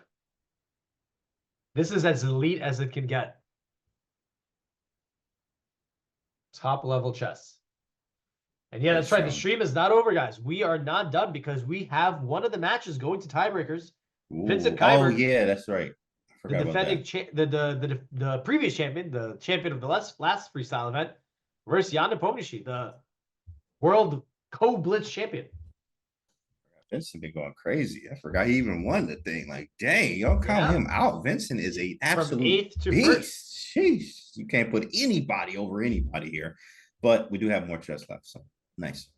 this is as elite as it can get. Top level chess. And yeah, that's right. The stream is not over, guys. We are not done because we have one of the matches going to tiebreakers. Vincent Keimer. Oh yeah, that's right. I The forgot about defending that. the previous champion, the champion of the last freestyle event, versus Jan Nepomniachtchi, the world co-blitz champion. Vincent been going crazy. I forgot he even won the thing. Like, dang, y'all count him out. Vincent is a absolute 8th to beast. Sheesh. You can't put anybody over anybody here. But we do have more chess left, so nice.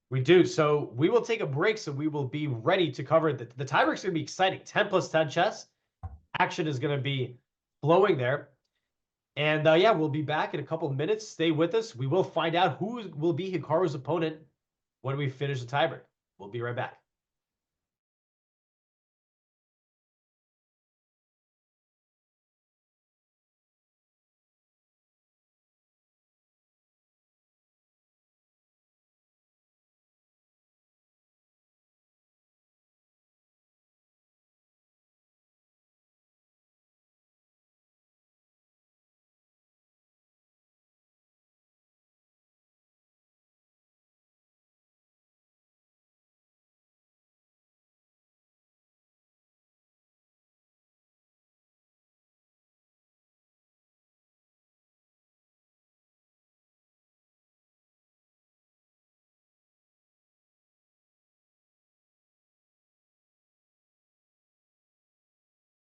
We do. So we will take a break, so we will be ready to cover the tiebreak. Is going to be exciting. 10 plus 10 chess. Action is going to be flowing there. And yeah, we'll be back in a couple of minutes. Stay with us. We will find out who will be Hikaru's opponent when we finish the tiebreak. We'll be right back.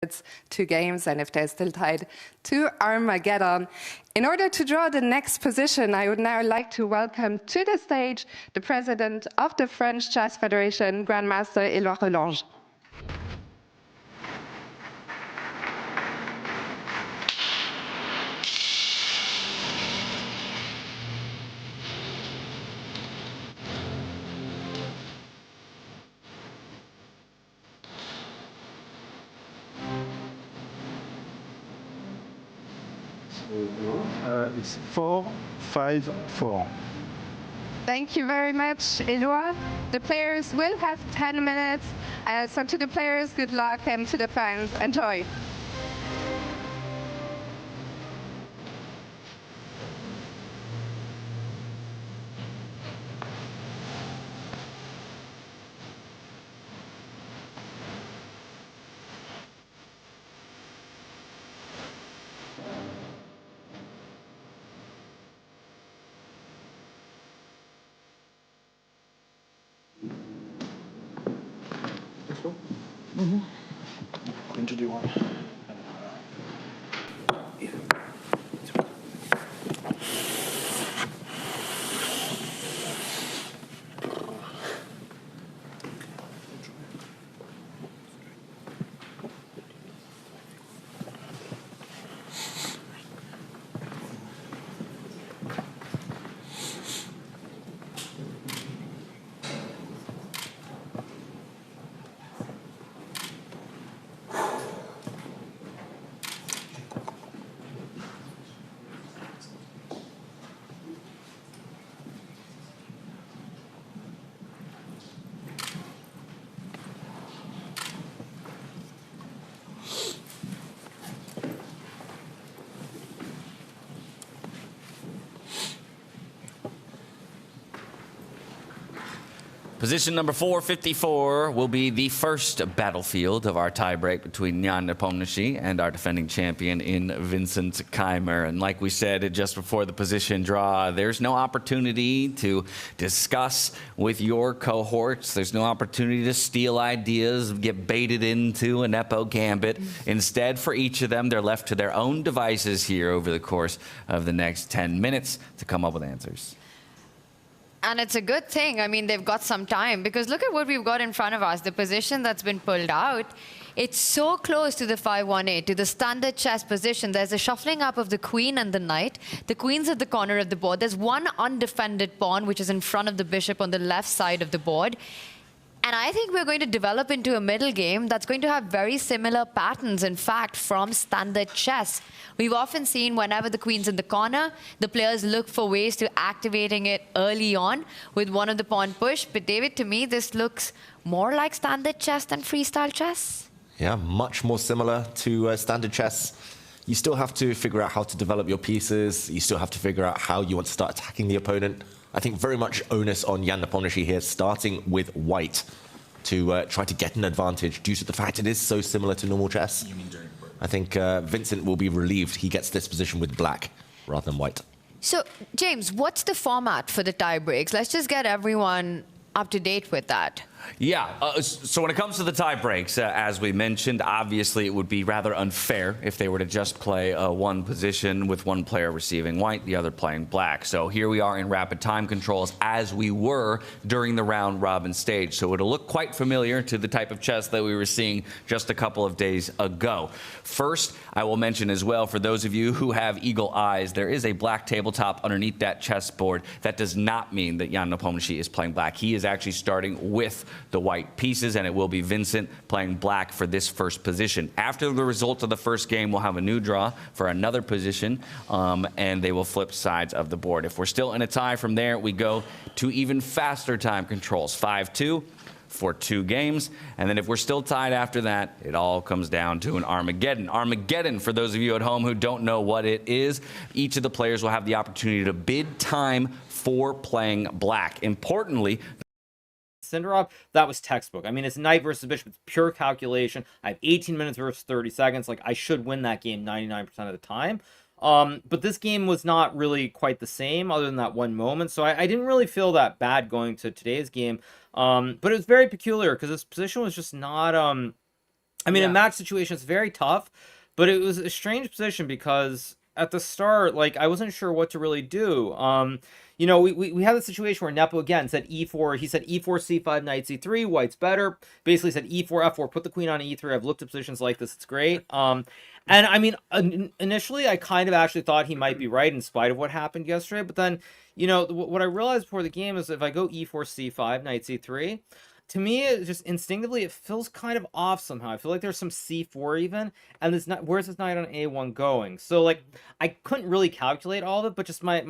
It's 2 games, and if they're still tied, to Armageddon. In order to draw the next position, I would now like to welcome to the stage the president of the French Chess Federation, Grandmaster Éloi Relange. It's 4-5-4. Thank you very much, Éloi. The players will have 10 minutes. So to the players, good luck, and to the fans, enjoy. When to do one? Position number 454 will be the first battlefield of our tiebreak between Jan Nepomniachtchi and our defending champion in Vincent Keimer. And like we said just before the position draw, there's no opportunity to discuss with your cohorts. There's no opportunity to steal ideas, get baited into a Nepo gambit. Instead, for each of them, they're left to their own devices here over the course of the next 10 minutes to come up with answers. And it's a good thing. I mean, they've got some time because look at what we've got in front of us. The position that's been pulled out, it's so close to the 5-1-8, to the standard chess position. There's a shuffling up of the queen and the knight. The queen's at the corner of the board. There's one undefended pawn, which is in front of the bishop on the left side of the board. And I think we're going to develop into a middle game that's going to have very similar patterns, in fact, from standard chess. We've often seen whenever the queen's in the corner, the players look for ways to activating it early on with one of the pawn push. But David, to me, this looks more like standard chess than freestyle chess. Yeah, much more similar to standard chess. You still have to figure out how to develop your pieces. You still have to figure out how you want to start attacking the opponent. I think very much onus on Jan Nepomniachtchi here, starting with white to try to get an advantage due to the fact it is so similar to normal chess. I think Vincent will be relieved he gets this position with black rather than white. So, James, what's the format for the tie breaks? Let's just get everyone up to date with that. Yeah, so when it comes to the tie breaks, as we mentioned, obviously it would be rather unfair if they were to just play one position with one player receiving white, the other playing black. So here we are in rapid time controls as we were during the round robin stage. So it'll look quite familiar to the type of chess that we were seeing just a couple of days ago. First, I will mention as well, for those of you who have eagle eyes, there is a black tabletop underneath that chessboard. That does not mean that Jan Nepomniachtchi is playing black. He is actually starting with the white pieces, and it will be Vincent playing black for this first position. After the result of the first game, we'll have a new draw for another position, and they will flip sides of the board. If we're still in a tie from there, we go to even faster time controls, 5-2 for 2 games. And then if we're still tied after that, it all comes down to an Armageddon. Armageddon, for those of you at home who don't know what it is, each of the players will have the opportunity to bid time for playing black. Importantly, Cinderov, that was textbook. I mean, it's knight versus bishop. It's pure calculation. I have 18 minutes versus 30 seconds. Like, I should win that game 99% of the time. But this game was not really quite the same other than that one moment. So I didn't really feel that bad going to today's game. But it was very peculiar because this position was just not... I mean, in match situations, very tough. But it was a strange position because at the start, like, I wasn't sure what to really do. You know, we had a situation where Nepo, again, said e4. He said e4, c5, knight c3, white's better. Basically said e4, f4, put the queen on e3. I've looked at positions like this. It's great. And, I mean, initially, I kind of actually thought he might be right in spite of what happened yesterday. But then, you know, what I realized before the game is if I go e4, c5, knight c3, to me, it just instinctively, it feels kind of off somehow. I feel like there's some c4 even. And this where's this knight on a1 going? So, like, I couldn't really calculate all of it, but just my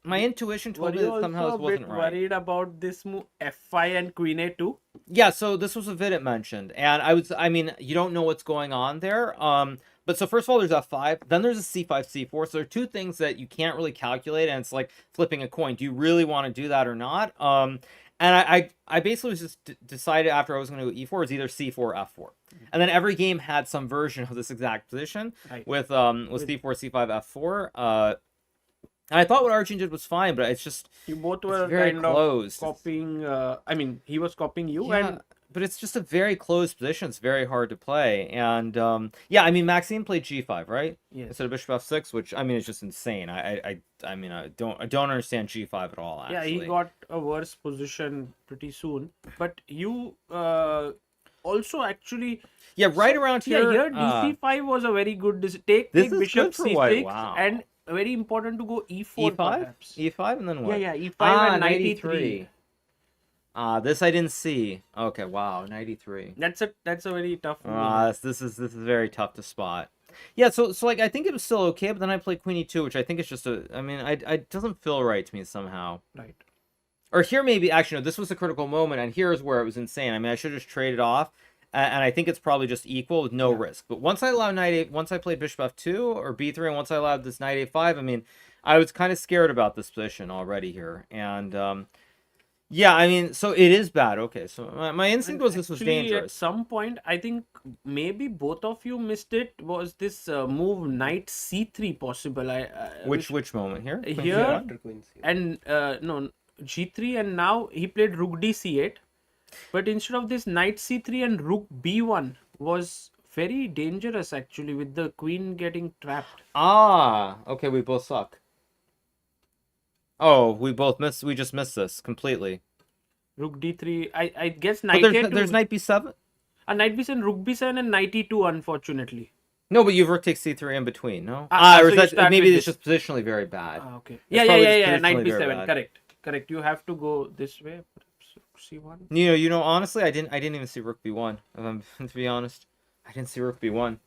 intuition told me that somehow this wasn't right. Worried about this move f5 and queen a2? Yeah, so this was a vid it mentioned. And I mean, you don't know what's going on there. But so first of all, there's f5, then there's a c5, c4. So there are two things that you can't really calculate, and it's like flipping a coin. Do you really want to do that or not? And I basically was just decided after I was going to go e4 is either c4 or f4. And then every game had some version of this exact position with c4, c5, f4. And I thought what Arjun did was fine, but it's just you both were very kind closed. Of copying. I mean, he was copying you, yeah, but it's just a very closed position. It's very hard to play. And yeah, I mean, Maxime played g5, right? Yes. Instead of bishop f6, which I mean, it's just insane. I mean, I don't understand g5 at all. Actually. Yeah, he got a worse position pretty soon. But you also actually. Yeah, right around here. Yeah, here dc5 was a very good. Take bishop c6 and. Very important to go e4 e5? Perhaps. E5 and then what? Yeah, e5 and knight e3. This I didn't see. Okay, wow, 93. That's a very tough move. This is very tough to spot. Yeah, so like I think it was still okay, but then I played queen e2, which I think is just I mean, it doesn't feel right to me somehow. Right. Or here maybe actually no, this was a critical moment, and here's where it was insane. I mean, I should have just traded off. And I think it's probably just equal with no risk. But once I allowed once I played bishop f2 or b3, and once I allowed this knight a5, I mean, I was kind of scared about this position already here. And Yeah, I mean, so it is bad. Okay, so my instinct And was this was actually, dangerous. at some point, I think maybe both of you missed it. Was this move knight c3 possible? Which moment here? Here and no g3, and now he played rook d c8. But instead of this knight c3 and rook b1 was very dangerous actually, with the queen getting trapped. Ah, okay, we both suck. Oh, we both missed. We just missed this completely. Rook d3. I guess But knight there's knight b7. A knight b7, rook b7, and knight e2. Unfortunately. No, but you've rook takes c3 in between. No. so Or is you that start maybe with it's just positionally very bad. Okay. It's Yeah. probably just Knight positionally very b7. bad. Correct. You have to go this way. C1. You know. Honestly, I didn't even see rook b1. To be honest, I didn't see rook b1.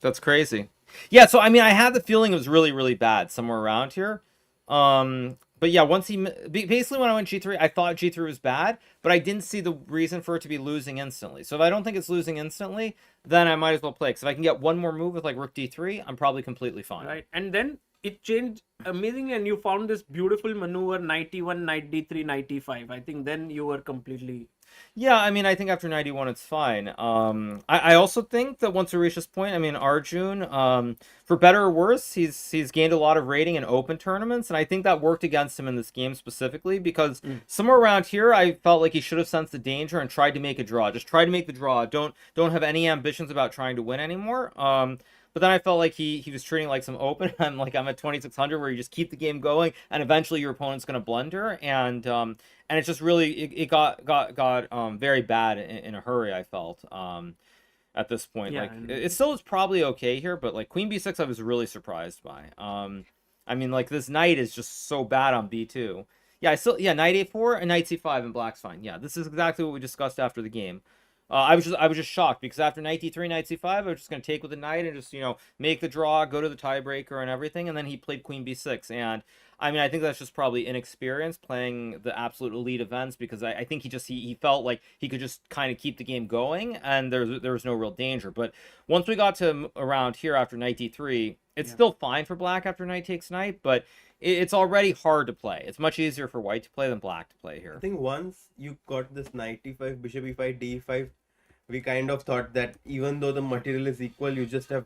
That's crazy. Yeah. So I mean, I had the feeling it was really, really bad somewhere around here. But yeah, once basically when I went g3, I thought g3 was bad, but I didn't see the reason for it to be losing instantly. So if I don't think it's losing instantly, then I might as well play. Because if I can get one more move with like rook d3, I'm probably completely fine. Right, and then it changed amazingly, and you found this beautiful maneuver: knight e1, knight d3, knight e5. I think then you were completely. Yeah, I mean, I think after 91, it's fine. I also think that once we reach this point, I mean, Arjun, for better or worse, he's gained a lot of rating in open tournaments, and I think that worked against him in this game specifically because somewhere around here, I felt like he should have sensed the danger and tried to make a draw. Just try to make the draw. Don't have any ambitions about trying to win anymore. But then I felt like he was treating it like some open. I'm at 2600 where you just keep the game going, and eventually your opponent's going to blunder, and it's just really it got very bad in a hurry. I felt at this point, Yeah, it still is probably okay here, but like queen b6, I was really surprised by. I mean, like this knight is just so bad on b2. Yeah, knight a4 and knight c5 and black's fine. Yeah, this is exactly what we discussed after the game. I was just shocked because after knight d3, knight c5, I was just going to take with the knight and just, make the draw, go to the tiebreaker and everything. And then he played queen b6. And I mean, I think that's just probably inexperience playing the absolute elite events because I think he felt like he could just kind of keep the game going and there was no real danger. But once we got to around here after knight d3, it's still fine for black after knight takes knight, but it's already hard to play. It's much easier for white to play than black to play here. I think once you got this knight e5, bishop e5, d5, we kind of thought that even though the material is equal, you just have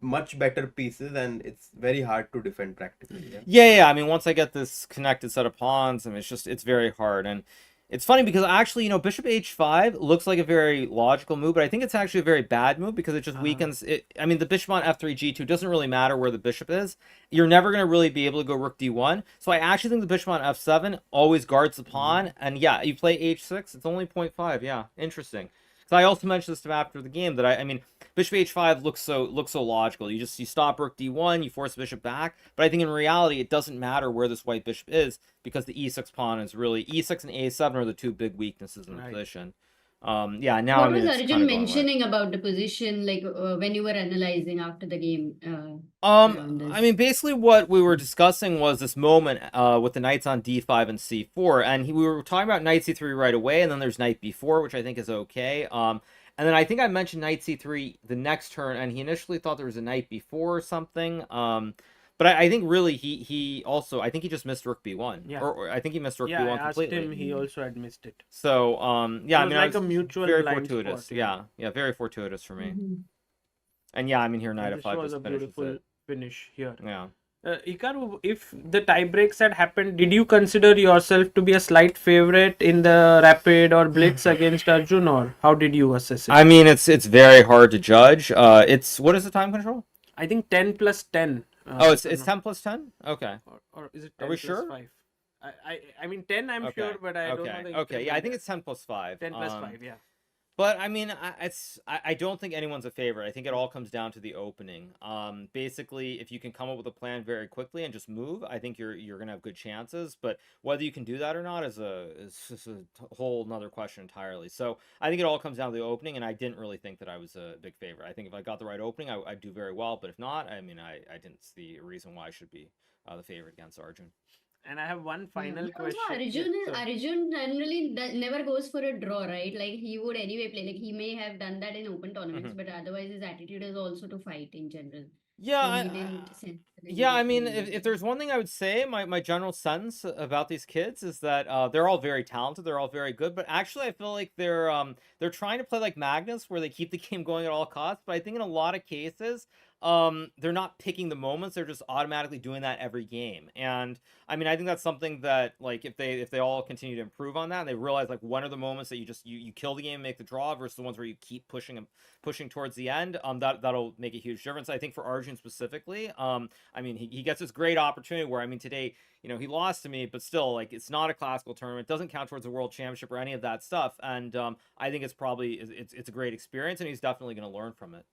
much better pieces and it's very hard to defend practically. Yeah. I mean, once I get this connected set of pawns, I mean, it's very hard. And it's funny because actually, bishop h5 looks like a very logical move, but I think it's actually a very bad move because it just weakens it. I mean, the bishop on f3, g2 doesn't really matter where the bishop is. You're never going to really be able to go rook d1. So I actually think the bishop on f7 always guards the pawn. And yeah, you play h6, it's only 0.5. Yeah, interesting. So I also mentioned this to him after the game that I mean, bishop h5 looks so logical. You stop rook d1, you force bishop back. But I think in reality, it doesn't matter where this white bishop is because the e6 pawn is really e6 and a7 are the two big weaknesses in the position. Yeah. Now What was Arjun mentioning about the position, like when you were analyzing after the game? I mean, basically what we were discussing was this moment with the knights on d5 and c4, and we were talking about knight c3 right away, and then there's knight b4, which I think is okay. And then I think I mentioned knight c3 the next turn, and he initially thought there was a knight b4 or something. But I think really he also, I think he just missed rook b1. Yeah. Or I think he missed rook Yeah, b1 I asked completely. him, he also had missed it. So, yeah, I mean, like I a mutual very blind fortuitous. spot, Yeah, very fortuitous for me. And yeah, I mean, here knight This f5 was just a finishes beautiful it. finish here. Yeah. Hikaru, if the tie breaks had happened, did you consider yourself to be a slight favorite in the rapid or blitz against Arjun, or how did you assess it? I mean, it's very hard to judge. It's what is the time control? I think 10 plus 10. It's 10 plus 10? Okay. Or is it 10 Are we plus sure? 5? I mean 10 I'm sure, but I don't know the Okay, yeah, I think it's 10 plus 5. 10 plus 5, yeah. But I mean, I don't think anyone's a favorite. I think it all comes down to the opening. Basically, if you can come up with a plan very quickly and just move, I think you're gonna have good chances. But whether you can do that or not is just a whole nother question entirely. So I think it all comes down to the opening, and I didn't really think that I was a big favorite. I think if I got the right opening, I'd do very well. But if not, I mean, I didn't see a reason why I should be the favorite against Arjun. And I have one final question. Arjun generally never goes for a draw, right? Like he would anyway play. Like he may have done that in open tournaments, but otherwise his attitude is also to fight in general. So he didn't send Yeah, I mean, anything. if there's one thing I would say, my general sense about these kids is that they're all very talented, they're all very good, but actually I feel like they're trying to play like Magnus, where they keep the game going at all costs. But I think in a lot of cases, they're not picking the moments; they're just automatically doing that every game. And I mean, I think that's something that, like, if they all continue to improve on that, and they realize like when are the moments that you kill the game and make the draw versus the ones where you keep pushing towards the end, that'll make a huge difference. I think for Arjun specifically, I mean, he gets this great opportunity where, I mean, today, he lost to me, but still, like, it's not a classical tournament. It doesn't count towards a world championship or any of that stuff. And I think it's a great experience, and he's definitely going to learn from it.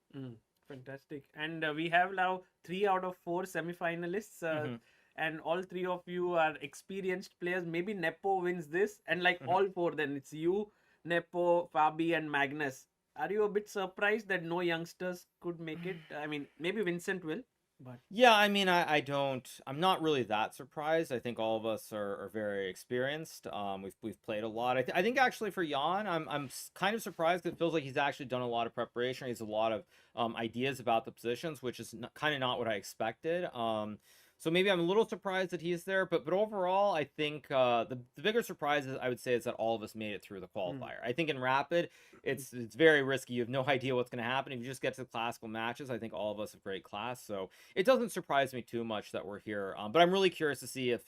Fantastic. And we have now 3 out of 4 semi-finalists. And all 3 of you are experienced players. Maybe Nepo wins this. And like all 4, then it's you, Nepo, Fabi, and Magnus. Are you a bit surprised that no youngsters could make it? I mean, maybe Vincent will. But yeah, I mean, I'm not really that surprised. I think all of us are very experienced. We've played a lot. I think actually for Jan, I'm kind of surprised. It feels like he's actually done a lot of preparation. He has a lot of ideas about the positions, which is kind of not what I expected. So maybe I'm a little surprised that he's there, but overall, I think the bigger surprise I would say is that all of us made it through the qualifier. I think in Rapid, it's very risky. You have no idea what's going to happen. If you just get to the classical matches, I think all of us have great class, so it doesn't surprise me too much that we're here. But I'm really curious to see if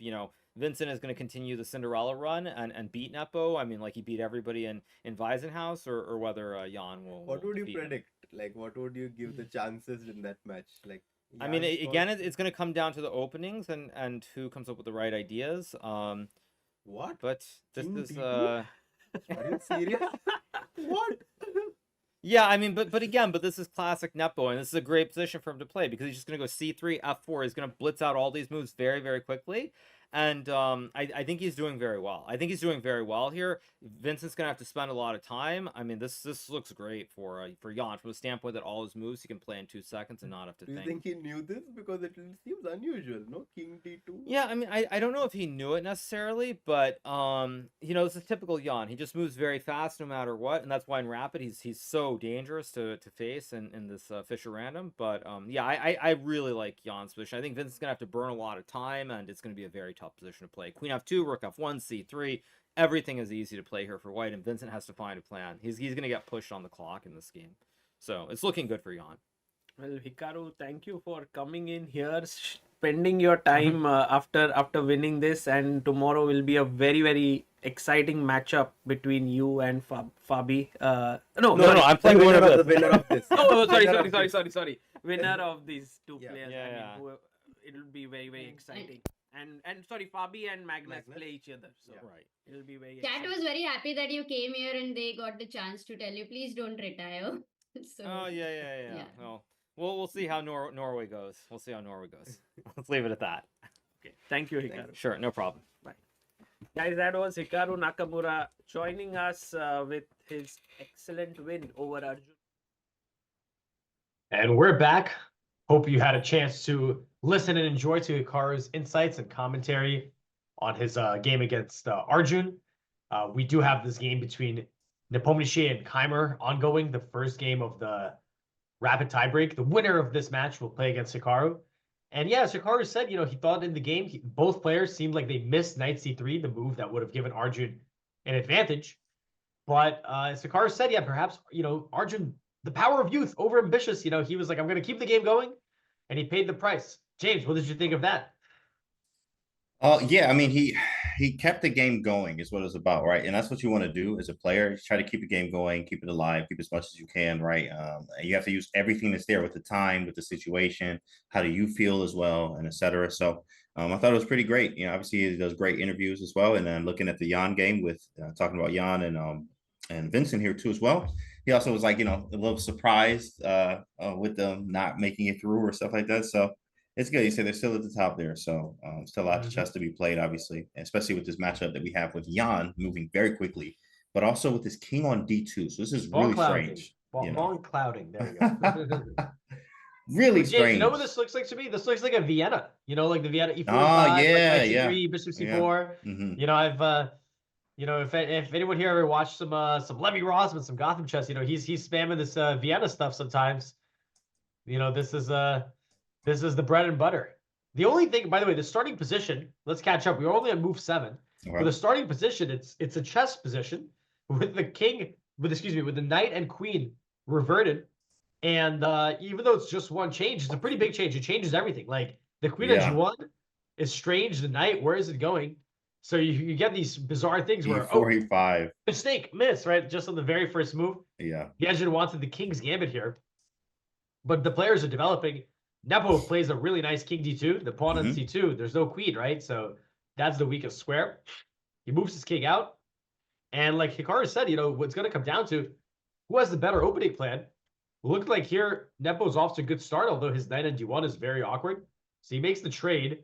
Vincent is going to continue the Cinderella run and beat Nepo. I mean, like he beat everybody in Weisenhaus, or whether Jan will. What would you beat predict? Like, what would you give the chances in that match? Like, I mean, again, it's going to come down to the openings and who comes up with the right ideas. What? But this is Are you serious? What? Yeah, I mean, but again, this is classic Nepo, and this is a great position for him to play because he's just going to go C3, F4. He's going to blitz out all these moves very, very quickly. And I think he's doing very well. I think he's doing very well here. Vincent's gonna have to spend a lot of time. I mean, this looks great for Jan from the standpoint that all his moves he can play in 2 seconds and not have to Do you think. think he knew this? Because it seems unusual, no? King D2. Yeah, I mean, I don't know if he knew it necessarily, but this is typical Jan. He just moves very fast no matter what, and that's why in Rapid he's so dangerous to face in this Fisher Random. But yeah, I really like Jan's position. I think Vincent's gonna have to burn a lot of time, and it's gonna be a very tough position to play. Queen F2, Rook F1, C3. Everything is easy to play here for White, and Vincent has to find a plan. He's gonna get pushed on the clock in this game, so it's looking good for Jan. well, Hikaru, thank you for coming in here, spending your time after winning this, and tomorrow will be a very, very exciting matchup between you and Fabi. No, I'm playing winner of the winner of this. Oh, sorry. Winner of these 2 players. Yeah. I mean, it'll be very, very exciting. And sorry, Fabi and Magnus play each other, so right. It'll be very. Chat was very happy that you came here and they got the chance to tell you, please don't retire. So, Oh yeah. Well, we'll see how Norway goes. We'll see how Norway goes. Let's leave it at that. Okay. Thank you, Hikaru. Sure, no problem. Bye. Guys, that was Hikaru Nakamura joining us with his excellent win over Arjun. And we're back. Hope you had a chance to listen and enjoy to Hikaru's insights and commentary on his game against Arjun. We do have this game between Nepomniachtchi and Keimer ongoing, the first game of the rapid tiebreak. The winner of this match will play against Hikaru. And yeah, as Hikaru said, he thought in the game, both players seemed like they missed knight c3, the move that would have given Arjun an advantage. But as Hikaru said, yeah, perhaps, Arjun, the power of youth, over ambitious, he was like, I'm going to keep the game going. And he paid the price. James, what did you think of that? Yeah, I mean, he kept the game going is what it's about, right? And that's what you want to do as a player. Try to keep the game going, keep it alive, keep as much as you can, right? And you have to use everything that's there with the time, with the situation. How do you feel as well, and etc. So I thought it was pretty great. Obviously he does great interviews as well. And then looking at the Jan game with talking about Jan and Vincent here too as well. He also was like, a little surprised with them not making it through or stuff like that. So it's good. He said they're still at the top there. So still a lot of chess to be played, obviously, especially with this matchup that we have with Jan moving very quickly, but also with this king on D2. So this is really strange. Long clouding. There we go. Really James, strange. you know what this looks like to me? This looks like a Vienna. Like the Vienna E4. Yeah. Bishop C4. I've if anyone here ever watched some Levy Rosman, some Gotham chess, he's spamming this Vienna stuff sometimes. This is This is the bread and butter. The only thing, by the way, the starting position, let's catch up. We were only on move 7. For the starting position, it's a chess position with the king, with the knight and queen reverted. And even though it's just one change, it's a pretty big change. It changes everything. Like the queen at G1 is strange. The knight, where is it going? So you get these bizarre things where E4, mistake, miss, right? Just on the very first move. Yeah. The Arjun wanted the king's gambit here. But the players are developing. Nepo plays a really nice king d2. The pawn on c2. There's no queen, right? So that's the weakest square. He moves his king out. And like Hikaru said, what's going to come down to who has the better opening plan. Looked like here, Nepo's off to a good start, although his knight on d1 is very awkward. So he makes the trade.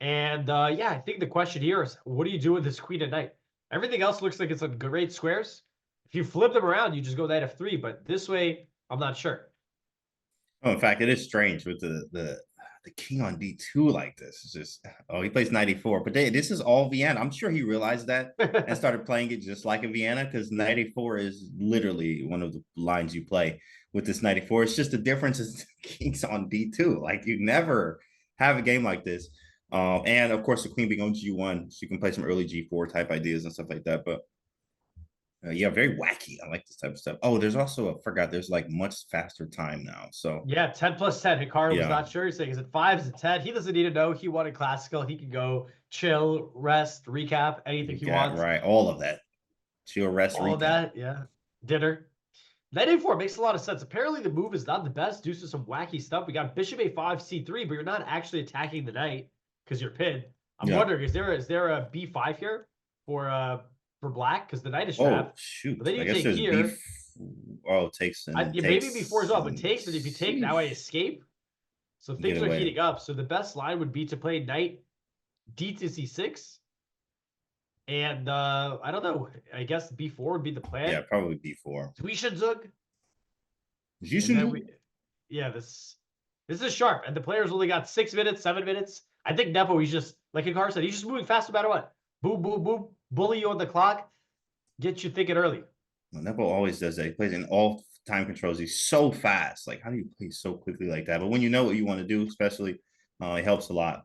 And yeah, I think the question here is, what do you do with this queen and knight? Everything else looks like it's on great squares. If you flip them around, you just go knight f3. But this way, I'm not sure. Oh, in fact, it is strange with the king on d2 like this. It's just, he plays 94, but this is all Vienna. I'm sure he realized that and started playing it just like a Vienna, because 94 is literally one of the lines you play with this 94. It's just the difference is kings on d2. Like you never have a game like this. And of course the queen being on g1, so you can play some early g4 type ideas and stuff like that. But yeah, very wacky. I like this type of stuff. Oh, there's also there's like much faster time now. So yeah, 10 plus 10. Hikaru was not sure. He's saying, is it 5? Is it 10? He doesn't need to know. He wanted classical. He can go chill, rest, recap, anything he wants. Right, all of that. Chill, rest, all recap. Of that, yeah. Dinner. Knight a4 makes a lot of sense. Apparently the move is not the best due to some wacky stuff. We got bishop a5, c3, but you're not actually attacking the knight because you're pinned. I'm wondering, is there a b5 here for black, because the knight is trapped. Oh shoot! But then you I guess take here. Takes. Maybe b4 is up, but takes. And if you take, now I escape. So things are heating up. So the best line would be to play knight d to c6. And I don't know. I guess b4 would be the plan. Yeah, probably b4. Zwischenzug. Zwischenzug. Yeah, this is sharp, and the players only got 6 minutes, 7 minutes. I think Nepo, he's just like Hikaru said, he's just moving fast no matter what. Boom, boom, boom. Bully you on the clock, get you thinking early. Well, Nepo always does that. He plays in all time controls. He's so fast. Like, how do you play so quickly like that? But when you know what you want to do, especially, it helps a lot.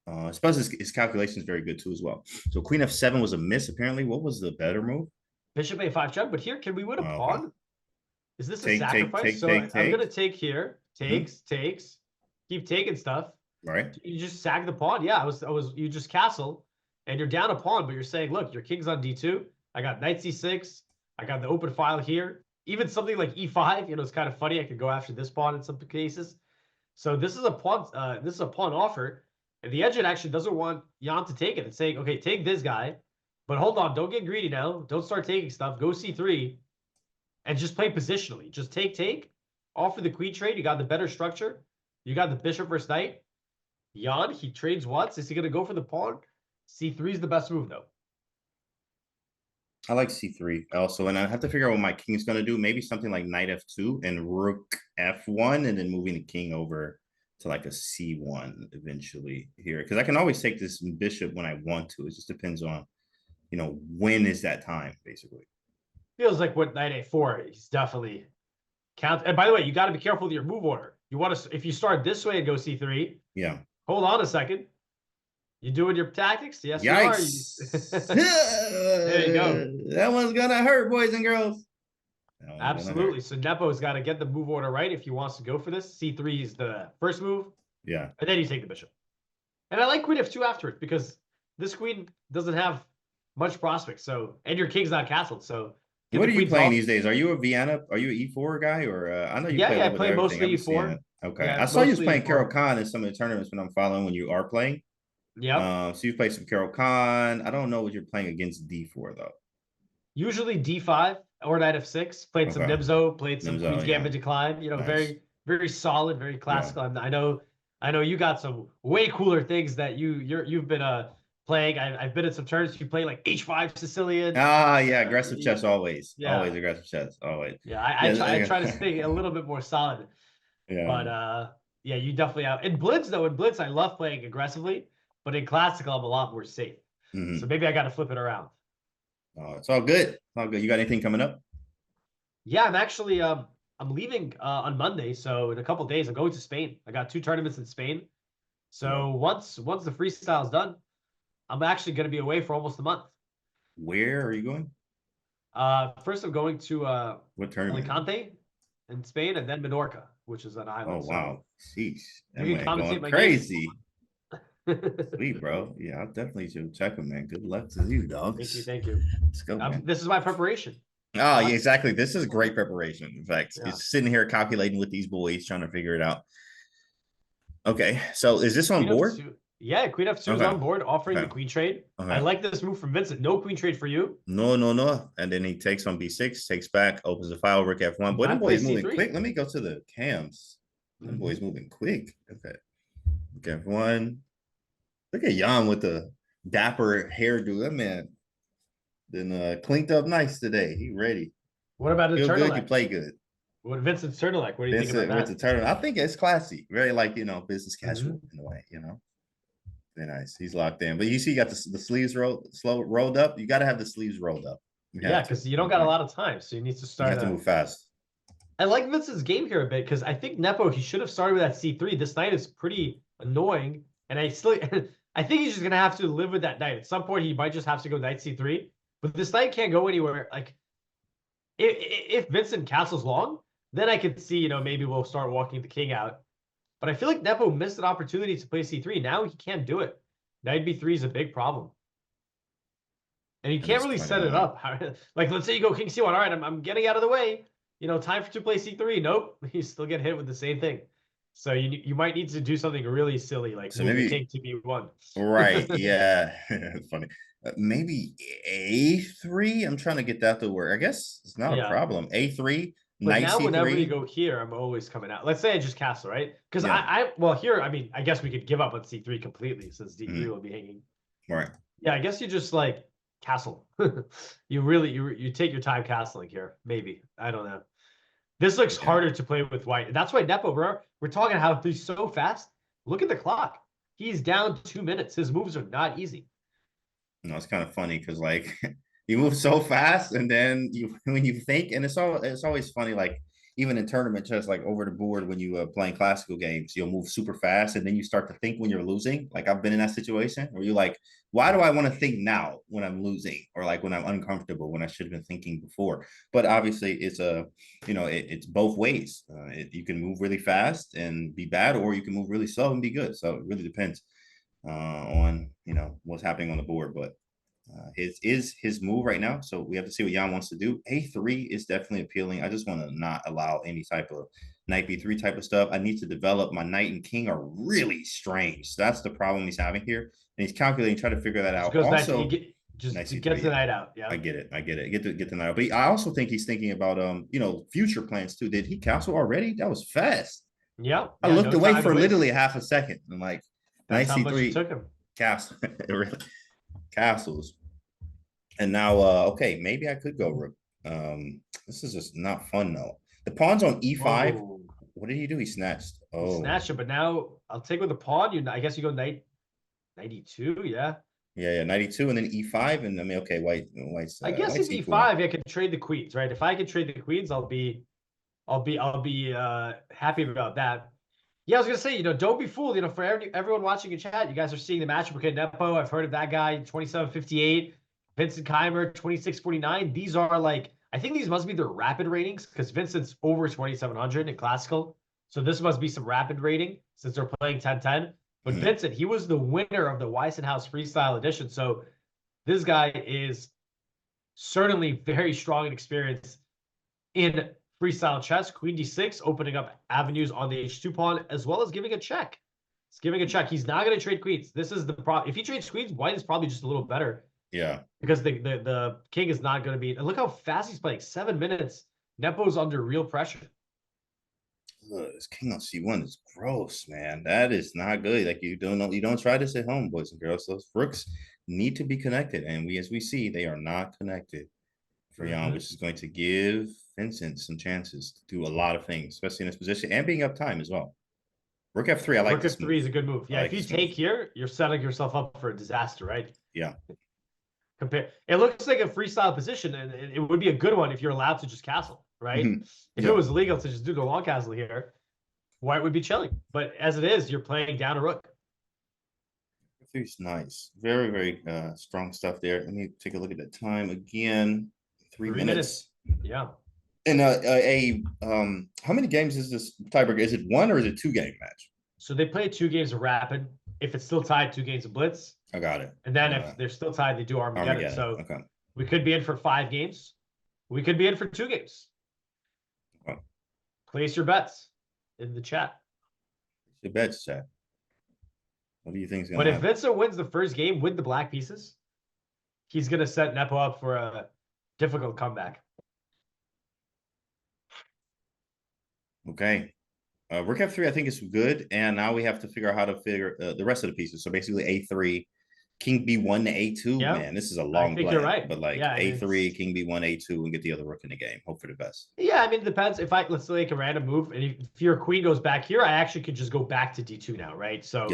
Especially his calculation is very good too as well. So queen f7 was a miss. Apparently, what was the better move? Bishop a5 check. But here, can we win a pawn? Okay. Is this a sacrifice? I'm gonna take here. Takes. Keep taking stuff. Right. You just sag the pawn. Yeah, you just castle. And you're down a pawn, but you're saying, look, your king's on d2. I got knight c6. I got the open file here. Even something like e5, it's kind of funny. I could go after this pawn in some cases. So this is a pawn. This is a pawn offer, and the Arjun actually doesn't want Jan to take it. It's saying, okay, take this guy, but hold on, don't get greedy now. Don't start taking stuff. Go c3, and just play positionally. Just take. Offer the queen trade. You got the better structure. You got the bishop versus knight. Jan, he trades once. Is he going to go for the pawn? C3 is the best move, though. I like c3 also, and I have to figure out what my king's going to do. Maybe something like knight f2 and rook f1, and then moving the king over to like a c1 eventually here. Because I can always take this bishop when I want to. It just depends on, when is that time, basically. Feels like with knight a4, he's definitely count. And by the way, you got to be careful with your move order. You want to, if you start this way and go c3. Yeah. Hold on a second. You doing your tactics? Yes, Yikes. you are. There you go. That one's gonna hurt, boys and girls. Absolutely. So Nepo's got to get the move order right if he wants to go for this. C3 is the first move. Yeah. And then you take the bishop. And I like queen f2 afterwards because this queen doesn't have much prospects. So, and your king's not castled. So what are you playing these days? Are you a Vienna? Are you an E4 guy, or I know you play? I play mostly E4. Okay, yeah, I saw you was playing Carol Khan in some of the tournaments when I'm following when you are playing. Yeah. So you play some Carol Khan. I don't know what you're playing against D4 though. Usually D5 or knight f6. Played some Nimzo. Played some Queen's Gambit Decline. Nice. Very, very solid, very classical. Yeah. I know you got some way cooler things that you've been playing. I've been at some tournaments. You play like H5 Sicilian. Ah, yeah, aggressive chess always. Yeah. Always aggressive chess. Always. Yeah, I try to stay a little bit more solid. Yeah. But yeah, you definitely have. In Blitz though, I love playing aggressively. But in classical, I'm a lot more safe. Mm-hmm. So maybe I got to flip it around. Oh, it's all good. All good. You got anything coming up? Yeah, I'm actually I'm I'm leaving on Monday, so in a couple days I'm going to Spain. I got 2 tournaments in Spain. So once the freestyle's done, I'm actually going to be away for almost a month. Where are you going? First I'm going to what tournament? Alicante in Spain, and then Menorca, which is an island. Oh wow, sheesh, that You can man commentate going my crazy. Sweet, bro. Yeah, I'll definitely should check him, man. Good luck to you, dog. Thank you. Let's go, man. This is my preparation. Oh, yeah, exactly. This is great preparation. In fact, Yeah. it's sitting here calculating with these boys, trying to figure it out. Okay, so is this on Queen board? F2. Yeah, Queen F2 is Okay. on board, offering Okay. the queen trade. Okay. I like this move from Vincent. No queen trade for you. No, no, no. And then he takes on B6, takes back, opens the file, rook F1. Boy, them boys moving quick. Let me go to the cams. Them boys moving quick. Okay. Rook F1. Look at Jan with the dapper hairdo. That man been cleaned up nice today. He ready. What about the Feel good, you turtleneck? play good. What Vincent's turtleneck? What do you think about With that? the turtle. I think it's classy. Very like, business casual in a way, Very nice. He's locked in. But you see, you got the sleeves rolled up. You got to have the sleeves rolled up. Yeah, because you don't got a lot of time, so you need to You start. have to move fast. I like Vincent's game here a bit because I think Nepo, he should have started with that C3. This knight is pretty annoying, and I think he's just gonna have to live with that knight. At some point, he might just have to go knight C3. But this knight can't go anywhere. Like, if Vincent castles long, then I could see, maybe we'll start walking the king out. But I feel like Nepo missed an opportunity to play C3. Now he can't do it. Knight B3 is a big problem. And you can't really set it up. Like, let's say you go king C1. All right, I'm getting out of the way. Time to play C3. Nope. You still get hit with the same thing. So you might need to do something really silly, like move the king to B1. Right. Yeah. Funny. Maybe A3. I'm trying to get that to work. I guess it's not a problem. A3. But Knight now, C3. whenever you go here, I'm always coming out. Let's say I just castle, right? Because here, I guess we could give up on C3 completely since D3 will be hanging. Right. Yeah, I guess you just like castle. you take your time castling here. Maybe. I don't know. This looks harder to play with white. That's why Nepo, we're talking how he's so fast. Look at the clock. He's down 2 minutes. His moves are not easy. No, it's kind of funny because like you move so fast, and then when you think, and it's always funny, like even in tournament chess, like over the board when you playing classical games, you'll move super fast, and then you start to think when you're losing. Like I've been in that situation where you're like, why do I want to think now when I'm losing, or like when I'm uncomfortable when I should have been thinking before? But obviously, it's it's both ways. You can move really fast and be bad, or you can move really slow and be good. So it really depends on what's happening on the board, but. His move right now. So we have to see what Jan wants to do. A3 is definitely appealing. I just want to not allow any type of knight B3 type of stuff. I need to develop. My knight and king are really strange. That's the problem he's having here. And he's calculating, trying to figure that out. Also, just get the knight out. Yeah, I get it. Get the knight out. But I also think he's thinking about future plans too. Did he castle already? That was fast. Yeah. I looked away for literally half a second. I'm like, knight C3 took him. Castle. Really. Castles. And now okay, maybe I could go rook. This is just not fun though. The pawn's on E5. Whoa. What did he do? He snatched. He snatched it, but now I'll take with the pawn. I guess you go knight 92, yeah. Yeah, 92 and then E5, and I mean, okay, white's I guess if E5 I can trade the queens, right? If I can trade the queens, I'll be happy about that. Yeah, I was gonna say, don't be fooled. For everyone watching in chat, you guys are seeing the matchup. Okay, Nepo, I've heard of that guy, 2758. Vincent Keimer, 2649. These are I think these must be their rapid ratings because Vincent's over 2700 in classical. So this must be some rapid rating since they're playing 10-10. But Vincent, he was the winner of the Weissenhaus Freestyle Edition. So this guy is certainly very strong and experienced in freestyle chess. Queen D6, opening up avenues on the H2 pawn, as well as giving a check. He's giving a check. He's not going to trade queens. This is the problem. If he trades queens, white is probably just a little better. Yeah. Because the king is not going to be. And look how fast he's playing. 7 minutes. Nepo's under real pressure. Look, this king on C1 is gross, man. That is not good. Like you don't try this at home, boys and girls. Those rooks need to be connected, and as we see, they are not connected for Jan, which is going to give Vincent some chances to do a lot of things, especially in this position and being up time as well. Rook F3, I like this move. Rook F3 is a good move. Yeah, if you take here, you're setting yourself up for a disaster, right? Yeah. It looks like a freestyle position, and it would be a good one if you're allowed to just castle. right? If it was legal to just do the long castle here, white would be chilling. But as it is, you're playing down a rook. Three's nice. Very, very strong stuff there. Let me take a look at the time again. 3 minutes. Yeah. And how many games is this tiebreaker? Is it 1 or is it 2 game match? So they play 2 games of rapid. If it's still tied, 2 games of blitz. I got it. And then if they're still tied, they do Armageddon. So okay. we could be in for 5 games. We could be in for 2 games. Okay. Place your bets in the chat. Your bets, chat. What do you think is going But to if happen? Vincent wins the first game with the black pieces, he's going to set Nepo up for a difficult comeback. Okay. Rook F3, I think is good. And now we have to figure out how to figure the rest of the pieces. So basically A3, King B1 to A2. Yeah. Man, this is a long play. You're right. But like Yeah, A3, King B1, A2, and get the other rook in the game. Hope for the best. Yeah, I mean, it depends. If let's say like a random move, and if your queen goes back here, I actually could just go back to D2 now, right? So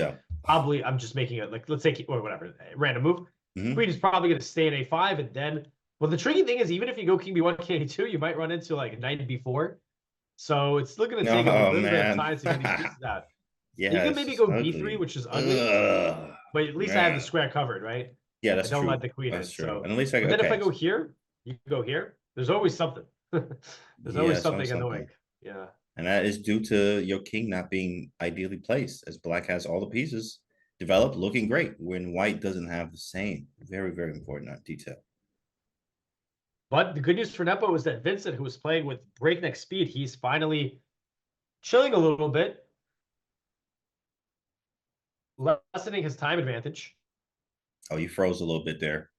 probably I'm just making it like, let's say, or whatever, random move. Queen is probably going to stay in A5, and then, well, the tricky thing is, even if you go King B1, King A2, you might run into like Knight B4. So it's still going to take a little bit of time to get these pieces out. Yeah, you can maybe go B3, which is ugly, but at least I have the square covered, right? Yeah, that's I don't true. let the queen That's in. true. So, And at least I but then if I go here, you can go here. There's always something. There's always something annoying. Yeah. And that is due to your king not being ideally placed, as black has all the pieces developed, looking great, when white doesn't have the same. Very, very important detail. But the good news for Nepo is that Vincent, who was playing with breakneck speed, he's finally chilling a little bit, lessening his time advantage. Oh, you froze a little bit there.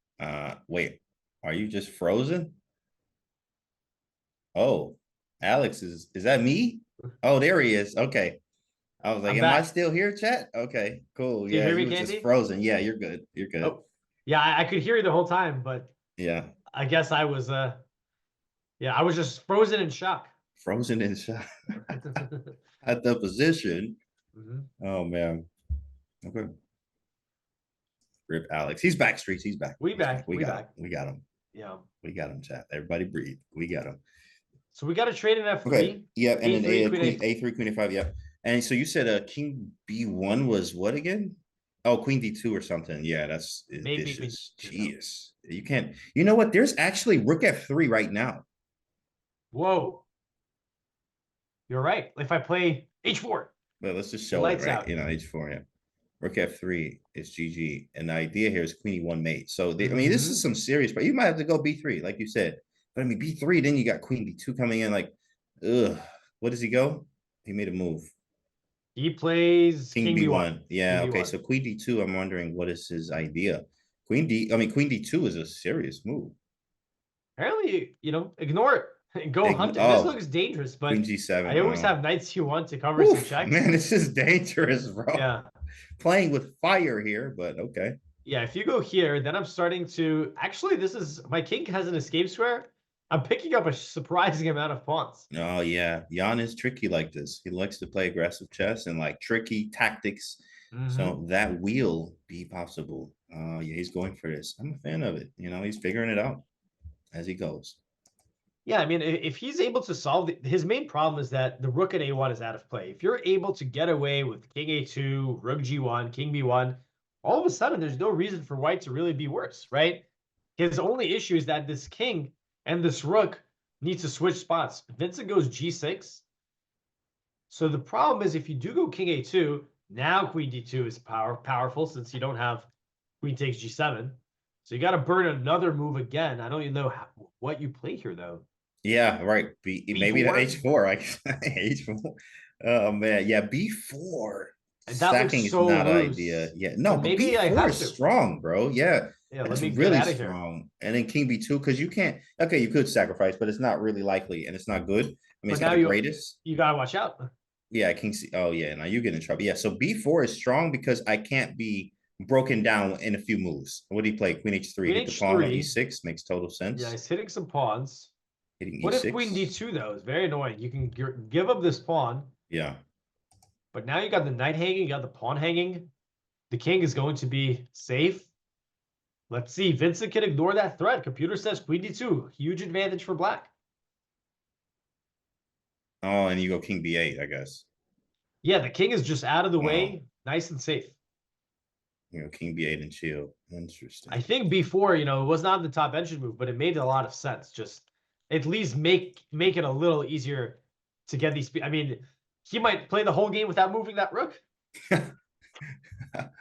Wait, are you just frozen? Oh, Alex, is that me? Oh, there he is. Okay. I was like, am I still here, chat? Okay, cool. Do you Yeah, hear me, you were Candy? just frozen. Yeah, you're good. You're good. Oh, yeah, I could hear you the whole time, but Yeah, I guess I was I was just frozen in shock. frozen in shock at the position. Oh man. Okay. Rip Alex. He's back, Streets. He's back. We got him. We got him. Yeah. We got him, chat. Everybody breathe. We got him. So we got to trade in F3. Okay. Yep. And then A3, queen queen A3, queen A5. Yep. And so you said King B1 was what again? Oh, queen D2 or something. Yeah, that's Maybe vicious. Jeez. You can't. You know what? There's actually rook F3 right now. Whoa. You're right. If I play H4. Well, let's just show it, Lights right? out. You know, H4, yeah. Rook F3 is GG. And the idea here is queen E1 mate. So, I mean, this is some serious, but you might have to go B3, like you said. But I mean, B3, then you got queen D2 coming in, like, ugh. What does he go? He made a move. He plays King B1. Yeah, King okay. B1. So queen D2, I'm wondering what is his idea? Queen D2 is a serious move. Apparently, ignore it and go hunt it. This looks dangerous, but Queen G7. I always have knight C1 to cover some checks. Man, this is dangerous, bro. Yeah. Playing with fire here, but okay. Yeah, if you go here, then I'm starting to actually my king has an escape square. I'm picking up a surprising amount of pawns. Oh yeah, Jan is tricky like this. He likes to play aggressive chess and like tricky tactics. So that will be possible. Yeah, he's going for this. I'm a fan of it. He's figuring it out as he goes. Yeah, I mean, if he's able to solve his main problem is that the rook at A1 is out of play. If you're able to get away with King A2, Rook G1, King B1, all of a sudden there's no reason for white to really be worse, right? His only issue is that this king and this rook need to switch spots. Vincent goes G6. So the problem is if you do go King A2, now Queen D2 is powerful since you don't have Queen takes G7. So you got to burn another move again. I don't even know what you play here though. Yeah, right. Maybe the H4. H4. Oh man, yeah, B4. And that Stacking looks so is not an loose. idea. Yeah, no, but maybe I B4 have is to. strong, bro. Yeah, Yeah, it's let me get really out of here. strong. And then King B2 because you can't. Okay, you could sacrifice, but it's not really likely, and it's not good. I mean, But it's now not the greatest. You gotta watch out. Yeah, King C. Oh yeah, now you get in trouble. Yeah, so B4 is strong because I can't be broken down in a few moves. What do you play? Queen H3, Queen hit the pawn on H3. E6 makes total sense. Yeah, he's hitting some pawns. Hitting What E6. if Queen D2 though? It's very annoying. You can give up this pawn, Yeah. but now you got the knight hanging, you got the pawn hanging. The king is going to be safe. Let's see. Vincent can ignore that threat. Computer says Queen D2. Huge advantage for black. Oh, and you go king b8, I guess. Yeah, the king is just out of the Wow. way, nice and safe. You know, king b8 and shield. Interesting. I think before, it was not the top engine move, but it made a lot of sense. Just at least make it a little easier to get these. I mean, he might play the whole game without moving that rook.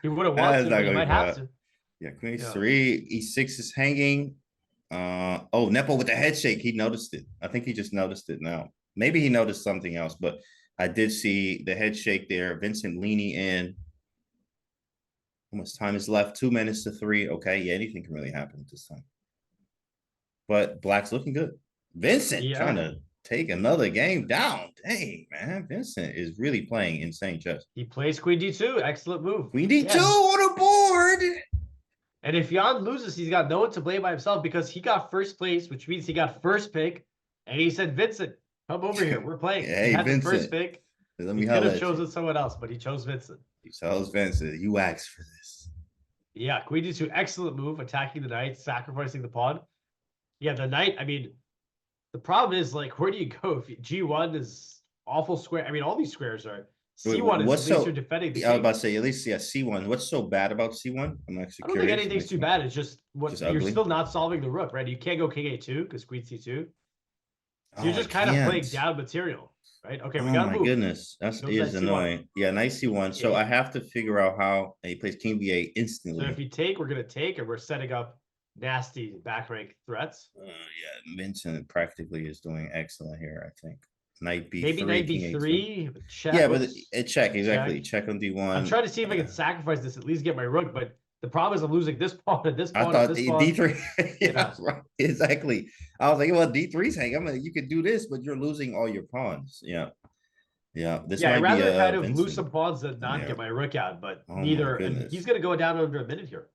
He wouldn't want That's to, not but he gonna might be have bad. to. Yeah, queen Yeah. h3, e6 is hanging. Oh, Nepo with the head shake. He noticed it. I think he just noticed it now. Maybe he noticed something else, but I did see the head shake there. Vincent leaning in. How much time is left? 2 minutes to 3. Okay, yeah, anything can really happen at this time. But Black's looking good. Vincent trying to take another game down. Dang, man. Vincent is really playing insane chess. He plays queen d2. Excellent move. Queen d2 on a board. And if Jan loses, he's got no one to blame by himself because he got first place, which means he got first pick. And he said, Vincent, come over here. We're playing. Hey, he had Vincent. the first pick. Let me He could have you. chosen someone else, but he chose Vincent. He tells Vincent, you asked for this. Yeah, queen d2, excellent move, attacking the knight, sacrificing the pawn. Yeah, the knight, I mean, the problem is, like, where do you go? If G1 is awful square, I mean, all these squares are. C1 is at least you're defending the I was king. about to say, at least, yeah, C1. What's so bad about C1? I'm actually I don't curious. think anything's too bad. It's just what Just you're ugly? still not solving the rook, right? You can't go king a2 because queen c2. So you're Oh, just I kind of playing can't. down material, right? Okay, we Oh gotta my move. goodness, that's Goes is that C1. annoying. Yeah, nice C1. So Yeah. I have to figure out how and he plays king b8 So instantly. if you take, we're gonna take, and we're setting up nasty back rank threats. Yeah, Vincent practically is doing excellent here, I think. Knight b3. Maybe knight king b3. a2. Check. Yeah, but Oops. it check exactly. Check on d1. I'm trying to see if I can sacrifice this, at least get my rook, but the problem is I'm losing this pawn and this I pawn thought and this the pawn. d3. Yeah, right. Exactly. I was like, well, d3's hanging. I mean, you could do this, but you're losing all your pawns. Yeah. Yeah. This Yeah, I'd might be rather kind of Vincent. lose some pawns than not Yeah. get my rook out, but Oh my neither. And goodness. he's gonna go down under a minute here.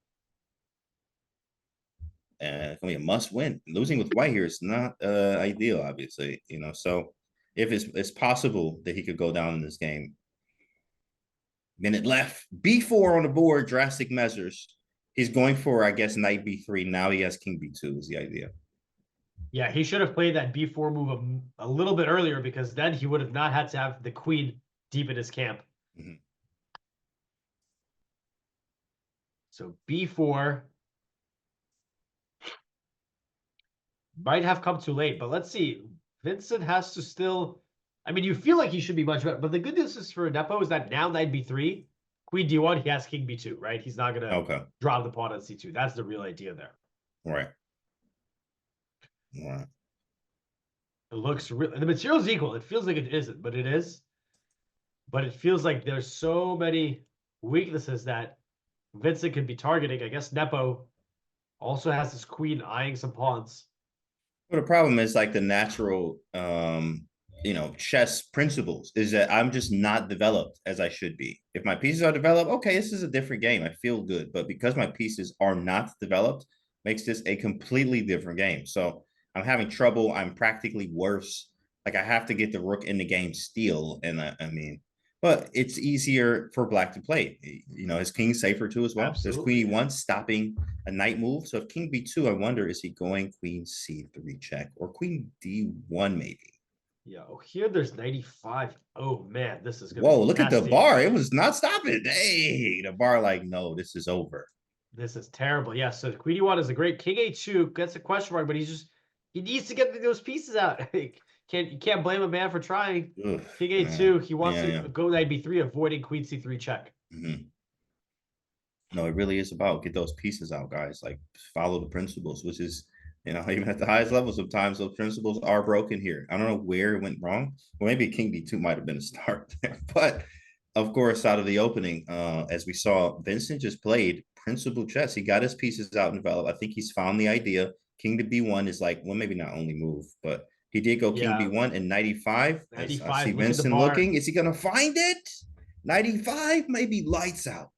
And it's gonna be a must win. Losing with white here is not ideal, obviously, so if it's possible that he could go down in this game. Minute left, b4 on the board, drastic measures. He's going for, I guess, knight b3. Now he has king b2 is the idea. Yeah, he should have played that b4 move a little bit earlier, because then he would have not had to have the queen deep in his camp. Mhm. So b4 might have come too late, but let's see. Vincent has to still. I mean, you feel like he should be much better, but the good news is for Nepo is that now knight b3, queen d1, he has king b2, right? He's not gonna drop the pawn on c2. That's the real idea there. Right. Right. It looks real. The material's equal. It feels like it isn't, but it is. But it feels like there's so many weaknesses that Vincent could be targeting. I guess Nepo also has his queen eyeing some pawns. Well, the problem is like the natural, chess principles is that I'm just not developed as I should be. If my pieces are developed, okay, this is a different game. I feel good. But because my pieces are not developed, makes this a completely different game. So I'm having trouble. I'm practically worse. Like I have to get the rook in the game still. And but it's easier for Black to play. His king's safer too as well. Absolutely. There's queen e1 stopping a knight move. So if king b2, I wonder, is he going queen c3 check or queen d1 maybe? Yeah. Oh, here there's 95. Oh man, this is gonna. Whoa! Be look at the nasty. bar. It was not stopping. Hey, the bar like, no, this is over. This is terrible. Yeah. So queen e1 is a great king a2. Gets a question mark, but he needs to get those pieces out. You can't blame a man for trying. Ugh, King a2. man. He wants Yeah, to yeah. go knight b3, avoiding queen c3 check. No, it really is about get those pieces out, guys. Like follow the principles, which is, even at the highest level, sometimes those principles are broken here. I don't know where it went wrong. Well, maybe king d2 might have been a start there, but of course, out of the opening, as we saw, Vincent just played principal chess. He got his pieces out and developed. I think he's found the idea. King to b1 is like, well, maybe not only move, but he did go king Yeah. b1 and 95. I 95, see look at the Vincent bar. looking. Is he gonna find it? 95, maybe lights out.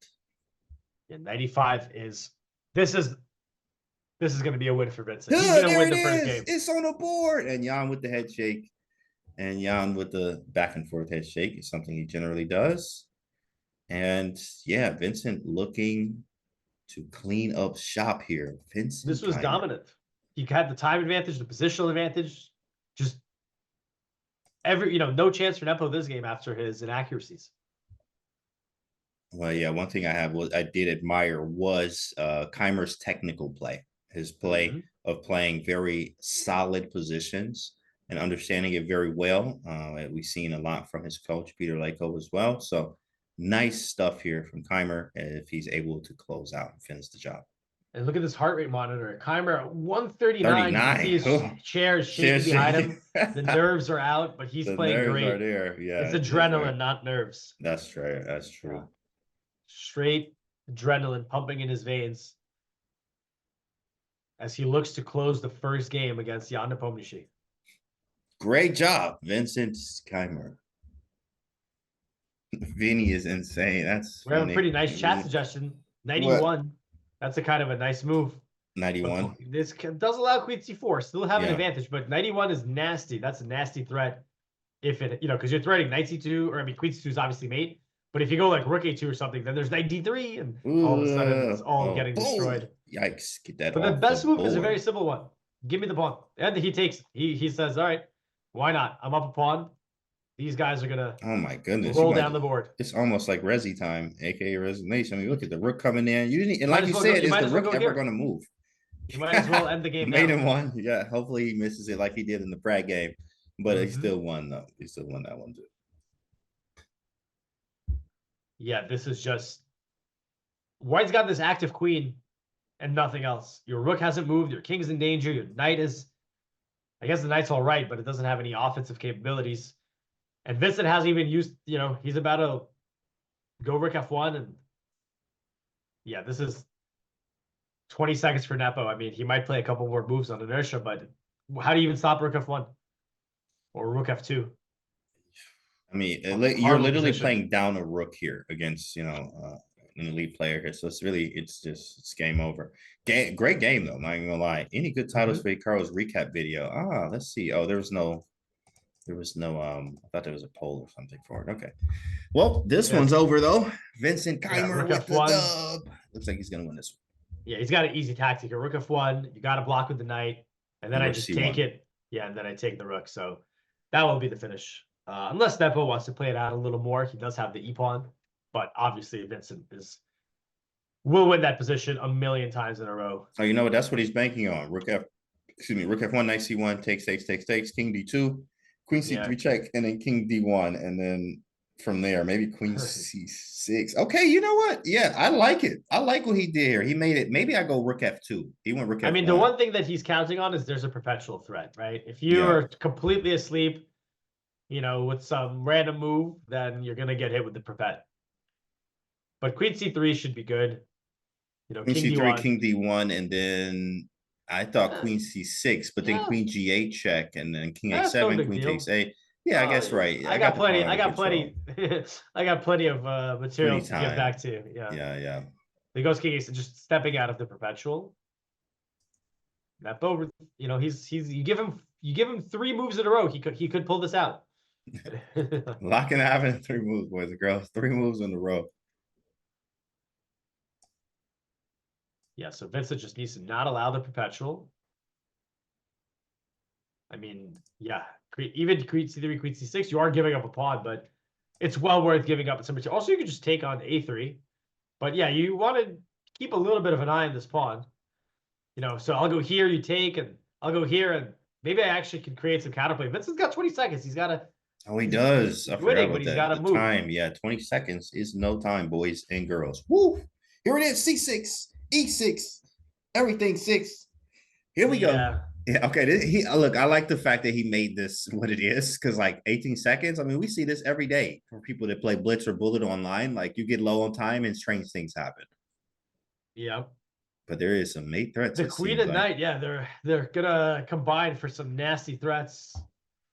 Yeah, 95 is. This is going to be a win for Vincent. He's Yeah, going to there win it the first is. game. It's on the board. And Jan with the head shake. And Jan with the back and forth head shake is something he generally does. And yeah, Vincent looking to clean up shop here. Vincent. This was dominant. He had the time advantage, the positional advantage. Just no chance for Nepo this game after his inaccuracies. Well, yeah, one thing I did admire was Keimer's technical play. His play of playing very solid positions and understanding it very well. We've seen a lot from his coach, Peter Lako, as well. So nice stuff here from Keimer if he's able to close out and finish the job. And look at this heart rate monitor. Keimer at 139. You can see his chair is shaking behind him. The nerves are out, but he's playing great. Are there. Yeah, it's adrenaline, not nerves. That's true. That's true. Straight adrenaline pumping in his veins as he looks to close the first game against Jan Nepomniachtchi. Great job, Vincent Keimer. Vinny is insane. We have a pretty nice chat suggestion. 91. What? That's a kind of a nice move. 91. This does allow Queen C4. Still have an advantage, but 91 is nasty. That's a nasty threat. If it, because you're threatening Knight C2, or Queen C2 is obviously mate. But if you go like Rook A2 or something, then there's Knight D3, and all of a sudden it's all getting destroyed. Yikes! Get that. But the best move is a very simple one. Give me the pawn, and he takes. He says, "All right, why not? I'm up a pawn. These guys are gonna. Oh my goodness! Roll down the board. It's almost like Resi time, aka resignation. I mean, look at the Rook coming in. You didn't, and like you said, is the Rook ever going to move? You might as well end the game. Made him one. Yeah. Hopefully he misses it like he did in the Prague game, but he still won though. He still won that one too. Yeah, this is just White's got this active queen and nothing else. Your rook hasn't moved, your king's in danger, your knight is, I guess the knight's all right, but it doesn't have any offensive capabilities. And Vincent hasn't even used, he's about to go rook F1, and yeah, this is 20 seconds for Nepo. I mean, he might play a couple more moves on inertia, but how do you even stop rook F1 or rook F2? I mean, you're literally playing down a rook here against, an elite player here. So it's game over. Great game though, not even gonna lie. Any good titles for Hikaru's recap video? Let's see. Oh, there was no, I thought there was a poll or something for it. Okay. Well, this one's over though. Vincent Keimer with the dub. Looks like he's gonna win this one. Yeah, he's got an easy tactic. A rook F1, you gotta block with the knight, and then I just take it. Yeah, and then I take the rook. So that will be the finish. Unless Nepo wants to play it out a little more, he does have the e-pawn, but obviously Vincent will win that position a million times in a row. Oh, you know what? That's what he's banking on. Rook F1, Knight C1, takes, King D2, Queen C3 check, and then King D1, and then from there maybe Queen C6. Okay, you know what? Yeah, I like it. I like what he did here. He made it. Maybe I go Rook F2. He went Rook F1. I mean, the one thing that he's counting on is there's a perpetual threat, right? If you're completely asleep, with some random move, then you're going to get hit with the perpet. But Queen C3 should be good. Queen C3, King D1, and then I thought Queen C6, but then Queen G8 check, and then King A7, Queen takes A. Yeah, I guess right. I got plenty. I got plenty of material to get back to. Yeah. He goes King A7, just stepping out of the perpetual. Nepo, you give him 3 moves in a row. He could pull this out. Locking having 3 moves, boys and girls. 3 moves in a row. Yeah, so Vincent just needs to not allow the perpetual. I mean, yeah, even Queen C3, Queen C6, you are giving up a pawn, but it's well worth giving up some material. Also, you could just take on A3. But yeah, you want to keep a little bit of an eye on this pawn. So I'll go here, you take, and I'll go here, and maybe I actually can create some counterplay. Vincent's got 20 seconds. He's got to... Oh, he does. I forgot about but he's got to move. Time, yeah, 20 seconds is no time, boys and girls. Woo! Here it is, C6, E6, everything 6. Here we go. Yeah, okay. Look, I like the fact that he made this what it is, because like 18 seconds. I mean, we see this every day for people that play Blitz or Bullet online. Like you get low on time and strange things happen. Yeah. But there is some mate threats. The Queen and Knight, yeah, they're gonna combine for some nasty threats.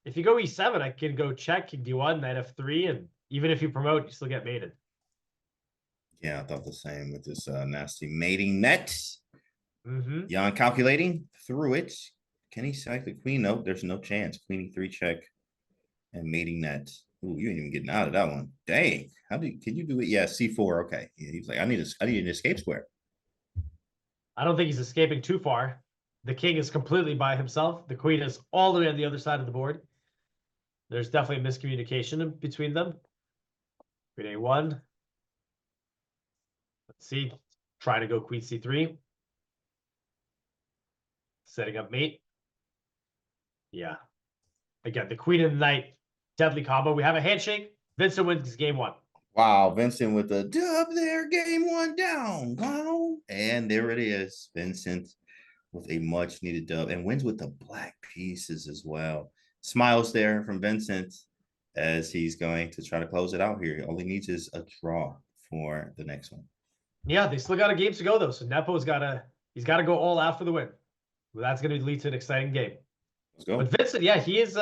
If you go E7, I can go check, King D1, Knight F3, and even if you promote, you still get mated. Yeah, I thought the same with this nasty mating net. Jan calculating through it. Can he select the queen? Nope, there's no chance. Queen E3 check and mating net. Ooh, you ain't even getting out of that one. Dang. Can you do it? Yeah, C4. Okay. Yeah, he's like, I need an escape square. I don't think he's escaping too far. The king is completely by himself. The queen is all the way on the other side of the board. There's definitely miscommunication between them. Queen A1. Let's see. Trying to go Queen C3. Setting up mate. Yeah. Again, the queen and the knight. Deadly combo. We have a handshake. Vincent wins game 1. Wow, Vincent with the dub there, game 1 down. Wow. And there it is. Vincent with a much needed dub and wins with the black pieces as well. Smiles there from Vincent as he's going to try to close it out here. All he needs is a draw for the next one. Yeah, they still got a game to go though. So Nepo's he's gotta go all out for the win. Well, that's gonna lead to an exciting game. Let's go. But Vincent, yeah, he is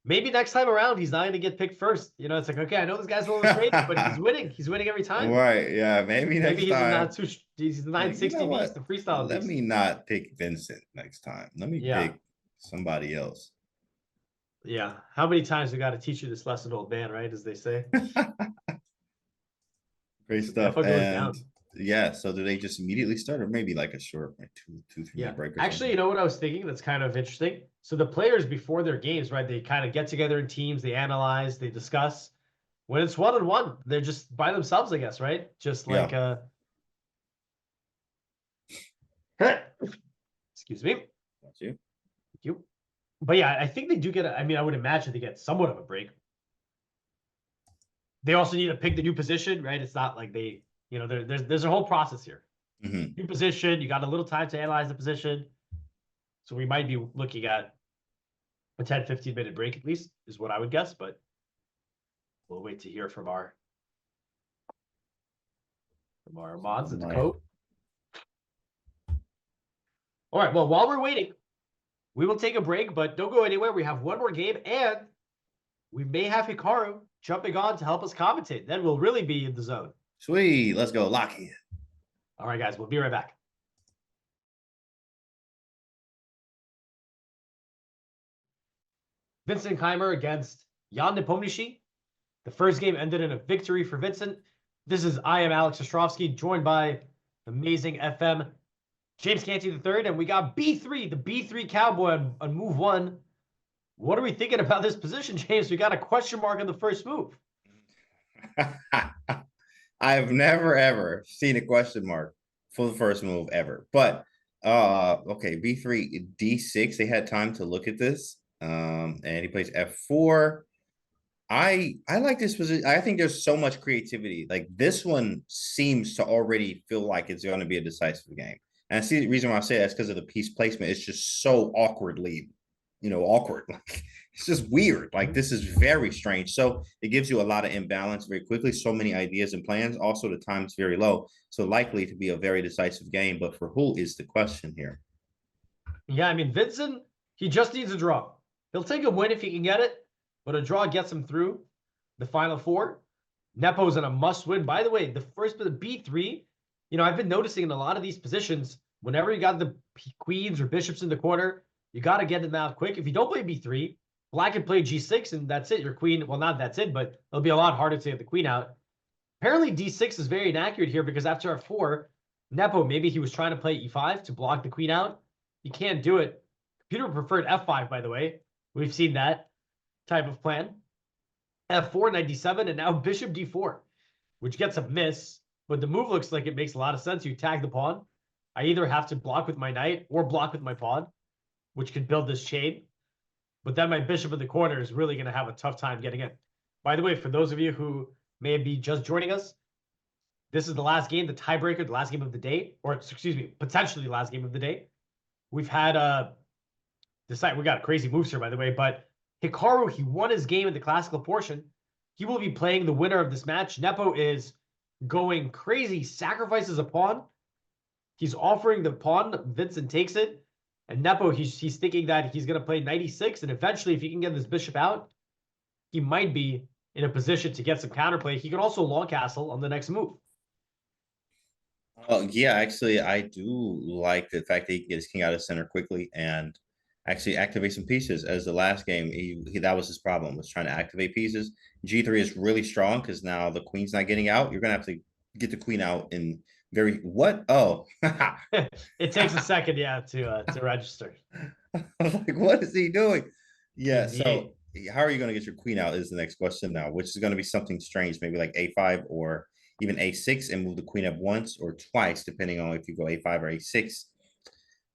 maybe next time around he's not gonna get picked first. You know, it's like, okay, I know this guy's overrated, but he's winning. He's winning every time. Right, yeah, maybe next he's time. not too he's the 960 you know beast, the freestyle Let beast. me not pick Vincent next time. Let me pick somebody else. Yeah. How many times we got to teach you this lesson, old man, right? As they say. Great stuff. Nepo goes And down. yeah, so do they just immediately start, or maybe like a short, like 2-3 minute break? Or Actually, you know what I was thinking? That's kind of interesting. So the players before their games, right? They kind of get together in teams, they analyze, they discuss. When it's 1-on-1, they're just by themselves, I guess, right? Just like excuse me. That's you. Thank you. But yeah, I think they do get I mean, I would imagine they get somewhat of a break. They also need to pick the new position, right? It's not like they, you know, there's a whole process here. New position, you got a little time to analyze the position. So we might be looking at a 10-15 minute break at least, is what I would guess, but we'll wait to hear from our mods at the coat. All right, well, while we're waiting, we will take a break, but don't go anywhere. We have one more game, and we may have Hikaru jumping on to help us commentate. Then we'll really be in the zone. Sweet, let's go. Lock in. All right, guys, we'll be right back. Vincent Keimer against Jan Nepomniachtchi. The first game ended in a victory for Vincent. This is I am Alex Ostrovsky, joined by amazing FM James Canty III, and we got B3, the B3 Cowboy on move 1. What are we thinking about this position, James? We got a question mark on the first move. I've never ever seen a question mark for the first move ever. But okay, B3, D6. They had time to look at this. And he plays F4. I like this position. I think there's so much creativity. Like this one seems to already feel like it's going to be a decisive game. And I see the reason why I say that's because of the piece placement. It's just so awkwardly, awkward. Like it's just weird. Like this is very strange. So it gives you a lot of imbalance very quickly. So many ideas and plans. Also, the time's very low. So likely to be a very decisive game. But for who is the question here? Yeah, I mean, Vincent, he just needs a draw. He'll take a win if he can get it, but a draw gets him through the final 4. Nepo's in a must win. By the way, the first bit of B3, I've been noticing in a lot of these positions, whenever you got the queens or bishops in the corner, you got to get them out quick. If you don't play B3, black can play G6 and that's it. Your queen, well, not that's it, but it'll be a lot harder to get the queen out. Apparently D6 is very inaccurate here because after F4, Nepo, maybe he was trying to play E5 to block the queen out. He can't do it. Computer preferred F5, by the way. We've seen that type of plan. F4, knight D7, and now bishop D4, which gets a miss. But the move looks like it makes a lot of sense. You tag the pawn. I either have to block with my knight or block with my pawn, which could build this chain. But then my bishop in the corner is really going to have a tough time getting in. By the way, for those of you who may be just joining us, this is the last game, the tiebreaker, the last game of the day, or excuse me, potentially the last game of the day. We've had we got crazy moves here, by the way, but Hikaru, he won his game in the classical portion. He will be playing the winner of this match. Nepo is going crazy, sacrifices a pawn. He's offering the pawn. Vincent takes it. And Nepo, he's thinking that he's going to play knight e6, and eventually, if he can get this bishop out, he might be in a position to get some counterplay. He can also long castle on the next move. Yeah, actually, I do like the fact that he can get his king out of center quickly and actually activate some pieces. As the last game, that was his problem, was trying to activate pieces. G3 is really strong because now the queen's not getting out. You're going to have to get the queen out in what? Oh. It takes a second, yeah, to register. I was like, what is he doing? Yeah, so how are you going to get your queen out is the next question now, which is going to be something strange, maybe like a5 or even a6 and move the queen up once or twice, depending on if you go a5 or a6.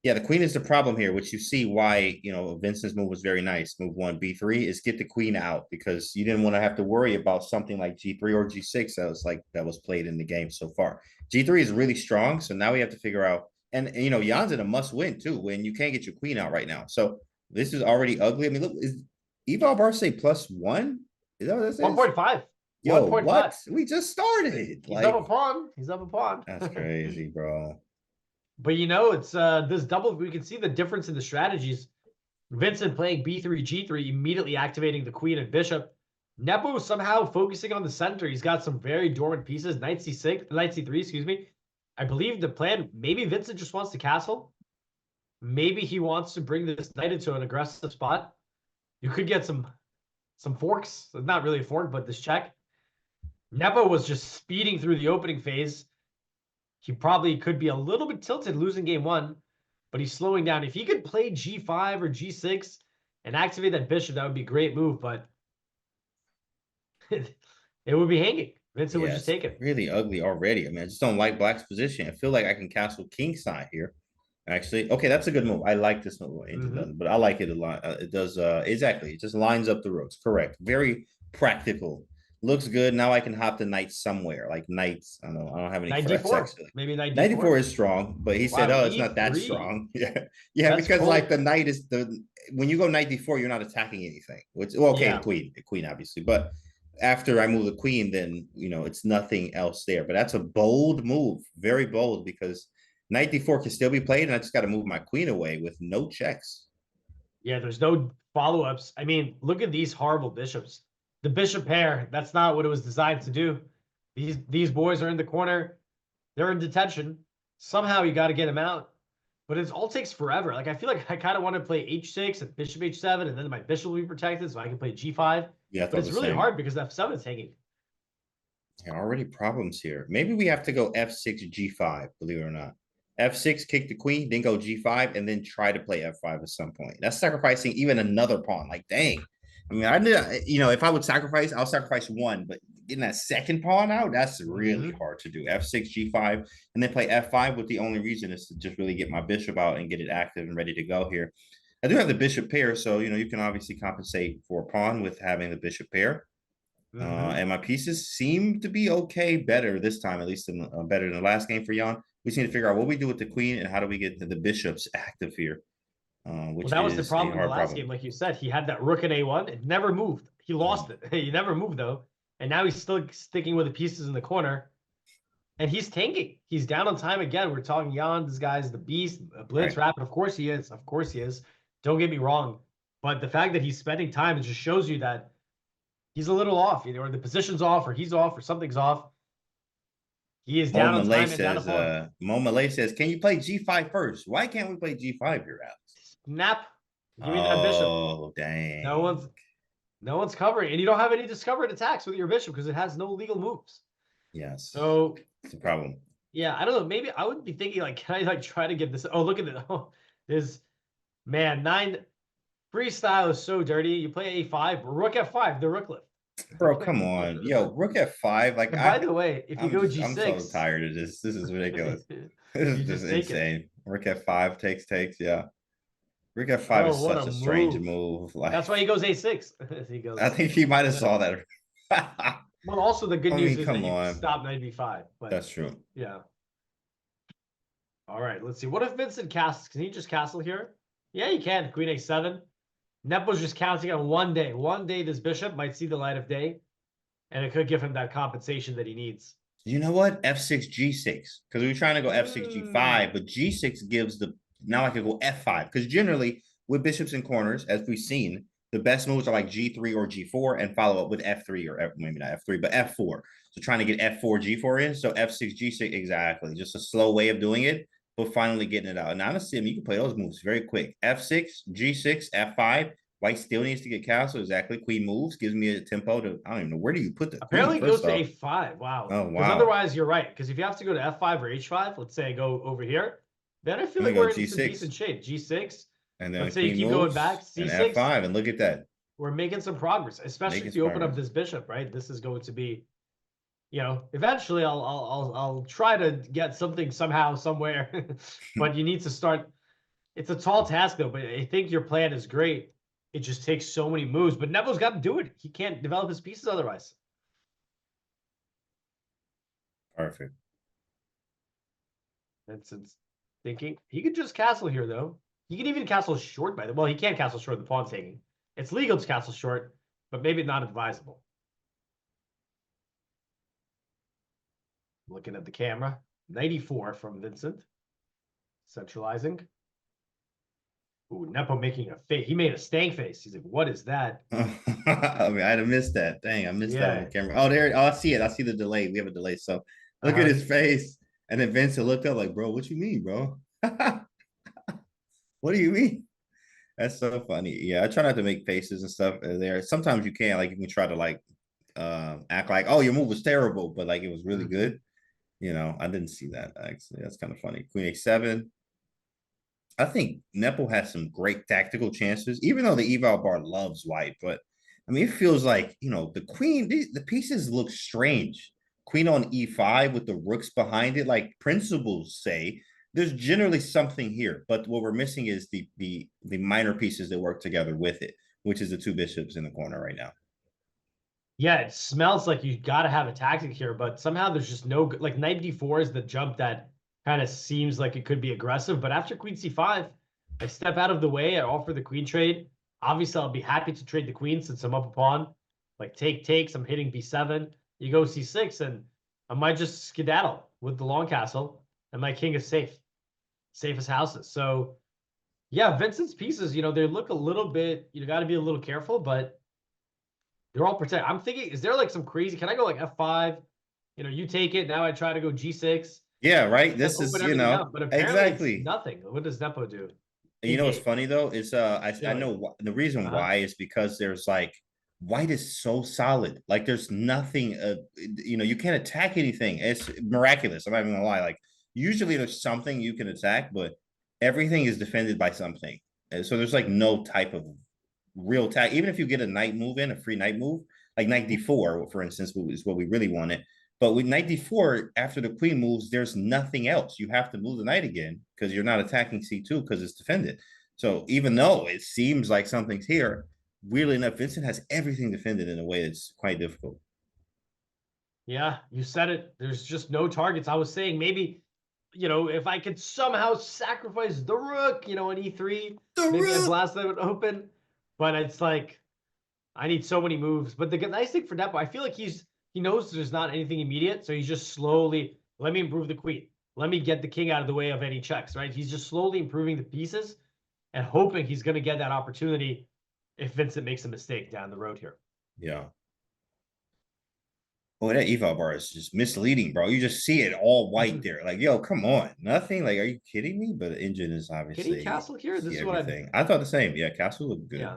Yeah, the queen is the problem here, which you see why, Vincent's move was very nice. Move 1, b3 is get the queen out because you didn't want to have to worry about something like g3 or g6 that was played in the game so far. G3 is really strong, so now we have to figure out, and Jan's in a must win too when you can't get your queen out right now. So this is already ugly. I mean, look, is Eval Barce +1? Is that what this is? 1.5. Yo, 1.5. what? We just started. He's up a pawn. He's up a pawn. That's crazy, bro. But it's this double. We can see the difference in the strategies. Vincent playing b3, g3, immediately activating the queen and bishop. Nepo somehow focusing on the center. He's got some very dormant pieces. Knight c6, knight c3, excuse me. I believe the plan, maybe Vincent just wants to castle. Maybe he wants to bring this knight into an aggressive spot. You could get some forks. Not really a fork, but this check. Nepo was just speeding through the opening phase. He probably could be a little bit tilted losing game 1, but he's slowing down. If he could play g5 or g6 and activate that bishop, that would be a great move, but it would be hanging. Vincent would just take it. Really ugly already. I mean, I just don't like Black's position. I feel like I can castle kingside here. Actually, okay, that's a good move. I like this move, but I like it a lot. It does exactly. It just lines up the rooks. Correct. Very practical. Looks good. Now I can hop the knight somewhere, like knights. I don't have any knight d4. Maybe knight d4. 94 is strong, but he said, "Oh, it's not that strong." Yeah, that's because cool. Like the knight is when you go knight d4, you're not attacking anything. Which the queen obviously, but after I move the queen, then it's nothing else there. But that's a bold move, very bold, because knight d4 can still be played, and I just got to move my queen away with no checks. Yeah, there's no follow-ups. I mean, look at these horrible bishops. The bishop pair, that's not what it was designed to do. These boys are in the corner. They're in detention. Somehow you got to get them out. But it all takes forever. Like, I feel like I kind of want to play h6 and bishop h7, and then my bishop will be protected, so I can play g5. Yeah, but it's really hard because f7 is hanging. Yeah, already problems here. Maybe we have to go f6, g5, believe it or not. f6, kick the queen, then go g5, and then try to play f5 at some point. That's sacrificing even another pawn. Like, dang. I mean, I did, if I would sacrifice, I'll sacrifice one, but getting that second pawn out, that's really hard to do. f6, g5, and then play f5 with the only reason is to just really get my bishop out and get it active and ready to go here. I do have the bishop pair, so, you can obviously compensate for a pawn with having the bishop pair. And my pieces seem to be okay, better this time, at least better than the last game for Jan. We just need to figure out what we do with the queen and how do we get the bishops active here. Which that was the problem in the last game. Like you said, he had that rook in a1. It never moved. He lost it. He never moved, though. And now he's still sticking with the pieces in the corner. And he's tanking. He's down on time again. We're talking Jan. This guy's the beast. Blitz rapid. Of course he is. Of course he is. Don't get me wrong. But the fact that he's spending time, it just shows you that he's a little off. Either the position's off, or he's off, or something's off. He is down on time and down on point. Mo Malay says, can you play g5 first? Why can't we play g5 here, Alex? Snap. Give me that bishop. Oh, dang. No one's covering. And you don't have any discovered attacks with your bishop because it has no legal moves. Yes. So it's a problem. Yeah, I don't know. Maybe I would be thinking, like, can I try to get this? Oh, look at it. Oh, there's freestyle is so dirty. You play a5, rook f5, the rook lift. Bro, come on. Yo, rook f5. Like, by the way, if you go g6. I'm so tired of this. This is ridiculous. This is just insane. Rook f5 takes, yeah. Rook f5 is such a strange move. Like, that's why he goes a6. I think he might have saw that. Well, also the good news is that you can stop knight b5. But that's true. Yeah. All right, let's see. What if Vincent castles? Can he just castle here? Yeah, he can. Queen a7. Nepo's just counting on one day. One day this bishop might see the light of day, and it could give him that compensation that he needs. You know what? f6, g6. Because we were trying to go f6, g5, but g6 gives the... Now I could go f5. Because generally, with bishops in corners, as we've seen, the best moves are like g3 or g4 and follow up with f3 or maybe not f3, but f4. So trying to get f4, g4 in. So f6, g6, exactly. Just a slow way of doing it, but finally getting it out. And honestly, you can play those moves very quick. f6, g6, f5. White still needs to get castle. Exactly. Queen moves. Gives me a tempo to, I don't even know. Where do you put the Apparently it goes to a5. Wow. Oh, wow. Because otherwise, you're right. Because if you have to go to f5 or h5, let's say I go over here, then I feel like we're in some decent shape. G6. And then let's say you keep going back. C6. And f5. And look at that. we're making some progress, especially Making if you open up progress. this bishop, right? This is going to be, eventually I'll try to get something somehow, somewhere, but you need to start. It's a tall task though, but I think your plan is great. It just takes so many moves, but Nepo's got to do it. He can't develop his pieces otherwise. Perfect. Vincent's thinking he could just castle here though. He can even castle short by the well, he can't castle short the pawn's taking. It's legal to castle short, but maybe not advisable. Looking at the camera. 94 from Vincent. Centralizing. Ooh, Nepo making a face. He made a stank face. He's like, what is that? I mean, I'd have missed that. Dang, I missed that on Yeah. the camera. Oh, there. Oh, I see it. I see the delay. We have a delay. So look at his face. And then Vincent looked up like, bro, what you mean, bro? What do you mean? That's so funny. Yeah, I try not to make faces and stuff there. Sometimes you can, like, you can try to like act like, oh, your move was terrible, but like it was really good. I didn't see that actually. That's kind of funny. Queen H7. I think Nepo has some great tactical chances, even though the eval bar loves white. But I mean, it feels like, the queen, the pieces look strange. Queen on E5 with the rooks behind it, like principles say, there's generally something here. But what we're missing is the minor pieces that work together with it, which is the two bishops in the corner right now. Yeah, it smells like you got to have a tactic here, but somehow there's just no, like knight d4 is the jump that kind of seems like it could be aggressive. But after queen c5, I step out of the way. I offer the queen trade. Obviously, I'll be happy to trade the queen since I'm up a pawn. Like takes, I'm hitting b7. You go c6, and I might just skedaddle with the long castle, and my king is safe. Safest houses. So, yeah, Vincent's pieces, they look a little bit, you got to be a little careful, but they're all protected. I'm thinking, is there like some crazy, can I go like F5? You take it. Now I try to go G6. Yeah, right. This is, Open everything up, but apparently exactly. it's nothing. What does Nepo do? And you know what's funny though is I know the reason Uh-huh. why is because there's like white is so solid. Like there's nothing you can't attack anything. It's miraculous. I'm not even gonna lie. Like usually there's something you can attack, but everything is defended by something. And so there's like no type of real attack. Even if you get a knight move in, a free knight move, like knight d4, for instance, is what we really wanted. But with knight d4, after the queen moves, there's nothing else. You have to move the knight again because you're not attacking c2 because it's defended. So even though it seems like something's here, weirdly enough, Vincent has everything defended in a way that's quite difficult. Yeah, you said it. There's just no targets. I was saying maybe, if I could somehow sacrifice the rook, on E3, maybe I blast that open. But it's like, I need so many moves. But the nice thing for Nepo, I feel like he knows there's not anything immediate. So he's just slowly, let me improve the queen. Let me get the king out of the way of any checks, right? He's just slowly improving the pieces and hoping he's going to get that opportunity if Vincent makes a mistake down the road here. Yeah. Oh, that eval bar is just misleading, bro. You just see it all white there. Like, yo, come on. Nothing. Like, are you kidding me? But the engine is obviously. Can he castle here? This is what I thought the same. Yeah, castle looked good.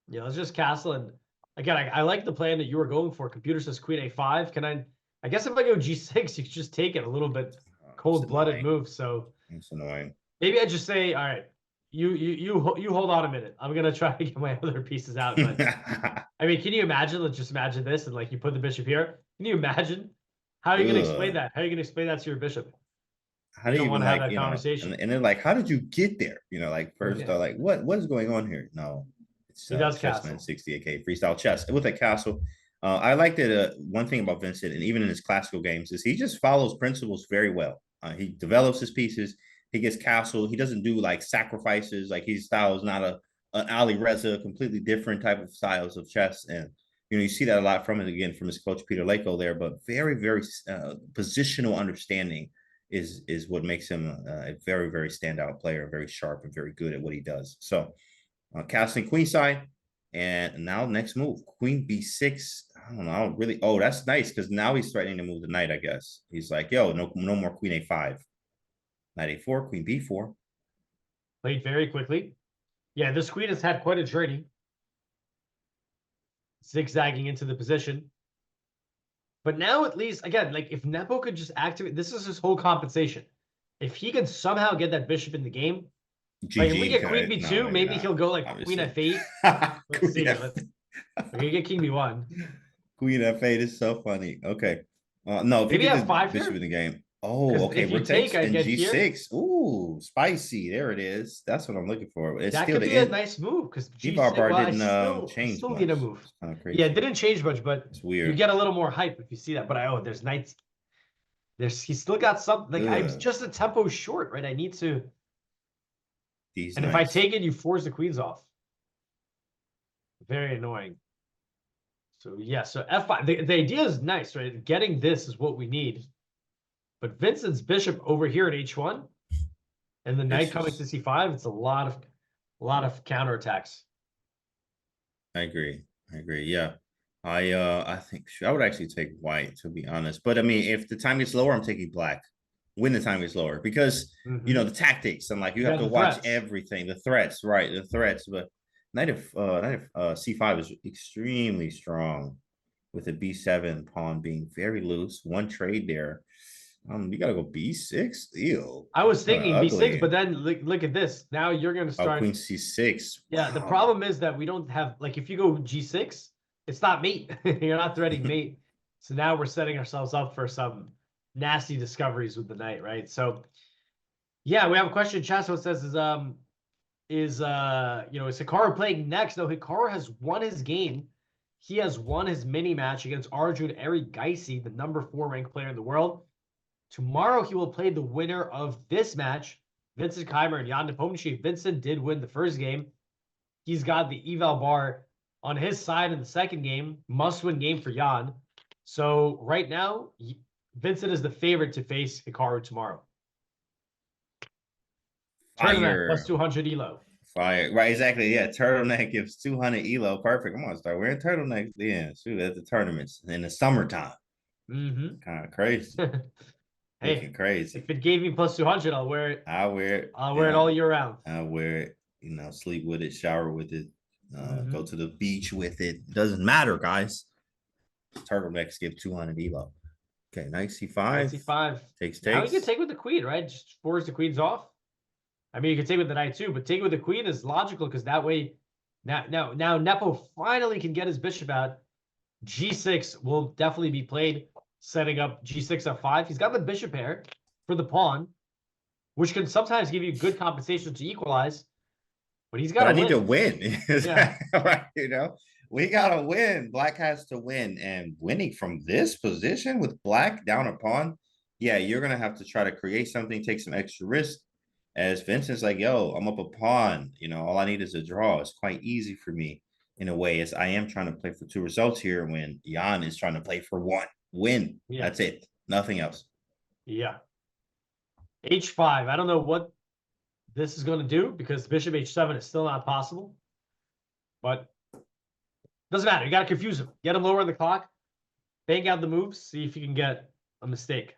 Yeah, let's just castle. And again, I like the plan that you were going for. Computer says queen a5. I guess if I go g6, you just take it a little bit cold-blooded move. So it's annoying. Maybe I just say, all right, you hold on a minute. I'm gonna try to get my other pieces out. But I mean, can you imagine? Let's just imagine this, and like you put the bishop here. Can you imagine? How are you gonna explain that? How are you gonna explain that to your bishop? How do you want even to have like, that conversation? And then like, how did you get there? Like first, like what is going on here? No, it's he does Chessman castle. 68K freestyle chess with a castle. I like that. One thing about Vincent, and even in his classical games, is he just follows principles very well. He develops his pieces. He gets castle. He doesn't do like sacrifices. Like his style is not an Ali Reza, completely different type of styles of chess. And you see that a lot from it again from his coach Peter Lako there. But very, very positional understanding is what makes him a very, very standout player, very sharp and very good at what he does. So castling queenside. And now next move, queen b6. I don't know. I don't really. Oh, that's nice because now he's threatening to move the knight. I guess he's like, yo, no more queen a5. Knight a4, queen b4. Played very quickly. Yeah, this queen has had quite a journey. Zigzagging into the position. But now at least, again, like if Nepo could just activate, this is his whole compensation. If he could somehow get that bishop in the game, Like if we GG. get queen No, b2, maybe not, he'll go like obviously. queen f8. Let's Queen see. F- We're gonna get king b1. Queen F8 is so funny. Okay. No, if Maybe you get F5 this bishop here? in the game. Oh, 'Cause okay. if you Rook take, takes I and get here. G6. Ooh, spicy. There it is. That's what I'm looking for. It's That still could the be a end. nice move because G-bar G6. bar Well, I didn't still change need a much. move. It's kind of crazy. Yeah, it didn't change much, but It's weird. you get a little more hype if you see that. But there's knights. He's still got something. Like I'm Ugh. just a tempo short, right? I need to. These And if I knights. take it, you force the queens off. Very annoying. So yeah, so f5. The idea is nice, right? Getting this is what we need. But Vincent's bishop over here at h1, and the knight coming to c5. It's a lot of counterattacks. I agree. Yeah. I think I would actually take white, to be honest. But I mean, if the time gets lower, I'm taking black. When the time gets lower, because you know the tactics and like you have to watch everything, the threats, right? The threats. But knight of c5 is extremely strong, with the b7 pawn being very loose. One trade there. You gotta go b6. Ew. I was thinking b6, ugly. but then look at this. Now you're gonna start queen c6. Yeah, the Wow. problem is that we don't have, like, if you go g6, it's not mate. You're not threading mate. So now we're setting ourselves up for some nasty discoveries with the knight, right? So yeah, we have a question in chat. So it says is Hikaru playing next? No, Hikaru has won his game. He has won his mini match against Arjun Erigaisi, the number 4 ranked player in the world. Tomorrow he will play the winner of this match, Vincent Keimer and Jan Nepomniachtchi. Vincent did win the first game. He's got the eval bar on his side in the second game. Must-win game for Jan. So right now, Vincent is the favorite to face Hikaru tomorrow. Turtleneck plus 200 elo. Fire. Right, exactly. Yeah, turtleneck gives 200 elo. Perfect. I'm gonna start wearing turtlenecks then. Shoot, at the tournaments in the summertime. Mm-hmm. Kind of crazy. Hey, looking crazy. If it gave me plus 200, I'll wear it. I'll wear it. I'll wear it all year round. I'll wear it. You know, sleep with it, shower with it, go to the beach with it. It doesn't matter, guys. Turtlenecks give 200 elo. Okay, knight c5. c5. Takes. Now you can take with the queen, right? Just force the queens off. I mean, you can take with the knight too, but take with the queen is logical because that way, now Nepo finally can get his bishop out. G6 will definitely be played, setting up G6 f5. He's got the bishop pair for the pawn, which can sometimes give you good compensation to equalize. But he's got to win. I need to win. Yeah. Right, you know, we got to win. Black has to win. And winning from this position with black down a pawn, yeah, you're going to have to try to create something, take some extra risk. As Vincent's like, yo, I'm up a pawn. You know, all I need is a draw. It's quite easy for me in a way, as I am trying to play for 2 results here when Jan is trying to play for 1 win. Yeah. That's it. Nothing else. Yeah. H5. I don't know what this is going to do because bishop h7 is still not possible. But doesn't matter. You got to confuse him. Get him lower on the clock. Bang out the moves. See if you can get a mistake.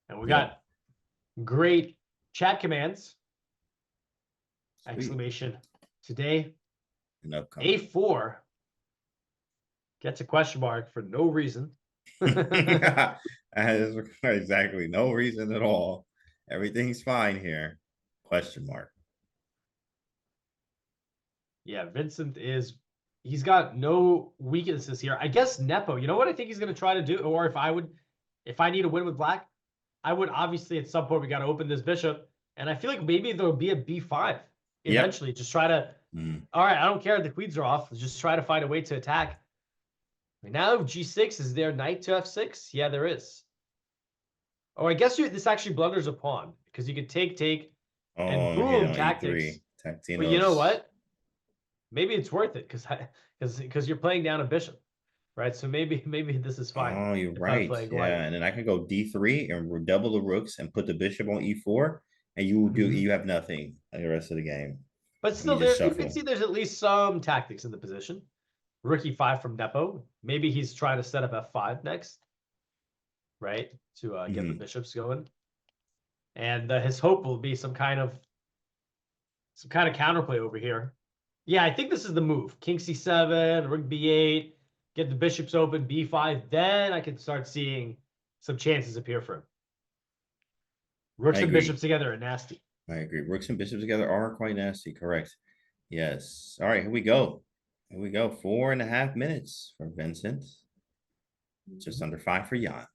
And we got great chat commands. Sweet. Exclamation. Today, A4 gets a question mark for no reason. Exactly. No reason at all. Everything's fine here. Question mark. Yeah, Vincent he's got no weaknesses here. I guess Nepo, you know what I think he's going to try to do? Or if I need a win with black, I would obviously at some point we got to open this bishop. And I feel like maybe there'll be a b5 eventually. Yep. Just try to, all right, I don't care if the queens are off. Just try to find a way to attack. Now g6, is there knight to f6? Yeah, there is. Oh, I guess this actually blunders a pawn because you could take, and boom, tactics. But you know what? Maybe it's worth it because you're playing down a bishop, right? So maybe this is fine. Oh, you're right. Yeah, and then I can go d3 and double the rooks and put the bishop on e4, and you will do. You have nothing the rest of the game. But still, you can see there's at least some tactics in the position. Rook e5 from Nepo. Maybe he's trying to set up f5 next, right? To get the bishops going. And his hope will be some kind of counterplay over here. Yeah, I think this is the move. King c7, rook b8, get the bishops open, b5. Then I can start seeing some chances appear for him. Rooks I and agree. bishops together are nasty. I agree. Rooks and bishops together are quite nasty. Correct. Yes. All right, here we go. Here we go. 4.5 minutes for Vincent. Just under 5 for Jan.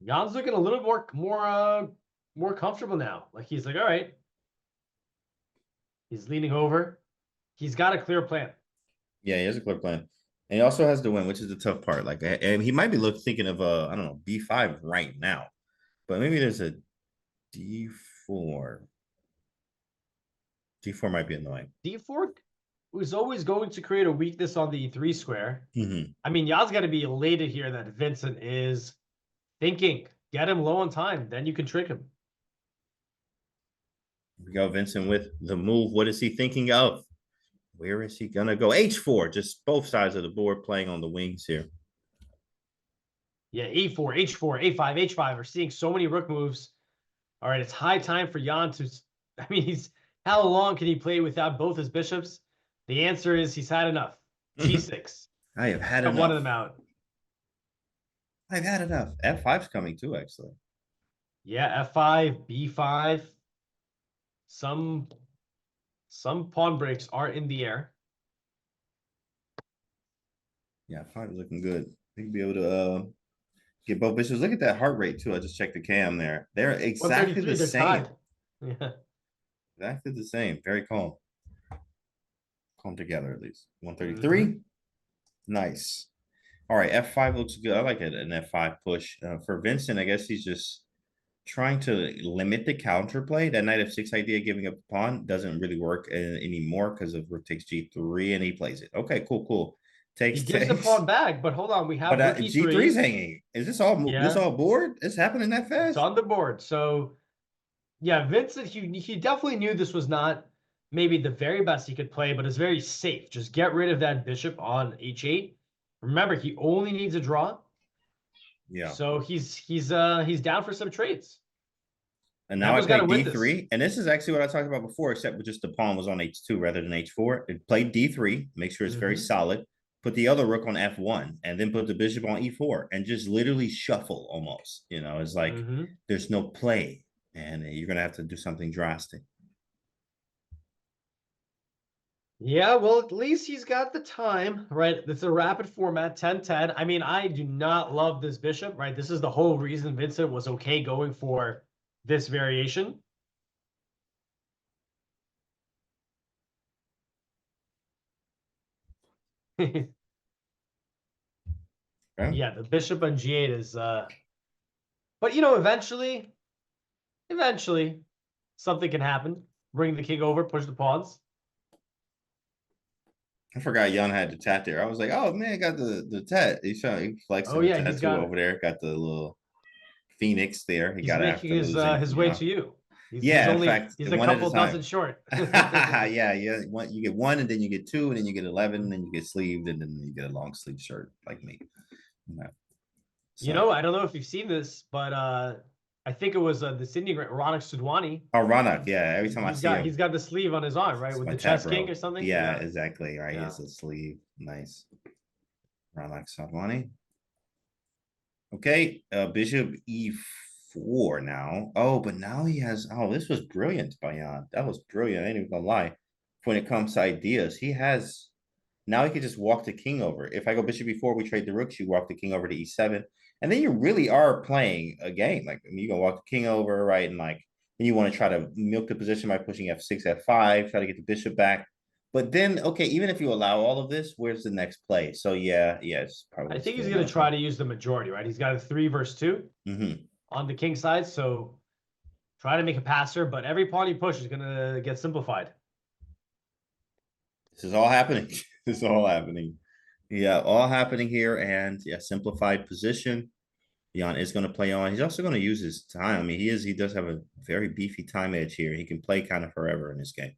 Jan's looking a little more comfortable now. Like he's like, all right. He's leaning over. He's got a clear plan. Yeah, he has a clear plan. And he also has the win, which is the tough part. Like, and he might be thinking of I don't know, B5 right now, but maybe there's a D4. D4 might be annoying. D4 was always going to create a weakness on the E3 square. Mm-hmm. I mean, Jan's got to be elated here that Vincent is thinking. Get him low on time, then you can trick him. Here we go, Vincent with the move. What is he thinking of? Where is he gonna go? H4, just both sides of the board playing on the wings here. Yeah, E4, H4, A5, H5 are seeing so many rook moves. All right, it's high time for Jan to. I mean, how long can he play without both his bishops? The answer is he's had enough. G6. I have had Got enough. one of them out. I've had enough. F5's coming too, actually. Yeah, F5, B5. Some pawn breaks are in the air. Yeah, F5 is looking good. He'll be able to get both bishops. Look at that heart rate too. I just checked the cam there. They're exactly the they're same. tied. Yeah. Exactly the same. Very calm. Calm together at least. 133. Nice. All right, F5 looks good. I like it, an F5 push. For Vincent, I guess he's just trying to limit the counterplay. That knight F6 idea, giving up a pawn, doesn't really work anymore because of rook takes G3 and he plays it. Okay, cool. He gives the pawn back, but hold on, we have But rook G3's hanging. Is this all this all board? It's happening that fast? It's on the board. So yeah, Vincent, he definitely knew this was not maybe the very best he could play, but it's very safe. Just get rid of that bishop on H8. Remember, he only needs a draw. Yeah. So he's down for some trades. And now I played D3, and this is actually what I talked about before, except with just the pawn was on H2 rather than H4. It played D3, make sure it's very solid. Put the other rook on F1, and then put the bishop on E4, and just literally shuffle almost. You know, it's like there's no play, and you're gonna have to do something drastic. Yeah, well, at least he's got the time, right? It's a rapid format, 10-10. I mean, I do not love this bishop, right? This is the whole reason Vincent was okay going for this variation. Yeah, the bishop on G8 is but you know, eventually something can happen. Bring the king over, push the pawns. I forgot Jan had the tat there. I was like, oh man, got the tat. He flexing the tattoo over there. Got the little phoenix there. He's making his way to you. He's in fact, he's a couple dozen short. Yeah, you get one, and then you get two, and then you get 11, and then you get sleeved, and then you get a long sleeve shirt like me. Yeah. So. You know, I don't know if you've seen this, but I think it was this Indian Ronak Sudwani. Oh, Ronak, yeah. Every time I see him, he's got the sleeve on his arm, right, with the chess king or something. Yeah, exactly. Right, he has a sleeve. Nice. Ronak Sudwani. Okay, bishop E4 now. Oh, but now he has. Oh, this was brilliant, Bayan. That was brilliant. I ain't even gonna lie. When it comes to ideas, he has. Now he can just walk the king over. If I go bishop E4, we trade the rooks. You walk the king over to E7. And then you really are playing a game. Like, I mean, you can walk the king over, right? And like, then you want to try to milk the position by pushing F6, F5, try to get the bishop back. But then, okay, even if you allow all of this, where's the next play? So yeah, it's probably. I think he's going to try to use the majority, right? He's got a 3 versus 2 on the king side. So try to make a passer, but every pawn he pushes is going to get simplified. This is all happening. This is all happening. Yeah, all happening here. And yeah, simplified position. Jan is going to play on. He's also going to use his time. I mean, he does have a very beefy time edge here. He can play kind of forever in this game.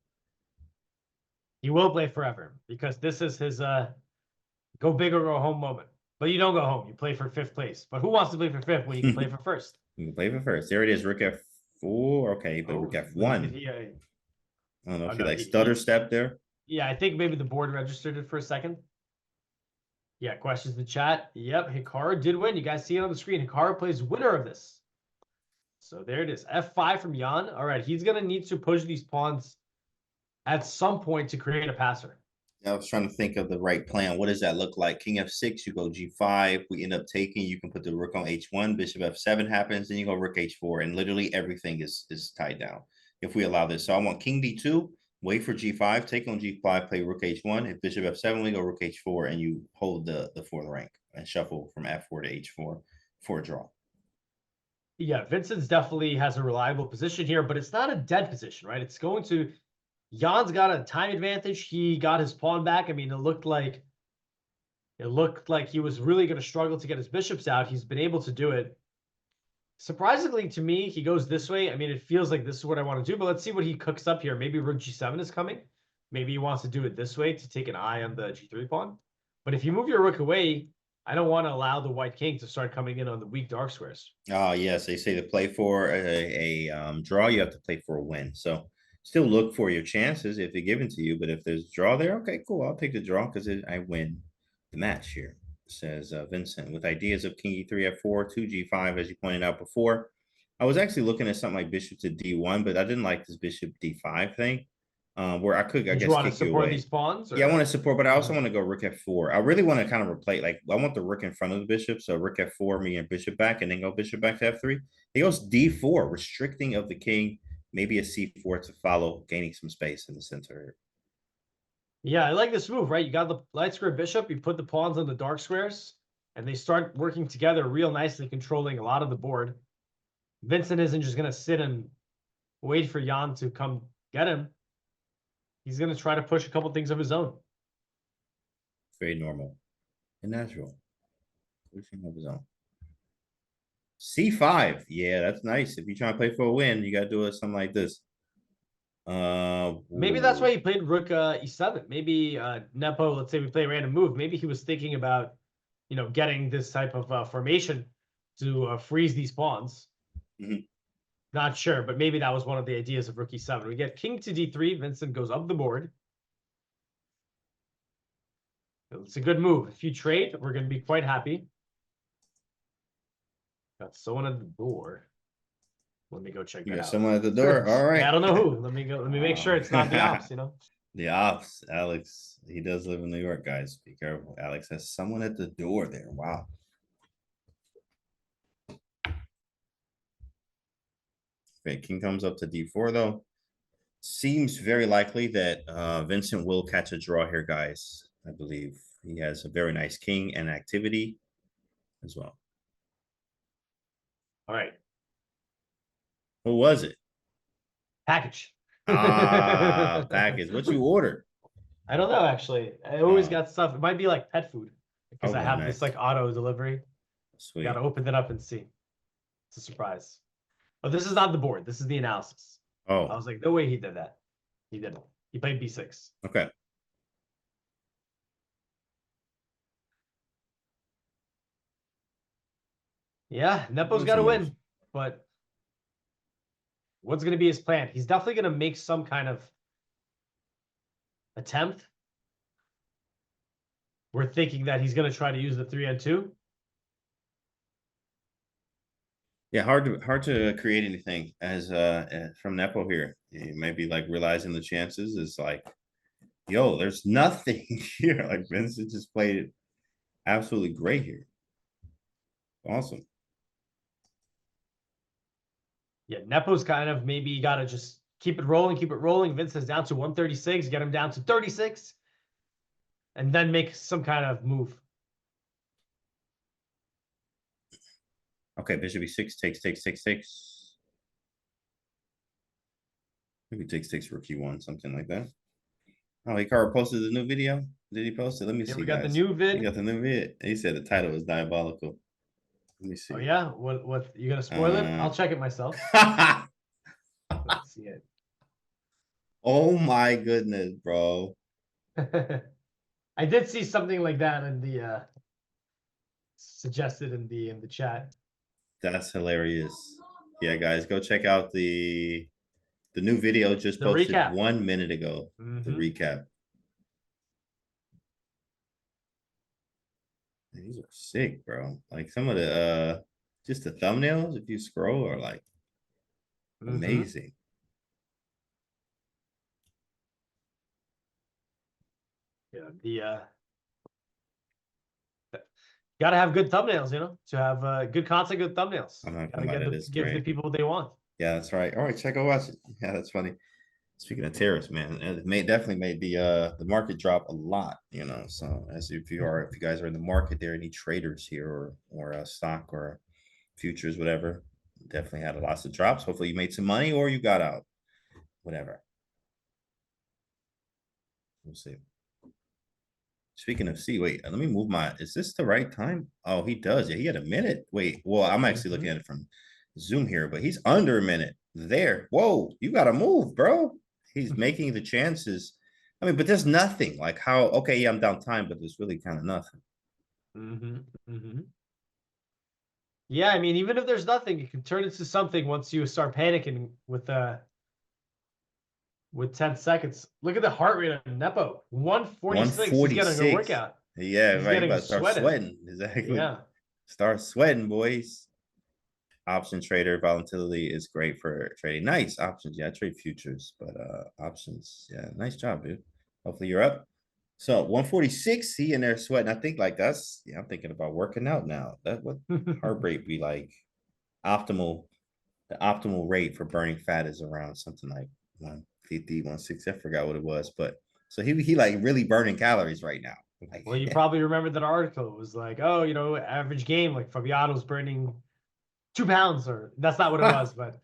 He will play forever because this is his go big or go home moment. But you don't go home. You play for 5th place. But who wants to play for 5th when you can play for 1st? You can play for 1st. There it is. Rook F4. Okay, but Rook F1. I don't know if he like stutter step there. Yeah, I think maybe the board registered it for a second. Yeah, questions in the chat. Yep, Hikaru did win. You guys see it on the screen. Hikaru plays winner of this. So there it is. F5 from Jan. All right, he's going to need to push these pawns at some point to create a passer. I was trying to think of the right plan. What does that look like? King F6, you go G5. We end up taking. You can put the rook on H1. Bishop F7 happens. Then you go rook H4. And literally everything is tied down if we allow this. So I want King D2. Wait for G5. Take on G5. Play rook H1. If Bishop F7, we go rook H4. And you hold the fourth rank and shuffle from F4 to H4 for a draw. Yeah, Vincent's definitely has a reliable position here, but it's not a dead position, right? It's going to... Jan's got a time advantage. He got his pawn back. I mean, it looked like he was really going to struggle to get his bishops out. He's been able to do it. Surprisingly to me, he goes this way. I mean, it feels like this is what I want to do, but let's see what he cooks up here. Maybe rook G7 is coming. Maybe he wants to do it this way to take an eye on the G3 pawn. But if you move your rook away, I don't want to allow the white king to start coming in on the weak dark squares. Oh, yes. They say to play for a draw, you have to play for a win. So still look for your chances if they're given to you. But if there's a draw there, okay, cool. I'll take the draw because I win the match here, says Vincent. With ideas of king E3, F4, 2 G5, as you pointed out before. I was actually looking at something like bishop to D1, but I didn't like this bishop D5 thing. Where I could, I guess, you want to kick you support away. these pawns? Or? Yeah, I want to support, but I also want to go rook F4. I really want to kind of replace, like, I want the rook in front of the bishop. So rook F4, me and bishop back, and then go bishop back to F3. He goes D4, restricting of the king, maybe a C4 to follow, gaining some space in the center. Yeah, I like this move, right? You got the light square bishop, you put the pawns on the dark squares, and they start working together real nicely, controlling a lot of the board. Vincent isn't just going to sit and wait for Jan to come get him. He's going to try to push a couple things of his own. Very normal and natural. Pushing of his own. C5. Yeah, that's nice. If you're trying to play for a win, you got to do it something like this. Maybe that's why he played rook E7. Maybe Nepo, let's say we play a random move. Maybe he was thinking about, getting this type of formation to freeze these pawns. Mm-hmm. Not sure, but maybe that was one of the ideas of rook E7. We get king to D3. Vincent goes up the board. It's a good move. If you trade, we're going to be quite happy. Got someone at the door. Let me go check that out. Someone at the door. All right. Yeah, I don't know who. Let me go. Let me make sure it's not the ops, The ops, Alex. He does live in New York, guys. Be careful. Alex has someone at the door there. Wow. Okay, king comes up to D4 though. Seems very likely that Vincent will catch a draw here, guys. I believe he has a very nice king and activity as well. All right. Who was it? Package. Package. What you order? I don't know, actually. I always got stuff. It might be like pet food because I have nice. this like auto delivery. Sweet. Got to open it up and see. It's a surprise. Oh, this is not the board. This is the analysis. Oh. I was like, no way he did that. He didn't. He played B6. Okay. Yeah, Nepo's got to win, but what's going to be his plan? He's definitely going to make some kind of attempt. We're thinking that he's going to try to use the 3-on-2. Yeah, hard to create anything as from Nepo here. You might be like realizing the chances is like, yo, there's nothing here. Like Vincent just played it absolutely great here. Awesome. Yeah, Nepo's kind of maybe got to just keep it rolling, keep it rolling. Vincent's down to 136, get him down to 36, and then make some kind of move. Okay, bishop e6 takes. Maybe takes rook e1, something like that. Oh, Hikaru posted the new video. Did he post it? Let me see. We got guys. the new vid. We got the new vid. He said the title was diabolical. Let me see. Oh yeah, what you gonna spoil it? I'll check it myself. Let's see it. Oh my goodness, bro. I did see something like that in the suggested in the chat. That's hilarious. Yeah, guys, go check out the new video just The posted recap. 1 minute ago. The recap. These are sick, bro. Like some of the just the thumbnails, if you scroll, are like amazing. Yeah, gotta have good thumbnails, you know, to have good content, good thumbnails. I'm not Gotta gonna lie, get that is give the great. people what they want. Yeah, that's right. All right, check out watch it. Yeah, that's funny. Speaking of tariffs, man, it definitely made the market drop a lot, you know. So as if you guys are in the market, there are any traders here or stock or futures, whatever, definitely had lots of drops. Hopefully you made some money or you got out. Whatever. We'll see. Speaking of C, wait, let me move is this the right time? Oh, he does. Yeah, he had a minute. Wait, well, I'm actually looking at it from Zoom here, but he's under a minute there. Whoa, you got to move, bro. He's making the chances. I mean, but there's nothing like how, okay, yeah, I'm down time, but there's really kind of nothing. Yeah, I mean, even if there's nothing, it can turn into something once you start panicking with 10 seconds. Look at the heart rate on Nepo. 146. He's getting a workout. Yeah, He's right. getting About to start sweating. Exactly. Yeah. Start sweating, boys. Option trader volatility is great for trading. Nice options. Yeah, I trade futures, but options. Yeah, nice job, dude. Hopefully you're up. So 146, he in there sweating. I think like that's yeah, I'm thinking about working out now. That what heart rate be like optimal. The optimal rate for burning fat is around something like 150, 160. I forgot what it was, but so he like really burning calories right now. Like, Well, you probably remember that article. It was like, oh, you know, average game, like Fabiano's burning 2 pounds, or that's not what it was, but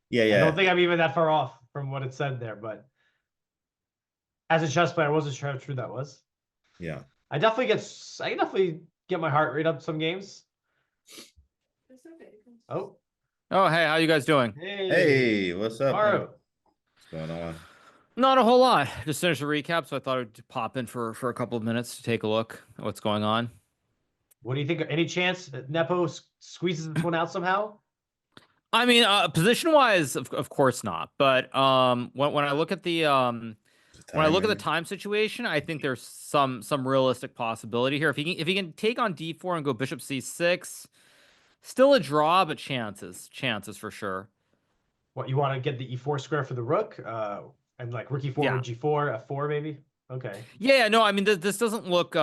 yeah. I don't think I'm even that far off from what it said there. But as a chess player, I wasn't sure how true that was. Yeah. I definitely get my heart rate up some games. Oh. Oh, hey, how you guys doing? Hey, what's up? Hikaru. What's going on? Not a whole lot. Just finished a recap, so I thought I'd pop in for a couple of minutes to take a look at what's going on. What do you think? Any chance that Nepo squeezes this one out somehow? I mean, position-wise, of course not. But when I look at the when I look at the time situation, I think there's some realistic possibility here. If he can take on d4 and go bishop c6, still a draw, but chances for sure. What, you want to get the e4 square for the rook, and like rook e4 with g4, f4 maybe? Okay. Yeah, no, I mean this doesn't look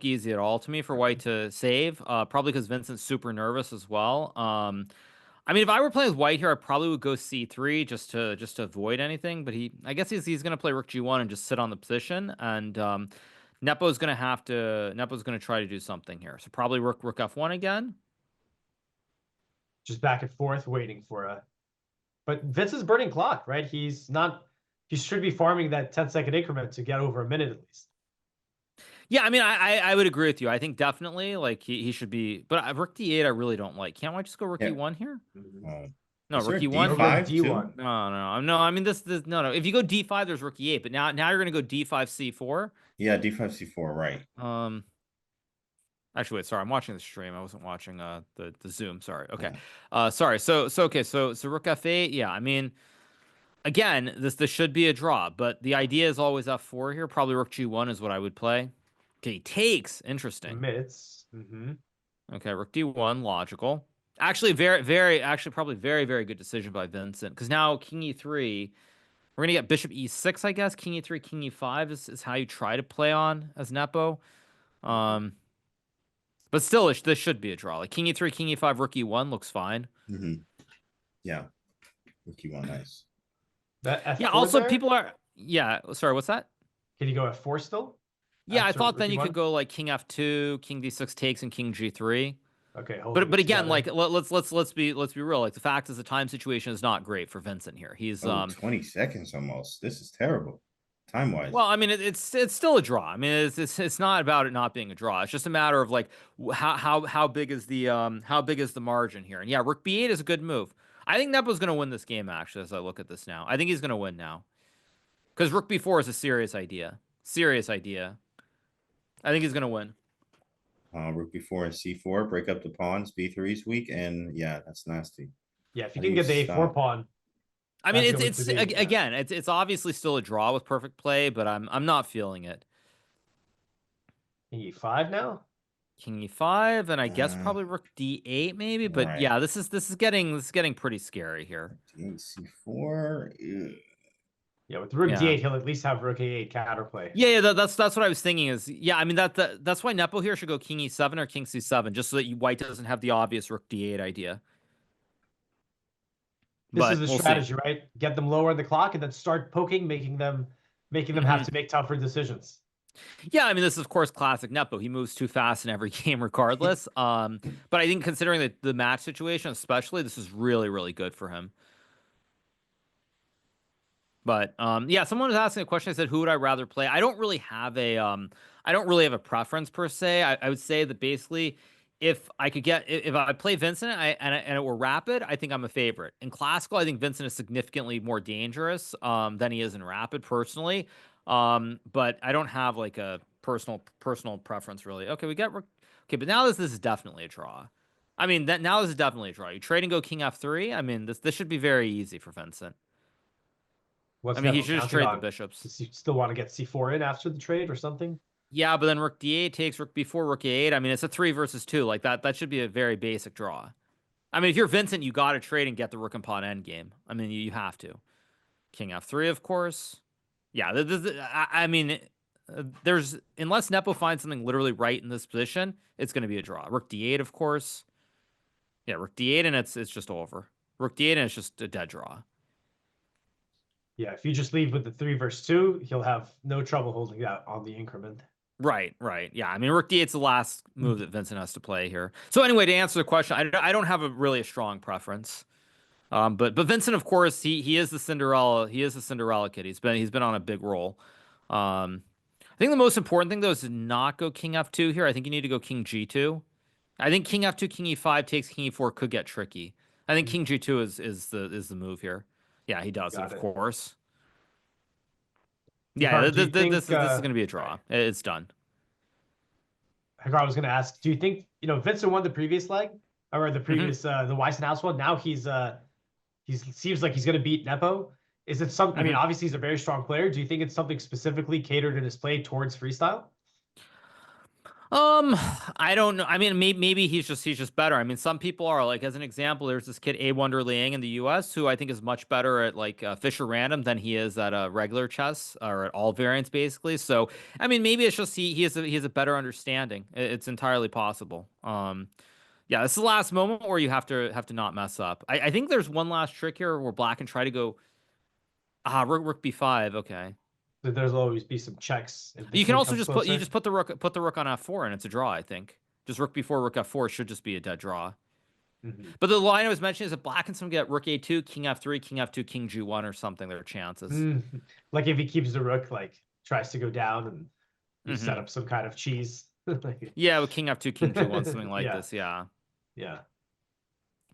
easy at all to me for White to save. Probably because Vincent's super nervous as well. I mean, if I were playing with White here, I probably would go c3 just to avoid anything. But I guess he's going to play rook g1 and just sit on the position. And Nepo's going to try to do something here. So probably rook f1 again. Just back and forth, waiting for a. But Vince is burning clock, right? He should be farming that 10-second increment to get over a minute at least. Yeah, I mean, I would agree with you. I think definitely like he should be, but rook d8 I really don't like. Can't I just go rook e1 here? No, rook e1. D1. No. I mean, this no. If you go d5, there's rook e8, but now you're gonna go d5 c4. Yeah, d5 c4, right? Actually, wait. Sorry, I'm watching the stream. I wasn't watching the Zoom. Sorry. Okay. Sorry. So rook f8. Yeah, I mean. Again, this should be a draw, but the idea is always f4 here. Probably rook g1 is what I would play. Okay, takes. Interesting. Minutes. Okay, rook d1, logical. Actually, probably very, very good decision by Vincent. Because now king e3, we're gonna get bishop e6, I guess. King e3, king e5 is how you try to play on as Nepo. But still, this should be a draw. Like king e3, king e5, rook e1 looks fine. Yeah, rook e1, nice. Yeah. Also, there? people are. Yeah. Sorry. What's that? Can you go f4 still? Yeah, I thought then you could go like king f2, king d6 takes, and king g3. Okay. But again, like let's be real. Like the fact is, the time situation is not great for Vincent here. He's 20 seconds almost. This is terrible, time wise. Well, I mean, it's still a draw. I mean, it's not about it not being a draw. It's just a matter of like how big is the margin here. And yeah, rook b8 is a good move. I think Nepo's going to win this game, actually, as I look at this now. I think he's going to win now. Because rook b4 is a serious idea. I think he's going to win. Rook b4 and c4, break up the pawns. b3 is weak, and yeah, that's nasty. Yeah, if you can get the a4 pawn. I mean, it's obviously still a draw with perfect play, but I'm not feeling it. E5 now? King e5, and I guess probably rook d8 maybe, but right. yeah, this is getting pretty scary here. C4. Ew. Yeah, with rook Yeah. d8, he'll at least have rook a8 counterplay. Yeah, that's what I was thinking is, yeah, I mean, that's why Nepo here should go king e7 or king c7, just so that white doesn't have the obvious rook d8 idea. This But is the we'll strategy, see. right? Get them lower on the clock and then start poking, making them have to make tougher decisions. Yeah, I mean, this is, of course, classic Nepo. He moves too fast in every game regardless. But I think considering the match situation, especially, this is really, really good for him. But yeah, someone was asking a question. I said, who would I rather play? I don't really have a preference per se. I would say that basically, if I play Vincent and it were rapid, I think I'm a favorite. In classical, I think Vincent is significantly more dangerous than he is in rapid personally. But I don't have like a personal preference really. Okay, but now this is definitely a draw. I mean, now this is definitely a draw. You trade and go king f3. I mean, this should be very easy for Vincent. What's I mean, he Nepo should just counting trade on? the bishops. Does he still want to get c4 in after the trade or something? Yeah, but then rook d8 takes rook b4, rook a8. I mean, it's a 3 versus 2. Like that should be a very basic draw. I mean, if you're Vincent, you got to trade and get the rook and pawn endgame. I mean, you have to. King f3, of course. Yeah, I mean, there's unless Nepo finds something literally right in this position, it's going to be a draw. Rook d8, of course. Yeah, rook d8, and it's just over. Rook d8, and it's just a dead draw. Yeah, if you just leave with the 3 versus 2, he'll have no trouble holding that on the increment. Right. Yeah, I mean, rook d8's the last move that Vincent has to play here. So anyway, to answer the question, I don't have really a strong preference. But Vincent, of course, he is the Cinderella. He is the Cinderella kid. He's been on a big roll. I think the most important thing though is to not go king f2 here. I think you need to go king g2. I think king f2, king e5 takes king e4 could get tricky. I think king g2 is the move here. Yeah, he does it, of course. Yeah, Hikaru, this is going to be a draw. It's done. Hikaru, I was going to ask, do you think, Vincent won the previous leg or the previous, the Weissenhaus one? Now he seems like he's going to beat Nepo. Is it I mean, obviously he's a very strong player. Do you think it's something specifically catered in his play towards freestyle? I don't know. I mean, maybe he's just better. I mean, some people are like, as an example, there's this kid A Wonder Liang in the U.S. who I think is much better at like Fischer Random than he is at regular chess or at all variants, basically. So, I mean, maybe it's just he has a better understanding. It's entirely possible. Yeah, this is the last moment where you have to not mess up. I think there's one last trick here where Black can try to go rook b5. Okay. There's always be some checks. You can also just put the rook on f4 and it's a draw. I think just rook b4, rook f4 should just be a dead draw. But the line I was mentioning is that Black can some get rook a2, king f3, king f2, king g1 or something. There are chances. Like if he keeps the rook, like tries to go down and you set up some kind of cheese. Yeah, with king f2, king g1, something like this. Yeah.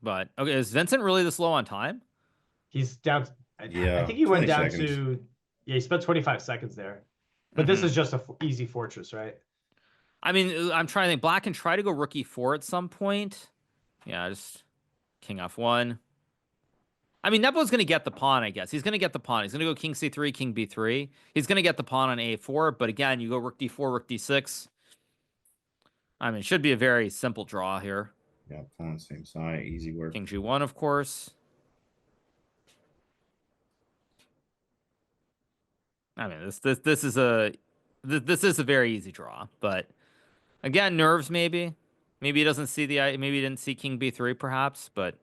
But okay, is Vincent really this low on time? He's down. Yeah, I think he went down seconds. to. Yeah, he spent 25 seconds there. But this is just a easy fortress, right? I mean, I'm trying to think. Black can try to go rook e4 at some point. Yeah, just king f1. I mean, Nepo's going to get the pawn, I guess. He's going to get the pawn. He's going to go king c3, king b3. He's going to get the pawn on a4. But again, you go rook d4, rook d6. I mean, it should be a very simple draw here. Yeah, pawn same side, easy work. King g1, of course. I mean, this is a very easy draw, but again, nerves maybe. Maybe he doesn't see maybe he didn't see king b3 perhaps, but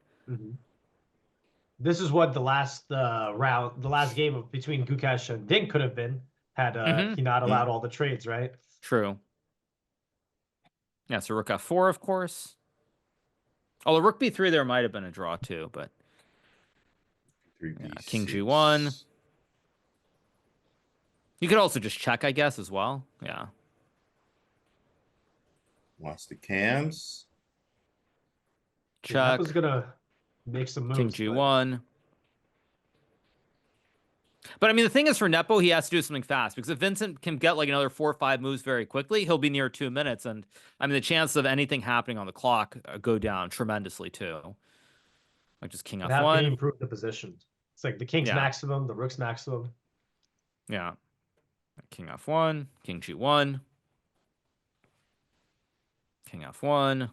this is what the last game between Gukesh and Dink could have been had he not allowed all the trades, right? True. Yeah, so rook f4, of course. Although rook b3 there might have been a draw too, but yeah, king g1. You could also just check, I guess, as well. Yeah. Watch the cams. Check. Nepo's gonna make some moves. King g1. But I mean, the thing is for Nepo, he has to do something fast because if Vincent can get like another 4 or 5 moves very quickly, he'll be near 2 minutes. And I mean, the chances of anything happening on the clock go down tremendously too. Like just king f1. They improve the position. It's like the king's maximum, the rook's maximum. Yeah. King f1, king g1. King F1.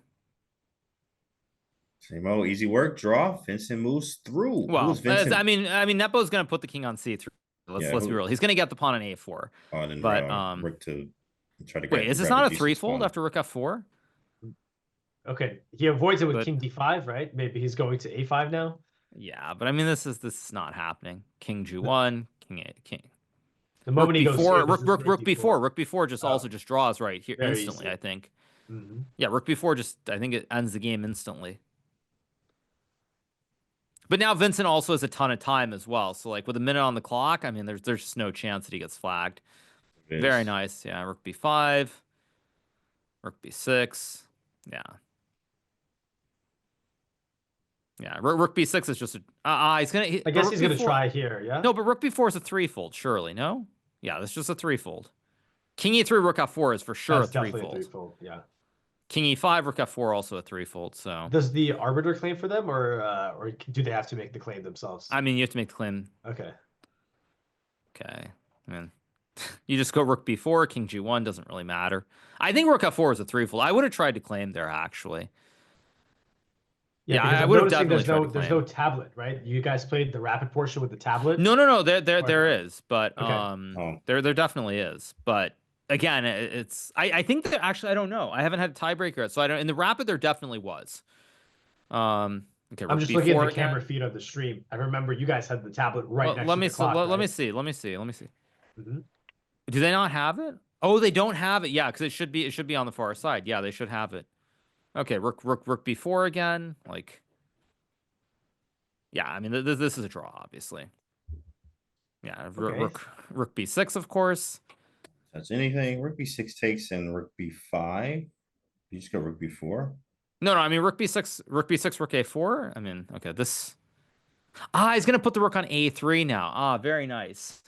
Same old easy work, draw. Vincent moves through. Well, Who's Vincent? I mean, Nepo's gonna put the king on C3. Let's be real. He's gonna get the pawn on A4. Oh, and then but rook to try to wait, is this grab not the a G6 threefold pawn. after rook F4? Okay, he avoids it with But- king D5, right? Maybe he's going to A5 now. Yeah, but I mean, this is not happening. King G1, king A, king. The moment he goes B4, here, this is rook B4, rook B4 just also just draws right here Very instantly. easy. I think. Mhm. Yeah, rook B4 I think it ends the game instantly. But now Vincent also has a ton of time as well. So like with a minute on the clock, I mean, there's just no chance that he gets flagged. Very nice. Yeah, rook B5, rook B6. Yeah. Yeah, rook B6 is just he's gonna. I guess rook he's gonna B4 try here. Yeah. No, but rook B4 is a threefold, surely. No. Yeah, that's just a threefold. King E3, rook F4 is for sure That's a definitely threefold. a threefold. Yeah. King E5, rook F4 also a threefold. So Does the arbiter claim for them, or do they have to make the claim themselves? I mean, you have to make the claim. Okay. Okay. I mean, you just go rook B4, king G1 doesn't really matter. I think rook F4 is a threefold. I would have tried to claim there actually. Yeah, because I I'm would have noticing definitely tried to there's claim. no tablet, right? You guys played the rapid portion with the tablet. No. There is, but Okay. there definitely is. But again, it's I think that actually I don't know. I haven't had a tiebreaker yet, so I don't. In the rapid, there definitely was. Okay, I'm rook just looking at B4 the camera again. feed of the stream. I remember you guys had the tablet right Well, next let to me the clock. let me right? see. Mhm. Do they not have it? Oh, they don't have it. Yeah, because it should be on the far side. Yeah, they should have it. Okay, rook B4 again. Like, yeah, I mean this is a draw, obviously. Yeah, rook B6, of course. That's anything. Rook B6 takes and rook B5. You just go rook B4. No, I mean rook B6, rook A4. I mean, okay, this. He's gonna put the rook on A3 now. Very nice.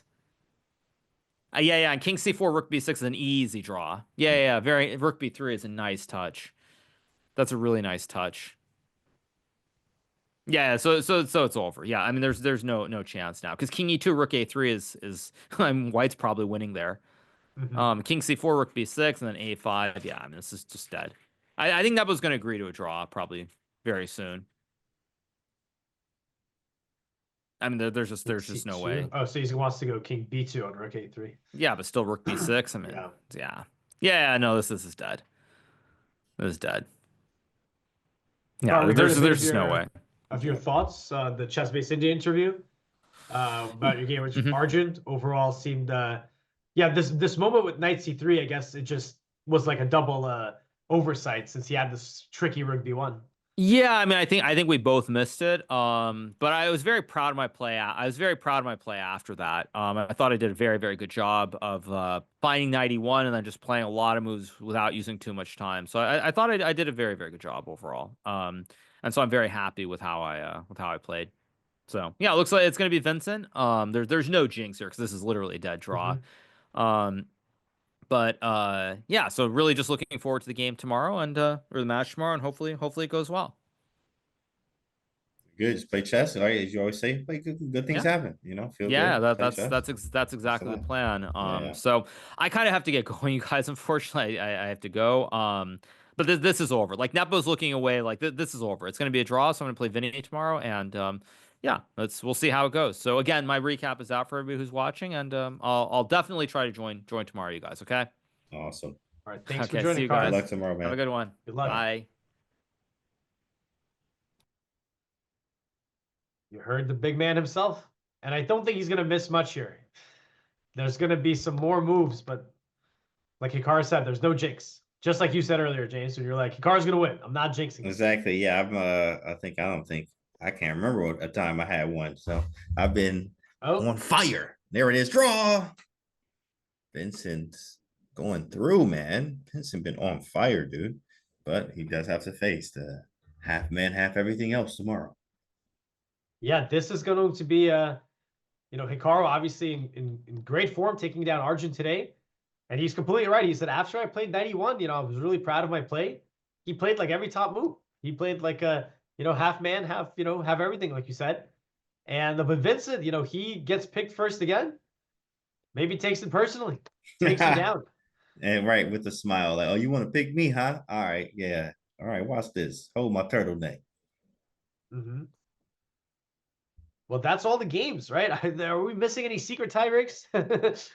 Yeah, and king C4, rook B6 is an easy draw. Yeah, very. Rook B3 is a nice touch. That's a really nice touch. Yeah, so it's over. Yeah, I mean, there's no chance now because king E2, rook A3 is I mean, white's probably winning there. Mhm. King C4, rook B6, and then A5. Yeah, I mean, this is just dead. I think Nepo's going to agree to a draw probably very soon. I mean, there's just no way. Oh, so he wants to go king B2 on rook A3. Yeah, but still rook B6. I mean, yeah. No, this is dead. This is dead. Yeah, there's just no way. Of your thoughts, the Chess Based India interview about your game with Arjun overall seemed, this moment with knight C3, I guess it just was like a double oversight since he had this tricky rook B1. Yeah, I mean, I think we both missed it. But I was very proud of my play. I was very proud of my play after that. I thought I did a very, very good job of finding knight E1 and then just playing a lot of moves without using too much time. So I thought I did a very, very good job overall. And so I'm very happy with how I played. So yeah, it looks like it's gonna be Vincent. There's no jinx here because this is literally a dead draw. But yeah, so really just looking forward to the game tomorrow and or the match tomorrow, and hopefully it goes well. Good. Just play chess. Right? As you always say, play good things happen. You know, feel Yeah, good. that's exactly the plan. So I kind of have to get going, you guys. Unfortunately, I have to go. But this is over. Like Nepo's looking away. Like this is over. It's going to be a draw. So I'm going to play Vinny tomorrow, and yeah, we'll see how it goes. So again, my recap is out for everybody who's watching, and I'll definitely try to join tomorrow, you guys. Okay. Awesome. All right. Thanks Okay, for joining, see you Carl. guys. Good luck tomorrow, man. Have a good one. Good luck. Bye. You heard the big man himself, and I don't think he's gonna miss much here. There's gonna be some more moves, but like Hikaru said, there's no jinx. Just like you said earlier, James, when you're like, Hikaru's gonna win. I'm not jinxing. Exactly. Yeah. I can't remember a time I had one. So I've been on fire. There it is. Draw. Vincent's going through, man. Vincent been on fire, dude. But he does have to face the half man, half everything else tomorrow. Yeah, this is going to be Hikaru obviously in great form, taking down Arjun today. And he's completely right. He said, after I played 91, I was really proud of my play. He played like every top move. He played like a, half man, half, have everything, like you said. And but Vincent, he gets picked first again. Maybe takes it personally. Takes him down. And right with the smile, like, oh, you want to pick me, huh? All right, yeah. All right, watch this. Hold my turtleneck. Mm-hmm. Well, that's all the games, right? Are we missing any secret tie breaks?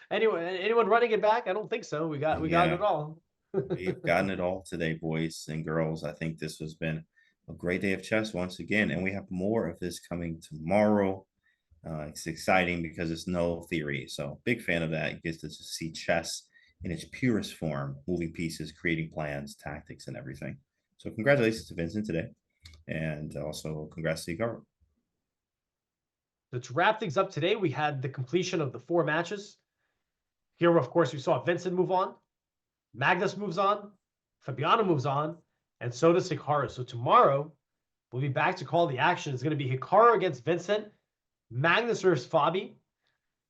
Anyone running it back? I don't think so. We got it all. We've gotten it all today, boys and girls. I think this has been a great day of chess once again, and we have more of this coming tomorrow. It's exciting because it's no theory. So big fan of that. It gets to see chess in its purest form, moving pieces, creating plans, tactics, and everything. So congratulations to Vincent today. And also congrats to Hikaru. So to wrap things up today, we had the completion of the 4 matches. Here, of course, we saw Vincent move on. Magnus moves on. Fabiano moves on. And so does Hikaru. So tomorrow, we'll be back to call the action. It's going to be Hikaru against Vincent. Magnus versus Fabi.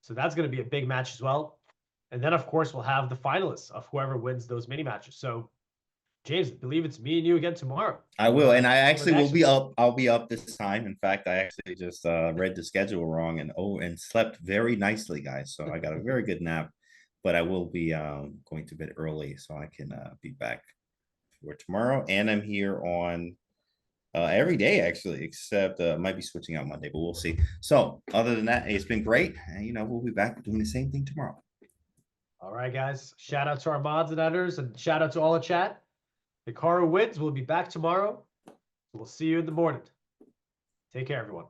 So that's going to be a big match as well. And then, of course, we'll have the finalists of whoever wins those mini matches. So, James, I believe it's me and you again tomorrow. I will, and I actually will be up. I'll be up this time. In fact, I actually just read the schedule wrong and slept very nicely, guys. So I got a very good nap, but I will be going to bed early so I can be back for tomorrow. And I'm here on every day actually, except might be switching out Monday, but we'll see. So other than that, it's been great, and we'll be back doing the same thing tomorrow. All right, guys. Shout out to our mods and editors, and shout out to all the chat. Hikaru wins. We'll be back tomorrow. We'll see you in the morning. Take care, everyone.